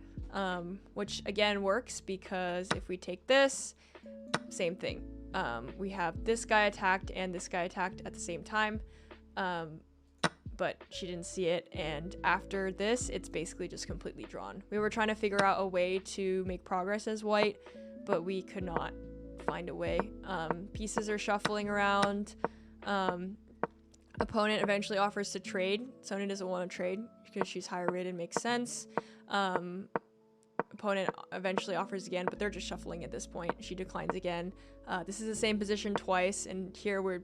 which again works because if we take this, same thing. We have this guy attacked and this guy attacked at the same time, but she didn't see it, and after this, it's basically just completely drawn. We were trying to figure out a way to make progress as white, but we could not find a way. Pieces are shuffling around. Opponent eventually offers to trade. Sonia doesn't want to trade because she's higher rated, makes sense. Opponent eventually offers again, but they're just shuffling at this point. She declines again. This is the same position twice, and here we're,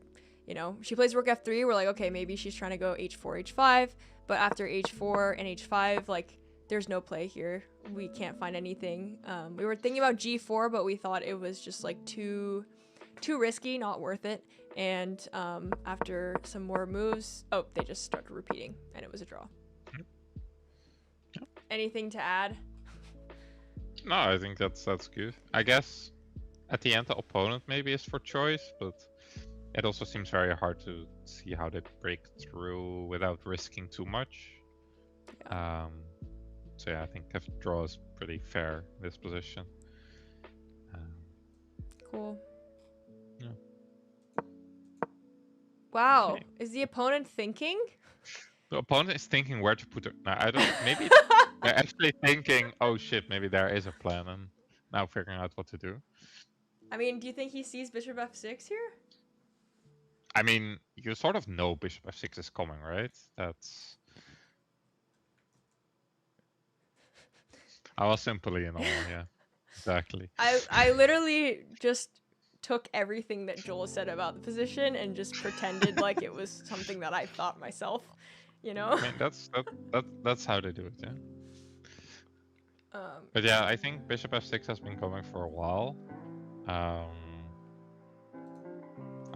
she plays rook f3. We're like, okay, maybe she's trying to go h4, h5, but after h4 and h5, like, there's no play here. We can't find anything. We were thinking about g4, but we thought it was just like too risky, not worth it. And after some more moves, they just started repeating, and it was a draw. Anything to add? No, I think that's good. I guess at the end the opponent maybe is for choice, but it also seems very hard to see how they break through without risking too much. Yeah. So yeah, I think a draw is pretty fair in this position. Cool. Yeah. Wow. Okay. Is the opponent thinking? The opponent is thinking where to put her. No, I don't. Maybe they're actually thinking, oh shit, maybe there is a plan, and now figuring out what to do. I mean, do you think he sees bishop f6 here? I mean, you sort of know bishop f6 is coming, right? That's. I was simply yeah, exactly. I literally just took everything that Joel said about the position and just pretended like it was something that I thought myself, I mean, that's how they do it, yeah. But yeah, I think bishop f6 has been going for a while. I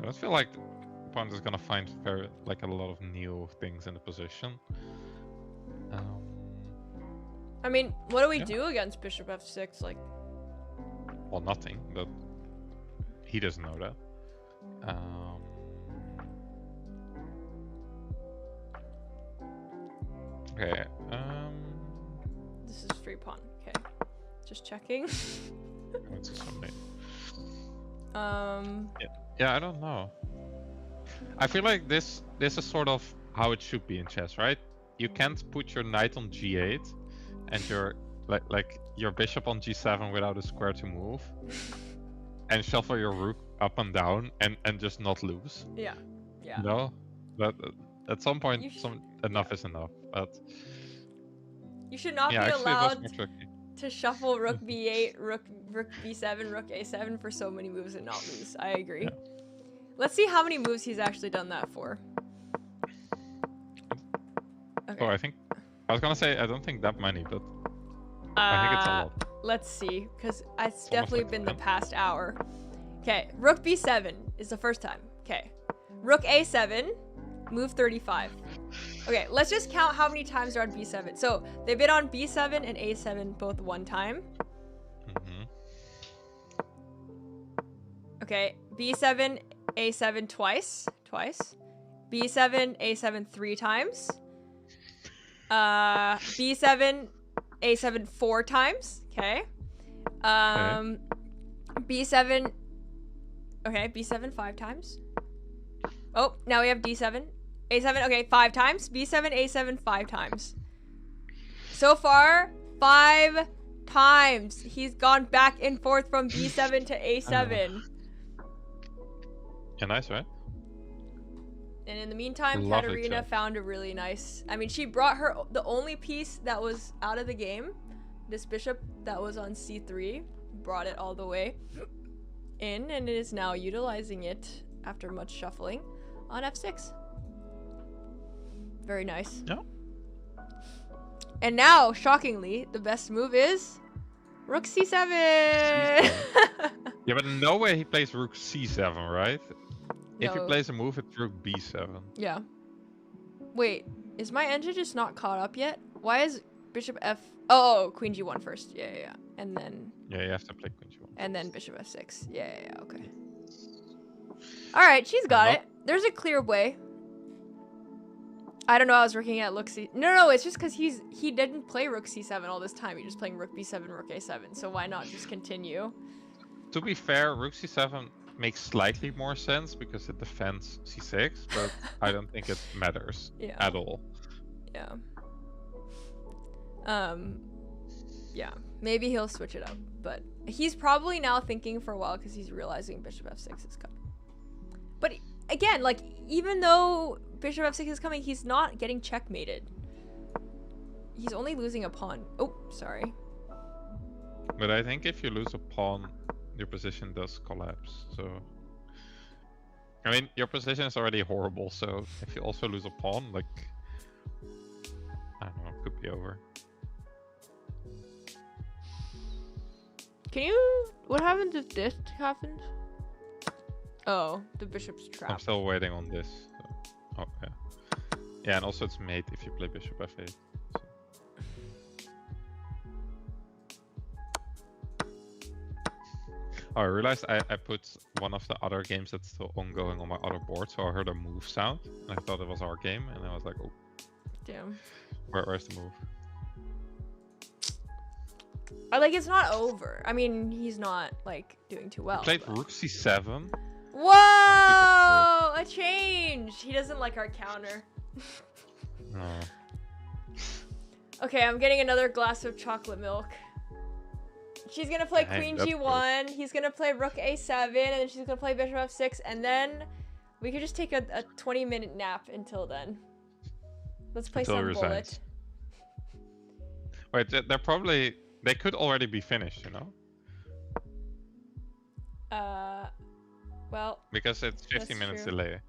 don't feel like the opponent is gonna find a lot of new things in the position. I mean, what do we do against bishop f6? Like, well, nothing, but he doesn't know that. Okay. This is free pawn. Okay, just checking. What's this one made? Yeah, I don't know. I feel like this is sort of how it should be in chess, right? You can't put your knight on g8 and your your bishop on g7 without a square to move, and shuffle your rook up and down and just not lose. Yeah. But at some point, enough is enough. But you should not be allowed to shuffle rook b8, rook b7, rook a7 for so many moves and not lose. I agree. Yeah. Let's see how many moves he's actually done that for. Okay. Oh, I was gonna say I don't think that many, but I think it's a lot. Let's see, because it's definitely been the past hour. Okay, rook b7 is the first time. Okay, rook a7, move 35. Okay, let's just count how many times they're on b7. So they've been on b7 and a7 both one time. Okay, b7, a7 twice. b7, a7 3 times. B7, A7 4 times. Okay. B7. Okay, B7 5 times. Oh, now we have D7. A7, okay, 5 times. B7, A7 5 times. So far, 5 times. He's gone back and forth from B7 to A7. Yeah, nice, right? And in the meantime, Lovely Katarina job. found a really nice... I mean, she brought her... The only piece that was out of the game, this bishop that was on C3, brought it all the way in, and it is now utilizing it after much shuffling on F6. Very nice. Yeah. And now, shockingly, the best move is Rook C7. Yeah, but no way he plays Rook C7, right? If he No. plays a move, it's Rook B7. Yeah. Wait, is my engine just not caught up yet? Why is Bishop F... Oh, Queen G1 first. Yeah. And then... Yeah, you have to play Queen G1. And then Bishop F6. Yeah, okay. Alright, she's got it. There's a clear way. I don't know, I was looking at Rook C... No, it's just because he didn't play Rook C7 all this time. He's just playing Rook B7, Rook A7. So why not just continue? To be fair, Rook C7 makes slightly more sense because it defends C6, but I don't think it matters at all. Yeah. Yeah. Maybe he'll switch it up, but he's probably now thinking for a while because he's realizing Bishop F6 is coming. But again, like, even though Bishop F6 is coming, he's not getting checkmated. He's only losing a pawn. Oh, sorry. But I think if you lose a pawn, your position does collapse, so... I mean, your position is already horrible, so if you also lose a pawn, like... I don't know, it could be over. Can you... What happens if this happens? Oh, the bishop's trapped. I'm still waiting on this. So. Oh, yeah. Yeah, and also it's mate if you play Bishop F8. So. Oh, I realized I put one of the other games that's still ongoing on my other board, so I heard a move sound, and I thought it was our game, and I was like, oh. Damn. Where's the move? Like, it's not over. I mean, he's not, like, doing too well. He played Rook C7. Whoa! A change! He doesn't like our counter. No. Okay, I'm getting another glass of chocolate milk. She's gonna play Queen G1, good. He's gonna play Rook A7, and then she's gonna play Bishop F6, and then we could just take a 20-minute nap until then. Let's play some bullet. Wait, they're probably... They could already be finished, you know? Well... Because it's 15 minutes delay.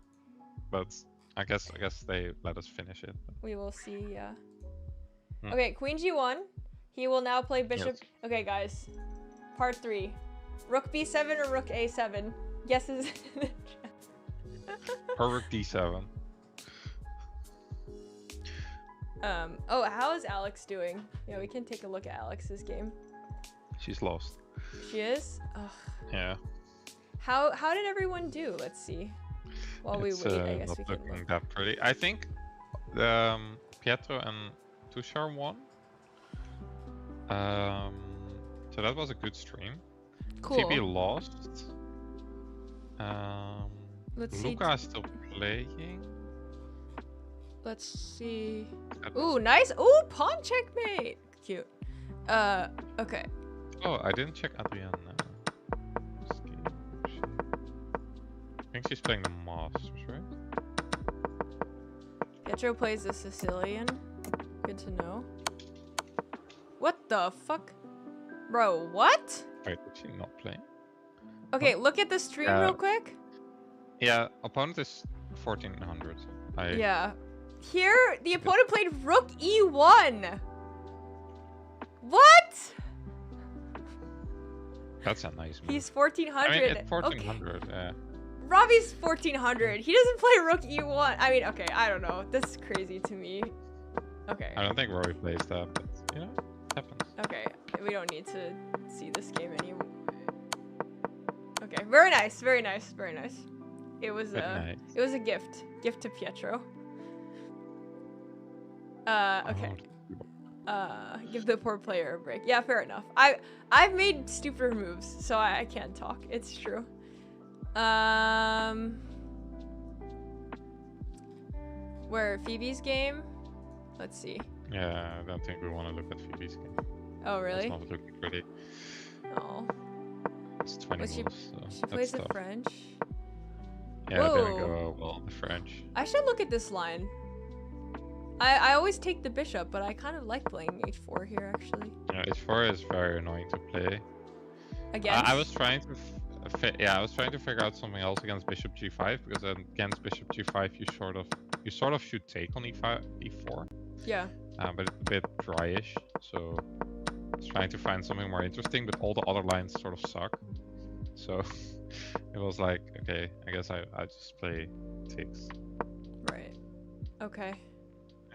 But I guess they let us finish it. We will see, yeah. Okay, Queen G1. He will now play Bishop... Yes. Okay, guys. Part 3. Rook B7 or Rook A7? Guesses in the chat. Or Rook D7. Oh, how is Alex doing? Yeah, we can take a look at Alex's game. She's lost. She is? Ugh. Yeah. How did everyone do? Let's see. While we wait, I guess we can look. That pretty. I think Pietro and Tushar won. So that was a good stream. Cool. TB lost. Let's see. Luca is still playing. Let's see. Ooh, nice. Ooh, pawn checkmate. Cute. Okay. Oh, I didn't check Adriana. I think she's playing the Masters, right? Pietro plays the Sicilian. Good to know. What the fuck? Bro, what? Wait, is she not playing? Okay, look at the stream real quick. Yeah, opponent is 1400. Yeah. Here, the opponent played Rook E1. What? That's a nice move. He's 1400. I mean, it's 1400, okay. Yeah. Robbie's 1400. He doesn't play Rook E1. I mean, okay, I don't know. This is crazy to me. Okay. I don't think Robbie plays that, but, you know, it happens. Okay, we don't need to see this game anymore. Okay, very nice, very nice, very nice. It was a gift to Pietro. Okay. Give the poor player a break. Yeah, fair enough. I've made stupider moves, so I can't talk. It's true. Where Phoebe's game? Let's see. Yeah, I don't think we want to look at Phoebe's game. Oh, really? It's not looking pretty. Oh. It's 20 moves, so she plays the French? Yeah, it didn't go well, the French. I should look at this line. I always take the bishop, but I kind of like playing h4 here, actually. Yeah, h4 is very annoying to play. Again? I was trying to figure out something else against bishop g5, because against bishop g5 you sort of should take on e4. Yeah. But it's a bit dryish, so I was trying to find something more interesting, but all the other lines sort of suck. So it was like, okay, I guess I just play takes. Right. Okay.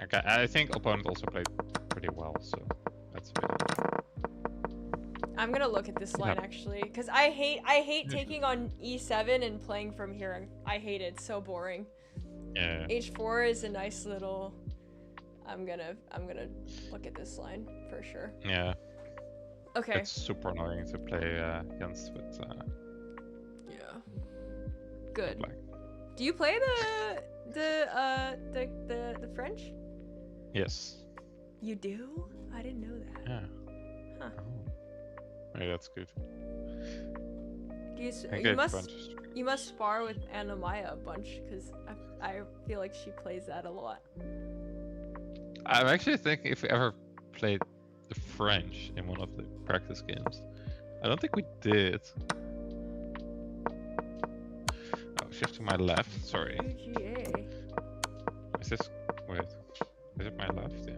Okay, I think opponent also played pretty well, so that's a bit. I'm gonna look at this line actually, because I hate taking on e7 and playing from here. I hate it. It's so boring. Yeah. h4 is a nice little. I'm gonna look at this line for sure. Yeah. Okay. It's super annoying to play against with. Yeah. Good. Black. Do you play the French? Yes. You do? I didn't know that. Yeah. Huh. Oh. Maybe that's good. You must spar with Maia a bunch, because I feel like she plays that a lot. I'm actually thinking if we ever played the French in one of the practice games. I don't think we did. Oh, shift to my left. Sorry. UGA. Is this? Wait. Is it my left? Yeah.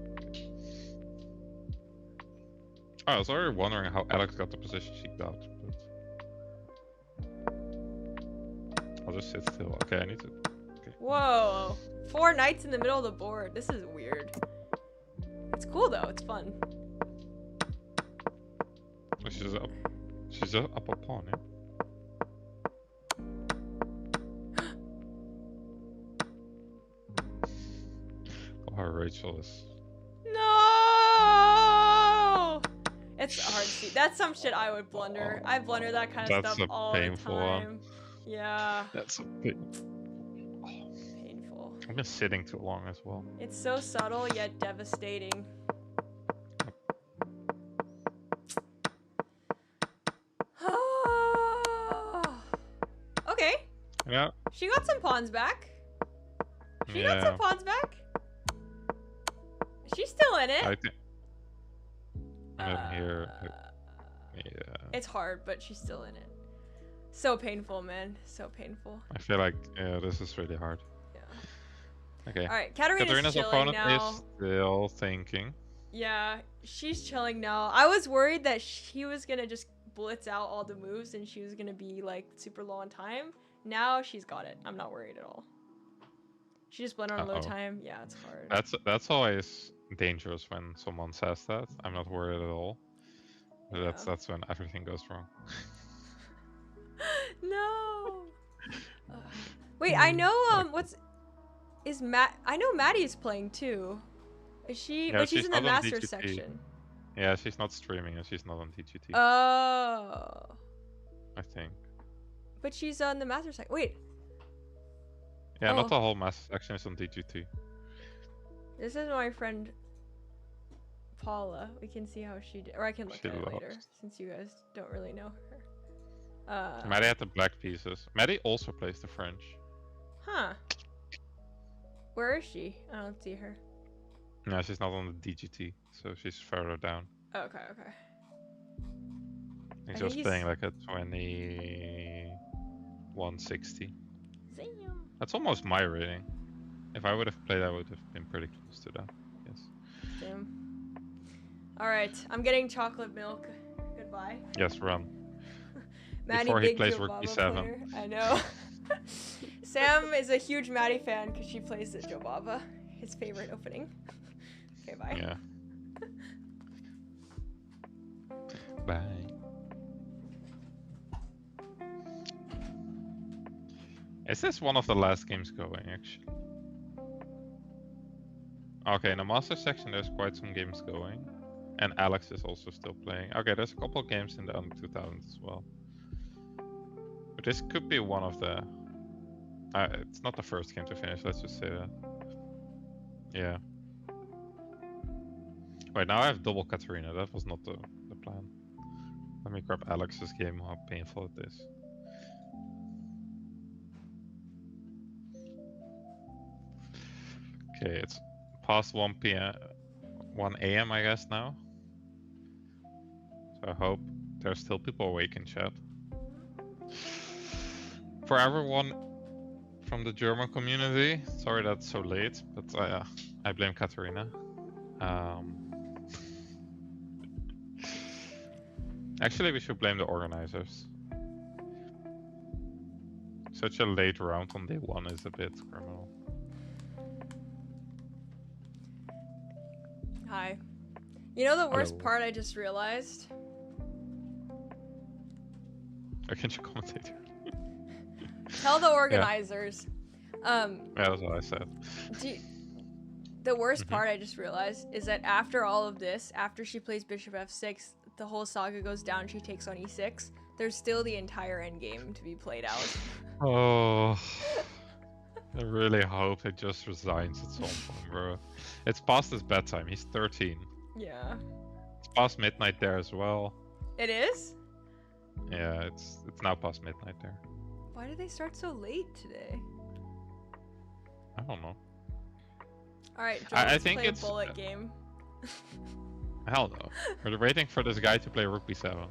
Oh, I was already wondering how Alex got the position she got, but I'll just sit still. Okay, I need to. Okay. Whoa! 4 knights in the middle of the board. This is weird. It's cool though. It's fun. Oh, she's up. She's up a pawn, yeah. Oh, Rachel is. No! It's hard to see. That's some shit I would blunder. I blunder that kind of stuff all the time. Yeah. That's a bit painful. I've been sitting too long as well. It's so subtle yet devastating. Okay. Yeah. She got some pawns back. She got some pawns back. She's still in it. I think. I'm here. Yeah. It's hard, but she's still in it. So painful, man. So painful. I feel like this is really hard. Yeah. Okay. All right, Katarina's chilling opponent now. is still thinking. Yeah, she's chilling now. I was worried that she was gonna just blitz out all the moves and she was gonna be like super low on time. Now she's got it. I'm not worried at all. She just blended on low time. Yeah, it's hard. That's always dangerous when someone says that. I'm not worried at all. Yeah. That's when everything goes wrong. No. Wait, I know. I know Maddie's playing too. Is she? Yeah, but she's in the Masters section. Yeah, she's not streaming and she's not on DGT. Oh. I think. But she's on the Masters section. Wait. Yeah, not the whole Master section is on DGT. This is my friend Paula. We can see how she did, or I can look at it later since you guys don't really know her. Maddie had the black pieces. Maddie also plays the French. Huh. Where is she? I don't see her. No, she's not on the DGT, so she's further down. Oh, okay, okay. He's just playing like a 2160. Damn. That's almost my rating. If I would have played, I would have been pretty close to that. Yes. Damn. All right, I'm getting chocolate milk. Goodbye. Yes, run. Before he plays Rook E7. I know. Sam is a huge Maddie fan because she plays the Jobava, his favorite opening. Okay, bye. Yeah. Bye. Is this one of the last games going, actually? Okay, in the master section there's quite some games going. And Alex is also still playing. Okay, there's a couple of games in the under 2000s as well. But this could be one of the... it's not the first game to finish, let's just say that. Yeah. Wait, now I have double Katarina. That was not the plan. Let me grab Alex's game, how painful it is. Okay, it's past 1 p.m. 1 a.m. I guess now. So I hope there's still people awake in chat. For everyone from the German community, sorry that's so late, but I blame Katarina. Actually, we should blame the organizers. Such a late round on day 1 is a bit criminal. Hi. You know the worst part I just realized? I can you commentate here? Tell the organizers. Yeah, that's what I said. The worst part I just realized is that after all of this, after she plays bishop f6, the whole saga goes down, she takes on e6. There's still the entire endgame to be played out. Oh, I really hope it just resigns at some point, bro. It's past his bedtime. He's 13. Yeah. It's past midnight there as well. It is? Yeah, it's now past midnight there. Why did they start so late today? I don't know. Alright, I think play it's a bullet game. Hell no. We're waiting for this guy to play rook b7.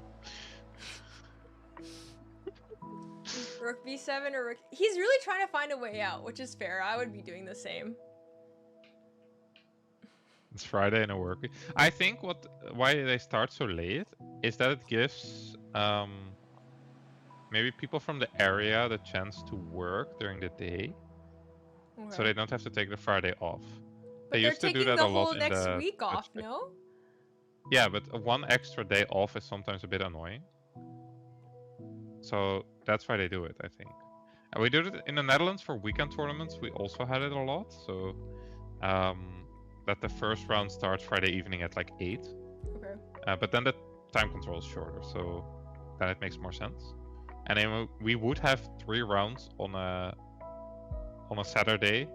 Rook b7 or rook... He's really trying to find a way out, which is fair. I would be doing the same. It's Friday in a work week. I think why they start so late is that it gives maybe people from the area the chance to work during the day. Okay. So they don't have to take the Friday off. But they used to do that a lot in the next week off, no? Yeah, but one extra day off is sometimes a bit annoying. So that's why they do it, I think. And we did it in the Netherlands for weekend tournaments. We also had it a lot. So that the first round starts Friday evening at like 8. Okay. But then the time control is shorter, so then it makes more sense. And then we would have 3 rounds on a Saturday,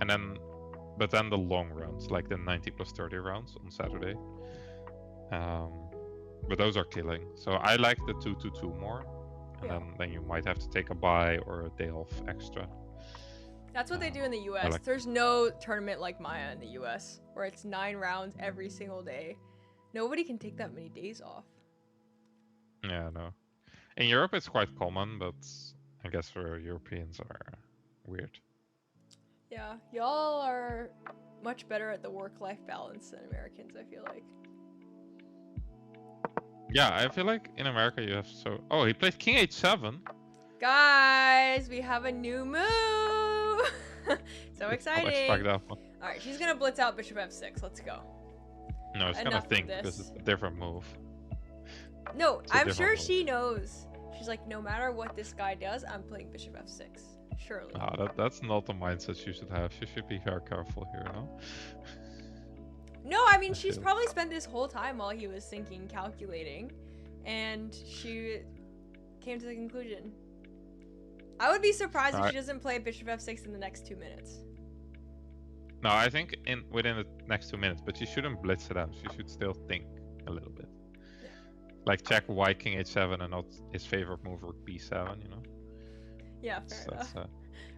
and but then the long rounds, like the 90 plus 30 rounds on Saturday. But those are killing. So I like the 2-2-2 more, and then you might have to take a bye or a day off extra. That's what they do in the US. There's no tournament like Maia in the US, where it's 9 rounds every single day. Nobody can take that many days off. Yeah, no. In Europe it's quite common, but I guess for Europeans are weird. Yeah, y'all are much better at the work-life balance than Americans, I feel like. Yeah, I feel like in America you have so... Oh, he played King H7. Guys, we have a new move! So exciting! I'll expect that one. Alright, she's gonna blitz out bishop f6. Let's go. No, it's gonna think because it's a different move. No, I'm sure she knows. She's like, no matter what this guy does, I'm playing bishop f6. Surely. That's not the mindset she should have. She should be very careful here, no? No, I mean, she's probably spent this whole time while he was thinking, calculating, and she came to the conclusion. I would be surprised if she doesn't play bishop f6 in the next 2 minutes. No, I think within the next 2 minutes, but she shouldn't blitz it out. She should still think a little bit. Yeah. Like check why King H7 and not his favorite move, Rook B7, you know? Yeah, fair enough.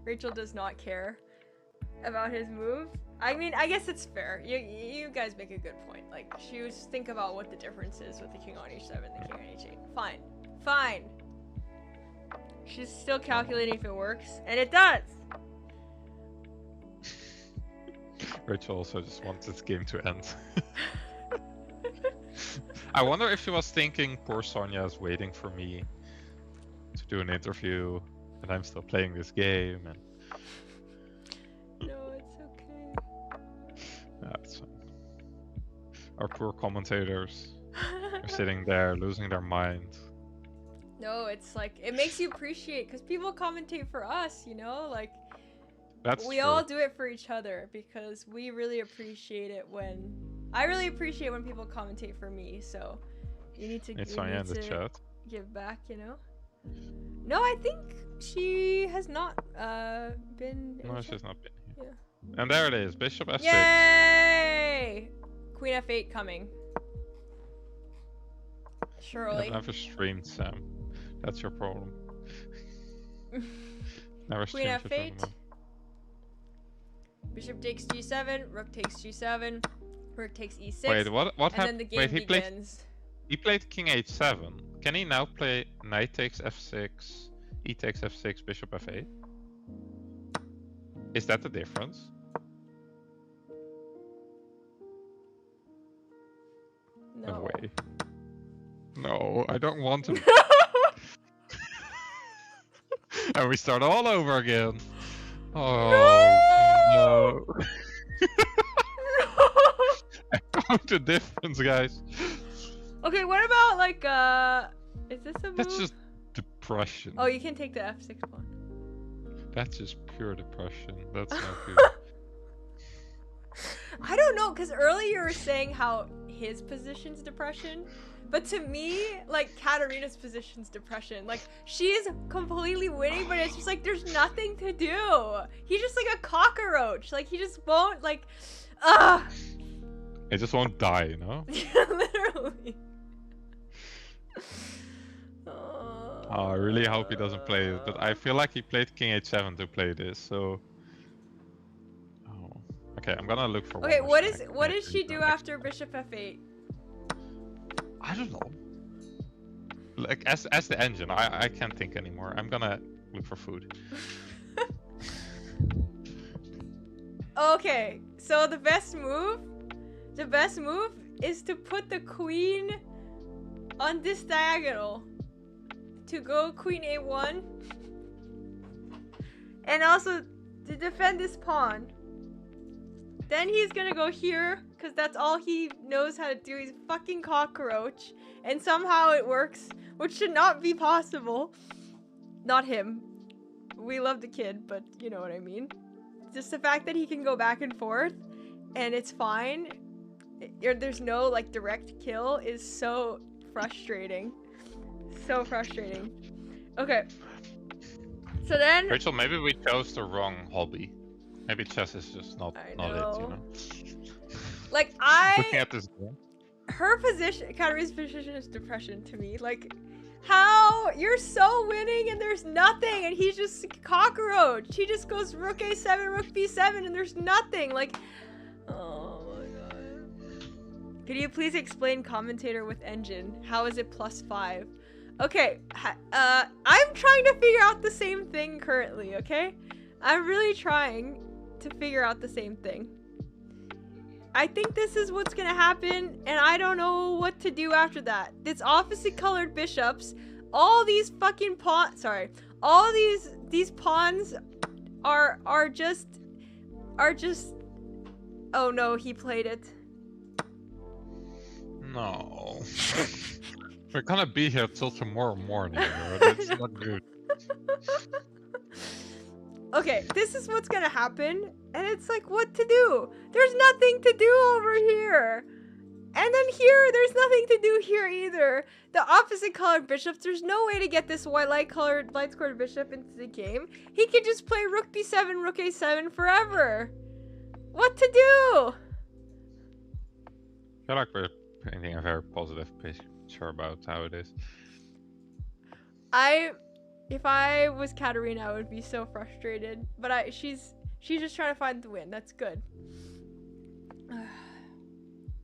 Rachel does not care about his move. I mean, I guess it's fair. You guys make a good point. Like, she would think about what the difference is with the king on h7 and the king on h8. Fine. Fine. She's still calculating if it works, and it does! Rachel also just wants this game to end. I wonder if she was thinking, poor Sonia is waiting for me to do an interview, and I'm still playing this game, and... No, it's okay. That's fine. Our poor commentators are sitting there, losing their mind. No, it's like, it makes you appreciate, because people commentate for us, you know? Like, we all do it for each other because we really appreciate it when I really appreciate when people commentate for me. So you need to give back, you know. No, I think she has not been. No, she's not been here. Yeah. And there it is, Bishop F6. Yay! Queen F8 coming. Surely. I've never streamed Sam. That's your problem. Never Queen streamed F8. Bishop takes G7. Rook takes G7. Rook takes E6. Wait, what happened? And then the game begins. He played King H7. Can he now play Knight takes F6, E takes F6, Bishop F8? Is that the difference? No. No way. No, I don't want to. And we start all over again. Oh no. I found the difference, guys. Okay, what about like is this a move? That's just depression. Oh, you can take the F6 pawn. That's just pure depression. That's not good. I don't know, because earlier you were saying how his position's depression, but to me, like, Katarina's position's depression. Like, she's completely winning, but it's just like, there's nothing to do. He's just like a cockroach. Like, he just won't, like, ugh. It just won't die, you know? Literally. Oh, I really hope he doesn't play it, but I feel like he played King H7 to play this, so... Oh. Okay, I'm gonna look for Okay, what does she do after Bishop F8? I don't know. Like, as the engine, I can't think anymore. I'm gonna look for food. Okay, so the best move is to put the queen on this diagonal. To go Queen A1. And also to defend this pawn. Then he's gonna go here, because that's all he knows how to do. He's a fucking cockroach. And somehow it works, which should not be possible. Not him. We love the kid, but you know what I mean. Just the fact that he can go back and forth, and it's fine. There's no, like, direct kill is so frustrating. So frustrating. Okay. So then... Rachel, maybe we chose the wrong hobby. Maybe chess is just not it, you know? Like, Looking at this game. Her position, Katarina's position is depression to me. Like, how? You're so winning and there's nothing and he's just a cockroach. He just goes Rook A7, Rook B7 and there's nothing. Like, oh my god. Could you please explain commentator with engine? How is it +5? Okay, I'm trying to figure out the same thing currently, okay? I'm really trying to figure out the same thing. I think this is what's gonna happen, and I don't know what to do after that. It's opposite colored bishops. All these fucking pawns, sorry. All these pawns are just, oh no, he played it. No. We're gonna be here till tomorrow morning, bro. That's not good. Okay, this is what's gonna happen, and it's like, what to do? There's nothing to do over here. And then here, there's nothing to do here either. The opposite colored bishops, there's no way to get this light scored bishop into the game. He could just play Rook B7, Rook A7 forever. What to do? I feel like we're painting a very positive picture about how it is. If I was Katarina, I would be so frustrated. But she's just trying to find the win. That's good.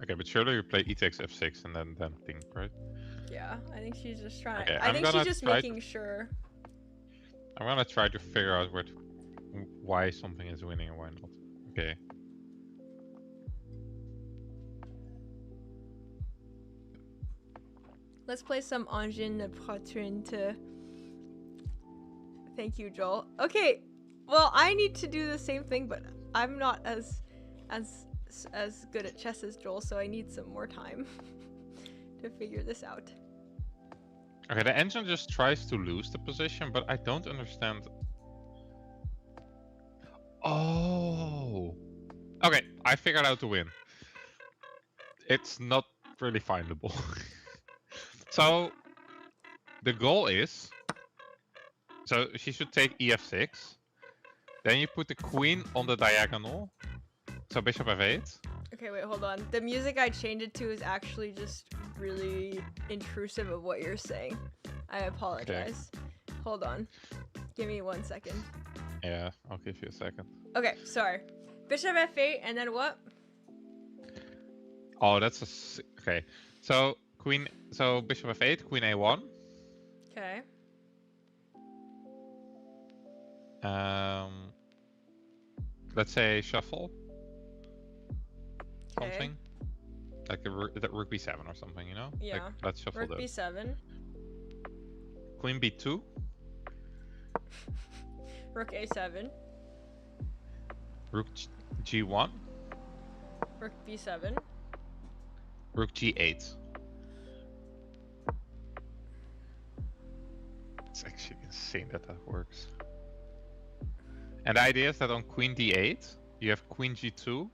Okay, but surely you play E takes F6 and then think, right? Yeah, I think she's just trying. Okay, I think she's just making sure. I'm gonna try to figure out why something is winning and why not. Okay. Let's play some Angin Patrin to... Thank you, Joel. Okay, well, I need to do the same thing, but I'm not as good at chess as Joel, so I need some more time to figure this out. Okay, the engine just tries to lose the position, but I don't understand. Oh. Okay, I figured out the win. It's not really findable. So the goal is, so she should take ef6. Then you put the queen on the diagonal. So bishop f8. Okay, wait, hold on. The music I changed it to is actually just really intrusive of what you're saying. I apologize. Okay. Hold on. Give me 1 second. Yeah, I'll give you a second. Okay, sorry. Bishop f8 and then what? Oh, that's a... Okay. So bishop f8, queen a1. Okay. Let's say shuffle. Okay. Something. Like the rook b7 or something, you know? Yeah. Like, let's shuffle Rook those. b7. Queen b2. Rook a7. Rook g1. Rook b7. Rook g8. It's actually insane that works. And the idea is that on queen d8, you have queen g2.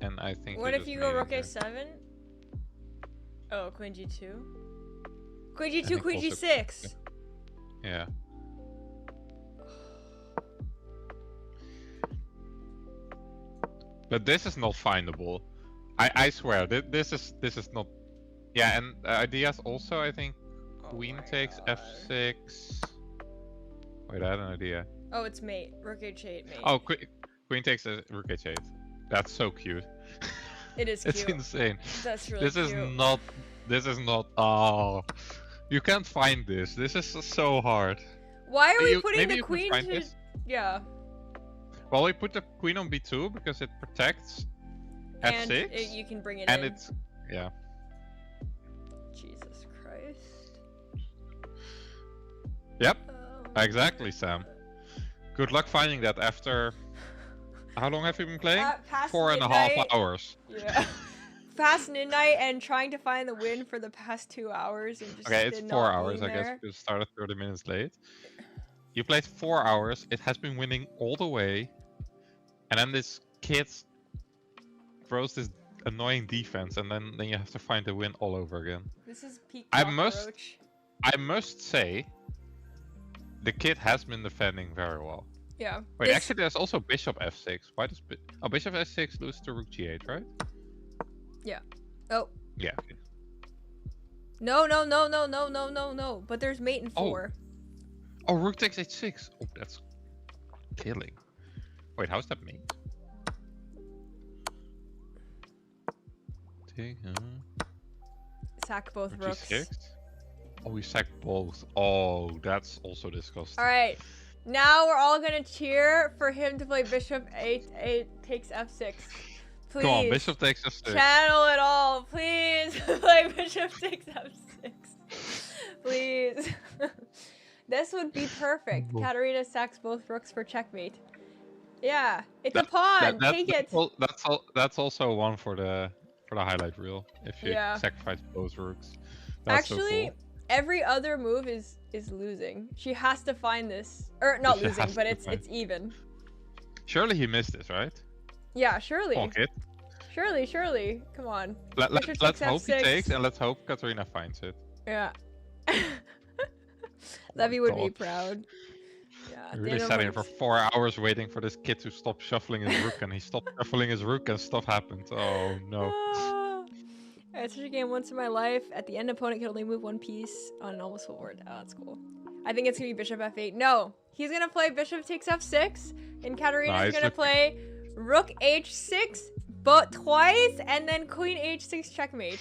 And I think. What if you go rook a7? Oh, queen g2. Queen g2, queen g6. Yeah. But this is not findable. I swear, this is not. Yeah, and the idea is also, I think, queen takes f6. Wait, I had an idea. Oh, it's mate. Rook h8, mate. Oh, queen takes a rook h8. That's so cute. It is cute. It's insane. That's really cute. This is not. Oh, you can't find this. This is so hard. Why are we putting the queen to? This? Yeah. Well, we put the queen on b2 because it protects f6. And you can bring it in. And it's yeah. Jesus Christ. Yep. Exactly, Sam. Good luck finding that after. How long have you been playing? 4.5 hours. Yeah. Past midnight and trying to find the win for the past 2 hours and just okay, it's 4 hours, I guess, because it started 30 minutes late. You played 4 hours, it has been winning all the way, and then this kid throws this annoying defense, and then you have to find the win all over again. This is peak I must say, the kid has been defending very well. Yeah. Wait, actually, there's also bishop f6. Why does bishop f6 lose to rook g8, right? Yeah. Oh. Yeah. No. But there's mate in 4. Oh, rook takes h6. Oh, that's killing. Wait, how's that mate? Sack both rook rooks. G6? Oh, we sack both. Oh, that's also disgusting. Alright. Now we're all gonna cheer for him to play bishop a8 takes f6. Please. Come on, bishop takes f6. Channel it all, please. Play bishop takes f6. Please. This would be perfect. Katarina sacks both rooks for checkmate. Yeah, it's a pawn. Take it. That's also one for the highlight reel. If you sacrifice both rooks. That's actually, so cool. Every other move is losing. She has to find this, or not losing, but it's even. Surely he missed this, right? Yeah, surely. Come on, kid. Surely. Come on. Let's hope he takes, and let's hope Katarina finds it. Yeah. Levy would be proud. Yeah. Really sat here for 4 hours waiting for this kid to stop shuffling his rook, and he stopped shuffling his rook, and stuff happened. Oh no. It's such a game once in my life. At the end, opponent can only move one piece on an almost full board. Oh, that's cool. I think it's gonna be bishop f8. No, he's gonna play bishop takes f6, and Katarina's gonna play rook h6, but twice, and then queen h6 checkmate.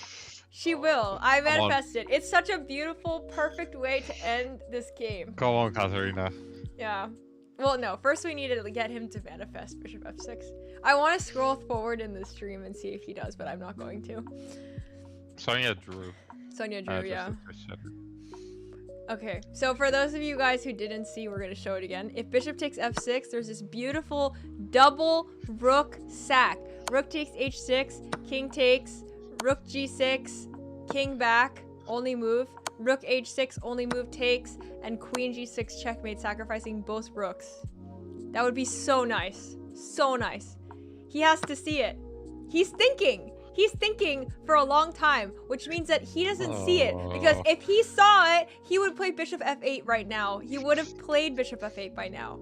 She will. I manifested. It's such a beautiful, perfect way to end this game. Come on, Katarina. Yeah. Well, no. First, we needed to get him to manifest bishop f6. I want to scroll forward in the stream and see if he does, but I'm not going to. Sonia drew. Sonia drew, yeah. Okay, so for those of you guys who didn't see, we're going to show it again. If bishop takes f6, there's this beautiful double rook sack. Rook takes h6, king takes, rook g6, king back, only move, Rook h6 only move takes, and queen g6 checkmate, sacrificing both rooks. That would be so nice. So nice. He has to see it. He's thinking. He's thinking for a long time, which means that he doesn't see it. Because if he saw it, he would play bishop f8 right now. He would have played bishop f8 by now.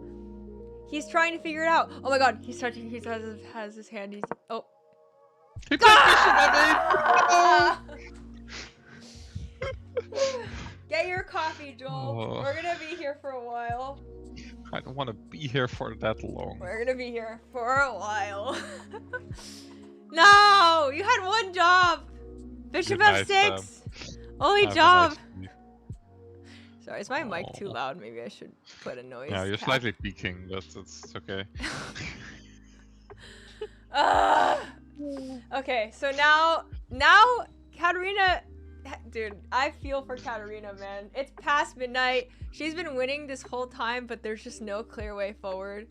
He's trying to figure it out. Oh my god, he's touching. He has his hand. He's oh. He played bishop f8. Get your coffee, Joel. We're gonna be here for a while. I don't want to be here for that long. We're gonna be here for a while. No! You had one job! Bishop f6! Only job! Sorry, is my mic too loud? Maybe I should put a noise. Yeah, you're slightly peaking, but it's okay. Okay, so now Katarina, dude, I feel for Katarina, man. It's past midnight. She's been winning this whole time, but there's just no clear way forward.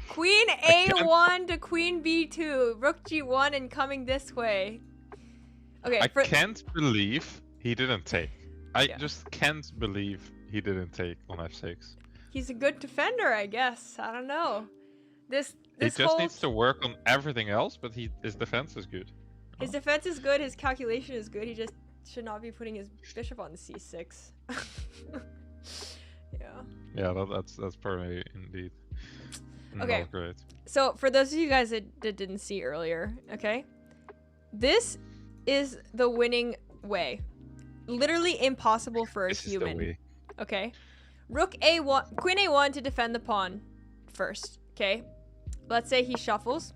Queen a1 to queen b2, rook g1, and coming this way. Okay, I can't believe he didn't take. I just can't believe he didn't take on f6. He's a good defender, I guess. I don't know. He just needs to work on everything else, but his defense is good. His defense is good. His calculation is good. He just should not be putting his bishop on c6. Yeah. Yeah, that's probably indeed. Okay. Not great. So for those of you guys that didn't see earlier, okay, this is the winning way. Literally impossible for a human. Okay. Rook a1, queen a1 to defend the pawn first. Okay. Let's say he shuffles.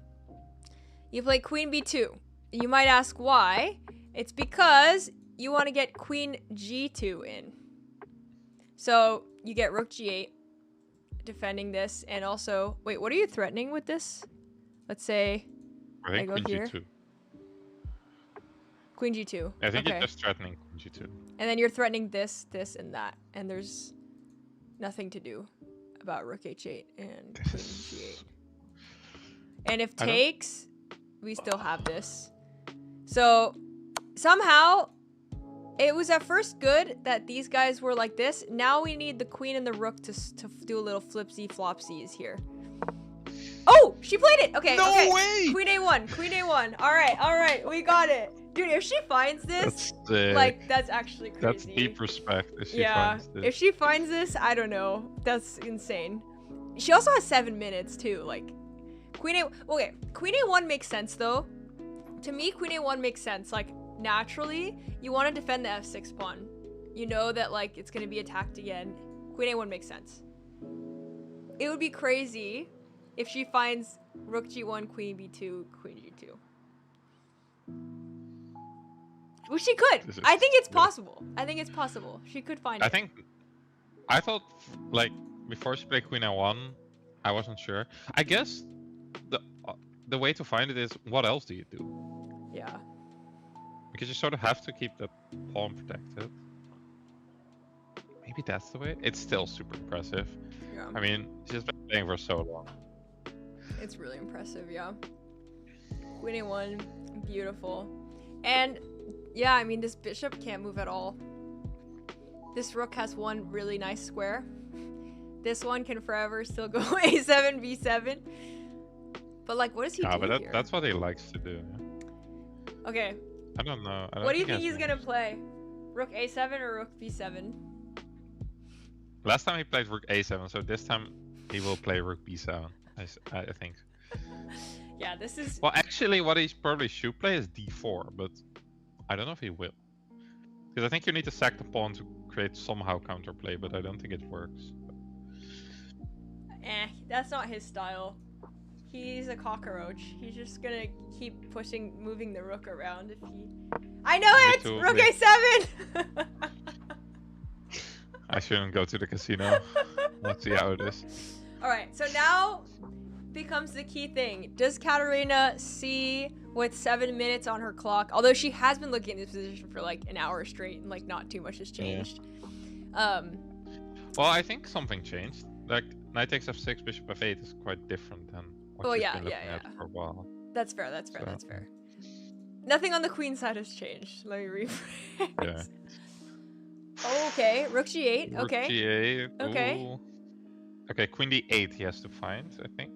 You play queen b2. You might ask why. It's because you want to get queen g2 in. So you get rook g8, defending this, and also wait, what are you threatening with this? Let's say I go here. G2. Queen g2. I think you're just threatening queen g2. And then you're threatening this, this, and that, and there's nothing to do about rook h8 and queen g8. And if takes, we still have this. So somehow it was at first good that these guys were like this. Now we need the queen and the rook to do a little flipsy flopsies here. Oh, she played it. Okay, no okay. way. Queen a1, queen a1. All right, we got it. Dude, if she finds this, like, that's actually crazy. That's deep respect if she finds this. If she finds this, I don't know. That's insane. She also has 7 minutes too. Like, queen a. Okay, queen a1 makes sense though. To me, queen a1 makes sense. Like, naturally, you want to defend the f6 pawn. You know that like it's gonna be attacked again. Queen a1 makes sense. It would be crazy if she finds rook g1, queen b2, queen g2. Well, she could. I think it's possible. I think it's possible. She could find it. I thought, like, before she played queen a1, I wasn't sure. I guess the way to find it is, what else do you do? Yeah. Because you sort of have to keep that pawn protected. Maybe that's the way. It's still super impressive. Yeah. I mean, she's been playing for so long. It's really impressive, yeah. Queen a1, beautiful. And yeah, I mean, this bishop can't move at all. This rook has one really nice square. This one can forever still go a7, b7. But like, what does he do here? That's what he likes to do. Okay. I don't know. What do you think he's gonna play? Rook a7 or rook b7? Last time he played rook a7, so this time he will play rook b7. I think. Yeah, this is. Well, actually, what he probably should play is d4, but I don't know if he will. Because I think you need to sack the pawn to create somehow counterplay, but I don't think it works. That's not his style. He's a cockroach. He's just gonna keep moving the rook around if he... I know it! Rook a7! I shouldn't go to the casino. Let's see how it is. Alright, so now becomes the key thing. Does Katarina see with 7 minutes on her clock? Although she has been looking at this position for like an hour straight and like not too much has changed. Yeah. Well, I think something changed. Like, knight takes f6, bishop f8 is quite different than what she's been looking at for a while. That's fair, that's Nothing on the queen side has changed. Let me rephrase. Yeah. Oh, okay. Rook g8. Rook Okay. g8. Okay. Ooh. Okay, queen d8 he has to find, I think.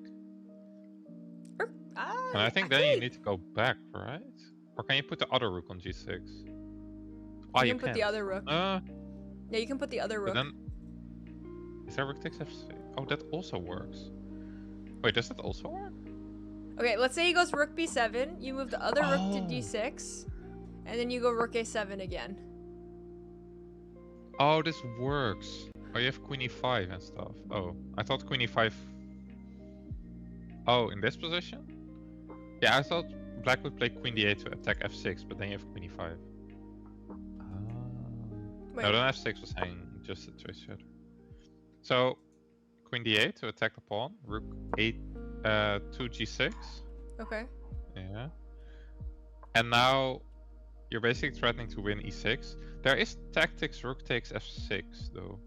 And I think then you need to go back, right? Or can you put the other rook on g6? Oh, you you can put can't. the other rook. Yeah, you can put the other rook. But then, is that rook takes f6? Oh, that also works. Wait, does that also work? Okay, let's say he goes rook b7. You move the other rook to d6, and then you go rook a7 again. Oh, this works. Oh, you have queen e5 and stuff. Oh, I thought queen e5. Oh, in this position? Yeah, I thought black would play queen d8 to attack f6, but then you have queen e5. Wait. No, then f6 was hanging just a choice shadow. So, queen d8 to attack the pawn. Rook 8 to g6. Okay. Yeah. And now you're basically threatening to win e6. There is tactics rook takes f6 though.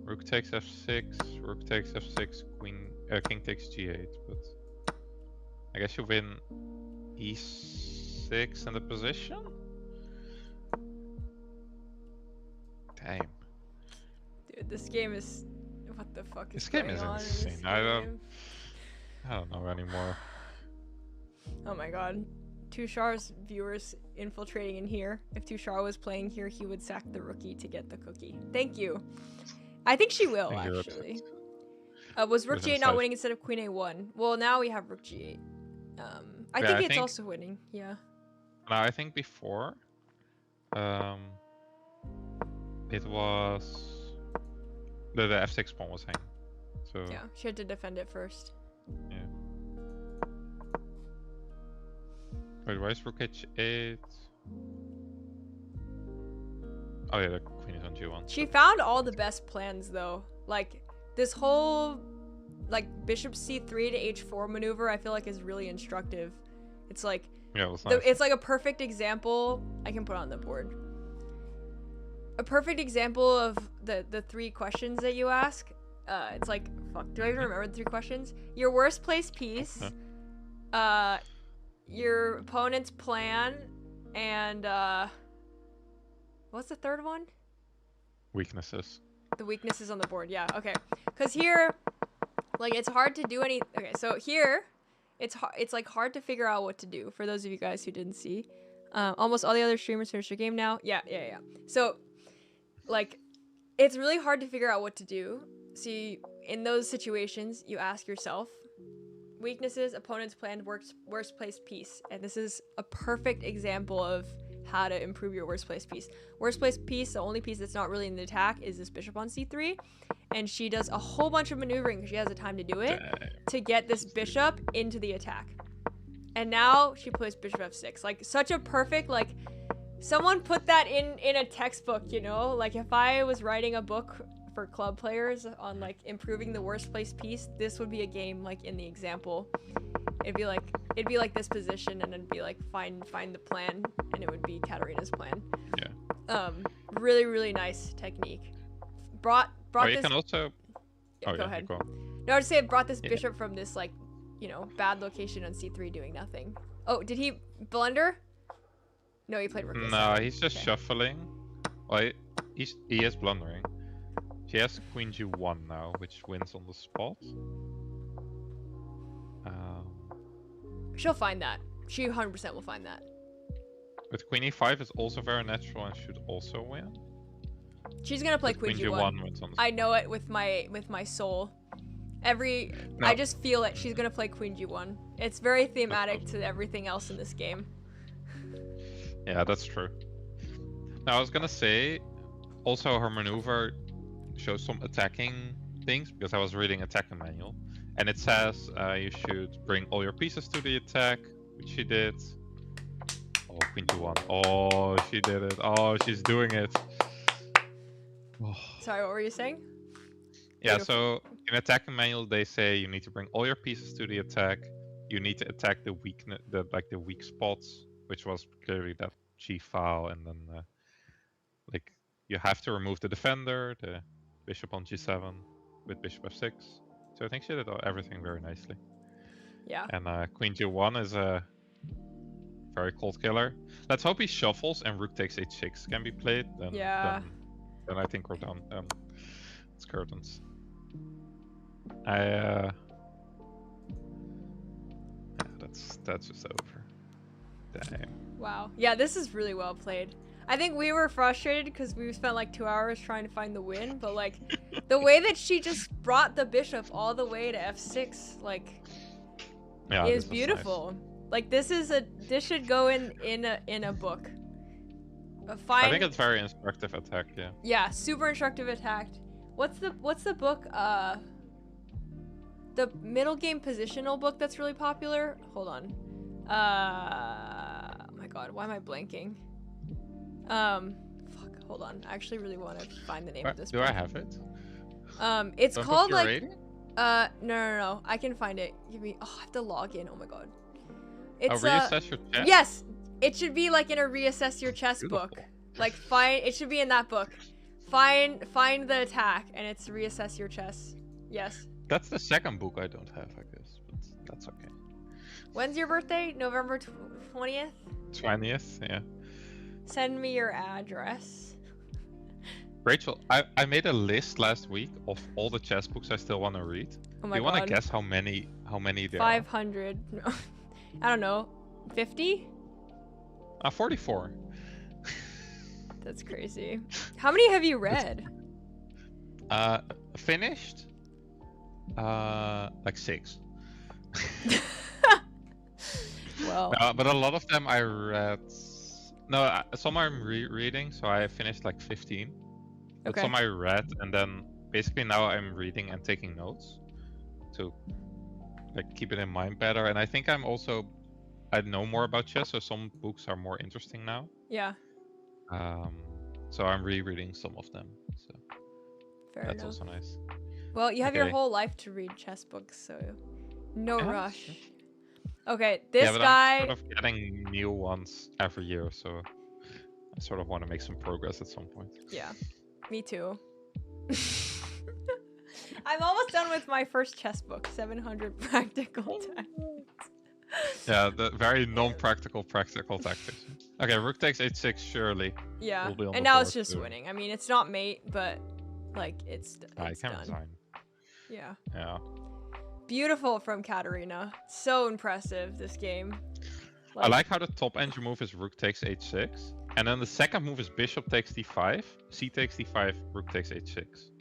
Rook takes f6, rook takes f6, king takes g8, but I guess you win e6 in the position? Damn. Dude, this game is... What the fuck is This game going is on insane. in this I game? don't know anymore. Oh my god. Tushar's viewers infiltrating in here. If Tushar was playing here, he would sack the rookie to get the cookie. Thank you. I think she will, actually. Was rook g8 not winning instead of queen a1? Well, now we have rook g8. I think it's also winning, yeah. No, I think before, it was... The f6 pawn was hanging. So yeah, she had to defend it first. Yeah. Wait, why is rook h8? Oh yeah, the queen is on g1. She found all the best plans though. Like this whole like bishop c3 to h4 maneuver I feel like is really instructive. It's like yeah, it was nice. It's like a perfect example. I can put it on the board. A perfect example of the three questions that you ask. It's like, fuck, do I even remember the three questions? Your worst place piece, your opponent's plan, and what's the third one? Weaknesses. The weaknesses on the board, yeah, okay. Because here, like, it's hard to do any... Okay, so here, it's like hard to figure out what to do, for those of you guys who didn't see. Almost all the other streamers finished their game now. Yeah. So, like, it's really hard to figure out what to do. See, in those situations, you ask yourself, weaknesses, opponent's planned, worst placed piece. And this is a perfect example of how to improve your worst placed piece. Worst placed piece, the only piece that's not really in the attack, is this bishop on c3. And she does a whole bunch of maneuvering because she has the time to do it to get this bishop into the attack. And now she plays bishop f6. Like, such a perfect, like, someone put that in a textbook, you know? Like, if I was writing a book for club players on, like, improving the worst placed piece, this would be a game, like, in the example. It'd be like this position, and it'd be like, find the plan, and it would be Katarina's plan. Yeah. Really, really nice technique. Brought oh, this... you can also... Yeah, oh, go yeah, ahead. go on. No, I would say it brought this bishop from this, like, you know, bad location on c3 doing nothing. Oh, did he blunder? No, he played rook a7. No, he's just shuffling. Well, he is blundering. She has queen g1 now, which wins on the spot. She'll find that. She 100% will find that. But queen e5 is also very natural and should also win. She's gonna play queen g1. Wins on the I know it with my soul. I just feel it. She's gonna play queen g1. It's very thematic to everything else in this game. Yeah, that's true. Now I was gonna say, also her maneuver shows some attacking things because I was reading attacking manual, and it says you should bring all your pieces to the attack, which she did. Oh, queen g1. Oh, she did it. Oh, she's doing it. Oh. Sorry, what were you saying? Yeah, so in attacking manual they say you need to bring all your pieces to the attack. You need to attack the weak spots, which was clearly that g file, and then like you have to remove the defender, the bishop on g7 with bishop f6. So I think she did everything very nicely. Yeah. And queen g1 is a very cold killer. Let's hope he shuffles and rook takes h6 can be played. Then, Yeah. Then I think we're done. It's curtains. Yeah, that's just over. Damn. Wow. Yeah, this is really well played. I think we were frustrated because we spent like 2 hours trying to find the win, but like the way that she just brought the bishop all the way to f6, like, yeah, is beautiful. Nice. Like this should go in a book. I think it's very instructive attack. Yeah. Yeah, super instructive attack. What's the book? The middle game positional book that's really popular. Hold on. Oh my god, why am I blanking? Fuck, hold on. I actually really want to find the name of this book. Do I have it? It's called like no. I can find it. Give me I have to log in. Oh my god. It's reassess your chess? Yes. It should be like in a reassess your chess Beautiful. book. Like it should be in that book. Find the attack and it's reassess your chess. Yes. That's the second book I don't have, I guess, but that's okay. When's your birthday? November 20th? 20th, yeah. Send me your address. Rachel, I made a list last week of all the chess books I still want to read. Oh my Do you want to guess how many there 500. No. I don't know. 50? 44. That's crazy. How many have you read? Finished? Like 6. Well. No, but a lot of them I read. No, some I'm rereading, so I finished like 15. But Okay. some I read, and then basically now I'm reading and taking notes to like keep it in mind better. And I think I know more about chess, so some books are more interesting now. Yeah. So I'm rereading some of them. So Fair that's enough. also nice. Well, you have your whole life to read chess books, so no rush. Okay, this guy. I'm sort of getting new ones every year, so I sort of want to make some progress at some point. Yeah, me too. I'm almost done with my first chess book, 700 Practical Tactics. Yeah, the very non-practical practical tactics. Okay, rook takes h6, surely. Yeah, We'll and now it's just winning. I mean, it's not mate, but like it's I can done. resign. Yeah. Yeah. Beautiful from Katarina. So impressive, this game. I like how the top engine move is rook takes h6. And then the second move is bishop takes d5, c takes d5, rook takes h6.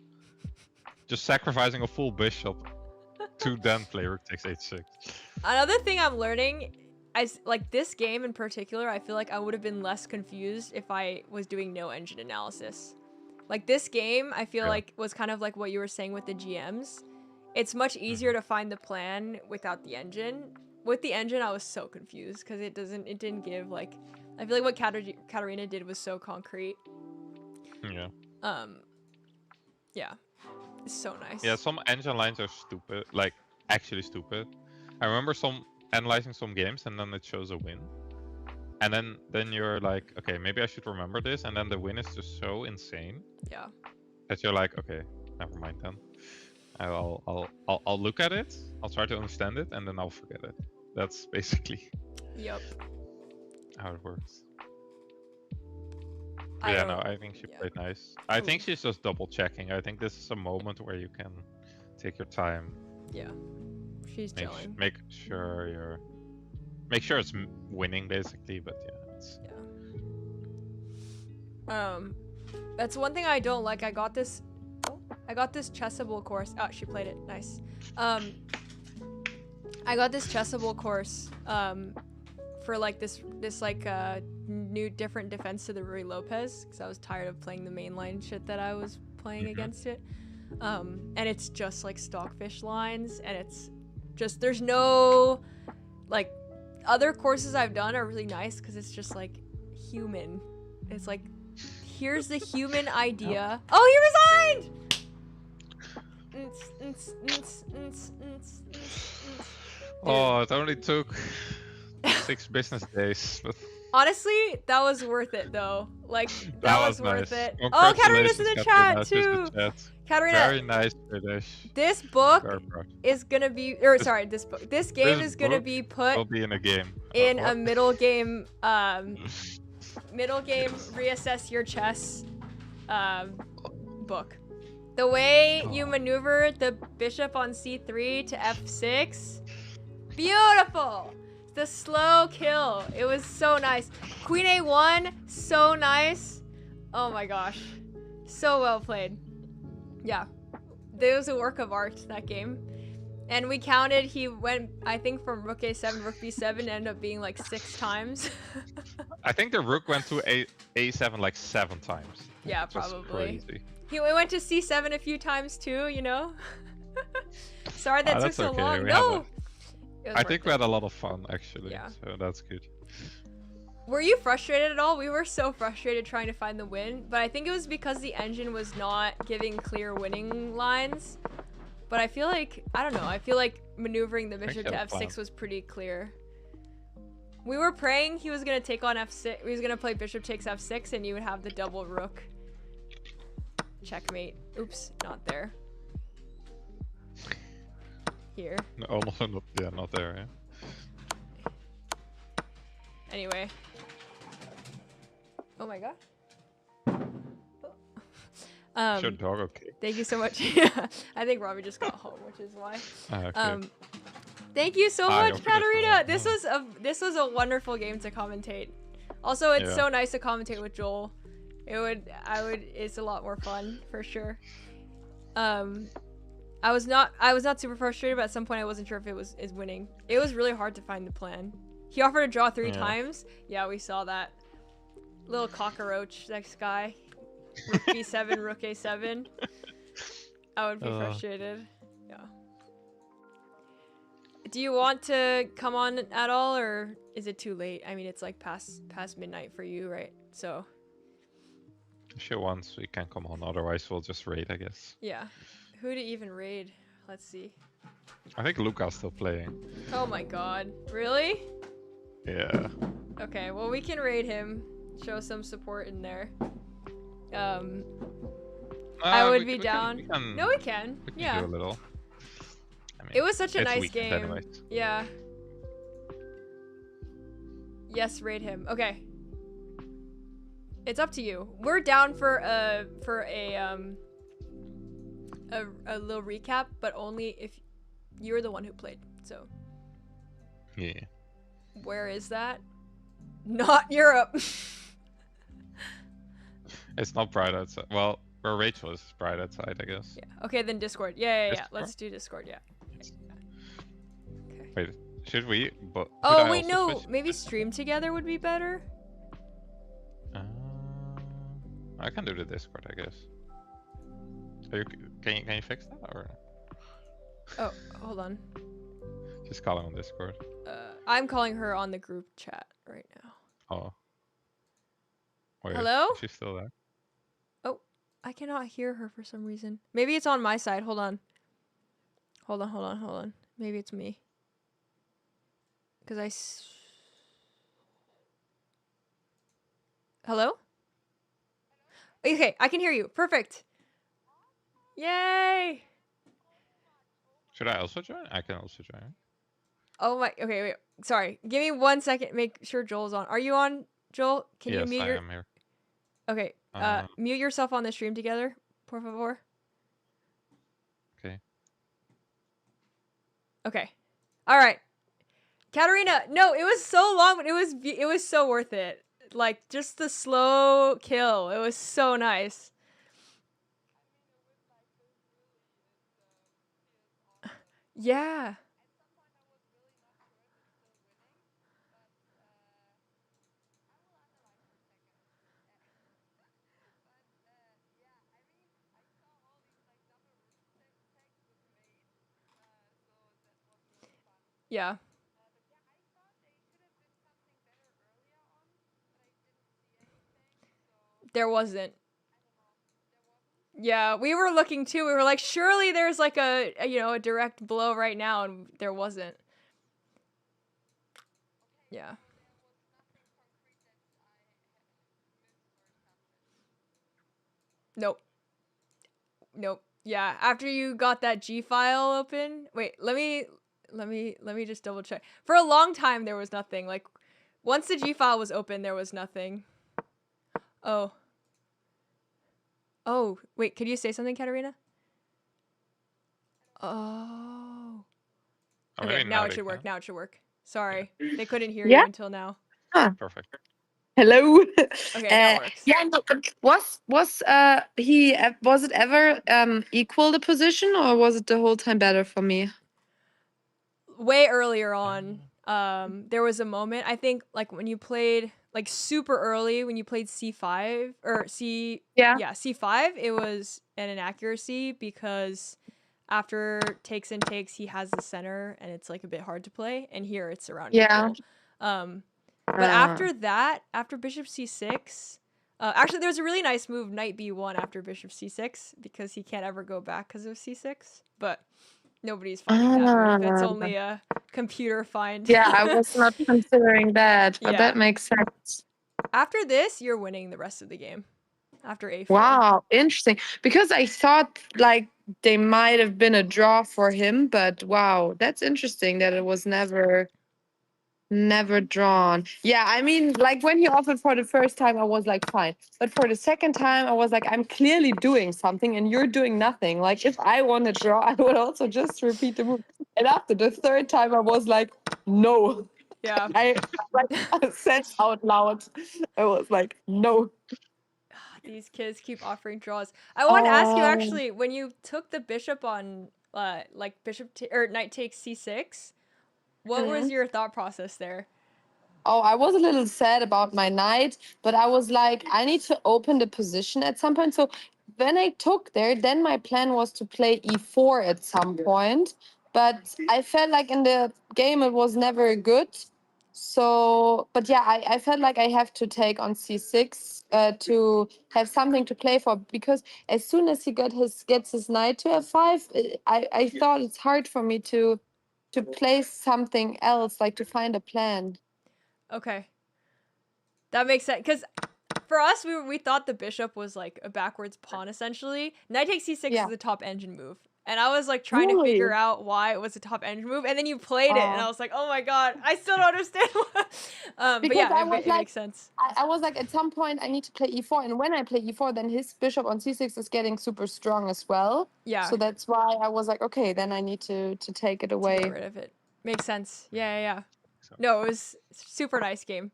Just sacrificing a full bishop to then play rook takes h6. Another thing I'm learning is like this game in particular, I feel like I would have been less confused if I was doing no engine analysis. Like this game, I feel like was kind of like what you were saying with the GMs. It's much easier to find the plan without the engine. With the engine, I was so confused because it didn't give like, I feel like what Katarina did was so concrete. Yeah. Yeah. It's so nice. Yeah, some engine lines are stupid, like actually stupid. I remember analyzing some games and then it shows a win. And then you're like, okay, maybe I should remember this, and then the win is just so insane. Yeah. That you're like, okay, never mind then. I'll look at it, I'll try to understand it, and then I'll forget it. That's basically how it works. I think she played nice. I think she's just double checking. I think this is a moment where you can take your time. Yeah. She's chilling. Make sure it's winning basically, but yeah. It's... Yeah. That's one thing I don't like. I got this chessable course. Oh, she played it. Nice. I got this chessable course for like this like new different defense to the Ruy Lopez because I was tired of playing the mainline shit that I was playing against it. And it's just like stockfish lines, and it's just there's no like other courses I've done are really nice because it's just like human. It's like here's the human idea. Oh, he resigned! Oh, it only took 6 business days. But... Honestly, that was worth it though. Like that was nice. worth it. Oh, Katarina's in the chat too. Katarina. Very nice finish. This book Very proud. is gonna be, or sorry, this game is gonna be put will be in a game. in a What? middle game, reassess your chess, book. The way you maneuver the bishop on c3 to f6, beautiful. The slow kill, it was so nice. Queen a1, so nice. Oh my gosh, so well played. Yeah, it was a work of art, that game. And we counted, he went, I think, from rook a7, rook b7, ended up being like 6 times. I think the rook went to a7 like 7 times. Yeah, probably. Crazy. He went to c7 a few times too, you know? Sorry that took so okay. long. No! I think we had a lot of fun, actually. Yeah. So that's good. Were you frustrated at all? We were so frustrated trying to find the win, but I think it was because the engine was not giving clear winning lines. But I feel like, I don't know, I feel like maneuvering the bishop to f6 was pretty clear. We were praying he was going to take on f6, he was going to play bishop takes f6 and you would have the double rook. Checkmate. Oops, not there. Here. No, not there, yeah. Anyway. Oh my god. Is your dog okay? Thank you so much. Yeah, I think Robbie just got home, which is why. Okay. Thank you so much, Katarina. This was a wonderful game to commentate. Also, it's so nice to commentate with Joel. It's a lot more fun for sure. I was not super frustrated, but at some point I wasn't sure if it is winning. It was really hard to find the plan. He offered to draw 3 times. Yeah, we saw that. Little cockroach, next guy. Rook b7, rook a7. I would be frustrated. Yeah. Do you want to come on at all, or is it too late? I mean, it's like past midnight for you, right? So. If she wants, we can come on. Otherwise, we'll just raid, I guess. Yeah. Who to even raid? Let's see. I think Luca's still playing. Oh my god. Really? Yeah. Okay, well, we can raid him. Show some support in there. I would be down. No, we can. Yeah. Do a little. I mean, it was such a nice game. Anyways. Yeah. Yes, raid him. Okay. It's up to you. We're down for a little recap, but only if you're the one who played. So. Yeah. Where is that? Not Europe. It's not bright outside. Well, where Rachel is bright outside, I guess. Yeah. Okay, then Discord. Yeah. Let's do Discord. Yeah. Okay. Wait, should we? But oh wait, no. Maybe stream together would be better. I can do the Discord, I guess. Can you fix that or? Oh, hold on. Just call him on Discord. I'm calling her on the group chat right now. Oh. Wait, hello? is she still there? Oh, I cannot hear her for some reason. Maybe it's on my side. Hold on. Hold on. Maybe it's me. Because hello? Okay, I can hear you. Perfect. Yay! Should I also join? I can also join. Oh my. Okay, wait. Sorry. Give me 1 second. Make sure Joel's on. Are you on, Joel? Can you mute Yes, I am here. Okay. Mute yourself on the stream together, por favor. Okay. Okay. All right. Katarina, no, it was so long, but it was so worth it. Like, just the slow kill. It was so nice. Yeah. Yeah. There wasn't. Yeah, we were looking too. We were like, surely there's like a direct blow right now, and there wasn't. Yeah. Nope. Yeah, after you got that G file open. Wait, let me just double check. For a long time there was nothing. Like once the G file was open, there was nothing. Oh. Oh, wait, could you say something, Katarina? Oh. Okay, now it should work. Now it should work. Sorry. Yeah. They couldn't hear you until now. Perfect. Hello. Okay, now it works. Yeah, no, was it ever equal the position, or was it the whole time better for me? Way earlier on, there was a moment, I think, like when you played like super early, when you played C5 or C5, it was an inaccuracy because after takes and takes, he has the center and it's like a bit hard to play, and here it's around equal. But after that, after bishop c6, actually there was a really nice move, knight b1 after bishop c6, because he can't ever go back because of c6, but nobody's finding that move. It's only a computer find. Yeah, I was not considering that, but Yeah. that makes sense. After this, you're winning the rest of the game. After a4. Wow, interesting. Because I thought like they might have been a draw for him, but wow, that's interesting that it was never drawn. Yeah, I mean, like when he offered for the first time, I was like, fine. But for the second time, I was like, I'm clearly doing something and you're doing nothing. Like if I want to draw, I would also just repeat the move. And after the third time, I was like, no. Yeah. I said out loud. I was like, no. These kids keep offering draws. I want to ask you actually, when you took the bishop on like or knight takes c6, what was your thought process there? Oh, I was a little sad about my knight, but I was like, I need to open the position at some point. So when I took there, then my plan was to play e4 at some point. But I felt like in the game it was never good. So, but yeah, I felt like I have to take on c6 to have something to play for, because as soon as he gets his knight to f5, I thought it's hard for me to play something else, like to find a plan. Okay. That makes sense, because for us, we thought the bishop was like a backwards pawn, essentially. Knight takes c6 is the top engine move. And I was like trying to figure out why it was a top engine move, and then you played it, and I was like, oh my god, I still don't understand. But yeah, it makes sense. I was like, at some point, I need to play e4, and when I play e4, then his bishop on c6 is getting super strong as well. Yeah. So that's why I was like, okay, then I need to take it away. To get rid of it. Makes sense. Yeah. No, it was super nice game.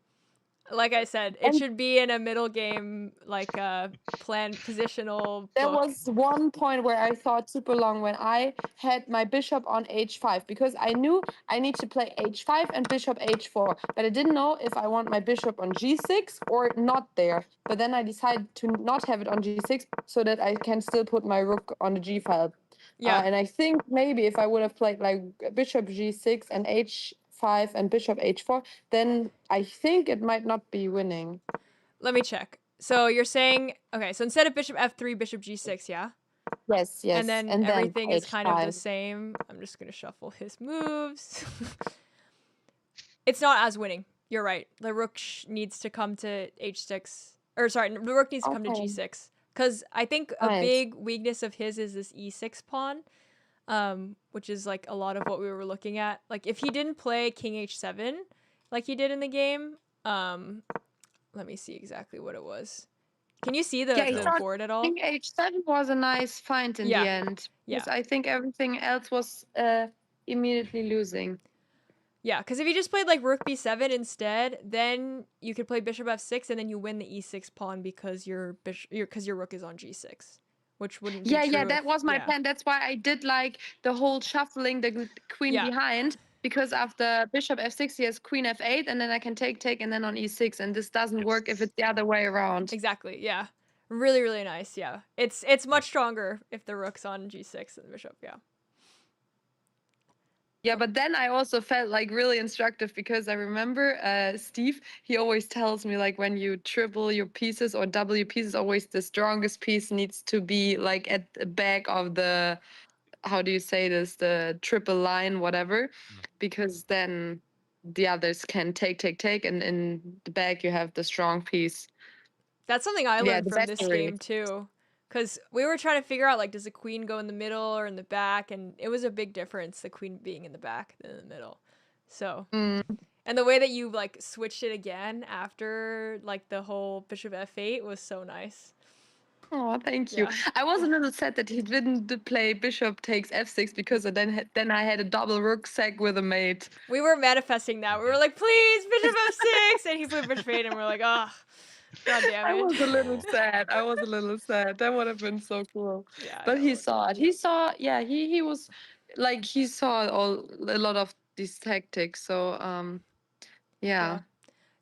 Like I said, it should be in a middle game, like plan positional book. There was one point where I thought super long when I had my bishop on h5, because I knew I need to play h5 and bishop h4, but I didn't know if I want my bishop on g6 or not there. But then I decided to not have it on g6 so that I can still put my rook on the g file. Yeah. And I think maybe if I would have played like bishop g6 and h5 and bishop h4, then I think it might not be winning. Let me check. So you're saying, okay, so instead of bishop f3, bishop g6, yeah? Yes. And then everything is kind of the same. I'm just going to shuffle his moves. It's not as winning. You're right. The rook needs to come to h6. Or sorry, the rook needs to come to g6. Because I think a big weakness of his is this e6 pawn, which is like a lot of what we were looking at. Like if he didn't play king h7 like he did in the game, let me see exactly what it was. Can you see the board at all? I think h7 was a nice find in the end. Because I think everything else was immediately losing. Yeah, because if you just played like rook b7 instead, then you could play bishop f6 and then you win the e6 pawn because your rook is on g6, which wouldn't be true. Yeah, that was my plan. That's why I did like the whole shuffling the queen behind. Because after bishop f6, he has queen f8, and then I can take, and then on e6, and this doesn't work if it's the other way around. Exactly, yeah. Really, really nice, yeah. It's much stronger if the rook's on g6 than the bishop, yeah. Yeah, but then I also felt like really instructive, because I remember Steve, he always tells me like when you triple your pieces or double your pieces, always the strongest piece needs to be like at the back of the, how do you say this, the triple line, whatever, because then the others can take, and in the back you have the strong piece. That's something I learned from this game too. Because we were trying to figure out, like, does the queen go in the middle or in the back? And it was a big difference, the queen being in the back than in the middle. So, and the way that you, like, switched it again after, like, the whole bishop f8 was so nice. Oh, thank you. Yeah. I was a little sad that he didn't play bishop takes f6 because then I had a double rook sack with a mate. We were manifesting that. We were like, please, bishop f6! And he played bishop 8, and we're like, oh, god damn it. I was a little sad. That would have been so cool. Yeah, But no, he saw it. He saw, yeah, he was like, he saw a lot of these tactics. So, yeah.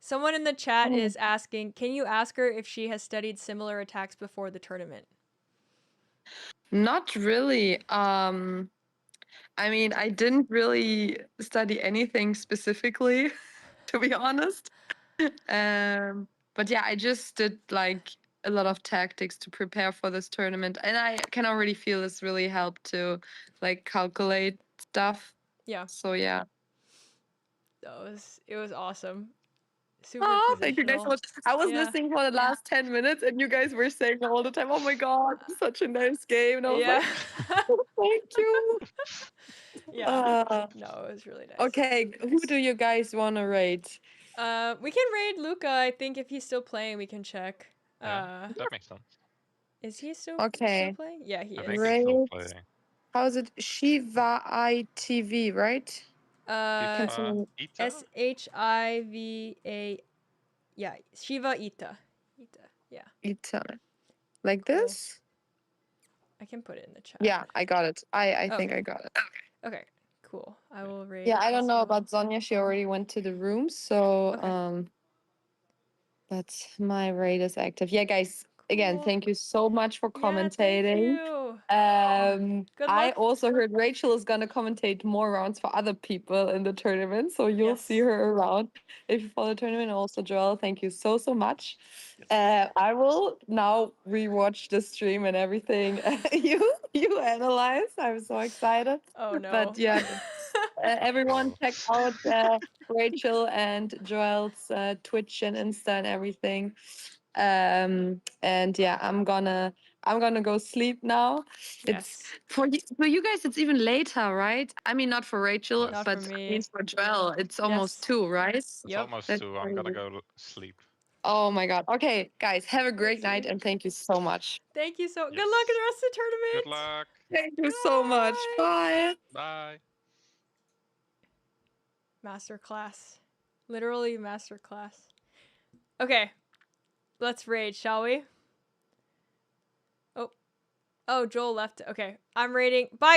Someone in the chat Oh. is asking, can you ask her if she has studied similar attacks before the tournament? Not really. I mean, I didn't really study anything specifically, to be honest. But yeah, I just did like a lot of tactics to prepare for this tournament, and I can already feel this really helped to like calculate stuff. Yeah. So yeah. It was awesome. Super Oh, positional. thank you guys so much. I was listening for the last 10 minutes, and you guys were saying all the time, "Oh my god, such a nice game!" And I was like, "Thank you." Yeah. No, it was really nice. Okay, who do you guys want to rate? We can raid Luca. I think if he's still playing, we can check. Yeah, that makes sense. Is he still playing? Yeah, he I is. think he's still playing. How is it? Shiva ITV, right? SHIVA. Yeah, Shiva Ita. Yeah. Ita. Like this? I can put it in the chat. Yeah, I got it. I think I got it. Okay, cool. I will raid. Yeah, I don't know about Zonia. She already went to the room, so that's my raid is active. Yeah, guys. Again, thank you so much for commentating. I also heard Rachel is gonna commentate more rounds for other people in the tournament, so you'll see her around if you follow the tournament. Also, Joel, thank you so much. I will now rewatch the stream and everything you analyze. I'm so excited. Oh no! But yeah, everyone check out Rachel and Joel's Twitch and Insta and everything. And yeah, I'm gonna go sleep now. It's for you guys. It's even later, right? I mean, not for Rachel, Not but for me. I mean for Joel. It's almost 2, right? It's almost 2. I'm gonna go sleep. Oh my god. Okay, guys, have a great night and thank you so much. Thank you so. Good luck in the rest of the tournament. Good luck. Thank you so much. Bye. Bye. Masterclass. Literally masterclass. Okay. Let's raid, shall we? Oh, Joel left. Okay. I'm raiding. Bye.